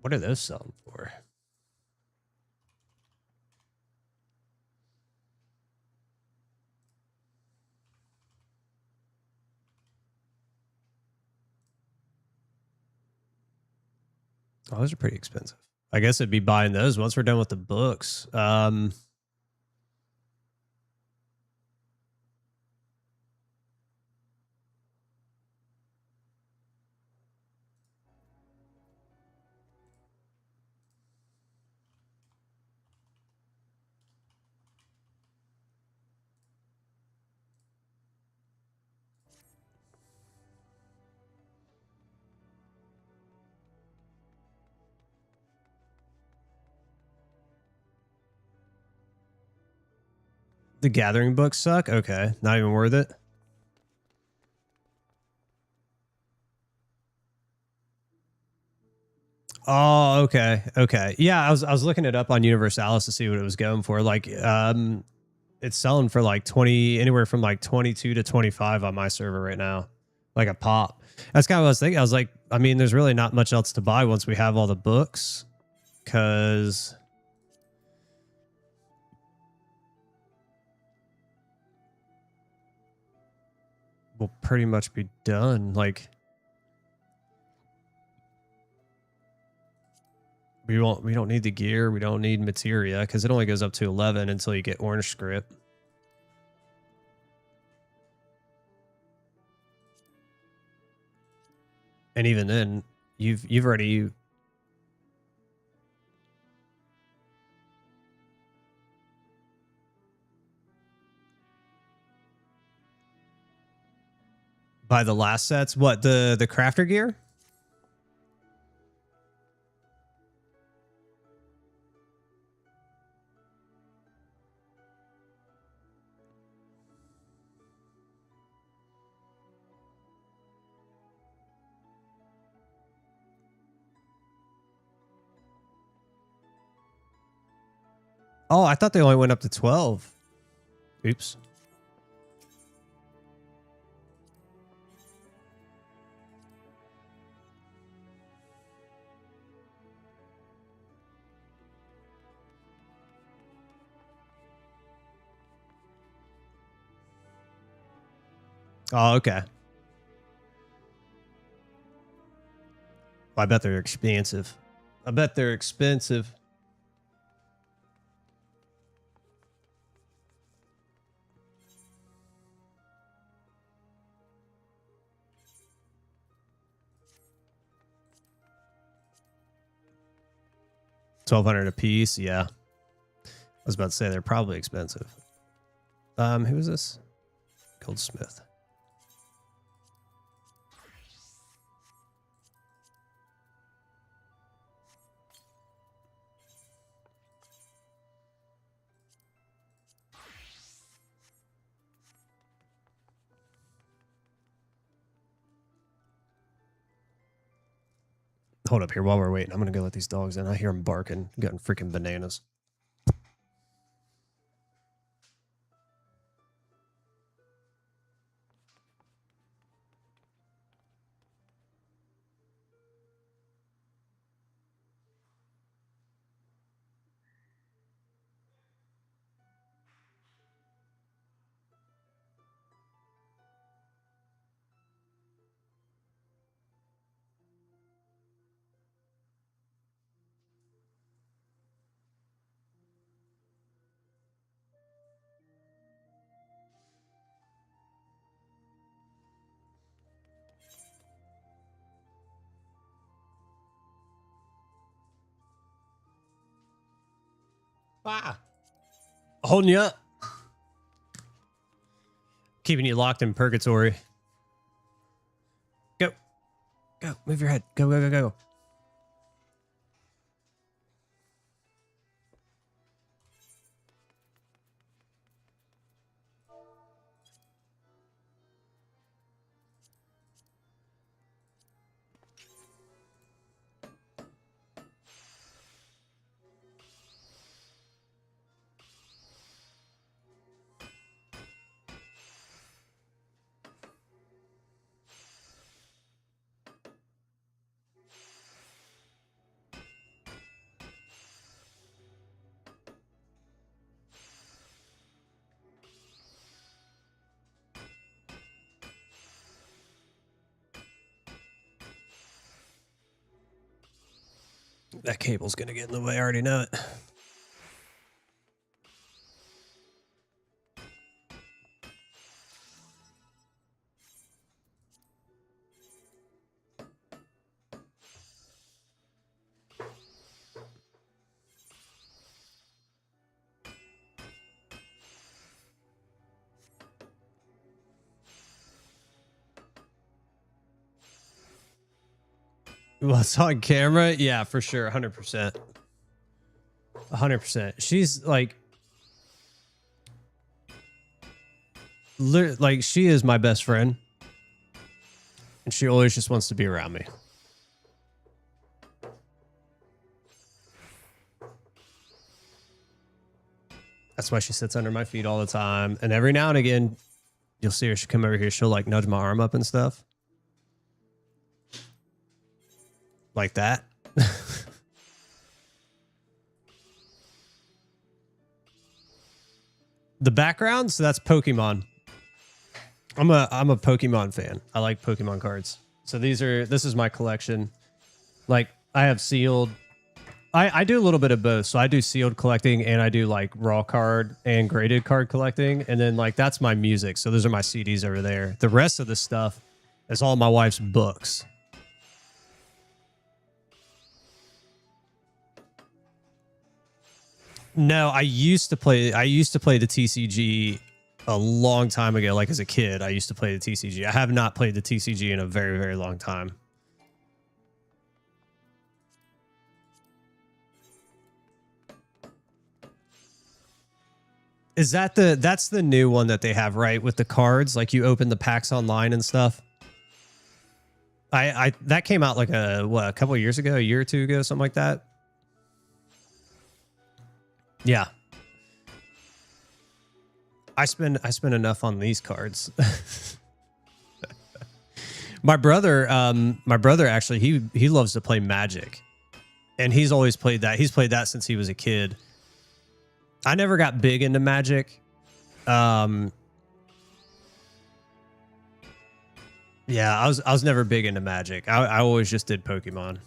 What are those selling for? Oh, those are pretty expensive. I guess it'd be buying those once we're done with the books. The Gathering books suck? Okay, not even worth it. Oh, okay. Okay. Yeah, I was looking it up on Universalis to see what it was going for. Like it's selling for like 20, anywhere from like 22 to 25 on my server right now. Like a pop. That's kind of what I was thinking. I was like, I mean, there's really not much else to buy once we have all the books, cuz we'll pretty much be done. Like we don't need the gear, we don't need materia because it only goes up to 11 until you get orange script. And even then, you've already buy the last sets. What, the crafter gear? Oh, I thought they only went up to 12. Oops. Oh, okay. Well, I bet they're expensive. I bet they're expensive. $1,200 a piece. Yeah. I was about to say they're probably expensive. Who is this? Goldsmith. Hold up here while we're waiting. I'm going to go let these dogs in. I hear them barking, getting freaking bananas. Ah. Holding you up. Keeping you locked in purgatory. Go. Go. Move your head. Go, go, go, go. That cable's gonna get in the way. I already know it. What's on camera? Yeah, for sure. 100%. 100%. She's like she is my best friend. And she always just wants to be around me. That's why she sits under my feet all the time. And every now and again, you'll see her. She'll come over here. She'll like nudge my arm up and stuff. Like that. The background, so that's Pokemon. I'm a Pokemon fan. I like Pokemon cards. So this is my collection. Like I have sealed. I do a little bit of both. So I do sealed collecting and I do like raw card and graded card collecting. And then like that's my music. So those are my CDs over there. The rest of the stuff is all my wife's books. No, I used to play the TCG a long time ago. Like as a kid, I used to play the TCG. I have not played the TCG in a very, very long time. Is that that's the new one that they have, right? With the cards, like you open the packs online and stuff. That came out like a couple of years ago, a year or two ago, something like that. Yeah. I spend enough on these cards. My brother actually, he loves to play Magic. And he's always played that. He's played that since he was a kid. I never got big into Magic. Yeah, I was never big into Magic. I always just did Pokemon.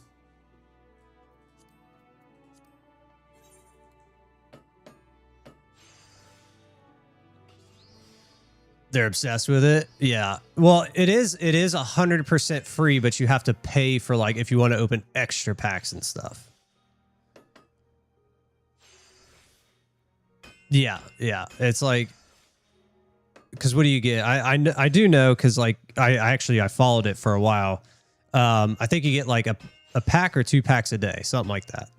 They're obsessed with it. Yeah. Well, it is 100% free, but you have to pay for like if you want to open extra packs and stuff. Yeah, yeah. It's like, because what do you get? I do know because like I followed it for a while. I think you get like a pack or 2 packs a day, something like that.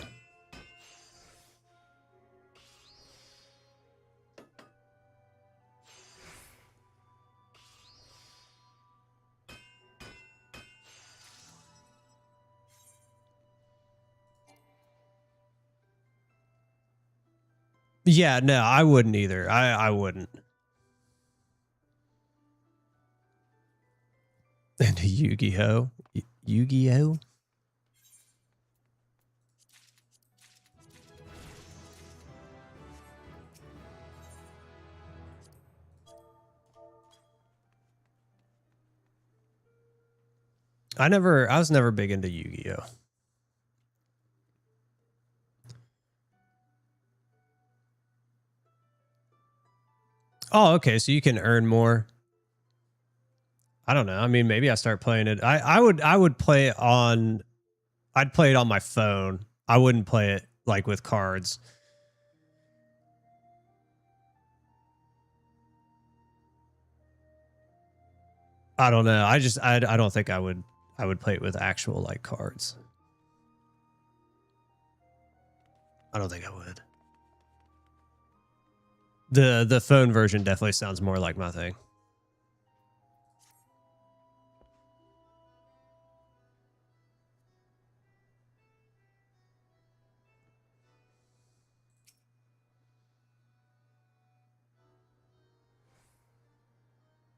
Yeah, no, I wouldn't either. I wouldn't. And Yu-Gi-Oh. Yu-Gi-Oh. I was never big into Yu-Gi-Oh. Oh, okay. So you can earn more. I don't know. I mean, maybe I start playing it. I would play it on. I'd play it on my phone. I wouldn't play it like with cards. I don't know. I don't think I would play it with actual like cards. I don't think I would. The phone version definitely sounds more like my thing.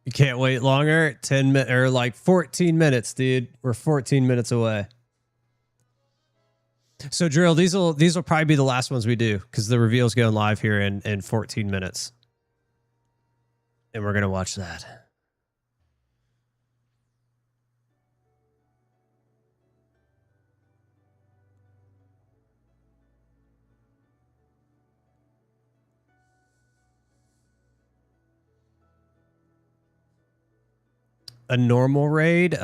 You can't wait longer. 10 minutes or like 14 minutes, dude. We're 14 minutes away. So Drill, these will probably be the last ones we do because the reveal's going live here in 14 minutes. And we're gonna watch that. A normal raid?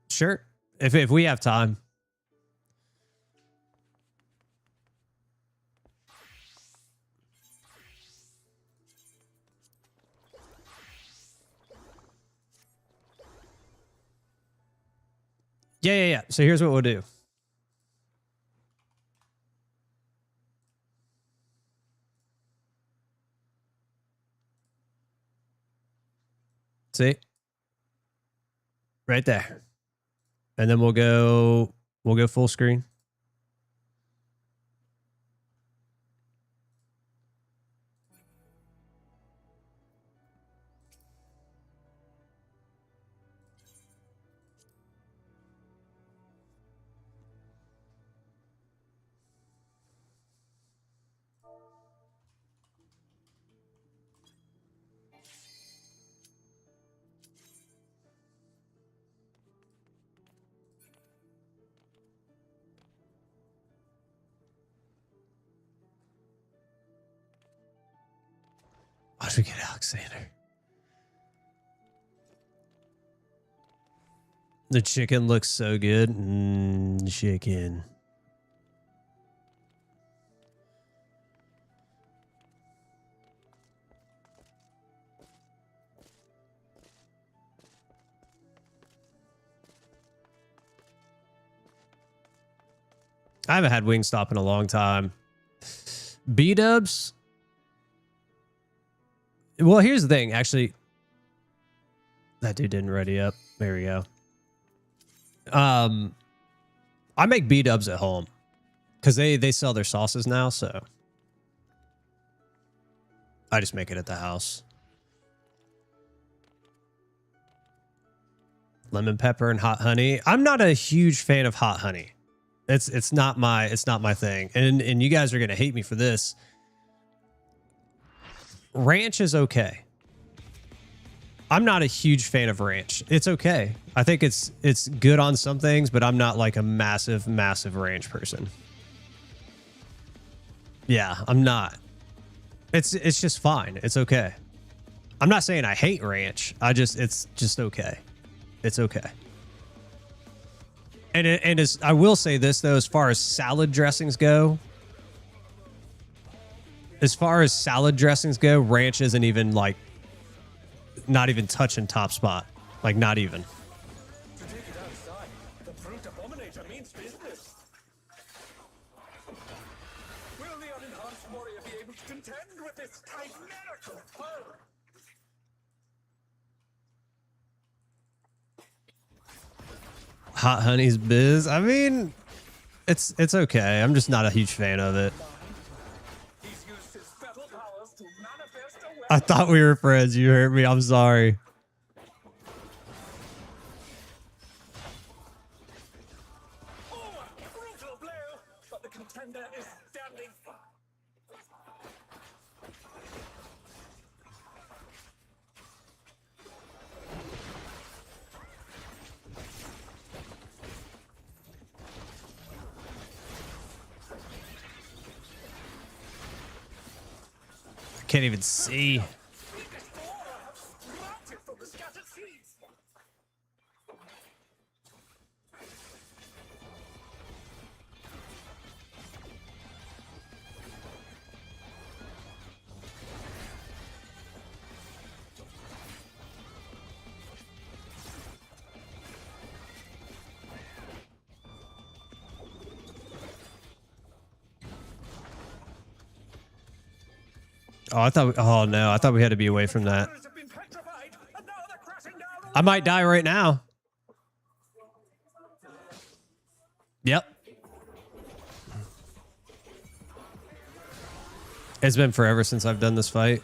Sure. If we have time. Yeah. So here's what we'll do. See? Right there. And then we'll go full screen. How should we get Alexander? The chicken looks so good. Chicken. I haven't had Wingstop in a long time. B-dubs. Well, here's the thing. Actually, that dude didn't ready up. There we go. I make B-dubs at home because they sell their sauces now, so I just make it at the house. Lemon pepper and hot honey. I'm not a huge fan of hot honey. It's not my thing. And you guys are gonna hate me for this. Ranch is okay. I'm not a huge fan of ranch. It's okay. I think it's good on some things, but I'm not like a massive ranch person. Yeah, I'm not. It's just fine. It's okay. I'm not saying I hate ranch. It's just okay. It's okay. And as I will say this though, as far as salad dressings go, ranch isn't even like, not even touching top spot. Like not even. To take it outside, the fruit abominator means business. Will the unenhanced warrior be able to contend with this chimerical foe? Hot honey's biz. I mean, it's okay. I'm just not a huge fan of it. He's used his feral powers to manifest a I thought we were friends. You hurt me. I'm sorry. Oh, a brutal blow, but the contender is standing. I can't even see. Mounted from the scattered seas. Oh, oh no, I thought we had to be away from that. Have been petrified, and now they're crashing down. I might die right now. Yep. It's been forever since I've done this fight.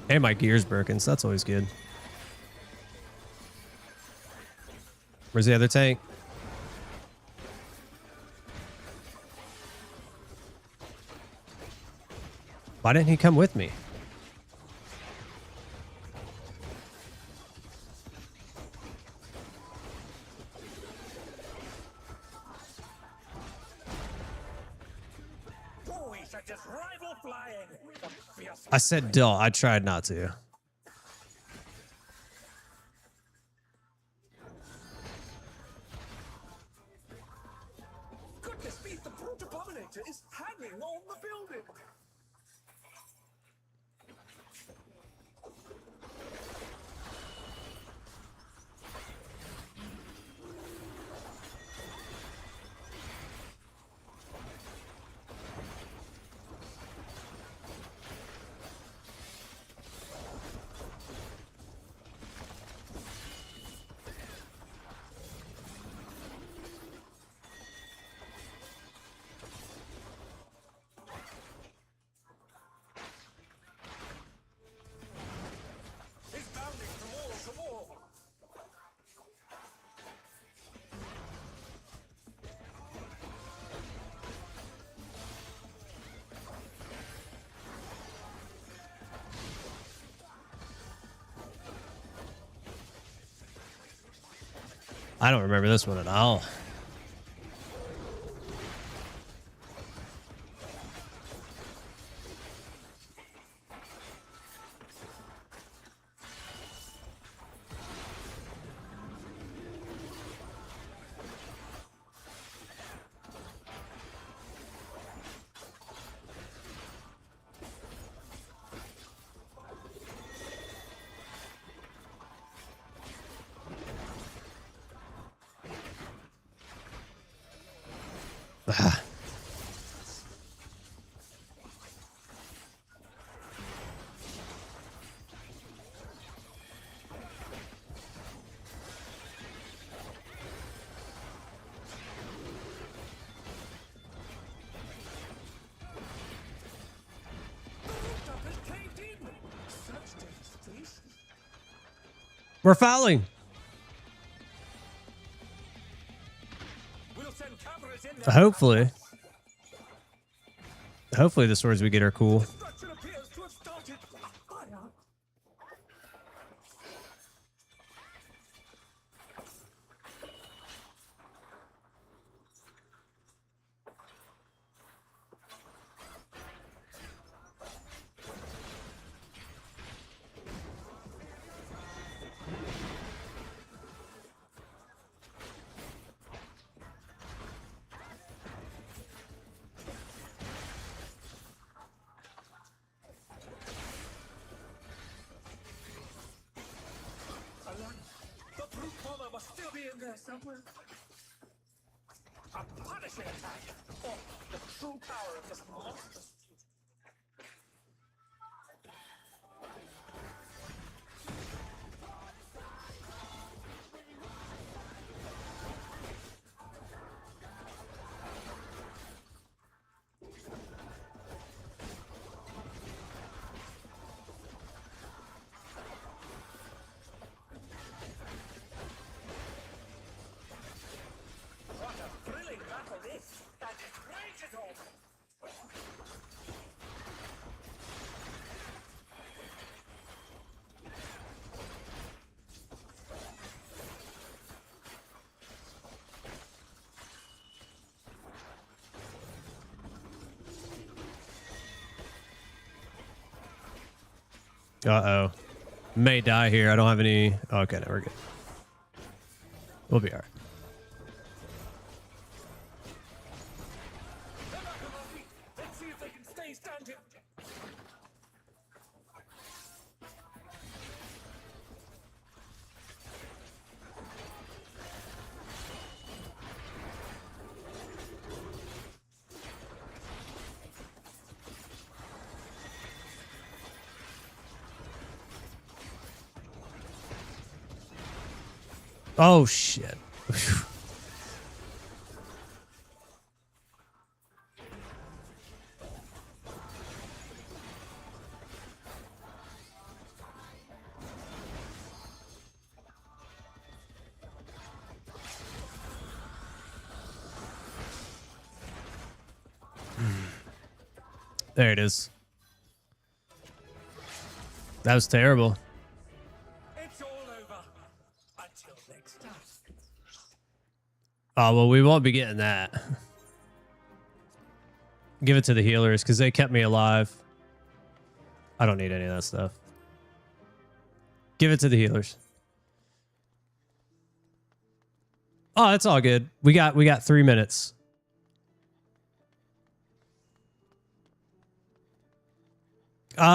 And my gear's broken, so that's always good. Where's the other tank? Why didn't he come with me? Who is fighters rival flying. The fierce I said don't. I tried not to. goodness me, the brute abominator is hanging on the building. He's bounding from wall to wall. I don't remember this one at all. Ah. The rooftop has caved in. Such devastation. We're fouling. We'll send cameras in there. Hopefully the swords we get are cool. Destruction appears to have started. Fire. Alas, the brute bomber must still be in there somewhere. A punishing attack. Oh, the true power of this monstrous. What a thrilling battle this! And great it all! Uh-oh. May die here. I don't have any... Okay, no, we're good. We'll be all right. They're back on their feet. Let's see if they can stay standing. Oh, shit. There it is. That was terrible. It's all over. Until next time. Oh, well, we won't be getting that. Give it to the healers because they kept me alive. I don't need any of that stuff. Give it to the healers. Oh, it's all good. We got 3 minutes.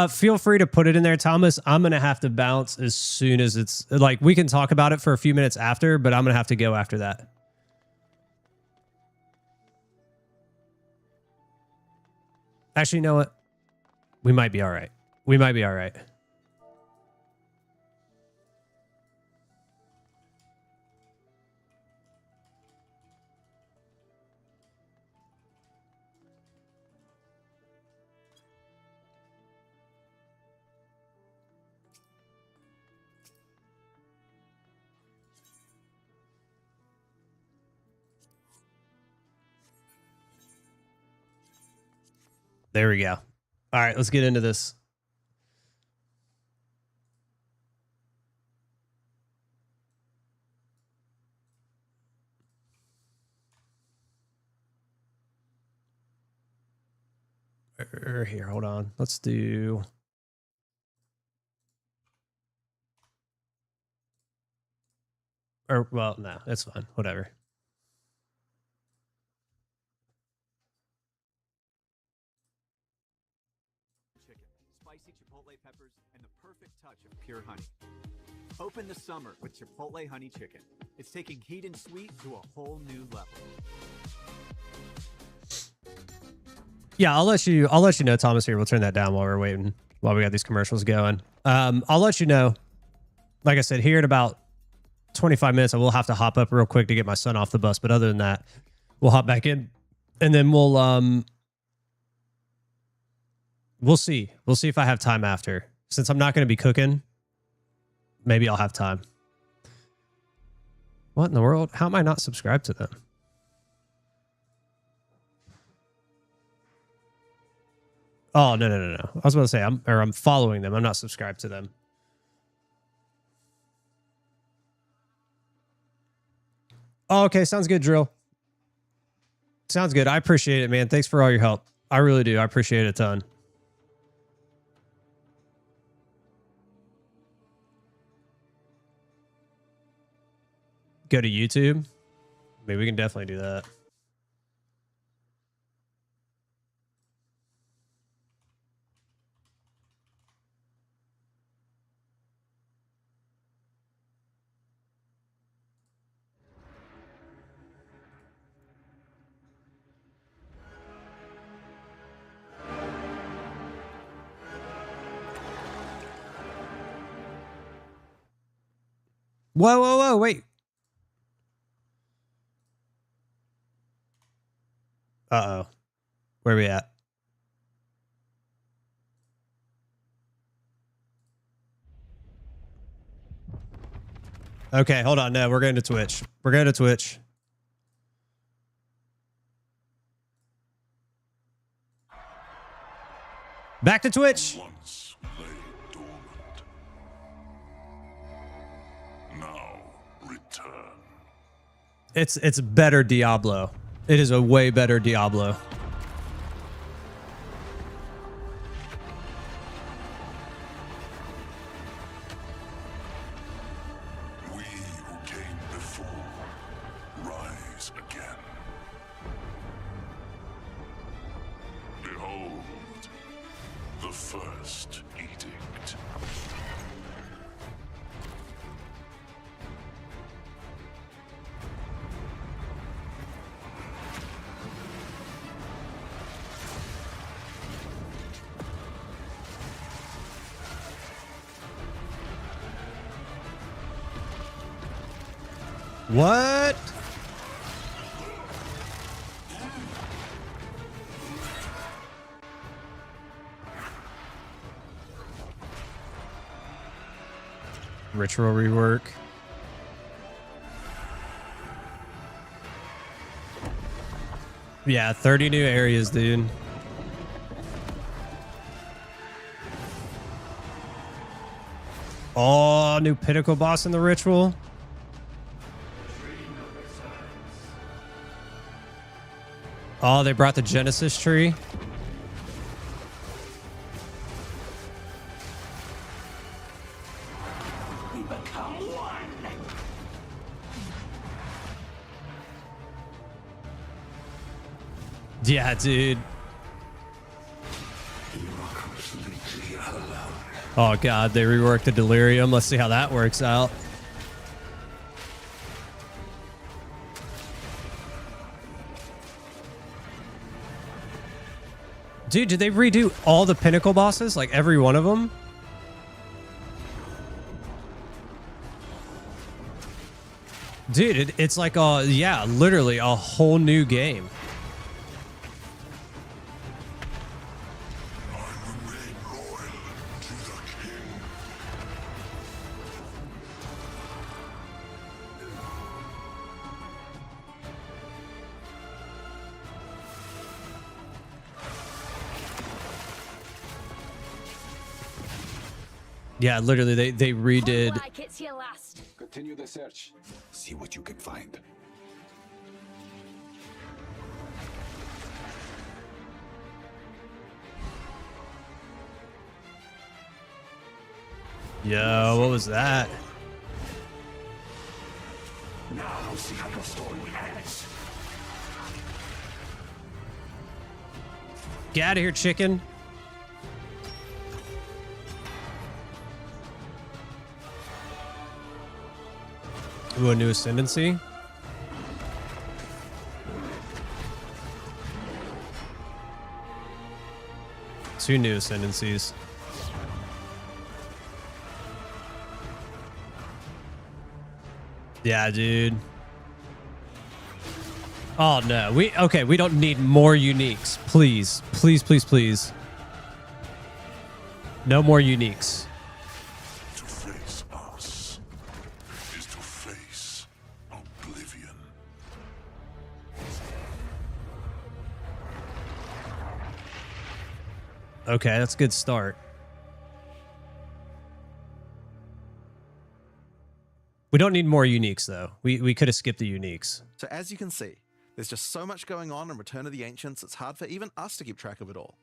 Feel free to put it in there, Thomas. I'm gonna have to bounce as soon as it's like we can talk about it for a few minutes after, but I'm gonna have to go after that. Actually, you know what? We might be all right. We might be all right. There we go. All right, let's get into this. Here, hold on. Let's do... Or, well, no, it's fine. Whatever. Spicy chipotle peppers, and the perfect touch of pure honey. Open the summer with Chipotle Honey Chicken. It's taking heat and sweet to a whole new level. Yeah, I'll let you know, Thomas. Here, we'll turn that down while we're waiting, while we got these commercials going. I'll let you know. Like I said, here in about 25 minutes, I will have to hop up real quick to get my son off the bus. But other than that, we'll hop back in, and then we'll see. We'll see if I have time after. Since I'm not going to be cooking, maybe I'll have time. What in the world? How am I not subscribed to them? Oh, no. I was about to say, I'm following them. I'm not subscribed to them. Oh, okay. Sounds good, Drill. Sounds good. I appreciate it, man. Thanks for all your help. I really do. I appreciate it a ton. Go to YouTube. Maybe we can definitely do that. Whoa, wait. Uh-oh. Where are we at? Okay, hold on. No, we're going to Twitch. We're going to Twitch. Back to Twitch. Once lay dormant. Now return. It's better Diablo. It is a way better Diablo. We who came before rise again. Behold, the first edict. What? Ritual rework. Yeah, 30 new areas, dude. Oh, new pinnacle boss in the ritual. Oh, they brought the Genesis tree. We become one. Yeah, dude. Oh god, they reworked the Delirium. Let's see how that works out. Dude, did they redo all the Pinnacle bosses? Like every one of them? Dude, it's like yeah, literally a whole new game. Yeah, literally, they redid. Like it's your last. Continue the search. See what you can find. Yo, what was that? Now see how your story ends. Get out of here, chicken. Ooh, a new ascendancy. Two new ascendancies. Yeah, dude. Oh no, we don't need more uniques. Please, please, please, please. No more uniques. To face us is to face oblivion. Okay, that's a good start. We don't need more uniques though. We could have skipped the uniques. So as you can see, there's just so much going on in Return of the Ancients, it's hard for even us to keep track of it all.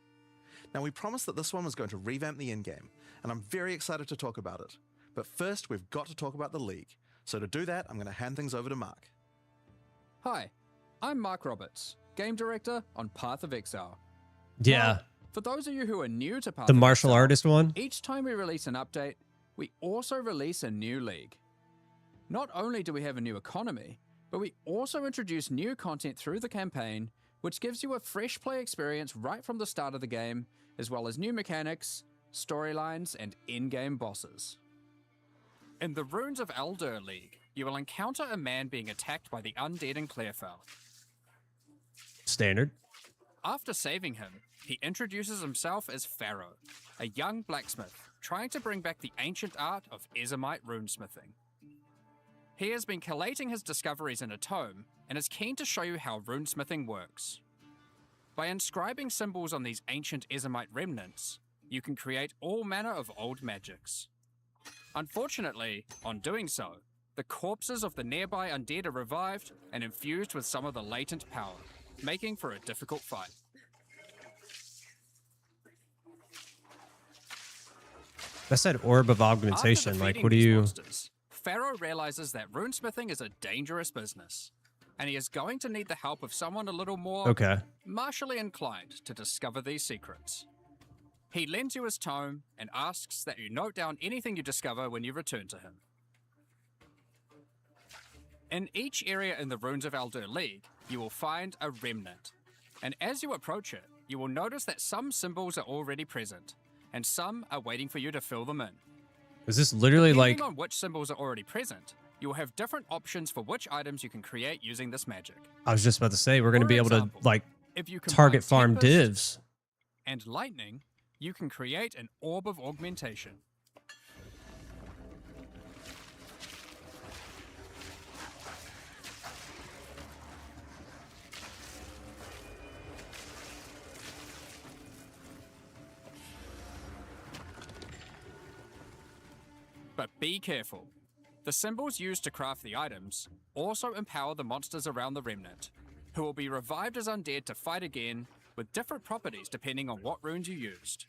Now, we promised that this one was going to revamp the in-game, and I'm very excited to talk about it. But first, we've got to talk about the League. So to do that, I'm going to hand things over to Mark. Hi, I'm Mark Roberts, Game Director on Path of Exile. Yeah. Now, for those of you who are new to Path The of martial Exile, artist one? each time we release an update, we also release a new League. Not only do we have a new economy, but we also introduce new content through the campaign, which gives you a fresh play experience right from the start of the game, as well as new mechanics, storylines, and in-game bosses. In the Runes of Eldur League, you will encounter a man being attacked by the undead in Clearfell. Standard. After saving him, he introduces himself as Pharaoh, a young blacksmith trying to bring back the ancient art of Ezomite runesmithing. He has been collating his discoveries in a tome and is keen to show you how runesmithing works. By inscribing symbols on these ancient Ezomite remnants, you can create all manner of old magics. Unfortunately, on doing so, the corpses of the nearby undead are revived and infused with some of the latent power, making for a difficult fight. That's that orb of augmentation. After Like, defeating what do these you... monsters, Pharaoh realizes that runesmithing is a dangerous business, and he is going to need the help of someone a little more Okay. martially inclined to discover these secrets. He lends you his tome and asks that you note down anything you discover when you return to him. In each area in the Runes of Eldur League, you will find a remnant, and as you approach it, you will notice that some symbols are already present, and some are waiting for you to fill them in. Is this literally like... Depending on which symbols are already present, you will have different options for which items you can create using this magic. I was just about to say, we're going to For be able example, to, like, If you combine target farm Tempest divs. and lightning, you can create an orb of augmentation. But be careful. The symbols used to craft the items also empower the monsters around the remnant, who will be revived as undead to fight again, with different properties depending on what runes you used.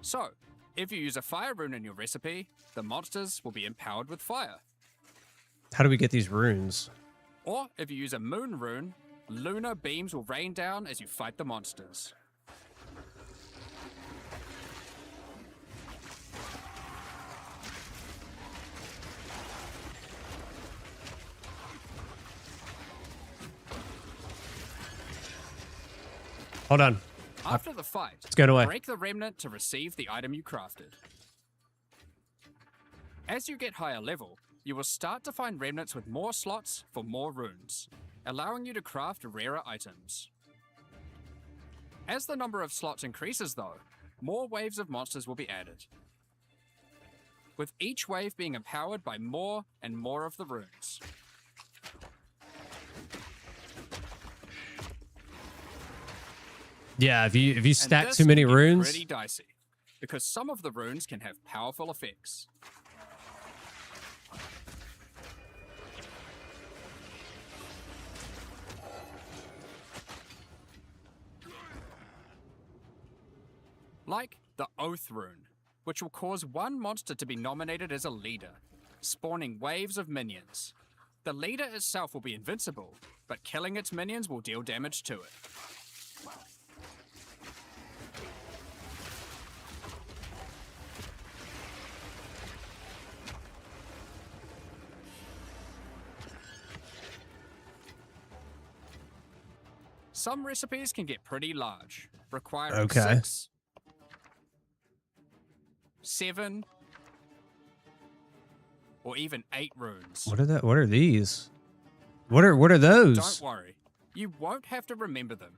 So, if you use a fire rune in your recipe, the monsters will be empowered with fire. How do we get these runes? Or if you use a moon rune, lunar beams will rain down as you fight the monsters. Hold on. After the fight, Let's get away. break the remnant to receive the item you crafted. As you get higher level, you will start to find remnants with more slots for more runes, allowing you to craft rarer items. As the number of slots increases though, more waves of monsters will be added, with each wave being empowered by more and more of the runes. Yeah, if you stack And this too many can get runes, pretty dicey, because some of the runes can have powerful effects. Like the Oath rune, which will cause one monster to be nominated as a leader, spawning waves of minions. The leader itself will be invincible, but killing its minions will deal damage to it. Some recipes can get pretty large, requiring 6, 7, or even 8 runes. what are these? What are those? Don't worry, you won't have to remember them.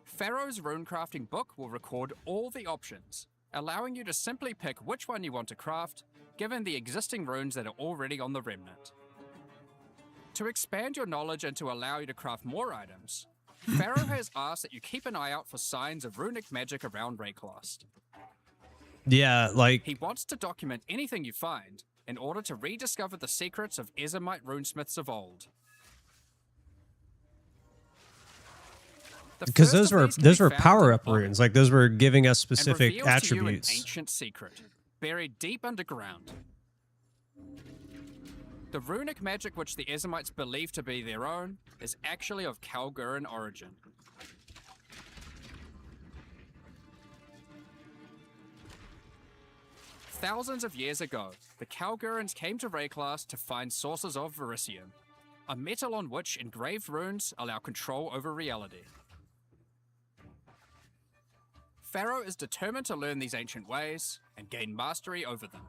Pharaoh's runecrafting book will record all the options, allowing you to simply pick which one you want to craft, given the existing runes that are already on the remnant. To expand your knowledge and to allow you to craft more items, Pharaoh has asked that you keep an eye out for signs of runic magic around Rayclost. Yeah, like He wants to document anything you find in order to rediscover the secrets of Ezomite runesmiths of old. The because first of those can were be found power in up Bone, runes. Like those were giving us and specific reveals to you an attributes. ancient secret, buried deep underground. The runic magic which the Ezomites believe to be their own is actually of Kalguran origin. Thousands of years ago, the Kalgurans came to Rayclass to find sources of verisium, a metal on which engraved runes allow control over reality. Pharaoh is determined to learn these ancient ways and gain mastery over them.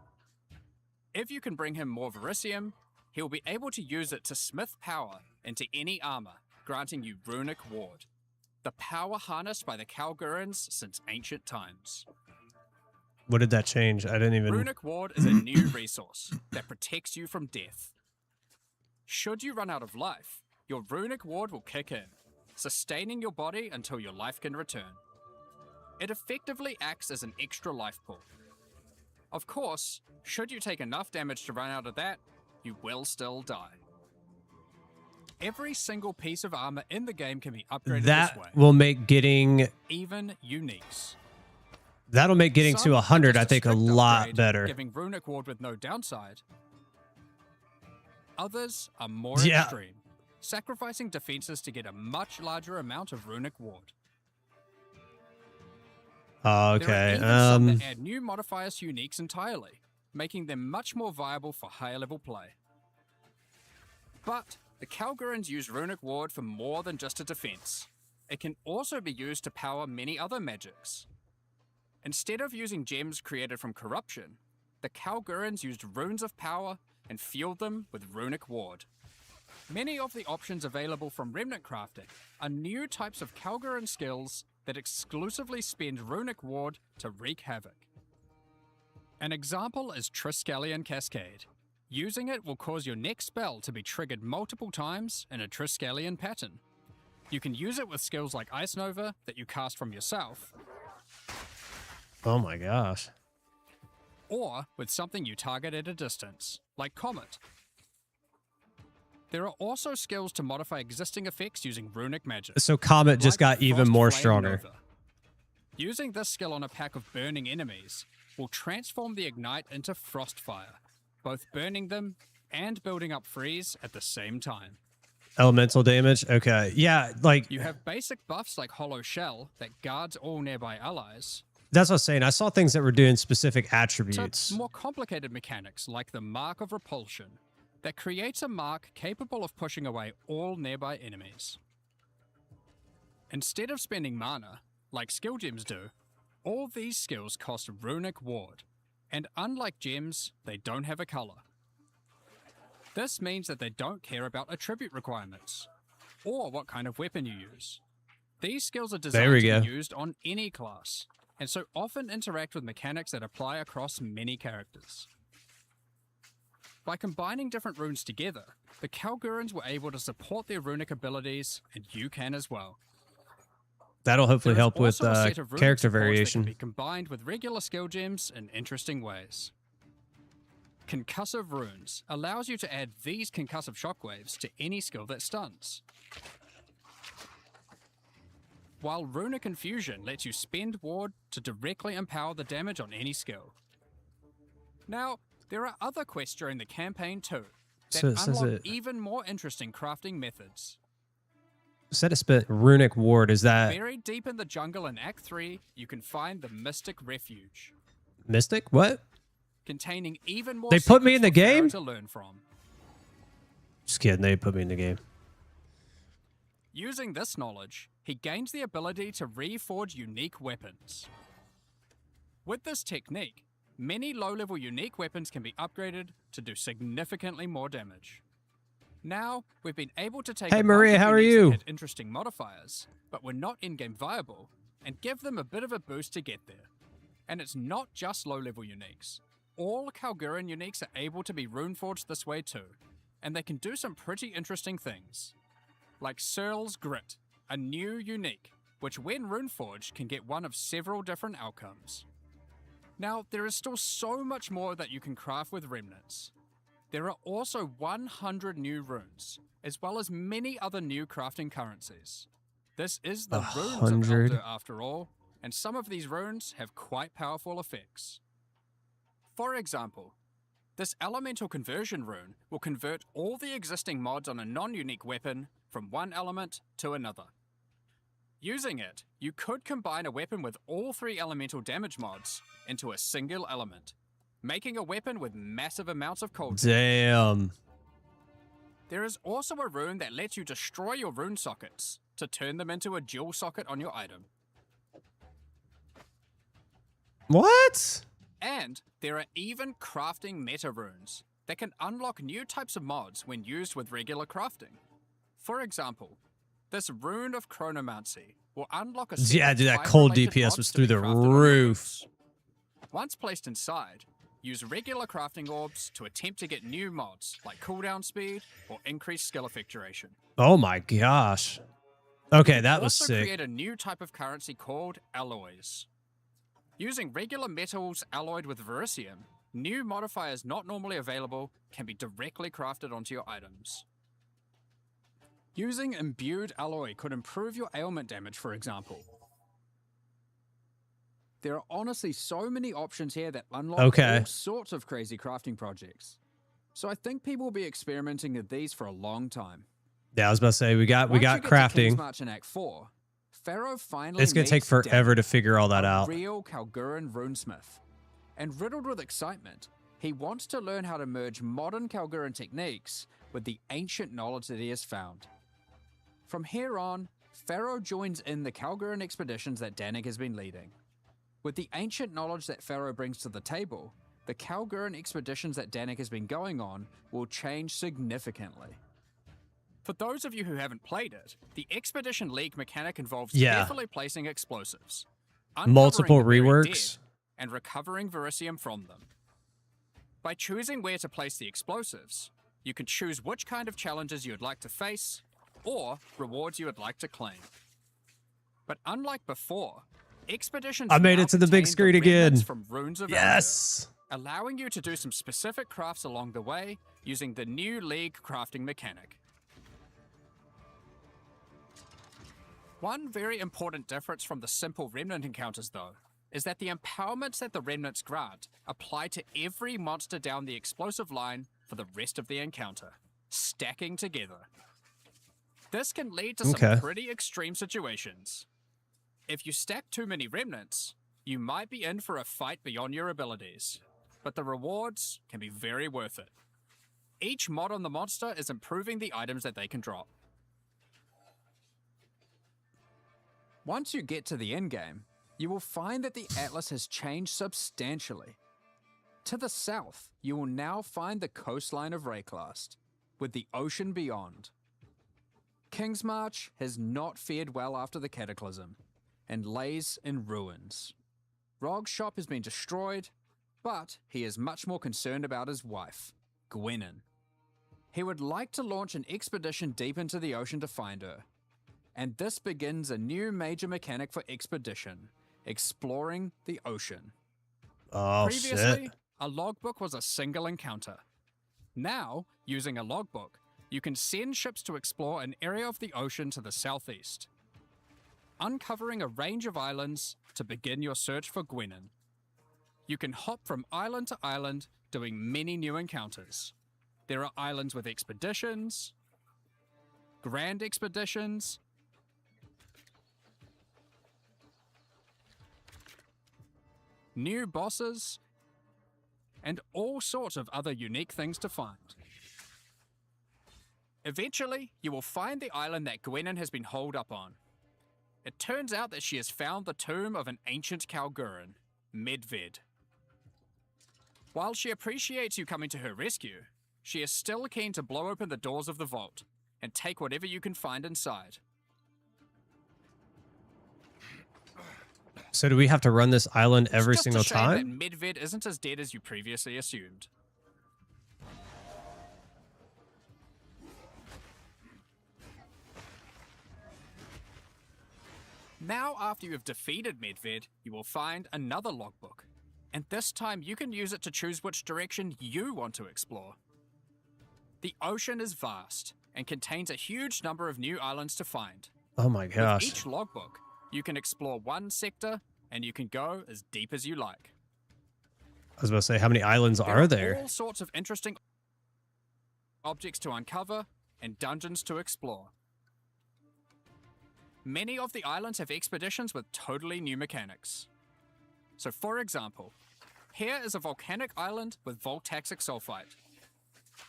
If you can bring him more verisium, he will be able to use it to smith power into any armor, granting you runic ward, the power harnessed by the Kalgurans since ancient times. What did that change? I didn't even. Runic ward is a new resource that protects you from death. Should you run out of life, your runic ward will kick in, sustaining your body until your life can return. It effectively acts as an extra life pool. Of course, should you take enough damage to run out of that, you will still die. Every single piece of armor in the game can be upgraded That this way, will make getting. even uniques. That'll make getting Some to are 100, just I a think, a strict lot upgrade, better. Giving runic ward with no downside. Others are more Yeah. extreme, sacrificing defenses to get a much larger amount of runic ward. Oh, There are okay. even some that add new modifiers to uniques entirely, making them much more viable for higher level play. But the Kalgurans use runic ward for more than just a defense. It can also be used to power many other magics. Instead of using gems created from corruption, the Kalgurans used runes of power and fueled them with runic ward. Many of the options available from remnant crafting are new types of Kalguran skills that exclusively spend runic ward to wreak havoc. An example is Triskelion Cascade. Using it will cause your next spell to be triggered multiple times in a Triskelion pattern. You can use it with skills like Ice Nova that you cast from yourself, Oh my gosh. or with something you target at a distance, like Comet. There are also skills to modify existing effects using runic magic. So Comet just like got even Frost more Flame stronger. Nova. Using this skill on a pack of burning enemies will transform the ignite into Frostfire, both burning them and building up freeze at the same time. Elemental damage. Okay. Yeah, like You have basic buffs like Hollow Shell that guards all nearby allies, that's what I was saying. I saw things that were doing specific to attributes. more complicated mechanics like the Mark of Repulsion that creates a mark capable of pushing away all nearby enemies. Instead of spending mana, like skill gems do, all these skills cost runic ward, and unlike gems, they don't have a color. This means that they don't care about attribute requirements, or what kind of weapon you use. These skills are There we designed to go. be used on any class, and so often interact with mechanics that apply across many characters. By combining different runes together, the Kalgurans were able to support their runic abilities, and you can as well. That'll hopefully There is help with also a set of runic character supports that variation. can be combined with regular skill gems in interesting ways. Concussive runes allows you to add these concussive shockwaves to any skill that stuns. While Runic Infusion lets you spend ward to directly empower the damage on any skill. Now, there are other quests during the campaign too that So it says unlock it- even more interesting crafting methods. Set a spit runic ward. Is that Buried deep in the jungle in Act 3, you can find the Mystic Refuge, Mystic? What? containing even more They put me secrets in the for Pharaoh game? to learn from. Just kidding. They put me in the game. Using this knowledge, he gains the ability to reforge unique weapons. With this technique, many low-level unique weapons can be upgraded to do significantly more damage. Now, we've been able to take Hey, a bunch Maria, of how are uniques that you? had interesting modifiers, but were not in-game viable, and give them a bit of a boost to get there. And it's not just low-level uniques. All Kalguran uniques are able to be runeforged this way too, and they can do some pretty interesting things. Like Searle's Grit, a new unique, which when runeforged can get one of several different outcomes. Now, there is still so much more that you can craft with remnants. There are also 100 new runes, as well as many other new crafting currencies. This is the runes of 100? Elder after all, and some of these runes have quite powerful effects. For example, this elemental conversion rune will convert all the existing mods on a non-unique weapon from one element to another. Using it, you could combine a weapon with all 3 elemental damage mods into a single element, making a weapon with massive amounts of cold. Damn. There is also a rune that lets you destroy your rune sockets to turn them into a dual socket on your item. What? And there are even crafting meta runes that can unlock new types of mods when used with regular crafting. For example, this Rune of Chronomancy will unlock a set Yeah, of dude, that cold time-related DPS mods was to through be the crafted on your roof. runes. Once placed inside, use regular crafting orbs to attempt to get new mods like cooldown speed or increased skill effect duration. Oh my gosh. Okay, that was Also sick. create a new type of currency called alloys. Using regular metals alloyed with verisium, new modifiers not normally available can be directly crafted onto your items. Using imbued alloy could improve your ailment damage, for example. There are honestly so many options here that unlock Okay. all sorts of crazy crafting projects. So I think people will be experimenting with these for a long time. Yeah, I was about to say we got Once you get to King's crafting. March in Act 4, Pharaoh finally It's gonna take meets forever to Danik, figure all that a out. real Kalguran runesmith. And riddled with excitement, he wants to learn how to merge modern Kalguran techniques with the ancient knowledge that he has found. From here on, Pharaoh joins in the Kalguran expeditions that Danik has been leading. With the ancient knowledge that Pharaoh brings to the table, the Kalguran expeditions that Danik has been going on will change significantly. For those of you who haven't played it, the Expedition League mechanic involves carefully placing explosives, Multiple uncovering the buried reworks. dead, and recovering verisium from them. By choosing where to place the explosives, you can choose which kind of challenges you would like to face, or rewards you would like to claim. But unlike before, expeditions I made now it to the big contain screen remnants again. from Runes of Yes. Elder, allowing you to do some specific crafts along the way using the new League crafting mechanic. One very important difference from the simple remnant encounters, though, is that the empowerments that the remnants grant apply to every monster down the explosive line for the rest of the encounter, stacking together. This can lead to some pretty extreme situations. If you stack too many remnants, you might be in for a fight beyond your abilities, but the rewards can be very worth it. Each mod on the monster is improving the items that they can drop. Once you get to the endgame, you will find that the Atlas has changed substantially. To the south, you will now find the coastline of Rayclast, with the ocean beyond. Kingsmarch has not fared well after the Cataclysm, and lays in ruins. Rog's shop has been destroyed, but he is much more concerned about his wife, Gwennon. He would like to launch an expedition deep into the ocean to find her, and this begins a new major mechanic for Expedition, exploring the ocean. Oh, Previously, shit. a logbook was a single encounter. Now, using a logbook, you can send ships to explore an area of the ocean to the southeast, uncovering a range of islands to begin your search for Gwennon. You can hop from island to island, doing many new encounters. There are islands with expeditions, grand expeditions, new bosses, and all sorts of other unique things to find. Eventually, you will find the island that Gwennon has been holed up on. It turns out that she has found the tomb of an ancient Kalguran, Medved. While she appreciates you coming to her rescue, she is still keen to blow open the doors of the vault and take whatever you can find inside. So do we have to run this island every It's just single a shame time? that Medved isn't as dead as you previously assumed. Now, after you have defeated Medved, you will find another logbook, and this time you can use it to choose which direction you want to explore. The ocean is vast and contains a huge number of new islands to find. Oh my gosh. With each logbook, you can explore one sector and you can go as deep as you like. I was about to say, how many islands are there? All sorts of interesting objects to uncover and dungeons to explore. Many of the islands have expeditions with totally new mechanics. So for example, here is a volcanic island with voltaxic sulfite.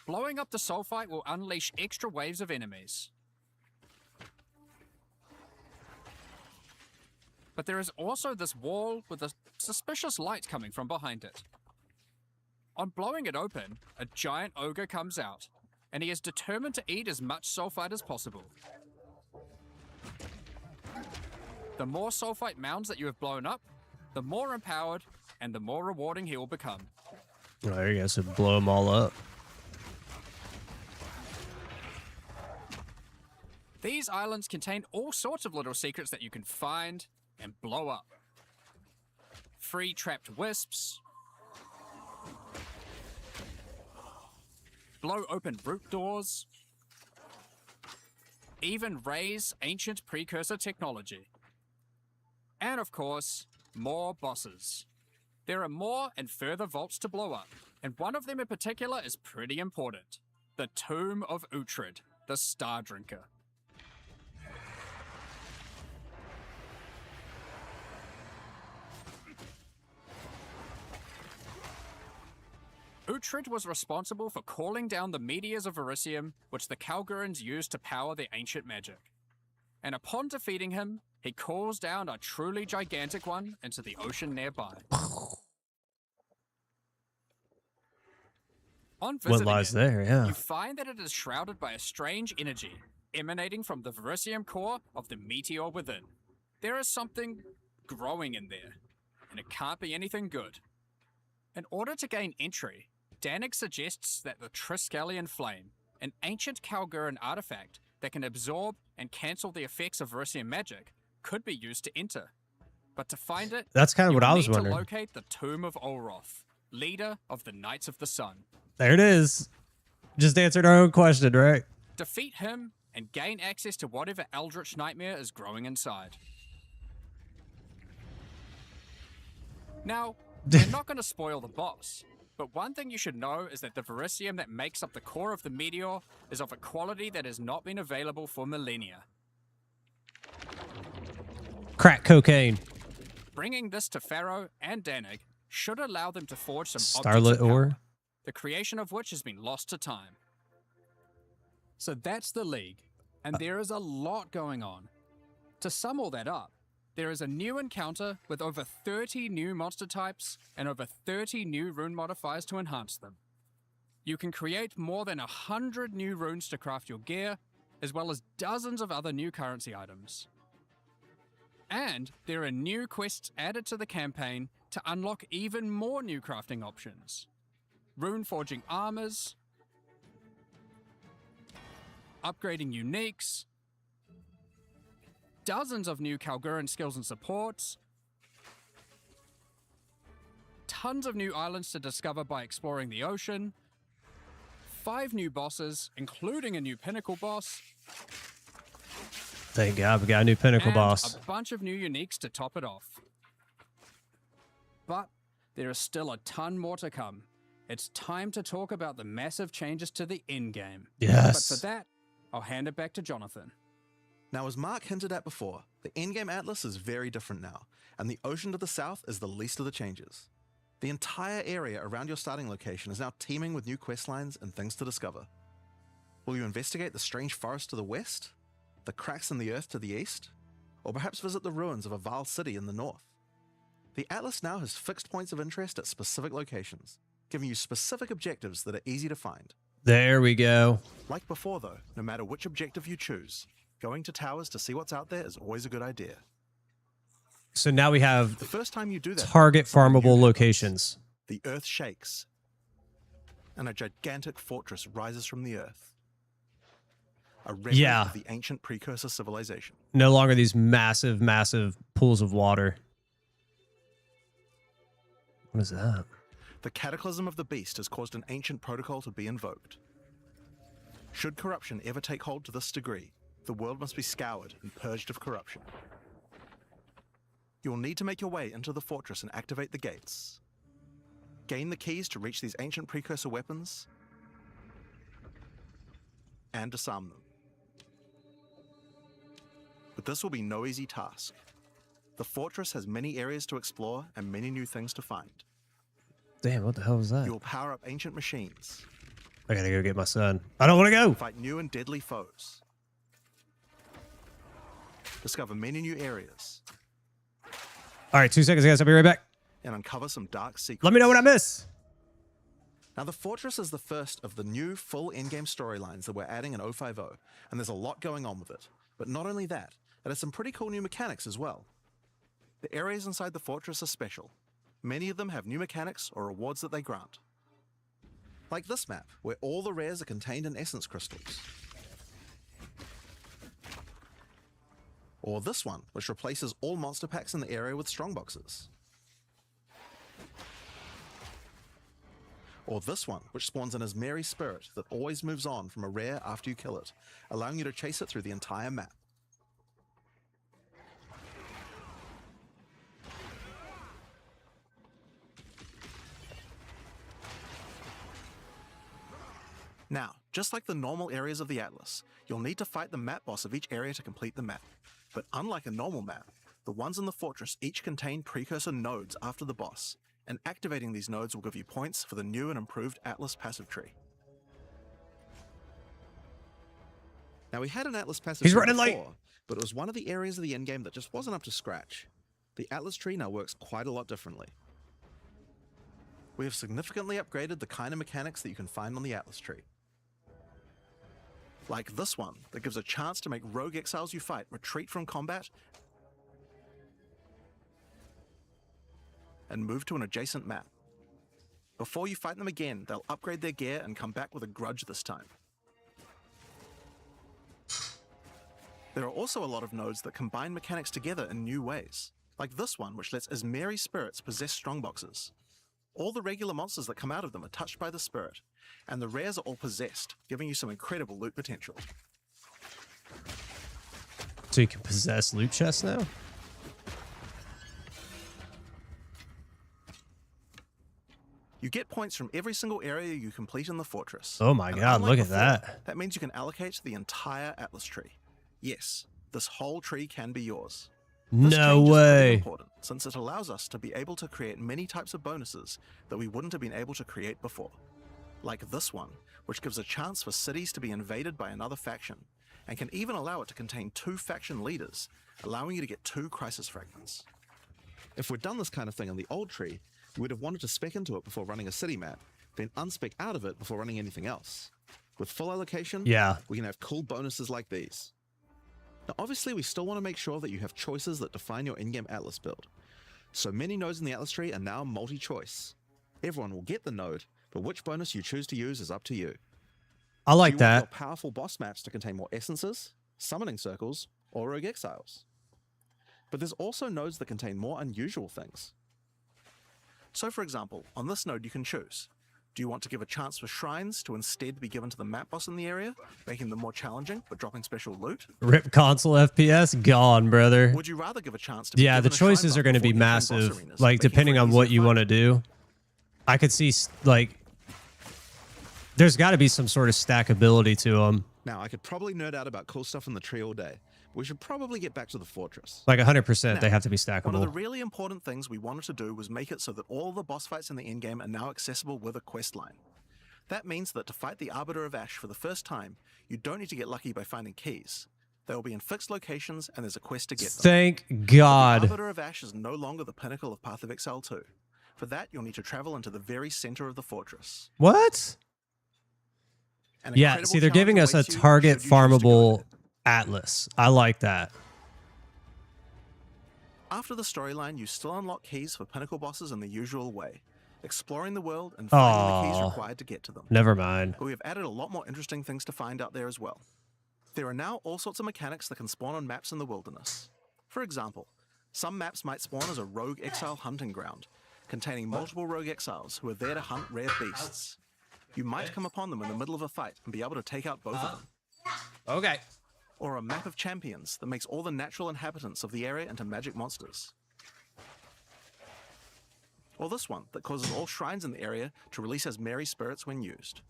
Blowing up the sulfite will unleash extra waves of enemies. But there is also this wall with a suspicious light coming from behind it. On blowing it open, a giant ogre comes out, and he is determined to eat as much sulfite as possible. The more sulfite mounds that you have blown up, the more empowered and the more rewarding he will become. Oh, there you go. So blow them all up. These islands contain all sorts of little secrets that you can find and blow up. Free trapped wisps, blow open root doors, even raise ancient precursor technology. And of course, more bosses. There are more and further vaults to blow up, and one of them in particular is pretty important. The Tomb of Uhtred, the Star Drinker. Uhtred was responsible for calling down the meteors of Verisium, which the Kalgurans used to power their ancient magic. And upon defeating him, he calls down a truly gigantic one into the ocean nearby. On visiting What lies it, there, yeah. you find that it is shrouded by a strange energy emanating from the Verisium core of the meteor within. There is something growing in there, and it can't be anything good. In order to gain entry, Danik suggests that the Triskelion Flame, an ancient Kalguran artifact that can absorb and cancel the effects of Verisium magic, could be used to enter. But to find it, That's kind of what I was you need wondering. to locate the Tomb of Olroth, leader of the Knights of the Sun. There it is. Just answered our own question, right? Defeat him, and gain access to whatever eldritch nightmare is growing inside. Now, we're not going to spoil the boss, but one thing you should know is that the vericium that makes up the core of the meteor is of a quality that has not been available for millennia. Crack cocaine. Bringing this to Pharaoh and Danig should allow them to forge some Starlit objects of ore. power, the creation of which has been lost to time. So that's the League, and there is a lot going on. To sum all that up, there is a new encounter with over 30 new monster types and over 30 new rune modifiers to enhance them. You can create more than 100 new runes to craft your gear, as well as dozens of other new currency items. And there are new quests added to the campaign to unlock even more new crafting options. Rune forging armors, upgrading uniques, dozens of new Kalguran skills and supports, tons of new islands to discover by exploring the ocean, 5 new bosses, including a new pinnacle boss, Thank God we got a new pinnacle and boss. a bunch of new uniques to top it off. But there is still a ton more to come. It's time to talk about the massive changes to the in-game. Yes. But for that, I'll hand it back to Jonathan. Now, as Mark hinted at before, the in-game atlas is very different now, and the ocean to the south is the least of the changes. The entire area around your starting location is now teeming with new questlines and things to discover. Will you investigate the strange forest to the west? The cracks in the earth to the east? Or perhaps visit the ruins of a Val city in the north? The atlas now has fixed points of interest at specific locations, giving you specific objectives that are easy to find. There we go. Like before though, no matter which objective you choose, going to towers to see what's out there is always a good idea. So now we have The first time you do that, target something new farmable happens. locations. The earth shakes, and a gigantic fortress rises from the earth. A remnant Yeah. of the ancient precursor civilization. No longer these massive, massive pools of water. What is that? The cataclysm of the beast has caused an ancient protocol to be invoked. Should corruption ever take hold to this degree, the world must be scoured and purged of corruption. You will need to make your way into the fortress and activate the gates. Gain the keys to reach these ancient precursor weapons and disarm them. But this will be no easy task. The fortress has many areas to explore and many new things to find. Damn, what the hell was that? You will power up ancient machines, I gotta go get my son. I don't want to go. fight new and deadly foes, discover many new areas, All right, 2 seconds, guys. I'll be right back. and uncover some dark secrets. Let me know what I miss. Now, the Fortress is the first of the new full in-game storylines that we're adding in 050, and there's a lot going on with it. But not only that, it has some pretty cool new mechanics as well. The areas inside the Fortress are special. Many of them have new mechanics or rewards that they grant. Like this map, where all the rares are contained in essence crystals. Or this one, which replaces all monster packs in the area with strongboxes. Or this one, which spawns an Ismeri spirit that always moves on from a rare after you kill it, allowing you to chase it through the entire map. Now, just like the normal areas of the Atlas, you'll need to fight the map boss of each area to complete the map. But unlike a normal map, the ones in the fortress each contain precursor nodes after the boss, and activating these nodes will give you points for the new and improved Atlas passive tree. Now, we had an Atlas passive He's tree running late. before, but it was one of the areas of the endgame that just wasn't up to scratch. The Atlas tree now works quite a lot differently. We have significantly upgraded the kind of mechanics that you can find on the Atlas tree. Like this one, that gives a chance to make rogue exiles you fight retreat from combat and move to an adjacent map. Before you fight them again, they'll upgrade their gear and come back with a grudge this time. There are also a lot of nodes that combine mechanics together in new ways, like this one which lets Ismeri spirits possess strongboxes. All the regular monsters that come out of them are touched by the spirit, and the rares are all possessed, giving you some incredible loot potential. So you can possess loot chests now? You get points from every single area you complete in the fortress. Oh my And god, unlike look at before, that. That means you can allocate the entire Atlas tree. Yes, this whole tree can be yours. This No change is pretty way. important, since it allows us to be able to create many types of bonuses that we wouldn't have been able to create before. Like this one, which gives a chance for cities to be invaded by another faction, and can even allow it to contain 2 faction leaders, allowing you to get 2 crisis fragments. If we'd done this kind of thing in the old tree, we would have wanted to spec into it before running a city map, then unspec out of it before running anything else. With full allocation, Yeah. we can have cool bonuses like these. Now obviously we still want to make sure that you have choices that define your in-game Atlas build. So many nodes in the Atlas tree are now multi-choice. Everyone will get the node, but which bonus you choose to use is up to you. I like Do you want that. your powerful boss maps to contain more essences, summoning circles, or rogue exiles? But there's also nodes that contain more unusual things. So for example, on this node you can choose. Do you want to give a chance for shrines to instead be given to the map boss in the area, making them more challenging but dropping special loot? Rip console FPS gone, brother. Would you rather give a chance to be Yeah, the given a shrine choices buff are going to before be you train boss massive. arenas, Like, making depending for on easier what you want to fighting? do. I could see, like, there's got to be some sort of stackability to them. Now, I could probably nerd out about cool stuff in the tree all day, but we should probably get back to the fortress. Like, 100%, they Now, have to be One of the stackable. really important things we wanted to do was make it so that all the boss fights in the endgame are now accessible with a quest line. That means that to fight the Arbiter of Ash for the first time, you don't need to get lucky by finding keys. They will be in fixed locations and there's a quest to get them. Thank The God. Arbiter of Ash is no longer the pinnacle of Path of Exile 2. For that, you'll need to travel into the very center of the fortress. What? An Yeah, incredible see, they're challenge giving us a awaits you target should you choose to go farmable there. Atlas. I like that. After the storyline, you still unlock keys for pinnacle bosses in the usual way, exploring the world and finding the keys Aw. required to get to them. Never mind. But we have added a lot more interesting things to find out there as well. There are now all sorts of mechanics that can spawn on maps in the wilderness. For example, some maps might spawn as a rogue exile hunting ground, containing multiple rogue exiles who are there to hunt rare beasts. You might come upon them in the middle of a fight and be able to take out both of them. Okay. Or a map of champions that makes all the natural inhabitants of the area into magic monsters. Or this one that causes all shrines in the area to release as merry spirits when used.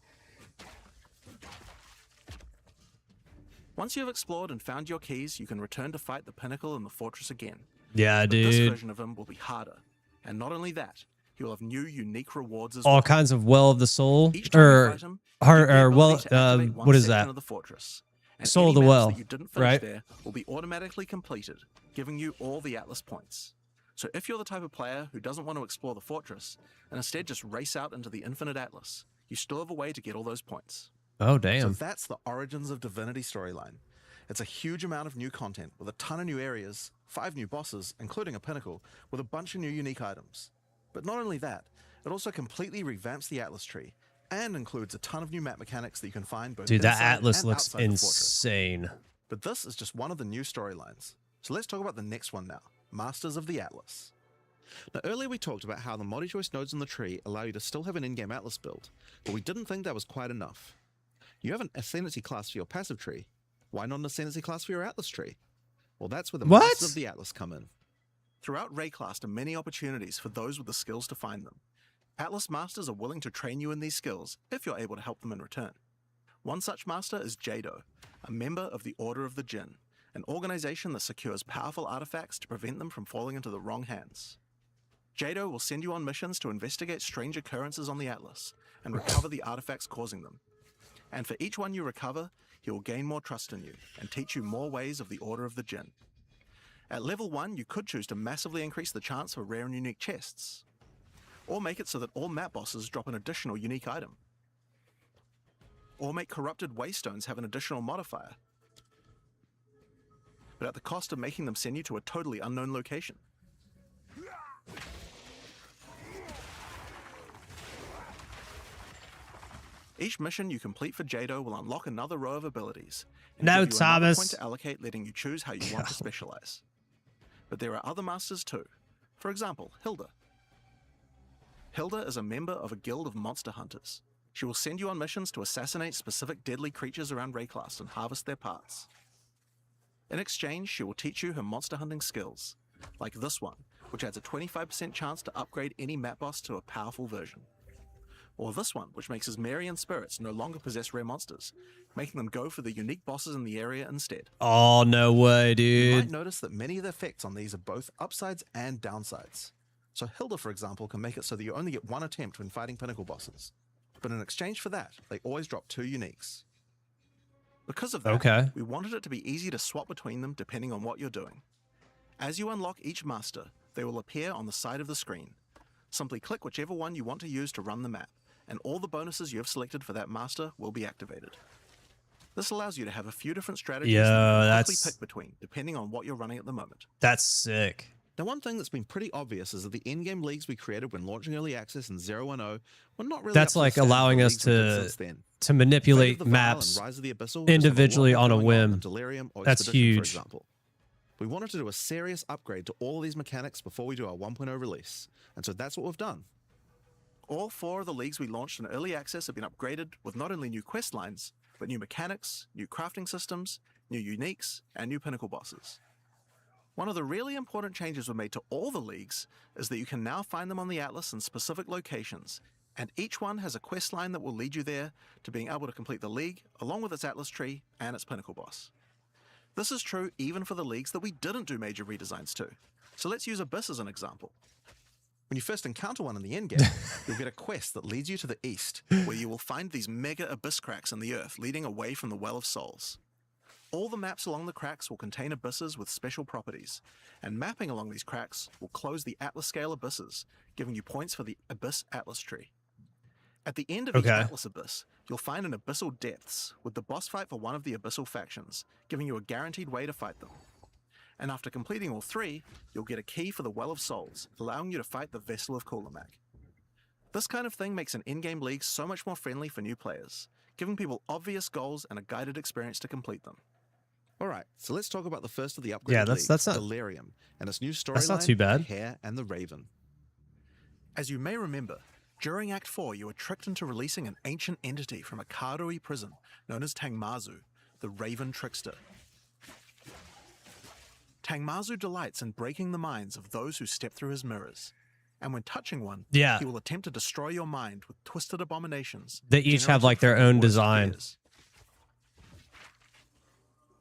Once you have explored and found your keys, you can return to fight the pinnacle in the fortress again. Yeah, But this dude. version of him will be harder. And not only that, he will have new unique rewards as All well. kinds of well of the soul. Each time you Or, fight him, heart, you get the or ability well, to activate one what is section that? of the fortress. And Soul of any the maps Well, that you didn't finish right? there will be automatically completed, giving you all the Atlas points. So if you're the type of player who doesn't want to explore the fortress, and instead just race out into the infinite Atlas, you still have a way to get all those points. Oh, So damn. that's the Origins of Divinity storyline. It's a huge amount of new content with a ton of new areas, 5 new bosses, including a pinnacle, with a bunch of new unique items. But not only that, it also completely revamps the Atlas tree and includes a ton of new map mechanics that you can find both Dude, that inside Atlas and looks outside the fortress. insane. But this is just one of the new storylines. So let's talk about the next one now, Masters of the Atlas. Now earlier we talked about how the multi-choice nodes in the tree allow you to still have an in-game Atlas build, but we didn't think that was quite enough. You have an Ascendancy class for your passive tree. Why not an Ascendancy class for your Atlas tree? Well, that's where the What? Masters of the Atlas come in. Throughout Rayclast are many opportunities for those with the skills to find them. Atlas Masters are willing to train you in these skills if you're able to help them in return. One such master is Jado, a member of the Order of the Jinn, an organization that secures powerful artifacts to prevent them from falling into the wrong hands. Jado will send you on missions to investigate strange occurrences on the Atlas and recover the artifacts causing them. And for each one you recover, he will gain more trust in you and teach you more ways of the Order of the Jinn. At level 1, you could choose to massively increase the chance for rare and unique chests, or make it so that all map bosses drop an additional unique item, or make corrupted waystones have an additional modifier, but at the cost of making them send you to a totally unknown location. Each mission you complete for Jado will unlock another row of abilities, and No, give you another Thomas. point to allocate, letting you choose how you want to specialize. But there are other masters too. For example, Hilda. Hilda is a member of a guild of monster hunters. She will send you on missions to assassinate specific deadly creatures around Rayclast and harvest their parts. In exchange, she will teach you her monster hunting skills, like this one, which adds a 25% chance to upgrade any map boss to a powerful version. Or this one, which makes his Marian spirits no longer possess rare monsters, making them go for the unique bosses in the area instead. Oh, no way, You might dude. notice that many of the effects on these are both upsides and downsides. So Hilda, for example, can make it so that you only get one attempt when fighting pinnacle bosses. But in exchange for that, they always drop 2 uniques. Because of that, Okay. we wanted it to be easy to swap between them depending on what you're doing. As you unlock each master, they will appear on the side of the screen. Simply click whichever one you want to use to run the map, and all the bonuses you have selected for that master will be activated. This allows you to have a few different strategies that you can quickly pick between, depending on what you're running at the moment. That's sick. Now, one thing that's been pretty obvious is that the in-game leagues we created when launching Early Access in 010 were not really That's up to the like standard allowing the us leagues we've done to since then. to manipulate Fate of the Vile and maps Rise of the Abyssal just have a lot individually more on a going whim. than Delirium or That's Expedition, for huge. example. We wanted to do a serious upgrade to all of these mechanics before we do our 1.0 release, and so that's what we've done. All 4 of the leagues we launched in Early Access have been upgraded with not only new quest lines, but new mechanics, new crafting systems, new uniques, and new pinnacle bosses. One of the really important changes we made to all the leagues is that you can now find them on the Atlas in specific locations, and each one has a quest line that will lead you there to being able to complete the league, along with its Atlas tree and its pinnacle boss. This is true even for the leagues that we didn't do major redesigns to. So let's use Abyss as an example. When you first encounter one in the endgame, you'll get a quest that leads you to the east, where you will find these mega abyss cracks in the earth leading away from the Well of Souls. All the maps along the cracks will contain abysses with special properties, and mapping along these cracks will close the Atlas scale abysses, giving you points for the Abyss Atlas tree. At the end of each Atlas abyss, you'll find an Abyssal Depths, with the boss fight for one of the Abyssal factions, giving you a guaranteed way to fight them. And after completing all 3, you'll get a key for the Well of Souls, allowing you to fight the Vessel of Kulamak. This kind of thing makes an in-game league so much more friendly for new players, giving people obvious goals and a guided experience to complete them. Alright, so let's talk about the first of the upgraded leagues, that's not Delirium, and its new storyline, that's not too bad. The Hare and the Raven. As you may remember, during Act 4 you were tricked into releasing an ancient entity from a Karui prison known as Tangmazu, the Raven Trickster. Tangmazu delights in breaking the minds of those who step through his mirrors, and when touching one, Yeah. he will attempt to destroy your mind with twisted abominations. They each have generated like their from your own worst design. fears.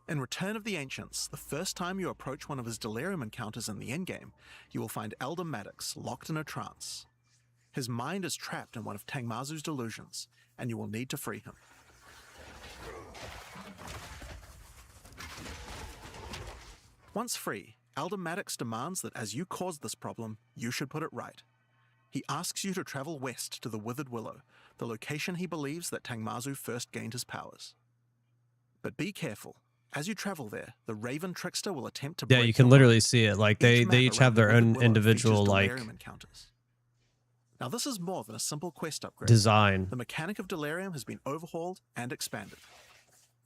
In Return of the Ancients, the first time you approach one of his Delirium encounters in the endgame, you will find Elder Maddox locked in a trance. His mind is trapped in one of Tangmazu's delusions, and you will need to free him. Once free, Elder Maddox demands that as you caused this problem, you should put it right. He asks you to travel west to the Withered Willow, the location he believes that Tangmazu first gained his powers. But be careful. As you travel there, the Raven Trickster will attempt to Yeah, break you can your literally mind. see it. Like Each they map each around have the their Withered own Willow individual features like Delirium encounters. Now this is more than a simple quest upgrade. design. The mechanic of Delirium has been overhauled and expanded.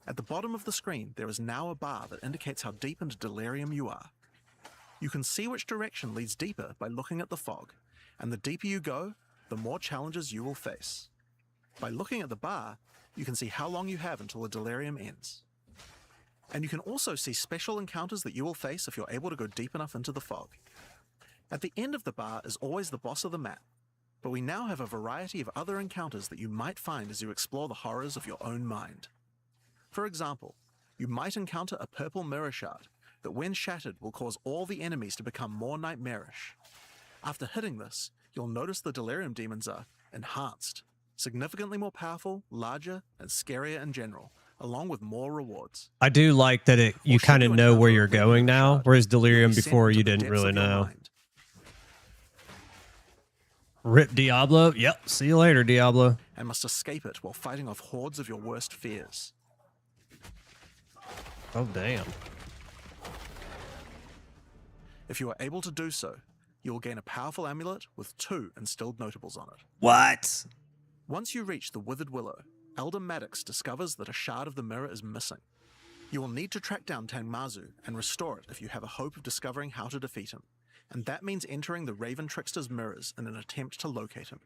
At the bottom of the screen, there is now a bar that indicates how deep into Delirium you are. You can see which direction leads deeper by looking at the fog, and the deeper you go, the more challenges you will face. By looking at the bar, you can see how long you have until the Delirium ends. And you can also see special encounters that you will face if you're able to go deep enough into the fog. At the end of the bar is always the boss of the map, but we now have a variety of other encounters that you might find as you explore the horrors of your own mind. For example, you might encounter a purple mirror shard that when shattered will cause all the enemies to become more nightmarish. After hitting this, you'll notice the Delirium demons are enhanced, significantly more powerful, larger, and scarier in general, along with more rewards. I do like that you Or should kind of you know where encounter you're a Raven going now, shard, whereas you'll be Delirium sent before into you the didn't depths really of your know. mind. Rip Diablo. Yep. See you later, Diablo. And must escape it while fighting off hordes of your worst fears. Oh damn. If you are able to do so, you will gain a powerful amulet with 2 instilled notables on it. What? Once you reach the Withered Willow, Elder Maddox discovers that a shard of the mirror is missing. You will need to track down Tangmazu and restore it if you have a hope of discovering how to defeat him, and that means entering the Raven Trickster's mirrors in an attempt to locate him.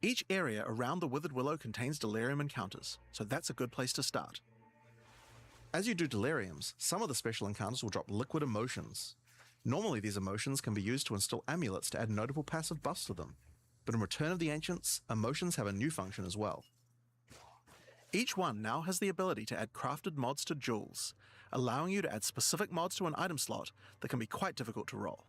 Each area around the Withered Willow contains Delirium encounters, so that's a good place to start. As you do deliriums, some of the special encounters will drop liquid emotions. Normally these emotions can be used to install amulets to add notable passive buffs to them, but in Return of the Ancients, emotions have a new function as well. Each one now has the ability to add crafted mods to jewels, allowing you to add specific mods to an item slot that can be quite difficult to roll.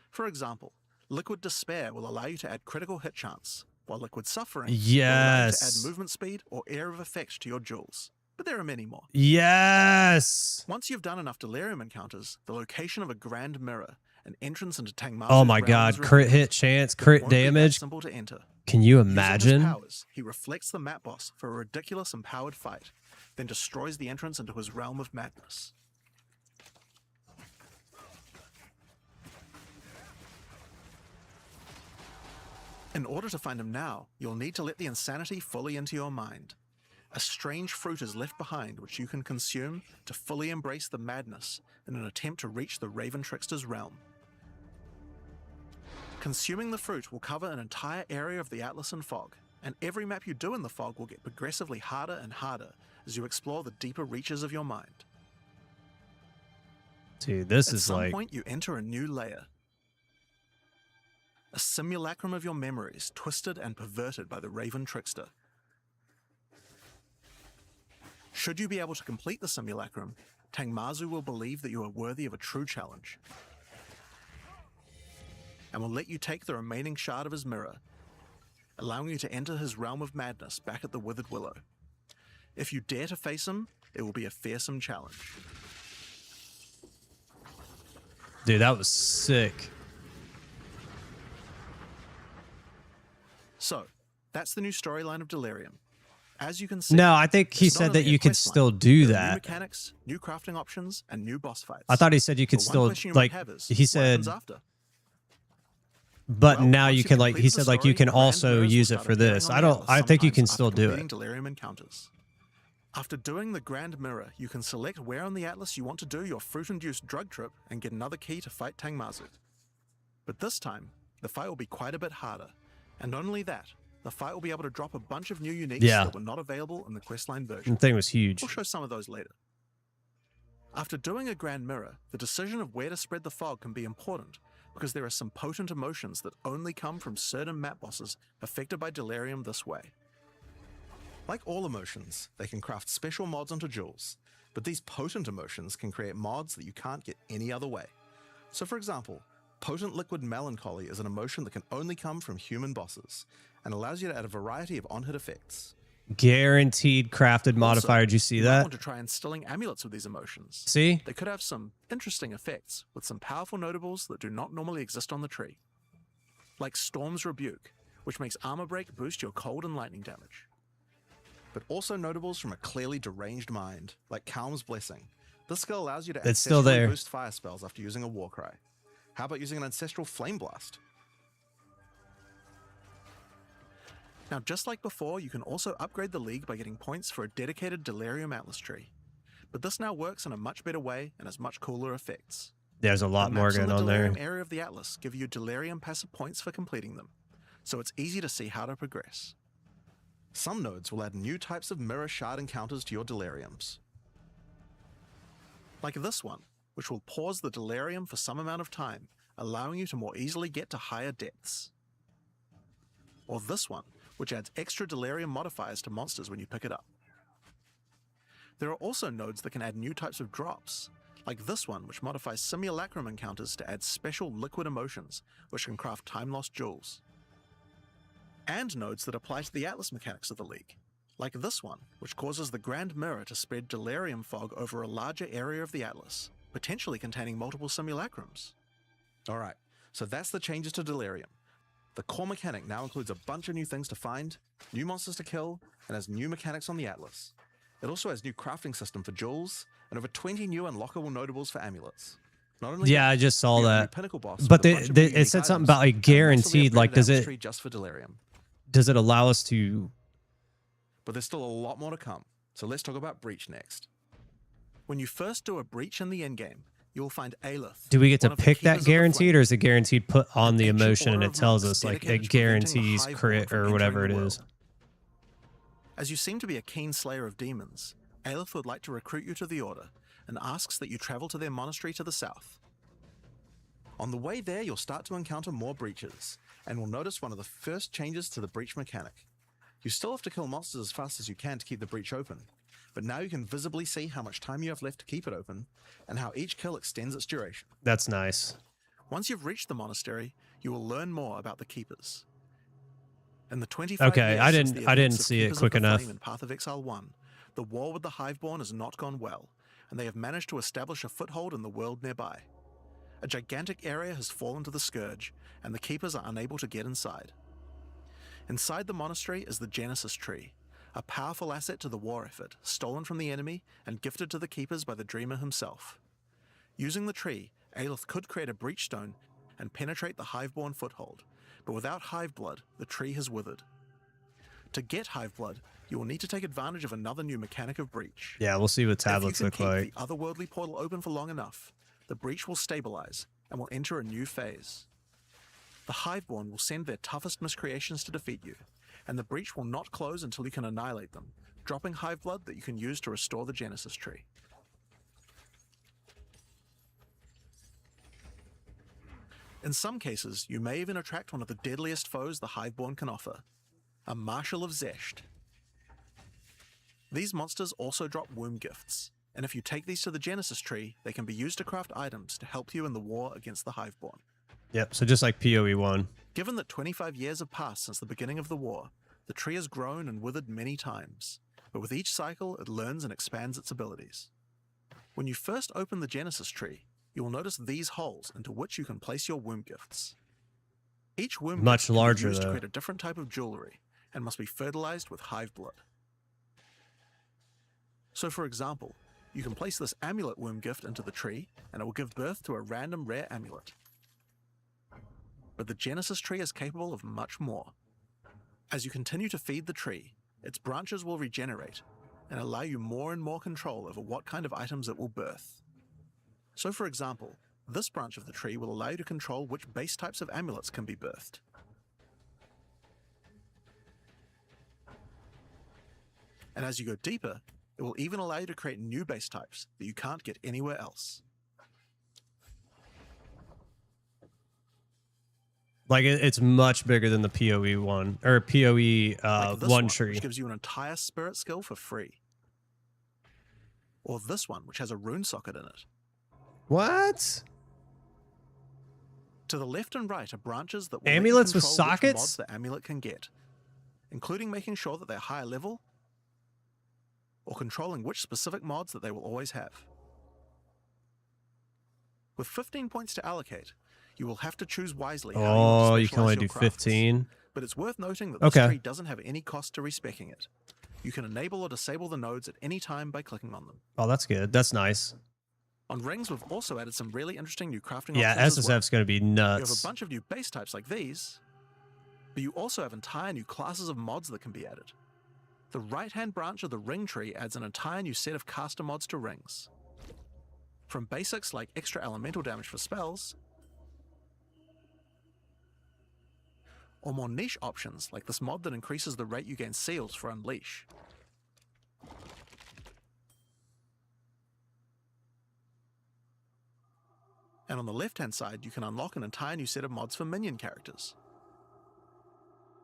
For example, Liquid Despair will allow you to add critical hit chance, while Liquid Suffering will allow you to add movement speed or Air of Effect to your jewels. But there are many more. Yes. Once you've done enough delirium encounters, the location of a grand mirror, an entrance into Tangmazu's Oh my realm God, is crit revealed. hit chance, It crit won't be that damage. simple to enter. Can you Using his imagine? powers, he reflects the map boss for a ridiculous empowered fight, then destroys the entrance into his realm of madness. In order to find him now, you'll need to let the insanity fully into your mind. A strange fruit is left behind which you can consume to fully embrace the madness in an attempt to reach the Raven Trickster's realm. Consuming the fruit will cover an entire area of the Atlas and Fog, and every map you do in the Fog will get progressively harder and harder as you explore the deeper reaches of your mind. Dude, this At is some like... point you enter a new layer. A simulacrum of your memories, twisted and perverted by the Raven Trickster. Should you be able to complete the simulacrum, Tangmazu will believe that you are worthy of a true challenge, and will let you take the remaining shard of his mirror, allowing you to enter his realm of madness back at the Withered Willow. If you dare to face him, it will be a fearsome challenge. Dude, that was sick. So, that's the new storyline of Delirium. As you can see, No, I think he it's not said that only a you could quest line, still do there are new that. mechanics, new crafting options, and new boss fights. I thought he said you could But one still, question you like, might have is, he what said, happens after? but Well, now once you you've can, like, he completed the said, like, you story, can grand also mirrors will use it start for appearing this. on I the don't, Atlas I think you sometimes can after still do completing it. Delirium encounters. After doing the Grand Mirror, you can select where on the Atlas you want to do your fruit-induced drug trip and get another key to fight Tangmazu. But this time, the fight will be quite a bit harder. And not only that, the fight will be able to drop a bunch of new uniques Yeah. that were not available in the questline version. The thing was huge. We'll show some of those later. After doing a Grand Mirror, the decision of where to spread the fog can be important, because there are some potent emotions that only come from certain map bosses affected by Delirium this way. Like all emotions, they can craft special mods onto jewels, but these potent emotions can create mods that you can't get any other way. So for example, Potent Liquid Melancholy is an emotion that can only come from human bosses, and allows you to add a variety of on-hit effects. Guaranteed crafted modifier. Did you see You might that? want to try instilling amulets with these emotions. See? They could have some interesting effects, with some powerful notables that do not normally exist on the tree. Like Storm's Rebuke, which makes armor break boost your cold and lightning damage. But also notables from a clearly deranged mind, like Calm's Blessing. This skill allows you to It's still ancestrally there. boost fire spells after using a Warcry. How about using an Ancestral Flame Blast? Now, just like before, you can also upgrade the League by getting points for a dedicated Delirium Atlas tree. But this now works in a much better way and has much cooler effects. There's a lot The more maps in going the on there. Delirium area of the Atlas give you Delirium passive points for completing them, so it's easy to see how to progress. Some nodes will add new types of mirror shard encounters to your Deliriums. Like this one, which will pause the Delirium for some amount of time, allowing you to more easily get to higher depths. Or this one, which adds extra Delirium modifiers to monsters when you pick it up. There are also nodes that can add new types of drops, like this one, which modifies Simulacrum encounters to add special liquid emotions, which can craft time-lost jewels. And nodes that apply to the Atlas mechanics of the League, like this one, which causes the Grand Mirror to spread Delirium fog over a larger area of the Atlas, potentially containing multiple simulacrums. Alright, so that's the changes to Delirium. The core mechanic now includes a bunch of new things to find, new monsters to kill, and has new mechanics on the Atlas. It also has new crafting system for jewels, and over 20 new unlockable notables for amulets. Not only Yeah, that, I just saw we have a new that. pinnacle boss But with a bunch of new it unique said something items, about like and massively guaranteed. Like, upgraded does Atlas it tree just for Delirium. allow us to? But there's still a lot more to come, so let's talk about Breach next. When you first do a Breach in the endgame, you will find Aelith. Do we get to one of the pick keepers that of the guaranteed, flame. or is it guaranteed put on the Ancient emotion and order it of tells monks us like dedicated it to preventing the guarantees Hive crit Horde from or entering whatever it the is? world. As you seem to be a keen slayer of demons, Aelith would like to recruit you to the Order and asks that you travel to their monastery to the south. On the way there, you'll start to encounter more breaches, and will notice one of the first changes to the breach mechanic. You still have to kill monsters as fast as you can to keep the breach open, but now you can visibly see how much time you have left to keep it open, and how each kill extends its duration. That's nice. Once you've reached the monastery, you will learn more about the Keepers. In the 25 Okay, years I since didn't the events of see it Keepers of quick the enough. Flame in Path of Exile 1, the war with the Hiveborn has not gone well, and they have managed to establish a foothold in the world nearby. A gigantic area has fallen to the Scourge, and the Keepers are unable to get inside. Inside the monastery is the Genesis Tree, a powerful asset to the war effort, stolen from the enemy and gifted to the Keepers by the Dreamer himself. Using the tree, Aelith could create a breach stone and penetrate the Hiveborn foothold, but without Hive Blood, the tree has withered. To get Hive Blood, you will need to take advantage of another new mechanic of breach. Yeah, we'll see what tablets if you look can like. keep the otherworldly portal open for long enough, the breach will stabilize and will enter a new phase. The Hiveborn will send their toughest miscreations to defeat you, and the breach will not close until you can annihilate them, dropping Hive Blood that you can use to restore the Genesis Tree. In some cases, you may even attract one of the deadliest foes the Hiveborn can offer, a Marshal of Zesht. These monsters also drop womb gifts, and if you take these to the Genesis Tree, they can be used to craft items to help you in the war against the Hiveborn. Yep, so just like PoE 1. Given that 25 years have passed since the beginning of the war, the tree has grown and withered many times, but with each cycle it learns and expands its abilities. When you first open the Genesis Tree, you will notice these holes into which you can place your womb gifts. Each womb Much gift can be larger, used to though. create a different type of jewelry, and must be fertilized with Hive Blood. So for example, you can place this amulet womb gift into the tree, and it will give birth to a random rare amulet. But the Genesis Tree is capable of much more. As you continue to feed the tree, its branches will regenerate, and allow you more and more control over what kind of items it will birth. So for example, this branch of the tree will allow you to control which base types of amulets can be birthed. And as you go deeper, it will even allow you to create new base types that you can't get anywhere else. Like it's much bigger than the PoE 1 or PoE Like this 1 tree. which gives you an entire spirit skill for free. Or this one, which has a rune socket in it. What? To the left and right are branches that will Amulets with let you control which sockets? mods the amulet can get, including making sure that they're higher level, or controlling which specific mods that they will always have. With 15 points to allocate, you will have to choose wisely how you want Oh, to you can only do specialize your crafts. 15. But it's worth noting that this Okay. tree doesn't have any cost to respecking it. You can enable or disable the nodes at any time by clicking on them. Oh, that's good. That's nice. On rings, we've also added some really interesting new crafting Yeah, options as well. SSF's going to be You have a nuts. bunch of new base types like these, but you also have entire new classes of mods that can be added. The right-hand branch of the ring tree adds an entire new set of caster mods to rings. From basics like extra elemental damage for spells, or more niche options like this mod that increases the rate you gain seals for Unleash. And on the left-hand side, you can unlock an entire new set of mods for minion characters.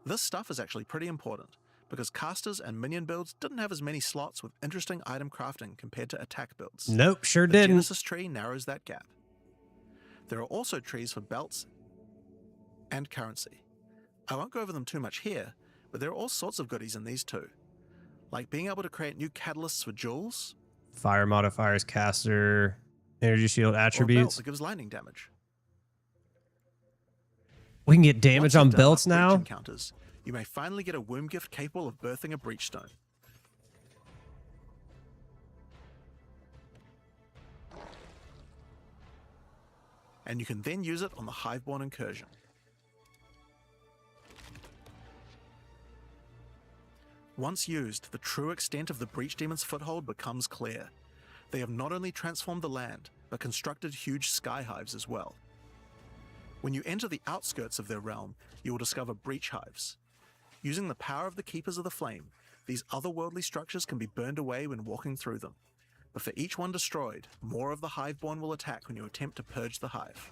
This stuff is actually pretty important, because casters and minion builds didn't have as many slots with interesting item crafting compared to attack builds. Nope, sure The didn't. Genesis tree narrows that gap. There are also trees for belts and currency. I won't go over them too much here, but there are all sorts of goodies in these too, like being able to create new catalysts for jewels, Fire modifiers, caster, energy shield or a belt attributes. that gives lightning damage. We can get damage Once on you've done belts enough breach now. encounters, you may finally get a womb gift capable of birthing a breach stone. And you can then use it on the Hiveborn incursion. Once used, the true extent of the Breach Demon's foothold becomes clear. They have not only transformed the land, but constructed huge sky hives as well. When you enter the outskirts of their realm, you will discover breach hives. Using the power of the Keepers of the Flame, these otherworldly structures can be burned away when walking through them. But for each one destroyed, more of the Hiveborn will attack when you attempt to purge the hive.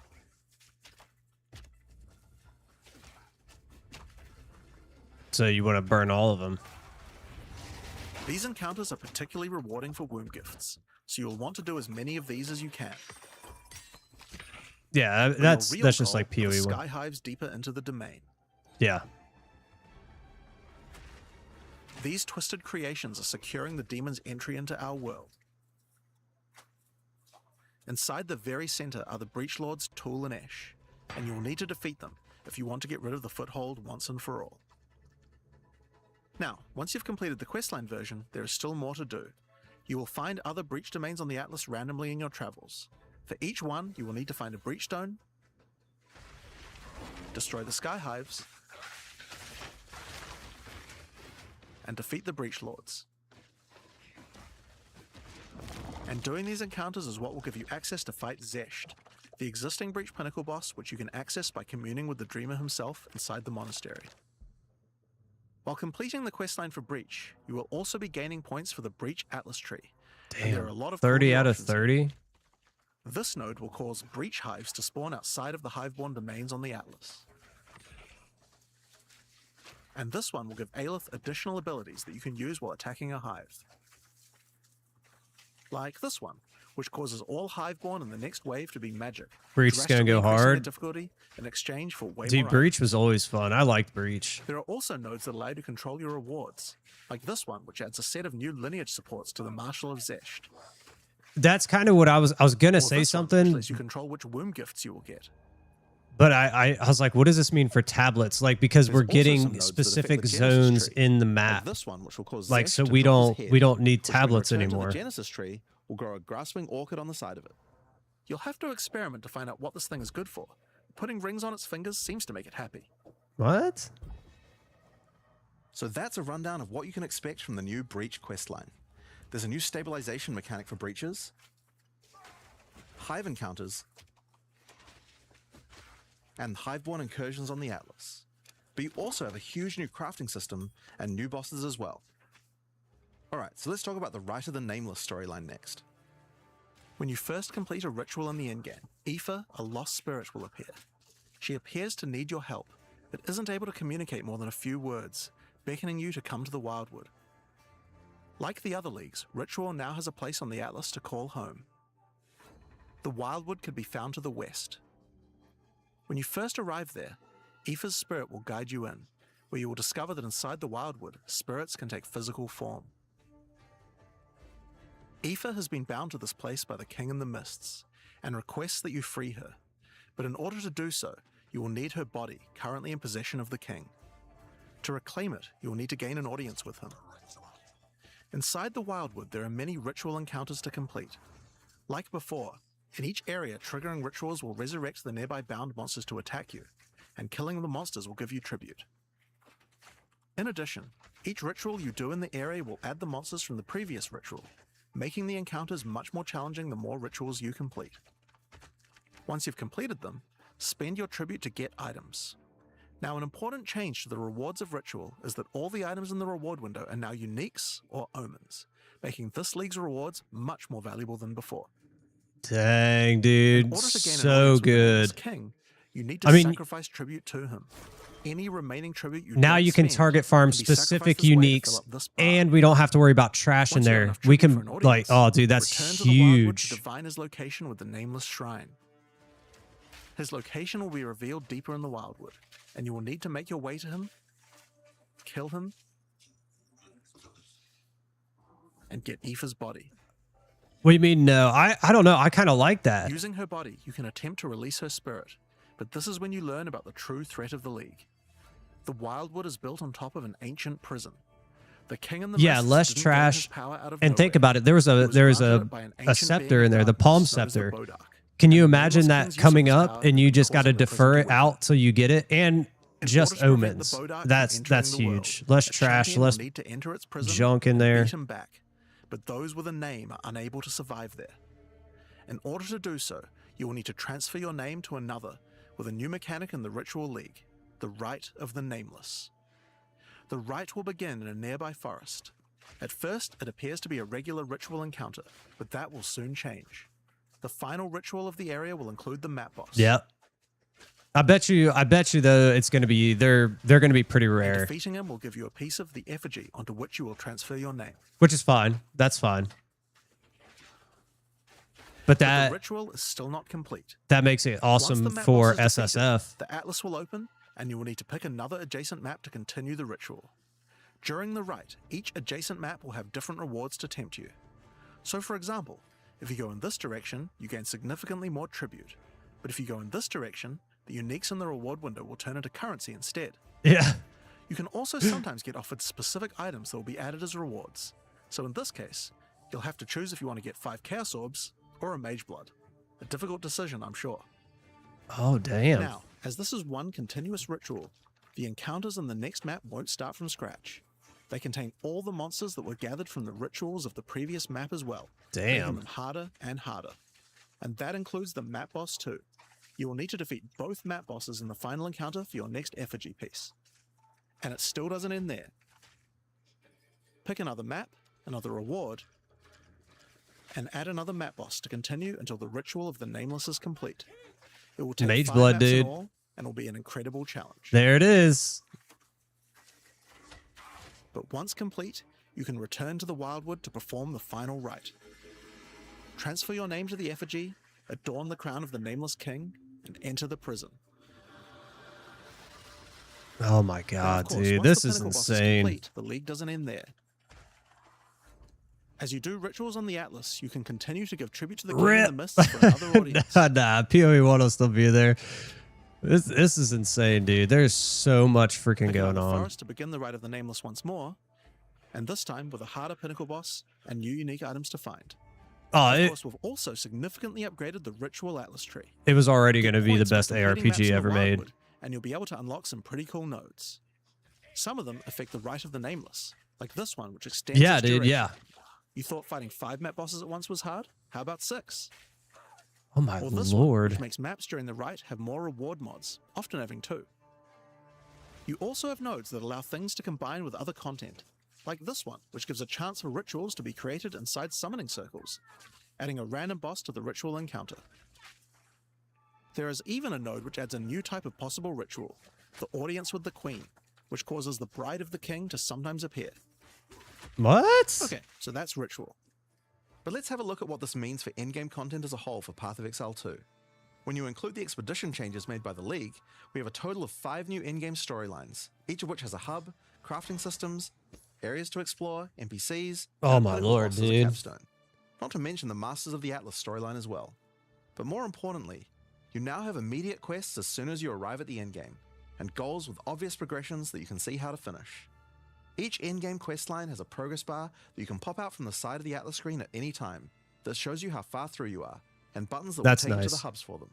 So you want to burn all of them. These encounters are particularly rewarding for womb gifts, so you'll want to do as many of these as you can. Yeah, For that's your real just goal, like the PoE one. Sky hives deeper into the domain. Yeah. These twisted creations are securing the demon's entry into our world. Inside the very center are the Breach Lords Tool and Ash, and you will need to defeat them if you want to get rid of the foothold once and for all. Now, once you've completed the questline version, there is still more to do. You will find other breach domains on the Atlas randomly in your travels. For each one, you will need to find a breach stone, destroy the Sky Hives, and defeat the Breach Lords. And doing these encounters is what will give you access to fight Zesht, the existing Breach Pinnacle boss, which you can access by communing with the Dreamer himself inside the monastery. While completing the questline for Breach, you will also be gaining points for the Breach Atlas tree. And there are a lot of 30 cool out of options here. 30? This node will cause breach hives to spawn outside of the hiveborn domains on the Atlas. And this one will give Aelith additional abilities that you can use while attacking a hive. Like this one, which causes all hiveborn in the next wave to be magic. Breach is gonna drastically go increasing their hard. difficulty in exchange for way Dude, more Breach was always fun. I liked Breach. There are also nodes that allow you to control your rewards, like this one, which adds a set of new lineage supports to the Marshal of Zesht. That's kind of what I was gonna Or say this one, which something, lets you control which womb gifts you will get. but I was like, what does this mean for tablets? Like, because There's we're also some getting nodes that affect specific the Genesis zones tree, in the like map. this one, which will cause Like, Zesht so to we drop his don't head, need which when tablets returned to anymore. The Genesis tree will grow a grasping orchid on the side of it. You'll have to experiment to find out what this thing is good for. Putting rings on its fingers seems to make it happy. What? So that's a rundown of what you can expect from the new Breach questline. There's a new stabilization mechanic for breaches, hive encounters, and hiveborn incursions on the Atlas. But you also have a huge new crafting system and new bosses as well. Alright, so let's talk about the Rite of the Nameless storyline next. When you first complete a ritual in the endgame, Aoife, a lost spirit, will appear. She appears to need your help, but isn't able to communicate more than a few words, beckoning you to come to the Wildwood. Like the other leagues, Ritual now has a place on the Atlas to call home. The Wildwood could be found to the west. When you first arrive there, Aoife's spirit will guide you in, where you will discover that inside the Wildwood, spirits can take physical form. Aoife has been bound to this place by the King in the Mists, and requests that you free her, but in order to do so, you will need her body, currently in possession of the King. To reclaim it, you will need to gain an audience with him. Inside the Wildwood, there are many ritual encounters to complete. Like before, in each area, triggering rituals will resurrect the nearby bound monsters to attack you, and killing the monsters will give you tribute. In addition, each ritual you do in the area will add the monsters from the previous ritual, making the encounters much more challenging the more rituals you complete. Once you've completed them, spend your tribute to get items. Now, an important change to the rewards of Ritual is that all the items in the reward window are now uniques or omens, making this league's rewards much more valuable than before. Dang, In dude. order to gain an So audience with the good. King, you need to I mean, sacrifice tribute to him. Any remaining tribute you now don't you can spend target farm can be sacrificed specific as a way to uniques, fill up this bar. and we don't have to worry about trash in Once you have there. enough We tribute can, for an like, audience, oh, dude, that's return to the Wildwood to huge. divine his location with the Nameless Shrine. His location will be revealed deeper in the Wildwood, and you will need to make your way to him, kill him, and get Aoife's body. What do you mean, no? I don't know. I kind of like that. Using her body, you can attempt to release her spirit, but this is when you learn about the true threat of the League. The Wildwood is built on top of an ancient prison. The King and the Yeah, Mists less didn't gain trash. his power out of And think nowhere. about it. There was He a was there was granted by an a ancient scepter being in there, the of palm darkness known as the scepter. Bodak. Can you And the imagine Nameless that King's use of coming his up power and you just caused got to the prison defer to it wither. out till you get it? And In just order to prevent omens. the Bodak from That's entering the world, huge. Less a trash, champion will less need to enter its prison junk in and there. beat him back, but those with a name are unable to survive there. In order to do so, you will need to transfer your name to another with a new mechanic in the Ritual League, the Rite of the Nameless. The rite will begin in a nearby forest. At first, it appears to be a regular ritual encounter, but that will soon change. The final ritual of the area will include the map boss. Yep. I bet you though it's going to be they're going to be pretty And rare, defeating him will give you a piece of the effigy onto which you will transfer your name. which is fine. That's fine. But The that ritual is still not complete. that makes it Once awesome the map for boss is defeated, SSF. the atlas will open, and you will need to pick another adjacent map to continue the ritual. During the rite, each adjacent map will have different rewards to tempt you. So for example, if you go in this direction, you gain significantly more tribute. But if you go in this direction, the uniques in the reward window will turn into currency instead. Yeah. You can also sometimes get offered specific items that will be added as rewards. So in this case, you'll have to choose if you want to get 5 Chaos Orbs or a Mage Blood. A difficult decision, I'm sure. Oh damn. Now, as this is one continuous ritual, the encounters in the next map won't start from scratch. They contain all the monsters that were gathered from the rituals of the previous map as well, making Damn. them harder and harder. And that includes the map boss too. You will need to defeat both map bosses in the final encounter for your next effigy piece. And it still doesn't end there. Pick another map, another reward, and add another map boss to continue until the ritual of the Nameless is complete. It will take Mage 5 Blood, maps in dude. all, and will be an incredible challenge. There it is. But once complete, you can return to the Wildwood to perform the final rite. Transfer your name to the effigy, adorn the crown of the Nameless King, and enter the prison. Oh my Now, of god, course, dude. once This the is pinnacle boss insane. complete, the league doesn't end there. As you do rituals on the Atlas, you can continue to give tribute to the King in Rip. the Mists for another audience. Nah, PoE 1 will still be there. This is insane, dude. There's so much freaking Pick going another on. forest to begin the rite of the Nameless once more, and this time with a harder pinnacle boss and new unique items to find. Oh, Of it, course, we've also significantly upgraded the Ritual Atlas tree. it was already going to Get be the points by best completing maps in ARPG the ever made. Wildwood, and you'll be able to unlock some pretty cool nodes. Some of them affect the Rite of the Nameless, like this one, which extends Yeah, its dude, duration. yeah. You thought fighting 5 map bosses at once was hard? How about 6? Oh my Or this one, lord. which makes maps during the Rite have more reward mods, often having 2. You also have nodes that allow things to combine with other content, like this one, which gives a chance for rituals to be created inside summoning circles, adding a random boss to the ritual encounter. There is even a node which adds a new type of possible ritual, the Audience with the Queen, which causes the Bride of the King to sometimes appear. What? Okay, so that's ritual. But let's have a look at what this means for endgame content as a whole for Path of Exile 2. When you include the expedition changes made by the League, we have a total of 5 new in-game storylines, each of which has a hub, crafting systems, areas to explore, NPCs, Oh and my political lord, bosses as a dude. capstone. Not to mention the Masters of the Atlas storyline as well. But more importantly, you now have immediate quests as soon as you arrive at the endgame, and goals with obvious progressions that you can see how to finish. Each in-game questline has a progress bar that you can pop out from the side of the Atlas screen at any time that shows you how far through you are, and buttons that That's will take you to nice. the hubs for them.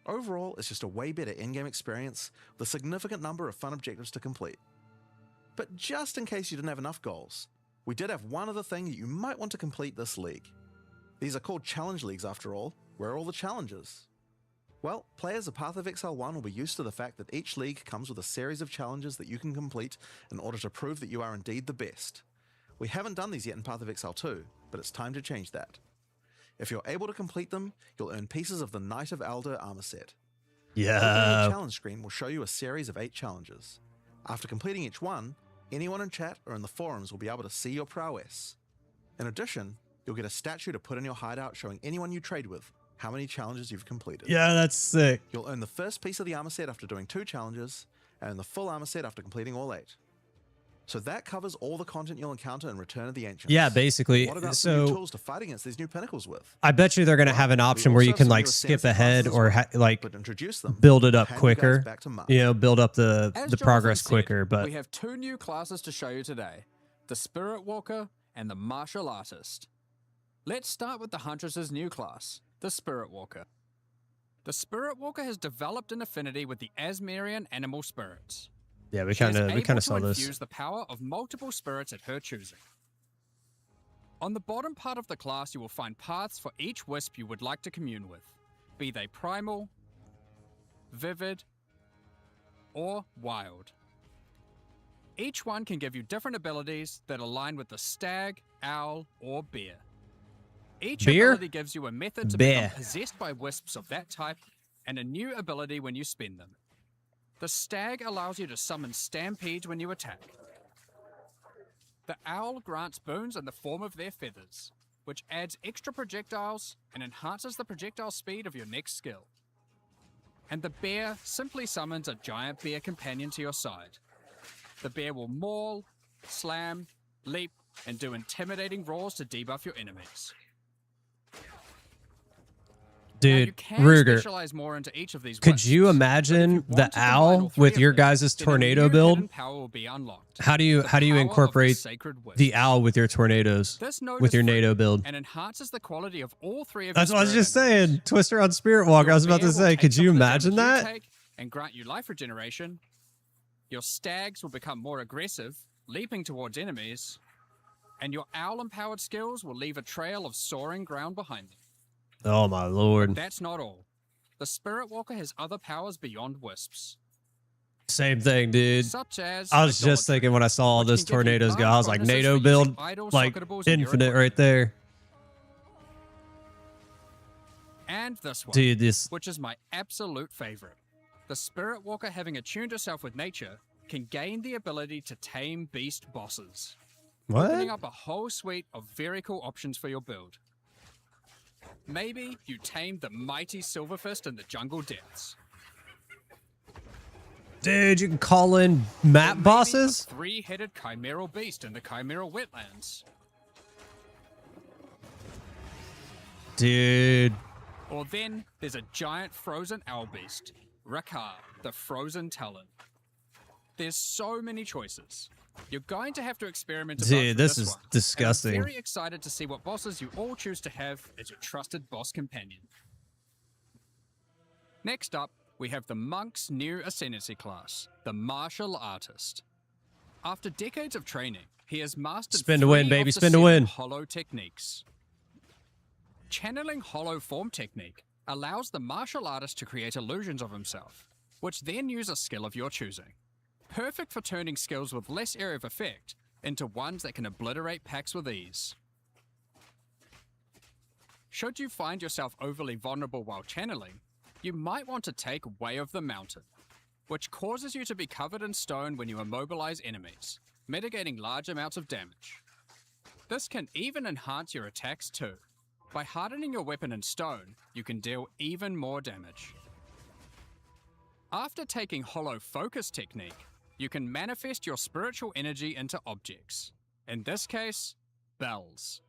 Overall, it's just a way better in-game experience with a significant number of fun objectives to complete. But just in case you didn't have enough goals, we did have one other thing that you might want to complete this league. These are called challenge leagues after all. Where are all the challenges? Well, players of Path of Exile 1 will be used to the fact that each league comes with a series of challenges that you can complete in order to prove that you are indeed the best. We haven't done these yet in Path of Exile 2, but it's time to change that. If you're able to complete them, you'll earn pieces of the Knight of Elder armor set. Opening the Yeah. challenge screen will show you a series of 8 challenges. After completing each one, anyone in chat or in the forums will be able to see your prowess. In addition, you'll get a statue to put in your hideout showing anyone you trade with how many challenges you've completed. Yeah, that's sick. You'll earn the first piece of the armor set after doing 2 challenges, and the full armor set after completing all 8. So that covers all the content you'll encounter in Return of the Ancients. Yeah, basically. What about some new So tools to fight against these new pinnacles with? I bet you they're going to have an Well, we option where also you have can some like newer skip stance ahead classes or as well, like but introduce them. build it up Hand you guys quicker. back to Mark. You know, build up the As progress Jonathan said, quicker. But we have 2 new classes to show you today, the Spirit Walker and the Martial Artist. Let's start with the Huntress's new class, the Spirit Walker. The Spirit Walker has developed an affinity with the Asmerian animal spirits. yeah, we She is kind able of saw to this. infuse the power of multiple spirits at her choosing. On the bottom part of the class, you will find paths for each wisp you would like to commune with, be they primal, vivid, or wild. Each one can give you different abilities that align with the stag, owl, or bear. Each Beer? ability gives you a method to Bear. become possessed by wisps of that type, and a new ability when you spend them. The stag allows you to summon stampedes when you attack. The owl grants boons in the form of their feathers, which adds extra projectiles and enhances the projectile speed of your next skill. And the bear simply summons a giant bear companion to your side. The bear will maul, slam, leap, and do intimidating roars to debuff your enemies. Now, you Dude, can Ruger, specialize more into each of these could you wisps, but if imagine you the want to combine owl all three with of your them, guys' then a tornado new build? hidden power will be unlocked. How do you The power of the incorporate sacred wisp. the owl with your tornadoes? This node With is your free NATO build? and enhances the quality of all three of That's your what I was spirit just enemies. saying. Twister on Spirit Walker. I was about Your to bear will say, take could some you of the imagine damage you that? take and grant you life regeneration. Your stags will become more aggressive, leaping towards enemies, and your owl-empowered skills will leave a trail of soaring ground behind them. Oh my lord. That's not all. The Spirit Walker has other powers beyond wisps, Same thing, dude. such as I was just idolatry, thinking when I saw all which those can give you tornadoes go, large I was like, bonuses NATO for build, using idle like socketables in your infinite right equipment. there. And this one, Dude, this which is my absolute favorite. The Spirit Walker, having attuned herself with nature, can gain the ability to tame beast bosses, opening what? up a whole suite of very cool options for your build. Maybe you tame the mighty Silverfist in the jungle depths. Dude, you can call in map Maybe bosses? a three-headed chimeral beast in the chimeral wetlands. Dude. Or then there's a giant frozen owl beast, Rakar, the frozen talon. There's so many choices. You're going to have to experiment a bunch Dude, with this this is one. And disgusting. I'm very excited to see what bosses you all choose to have as your trusted boss companion. Next up, we have the Monk's new Ascendancy class, the Martial Artist. After decades of training, he has mastered Spin to win, 3 baby, of the spin to 7 win. hollow techniques. Channeling hollow form technique allows the martial artist to create illusions of himself, which then use a skill of your choosing. Perfect for turning skills with less area of effect into ones that can obliterate packs with ease. Should you find yourself overly vulnerable while channeling, you might want to take Way of the Mountain, which causes you to be covered in stone when you immobilize enemies, mitigating large amounts of damage. This can even enhance your attacks too. By hardening your weapon in stone, you can deal even more damage. After taking Hollow Focus technique, you can manifest your spiritual energy into objects. In this case, bells,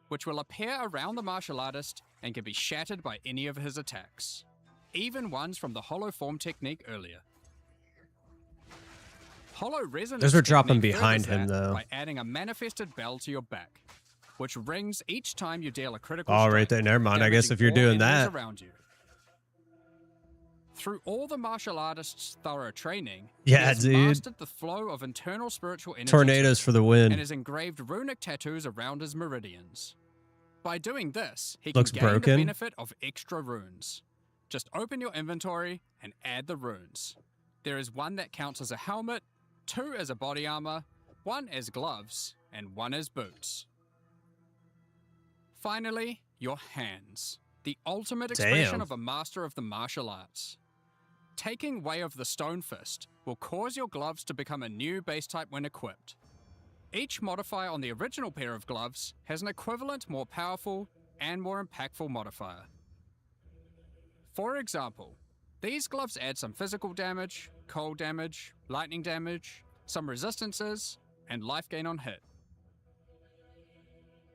which will appear around the martial artist and can be shattered by any of his attacks, even ones from the Hollow Form technique earlier. Hollow Resonance Those are dropping technique behind furthers him, that though. by adding a manifested bell to your back, which rings each time you deal a critical Oh, right strike, there. Never mind. I guess damaging if you're all doing enemies that. around you. Through all the martial artist's thorough training, Yeah, he has dude. mastered the flow of internal spiritual energy Tornadoes for the and win. has engraved runic tattoos around his meridians. By doing this, he Looks can gain broken. the benefit of extra runes. Just open your inventory and add the runes. There is one that counts as a helmet, 2 as a body armor, 1 as gloves, and 1 as boots. Finally, your hands. The ultimate expression Damn. of a master of the martial arts. Taking Way of the Stone Fist will cause your gloves to become a new base type when equipped. Each modifier on the original pair of gloves has an equivalent, more powerful, and more impactful modifier. For example, these gloves add some physical damage, cold damage, lightning damage, some resistances, and life gain on hit.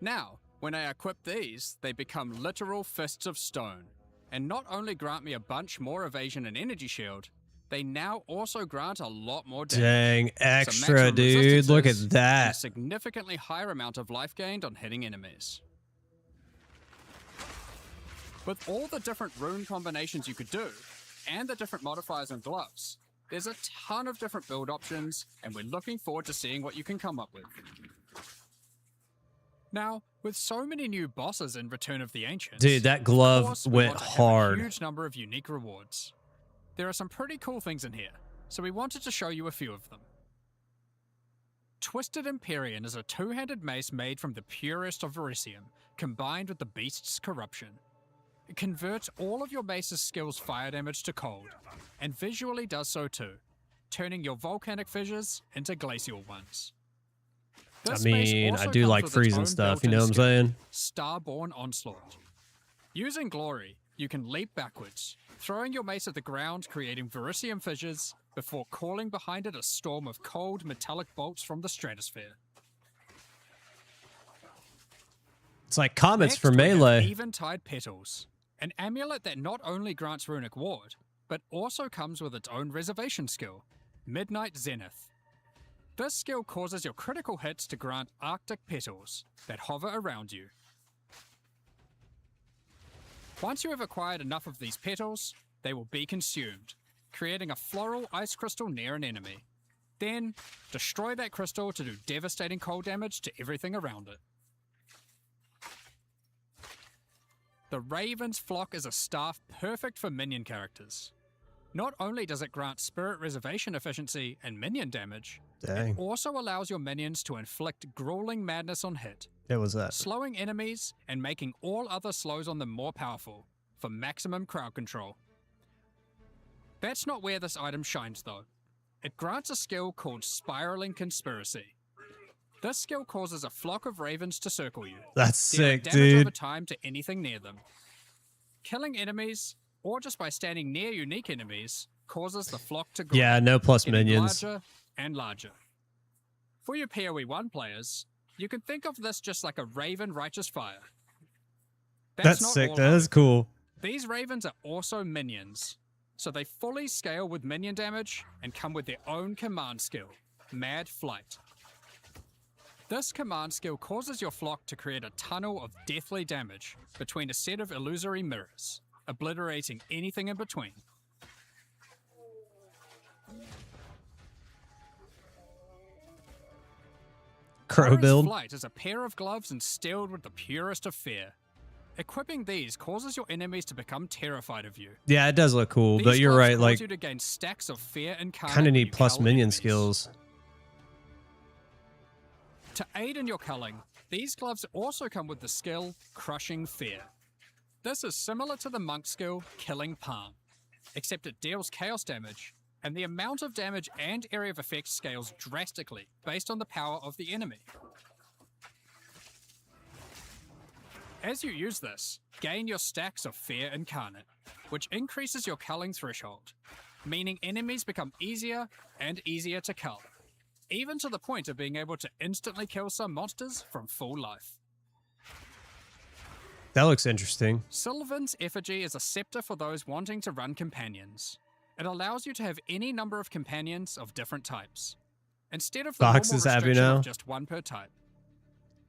Now, when I equip these, they become literal fists of stone, and not only grant me a bunch more evasion and energy shield, they now also grant a lot more damage. Dang, Some extra, maximum dude. Look resistances, at and a that. significantly higher amount of life gained on hitting enemies. With all the different rune combinations you could do, and the different modifiers and gloves, there's a ton of different build options, and we're looking forward to seeing what you can come up with. Now, with so many new bosses in Return of the Ancients, Dude, that of glove course we went want to have hard. A huge number of unique rewards. There are some pretty cool things in here, so we wanted to show you a few of them. Twisted Empyrean is a two-handed mace made from the purest of Verisium, combined with the beast's corruption. It converts all of your mace's skills fire damage to cold, and visually does so too, turning your volcanic fissures into glacial ones. This mace I also do comes like with its freezing own stuff, you built-in know what I'm skill, saying? Starborn Onslaught. Using Glory, you can leap backwards, throwing your mace at the ground, creating Verisium fissures, before calling behind it a storm of cold metallic bolts from the stratosphere. It's like comets for Next, we have melee. Eventide Petals, an amulet that not only grants runic ward, but also comes with its own reservation skill, Midnight Zenith. This skill causes your critical hits to grant Arctic petals that hover around you. Once you have acquired enough of these petals, they will be consumed, creating a floral ice crystal near an enemy. Then, destroy that crystal to do devastating cold damage to everything around it. The Raven's Flock is a staff perfect for minion characters. Not only does it grant spirit reservation efficiency and minion damage, Dang. it also allows your minions to inflict grueling madness on hit, It was that. slowing enemies and making all other slows on them more powerful for maximum crowd control. That's not where this item shines though. It grants a skill called Spiraling Conspiracy. This skill causes a flock of ravens to circle you, That's dealing sick, damage over dude. time to anything near them. Killing enemies, or just by standing near unique enemies, causes the flock to grow. Yeah, no plus getting minions. larger and larger. For your PoE 1 players, you can think of this just like a Raven Righteous Fire. That's not sick. all That of is it. cool. These Ravens are also minions, so they fully scale with minion damage and come with their own command skill, Mad Flight. This command skill causes your flock to create a tunnel of deathly damage between a set of illusory mirrors, obliterating anything in between. Crow Iris build. Flight is a pair of gloves instilled with the purest of fear. Equipping these causes your enemies to become terrified of you. Yeah, it does look cool, These but you're gloves right. cause Like, you to gain stacks of fear incarnate kind of when need you plus cull minion enemies. skills. To aid in your culling, these gloves also come with the skill Crushing Fear. This is similar to the monk skill Killing Palm, except it deals chaos damage, and the amount of damage and area of effect scales drastically based on the power of the enemy. As you use this, gain your stacks of Fear Incarnate, which increases your culling threshold, meaning enemies become easier and easier to cull, even to the point of being able to instantly kill some monsters from full life. That looks interesting. Sylvan's Effigy is a scepter for those wanting to run companions. It allows you to have any number of companions of different types, instead of the Foxes normal have you restriction now? of just one per type.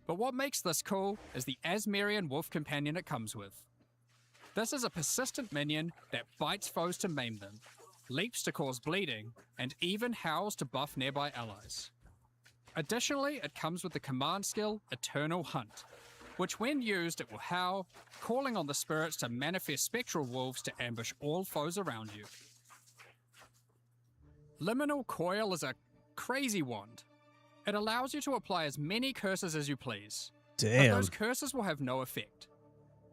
But what makes this cool is the Asmerian Wolf companion it comes with. This is a persistent minion that bites foes to maim them, leaps to cause bleeding, and even howls to buff nearby allies. Additionally, it comes with the command skill Eternal Hunt, which when used it will howl, calling on the spirits to manifest spectral wolves to ambush all foes around you. Liminal Coil is a crazy wand. It allows you to apply as many curses as you please, but Damn. those curses will have no effect.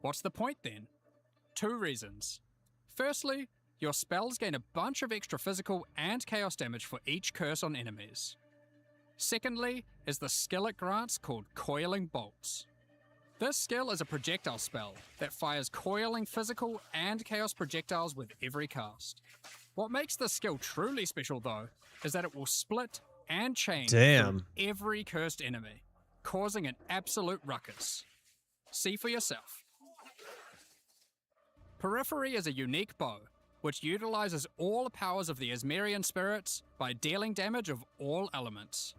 What's the point then? 2 reasons. Firstly, your spells gain a bunch of extra physical and chaos damage for each curse on enemies. Secondly, is the skill it grants called Coiling Bolts. This skill is a projectile spell that fires coiling physical and chaos projectiles with every cast. What makes this skill truly special though, is that it will split and chain Damn. through every cursed enemy, causing an absolute ruckus. See for yourself. Periphery is a unique bow, which utilizes all the powers of the Asmerian spirits by dealing damage of all elements.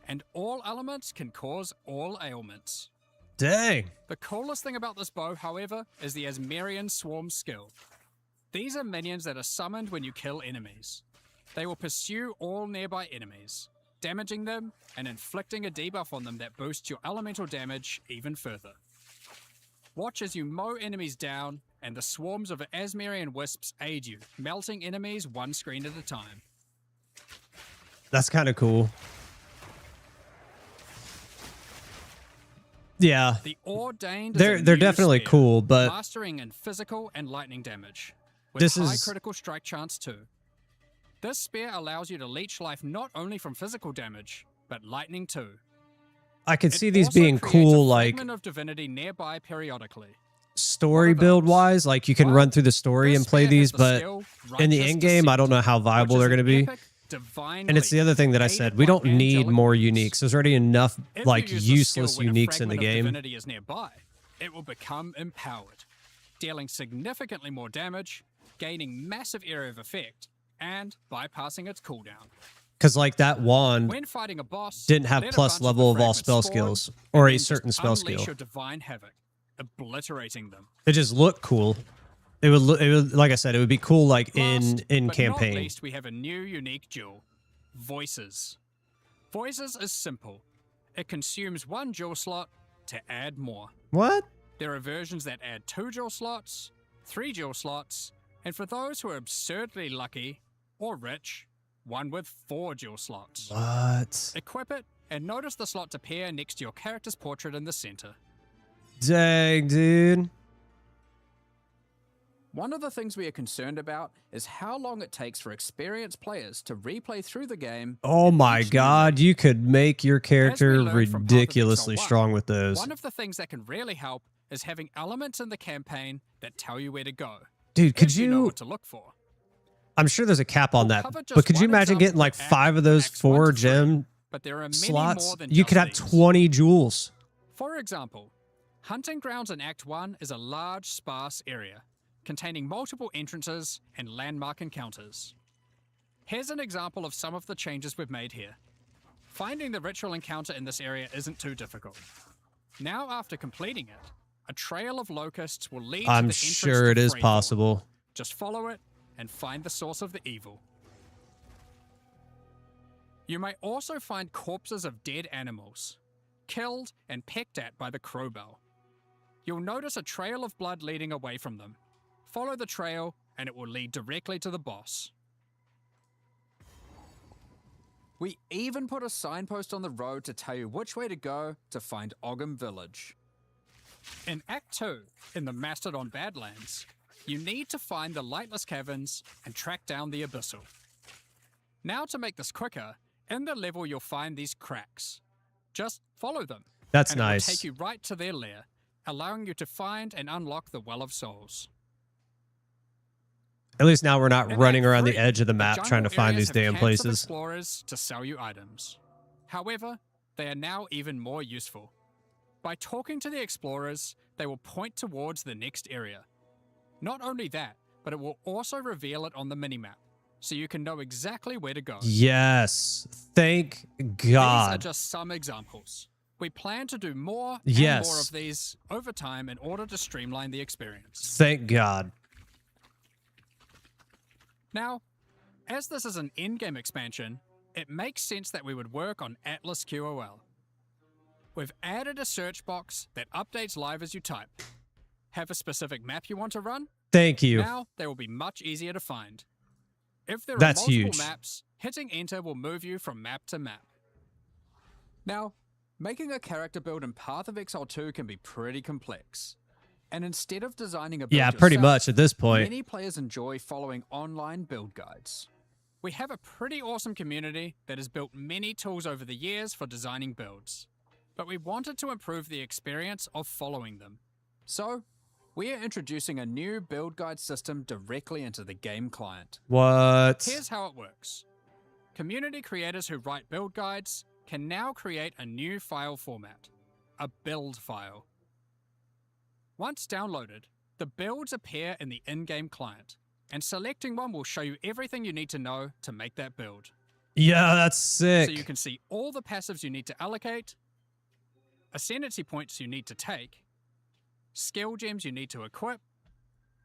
And all elements can cause all ailments. Dang. The coolest thing about this bow, however, is the Asmerian Swarm skill. These are minions that are summoned when you kill enemies. They will pursue all nearby enemies, damaging them and inflicting a debuff on them that boosts your elemental damage even further. Watch as you mow enemies down, and the swarms of Asmerian wisps aid you, melting enemies one screen at a time. That's kind of cool. Yeah, The Ordained they're is a new definitely spear, cool, but mastering in physical and lightning damage, with this high is critical strike chance too. This spear allows you to leech life not only from physical damage, but lightning too. I could It see these also being creates cool, a like fragment of divinity nearby periodically. story What are build those? wise. Like you can Well, run through the story this and play spear has these, the but skill in the Righteous end game, I don't know Descent, how viable which they're is going to an be. epic, divine And it's the leap other thing that I aided said. We by don't need angelic more runes. uniques. There's already enough If like you use the useless skill when a uniques in the fragment of game. divinity is nearby, it will become empowered, dealing significantly more damage, gaining massive area of effect, and bypassing its cooldown. Because like that wand When fighting a boss, didn't have let a plus bunch of the level of all fragments spell spawn, skills and or then a just certain spell unleash skill. your divine havoc, obliterating them. It just looked cool. It would, like I said, it would be cool like Last, in but campaign. not least, we have a new unique jewel, Voices. Voices is simple. It consumes 1 jewel slot to add more. What? There are versions that add 2 jewel slots, 3 jewel slots, and for those who are absurdly lucky or rich, one with 4 jewel slots. What? Equip it and notice the slots appear next to your character's portrait in the center. Dang, dude. One of the things we are concerned about is how long it takes for experienced players to replay through the game. Oh in my each new god, mode. you could make your As we character learned from Path of ridiculously Exile 1, strong with those. One of the things that can really help is having elements in the campaign that tell you where to go. Dude, could if you know you... what to look for. I'm sure there's a cap on We'll that, cover just but could you one imagine example getting for like Act 5 of those Acts 1 4 to 3, gem but there are many slots? more than You just could have these. 20 jewels. For example, Hunting Grounds in Act 1 is a large, sparse area, containing multiple entrances and landmark encounters. Here's an example of some of the changes we've made here. Finding the ritual encounter in this area isn't too difficult. Now after completing it, a trail of locusts will lead to I'm the entrance sure to it is Freethorn. possible. Just follow it and find the source of the evil. You may also find corpses of dead animals, killed and pecked at by the crowbell. You'll notice a trail of blood leading away from them. Follow the trail and it will lead directly to the boss. We even put a signpost on the road to tell you which way to go to find Ogham Village. In Act 2, in the Mastodon Badlands, you need to find the Lightless Caverns and track down the Abyssal. Now to make this quicker, in the level you'll find these cracks. Just follow them. That's and it will nice. take you right to their lair, allowing you to find and unlock the Well of Souls. At least now we're not In running Act around the 3, edge of the the map jungle trying to find areas these have damn camps of places. explorers to sell you items. However, they are now even more useful. By talking to the explorers, they will point towards the next area. Not only that, but it will also reveal it on the minimap, so you can know exactly where to go. Yes. Thank These are God. just some examples. We plan to do more and Yes. more of these over time in order to streamline the experience. Thank God. Now, as this is an in-game expansion, it makes sense that we would work on Atlas QOL. We've added a search box that updates live as you type. Have a specific map you want to run? Thank you. Now they will be much easier to find. If there That's are multiple huge. maps, hitting enter will move you from map to map. Now, making a character build in Path of Exile 2 can be pretty complex. And instead of designing a build Yeah, pretty yourself, much at this point. many players enjoy following online build guides. We have a pretty awesome community that has built many tools over the years for designing builds, but we wanted to improve the experience of following them. So, we are introducing a new build guide system directly into the game client. What? Here's how it works. Community creators who write build guides can now create a new file format, a build file. Once downloaded, the builds appear in the in-game client, and selecting one will show you everything you need to know to make that build. Yeah, that's sick. So you can see all the passives you need to allocate, ascendancy points you need to take, skill gems you need to equip,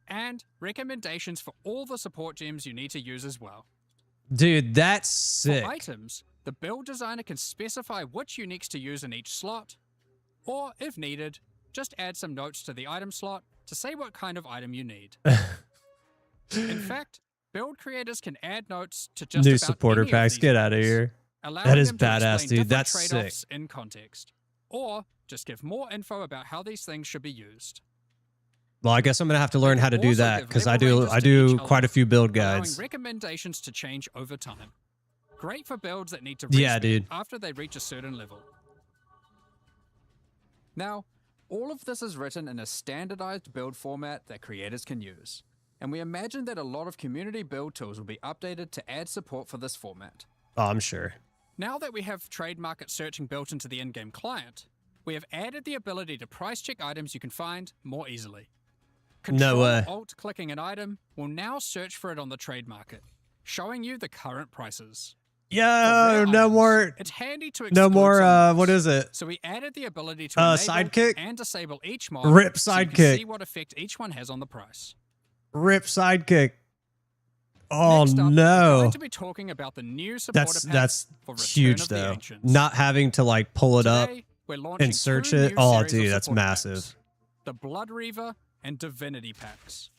and recommendations for all the support gems you need to use as well. Dude, that's sick. For items, the build designer can specify which uniques to use in each slot, or if needed, just add some notes to the item slot to say what kind of item you need. In fact, build creators can add notes to just New about supporter any of packs. these Get out of items, here. allowing That is them to badass, explain dude. different That's trade-offs sick. in context, or just give more info about how these things should be used. Well, I guess I'm gonna have to learn how to do Also that give because level I ranges to do each quite a element, few build allowing guides. recommendations to change over time. Great for builds that need to Yeah, reset dude. after they reach a certain level. Now, all of this is written in a standardized build format that creators can use, and we imagine that a lot of community build tools will be updated to add support for this format. Oh, I'm sure. Now that we have trade market searching built into the in-game client, we have added the ability to price check items you can find more easily. No way. Alt-clicking an item will now search for it on the trade market, showing you the current prices. Yo, For rare no items, more. It's handy to No exclude more. some What mods. is it? So we added the ability to enable Sidekick? and disable each mod. Rip so you can sidekick. see what effect each one has on the price. Rip sidekick. Oh Next up, we're no. going to be talking about the new supporter That's pack for Return huge of the though. Ancients. Not having to like pull it up Today, we're launching and search 2 it. new Oh, series of dude, that's supporter massive. packs, the Blood Reaver and Divinity packs.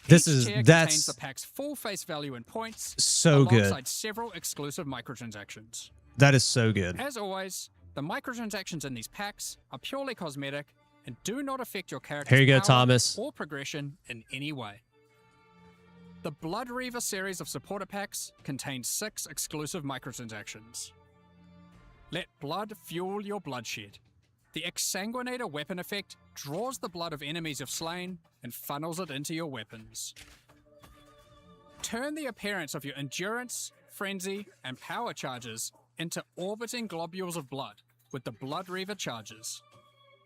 This Each is tier contains that's the pack's full face value and points, so good. alongside several exclusive microtransactions. That is so good. As always, the microtransactions in these packs are purely cosmetic and do not affect your character's Here you go, power Thomas. or progression in any way. The Blood Reaver series of supporter packs contains 6 exclusive microtransactions. Let blood fuel your bloodshed. The Exsanguinator weapon effect draws the blood of enemies you've slain and funnels it into your weapons. Turn the appearance of your endurance, frenzy, and power charges into orbiting globules of blood with the Blood Reaver charges.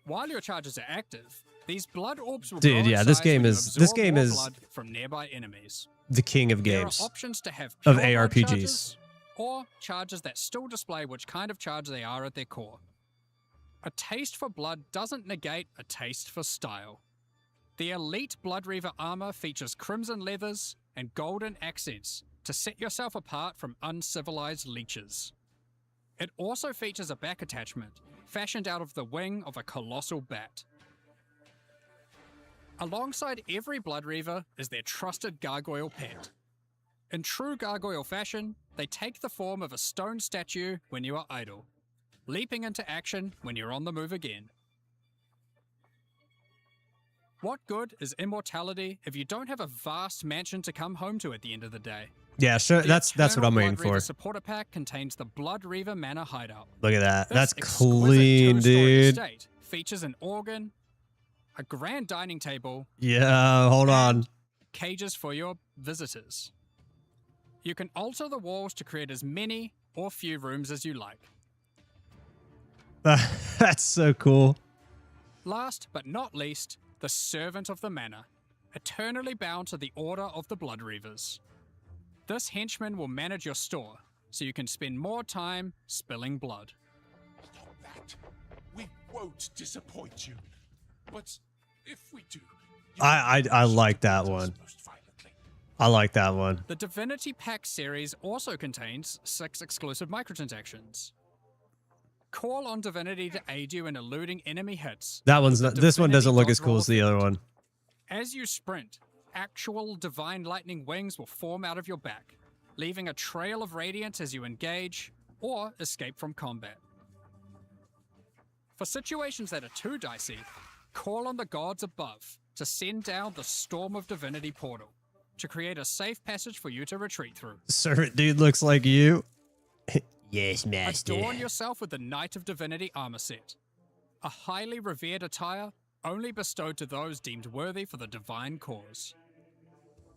While your charges are active, these blood orbs will Dude, grow in yeah, this size game when you is- this absorb game more is blood from nearby enemies. The king of There games. are options to have Of pure blood ARPGs. charges, or charges that still display which kind of charge they are at their core. A taste for blood doesn't negate a taste for style. The Elite Blood Reaver armor features crimson leathers and golden accents to set yourself apart from uncivilized leeches. It also features a back attachment fashioned out of the wing of a colossal bat. Alongside every Blood Reaver is their trusted gargoyle pet. In true gargoyle fashion, they take the form of a stone statue when you are idle, leaping into action when you're on the move again. What good is immortality if you don't have a vast mansion to come home to at the end of the day? Yeah, sure. The That's what Eternal I'm waiting Blood Reaver for. supporter pack contains the Blood Reaver Manor Hideout. Look at that. This That's exquisite clean, two-story dude. estate features an organ, a grand dining table, Yeah, hold on. cages for your visitors. You can alter the walls to create as many or few rooms as you like. That's so cool. Last but not least, the Servant of the Manor, eternally bound to the Order of the Blood Reavers. This henchman will manage your store, so you can spend more time spilling blood. Stop that. We won't disappoint you. But if we do, I like that one. most violently. I like that one. The Divinity Pack series also contains 6 exclusive microtransactions. Call on Divinity to aid you in eluding enemy hits. That one's not. This one Divinity doesn't look as God cool Roll as the other one. As you sprint, actual divine lightning wings will form out of your back, leaving a trail of radiance as you engage or escape from combat. For situations that are too dicey, call on the gods above to send down the Storm of Divinity portal to create a safe passage for you to retreat through. Servant dude looks like you. Yes, Adorn yourself with the Knight of Divinity armor set, a highly revered attire only bestowed to those deemed worthy for the divine cause.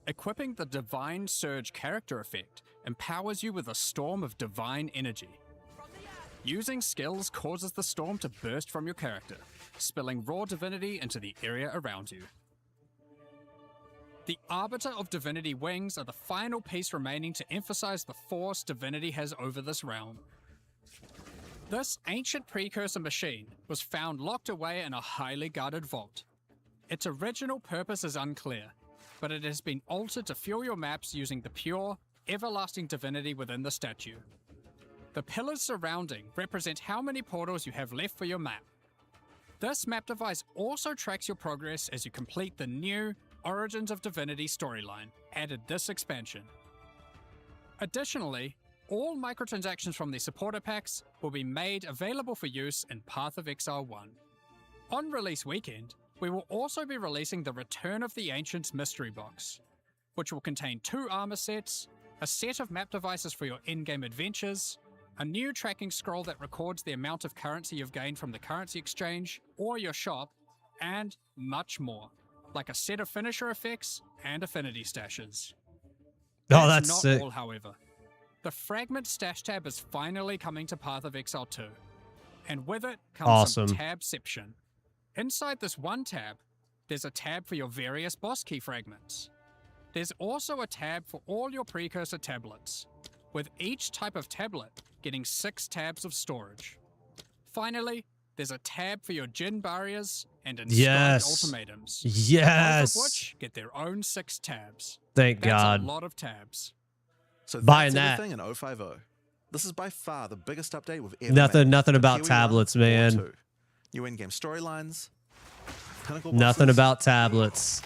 Equipping the Divine Surge character effect empowers you with a storm of divine energy. Using skills causes the storm to burst from your character, spilling raw divinity into the area around you. The Arbiter of Divinity wings are the final piece remaining to emphasize the force divinity has over this realm. This ancient precursor machine was found locked away in a highly guarded vault. Its original purpose is unclear, but it has been altered to fuel your maps using the pure, everlasting divinity within the statue. The pillars surrounding represent how many portals you have left for your map. This map device also tracks your progress as you complete the new Origins of Divinity storyline, added this expansion. Additionally, all microtransactions from the supporter packs will be made available for use in Path of Exile 1. On release weekend, we will also be releasing the Return of the Ancients mystery box, which will contain 2 armor sets, a set of map devices for your in-game adventures, a new tracking scroll that records the amount of currency you've gained from the currency exchange or your shop, and much more, like a set of finisher effects and affinity stashes. Oh, that's not sick. all, however. The Fragment Stash tab is finally coming to Path of Exile 2, and with it comes Awesome. some tabception. Inside this one tab, there's a tab for your various boss key fragments. There's also a tab for all your precursor tablets, with each type of tablet getting 6 tabs of storage. Finally, there's a tab for your Jin barriers and inscribed Yes. ultimatums. Yes. Both of which get their own 6 tabs. Thank That's God. a lot of tabs. So Buying that's that. everything in 050. This is by far the biggest update we've ever Nothing- made. nothing But about here we are, tablets, War man. 2. New in-game storylines, pinnacle Nothing bosses, about tablets.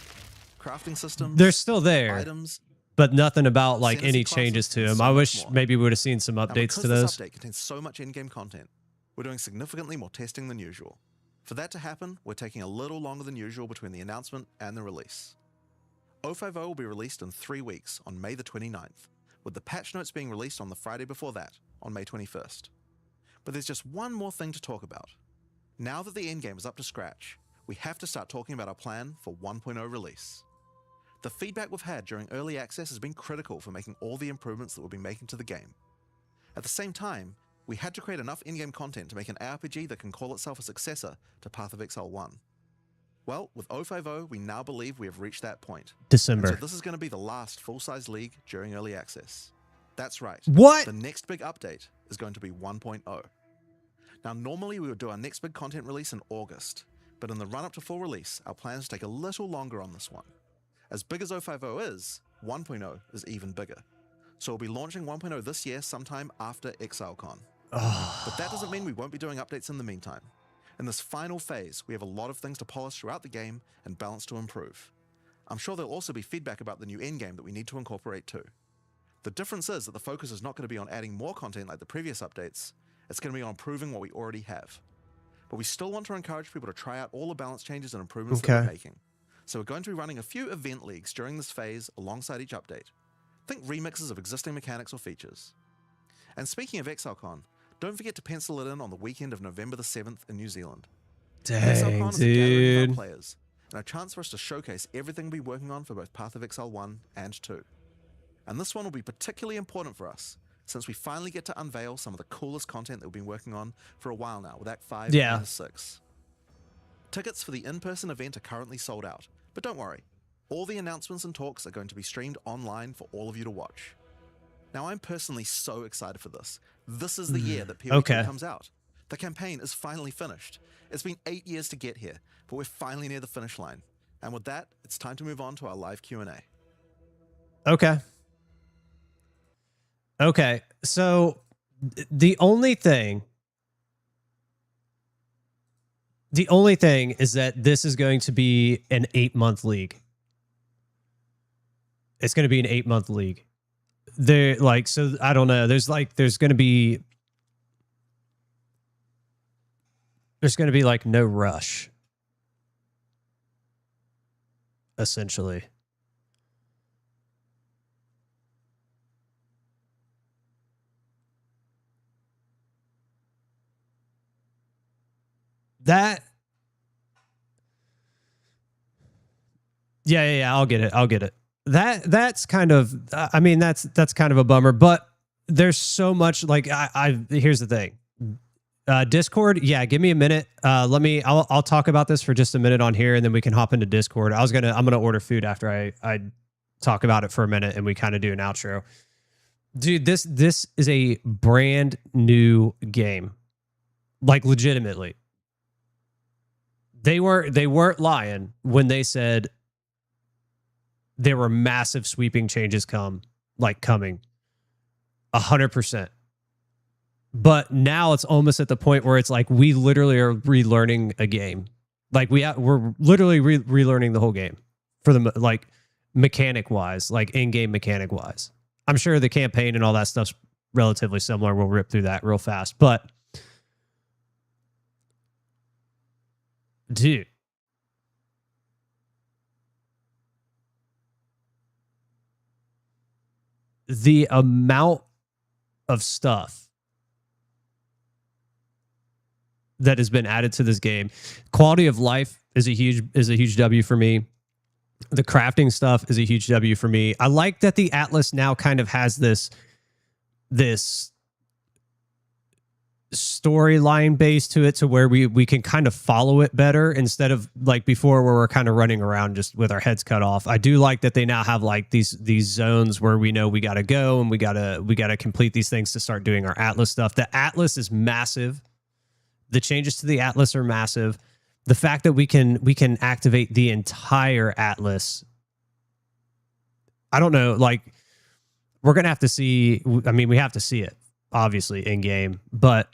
crafting systems. They're still there, items. but nothing about like Fantasy any classes, changes to and them. so I much wish more. maybe we would have seen some Now, updates because to this those. update contains so much in-game content, we're doing significantly more testing than usual. For that to happen, we're taking a little longer than usual between the announcement and the release. 050 will be released in 3 weeks on May the 29th, with the patch notes being released on the Friday before that, on May 21st. But there's just one more thing to talk about. Now that the endgame is up to scratch, we have to start talking about our plan for 1.0 release. The feedback we've had during early access has been critical for making all the improvements that we'll be making to the game. At the same time, we had to create enough in-game content to make an ARPG that can call itself a successor to Path of Exile 1. Well, with 050, we now believe we have reached that point. December. And so this is going to be the last full-size league during early access. That's right. What? The next big update is going to be 1.0. Now, normally we would do our next big content release in August, but in the run-up to full release, our plans take a little longer on this one. As big as 050 is, 1.0 is even bigger. So we'll be launching 1.0 this year sometime after ExileCon. But that doesn't mean we won't be doing updates in the meantime. In this final phase, we have a lot of things to polish throughout the game and balance to improve. I'm sure there'll also be feedback about the new endgame that we need to incorporate too. The difference is that the focus is not going to be on adding more content like the previous updates, it's going to be on improving what we already have. But we still want to encourage people to try out all the balance changes and improvements that we're making. So we're going to be running a few event leagues during this phase alongside each update. Think remixes of existing mechanics or features. And speaking of ExileCon, don't forget to pencil it in on the weekend of November the 7th in New Zealand. Dang, ExileCon is a gathering of dude. our players, and a chance for us to showcase everything we're working on for both Path of Exile 1 and 2. And this one will be particularly important for us, since we finally get to unveil some of the coolest content that we've been working on for a while now with Act 5 Yeah. and 6. Tickets for the in-person event are currently sold out, but don't worry, all the announcements and talks are going to be streamed online for all of you to watch. Now, I'm personally so excited for this. This is the year that PvP comes out. The campaign is finally finished. It's been 8 years to get here, but we're finally near the finish line. And with that, it's time to move on to our live Q&A. Okay. Okay. So the only thing is that this is going to be an 8-month league. It's going to be an 8-month league. There, like, so I don't know. There's going to be like no rush, essentially. That, yeah, I'll get it. That's kind of, I mean, that's kind of a bummer, but there's so much, like, here's the thing. Discord, yeah, give me a minute. I'll talk about this for just a minute on here, and then we can hop into Discord. I'm gonna order food after I talk about it for a minute, and we kind of do an outro. Dude, this is a brand new game. Like, legitimately. They weren't lying when they said there were massive sweeping changes coming 100%. But now it's almost at the point where it's like we literally are relearning a game. Like we're literally relearning the whole game for the like mechanic wise, like in-game mechanic wise. I'm sure the campaign and all that stuff's relatively similar. We'll rip through that real fast, but Dude. The amount of stuff that has been added to this game. Quality of life is a huge W for me. The crafting stuff is a huge W for me. I like that the Atlas now kind of has this storyline base to it, to where we can kind of follow it better instead of like before where we're kind of running around just with our heads cut off. I do like that they now have like these zones where we know we got to go and we got to complete these things to start doing our Atlas stuff. The Atlas is massive. The changes to the Atlas are massive. The fact that we can activate the entire Atlas, I don't know, like we're going to have to see, I mean, we have to see it obviously in game, but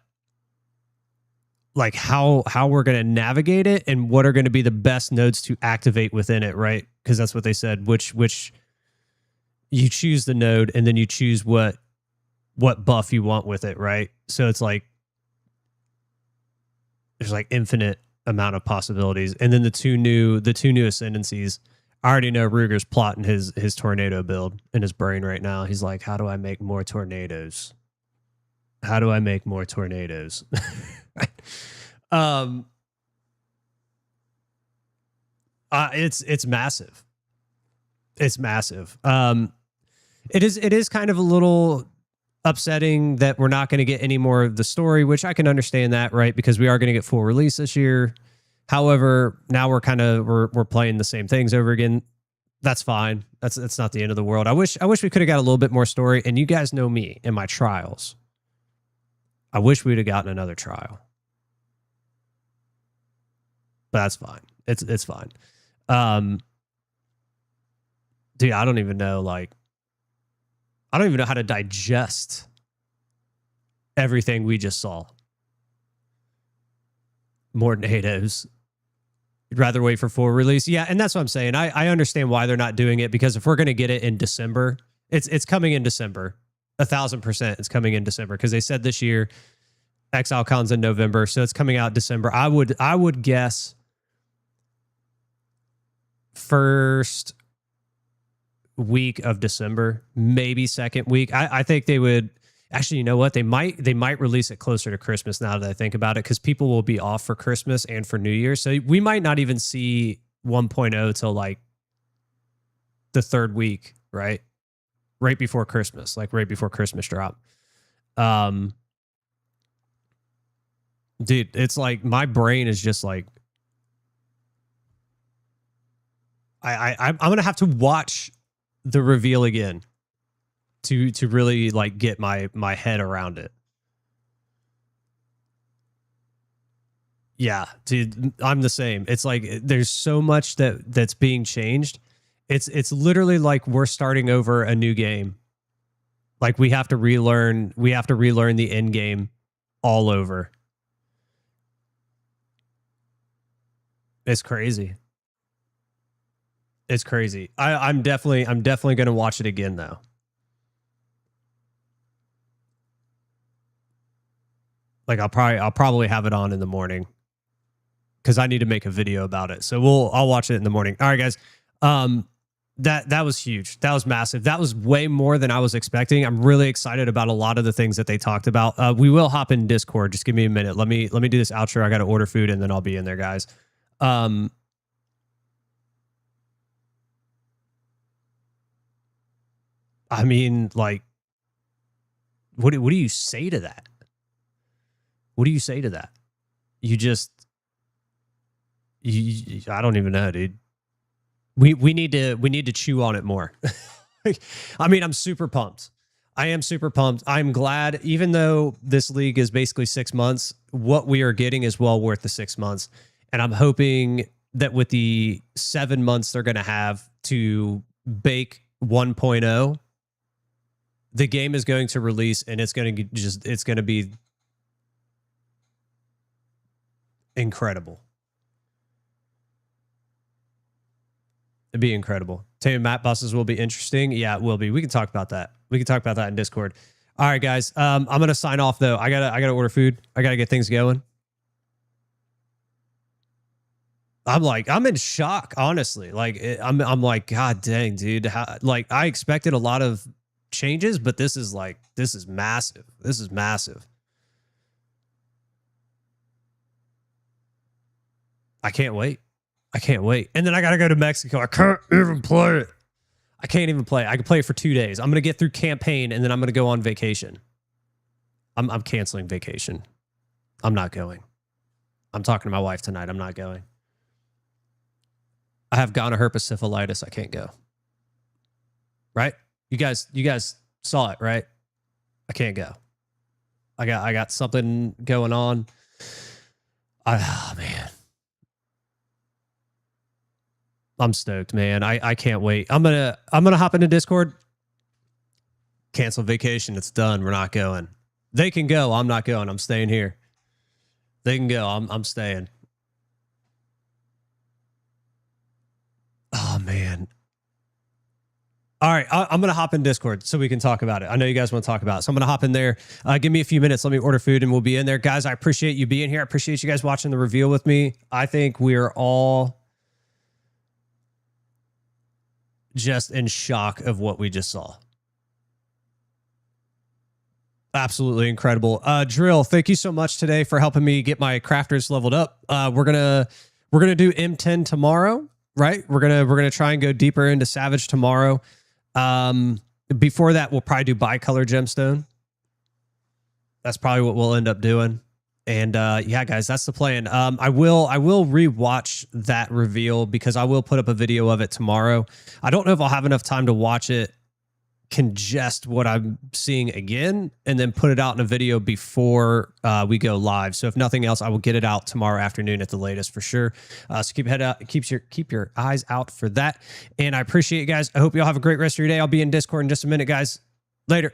like how we're going to navigate it and what are going to be the best nodes to activate within it, right? Because that's what they said, which you choose the node and then you choose what buff you want with it, right? So it's like there's like infinite amount of possibilities. And then the two new ascendancies. I already know Ruger's plotting his tornado build in his brain right now. He's like, how do I make more tornadoes? How do I make more tornadoes? It's massive. It's massive. It is kind of a little upsetting that we're not going to get any more of the story, which I can understand that, right? Because we are going to get full release this year. However, now we're playing the same things over again. That's fine. That's not the end of the world. I wish we could have got a little bit more story. And you guys know me and my trials. I wish we'd have gotten another trial. But that's fine. It's fine. Dude, I don't even know, like, I don't even know how to digest everything we just saw. More natives. You'd rather wait for full release. Yeah, and that's what I'm saying. I understand why they're not doing it, because if we're going to get it in December, it's coming in December. 1,000% it's coming in December, because they said this year Exile Con's in November, so it's coming out December. I would guess first week of December, maybe second week. I think they would actually, you know what? They might release it closer to Christmas now that I think about it, because people will be off for Christmas and for New Year. So we might not even see 1.0 till like the third week, right? Right before Christmas, like right before Christmas drop. Dude, it's like my brain is just like, I'm gonna have to watch the reveal again to really like get my head around it. Yeah, dude, I'm the same. It's like there's so much that's being changed. It's literally like we're starting over a new game. Like we have to relearn the end game all over. It's crazy. It's crazy. I'm definitely going to watch it again though. Like I'll probably have it on in the morning, because I need to make a video about it. So I'll watch it in the morning. All right, guys. That was huge. That was massive. That was way more than I was expecting. I'm really excited about a lot of the things that they talked about. We will hop in Discord. Just give me a minute. Let me do this outro. I got to order food and then I'll be in there, guys. I mean, like, what do you say to that? What do you say to that? I don't even know, dude. We need to chew on it more. I mean, I'm super pumped. I am super pumped. I'm glad, even though this league is basically 6 months, what we are getting is well worth the 6 months. And I'm hoping that with the 7 months they're going to have to bake 1.0, the game is going to release and it's going to be incredible. It'd be incredible. Tame map buses will be interesting. Yeah, it will be. We can talk about that. We can talk about that in Discord. All right, guys. I'm going to sign off though. I gotta order food. I gotta get things going. I'm in shock, honestly. Like, I'm like, God dang, dude. Like, I expected a lot of changes, but this is massive. This is massive. I can't wait. I can't wait. And then I got to go to Mexico. I can't even play it. I can't even play it. I can play it for 2 days. I'm going to get through campaign, and then I'm going to go on vacation. I'm canceling vacation. I'm not going. I'm talking to my wife tonight. I'm not going. I have gonorrhea I can't go. Right? You guys saw it, right? I can't go. I got something going on. Oh man. I'm stoked, man. I can't wait. I'm gonna hop into Discord. Cancel vacation. It's done. We're not going. They can go. I'm not going. I'm staying here. They can go. I'm staying. Oh man. All right, I'm going to hop in Discord so we can talk about it. I know you guys want to talk about it. So I'm going to hop in there. Give me a few minutes. Let me order food and we'll be in there. Guys, I appreciate you being here. I appreciate you guys watching the reveal with me. I think we are all just in shock of what we just saw. Absolutely incredible. Drill, thank you so much today for helping me get my crafters leveled up. We're gonna do M10 tomorrow, right? We're gonna try and go deeper into Savage tomorrow. Before that, we'll probably do bicolor gemstone. That's probably what we'll end up doing. And yeah, guys, that's the plan. I will rewatch that reveal because I will put up a video of it tomorrow. I don't know if I'll have enough time to watch it, congest what I'm seeing again, and then put it out in a video before we go live. So if nothing else, I will get it out tomorrow afternoon at the latest for sure. So keep your eyes out for that. And I appreciate you guys. I hope you all have a great rest of your day. I'll be in Discord in just a minute, guys. Later.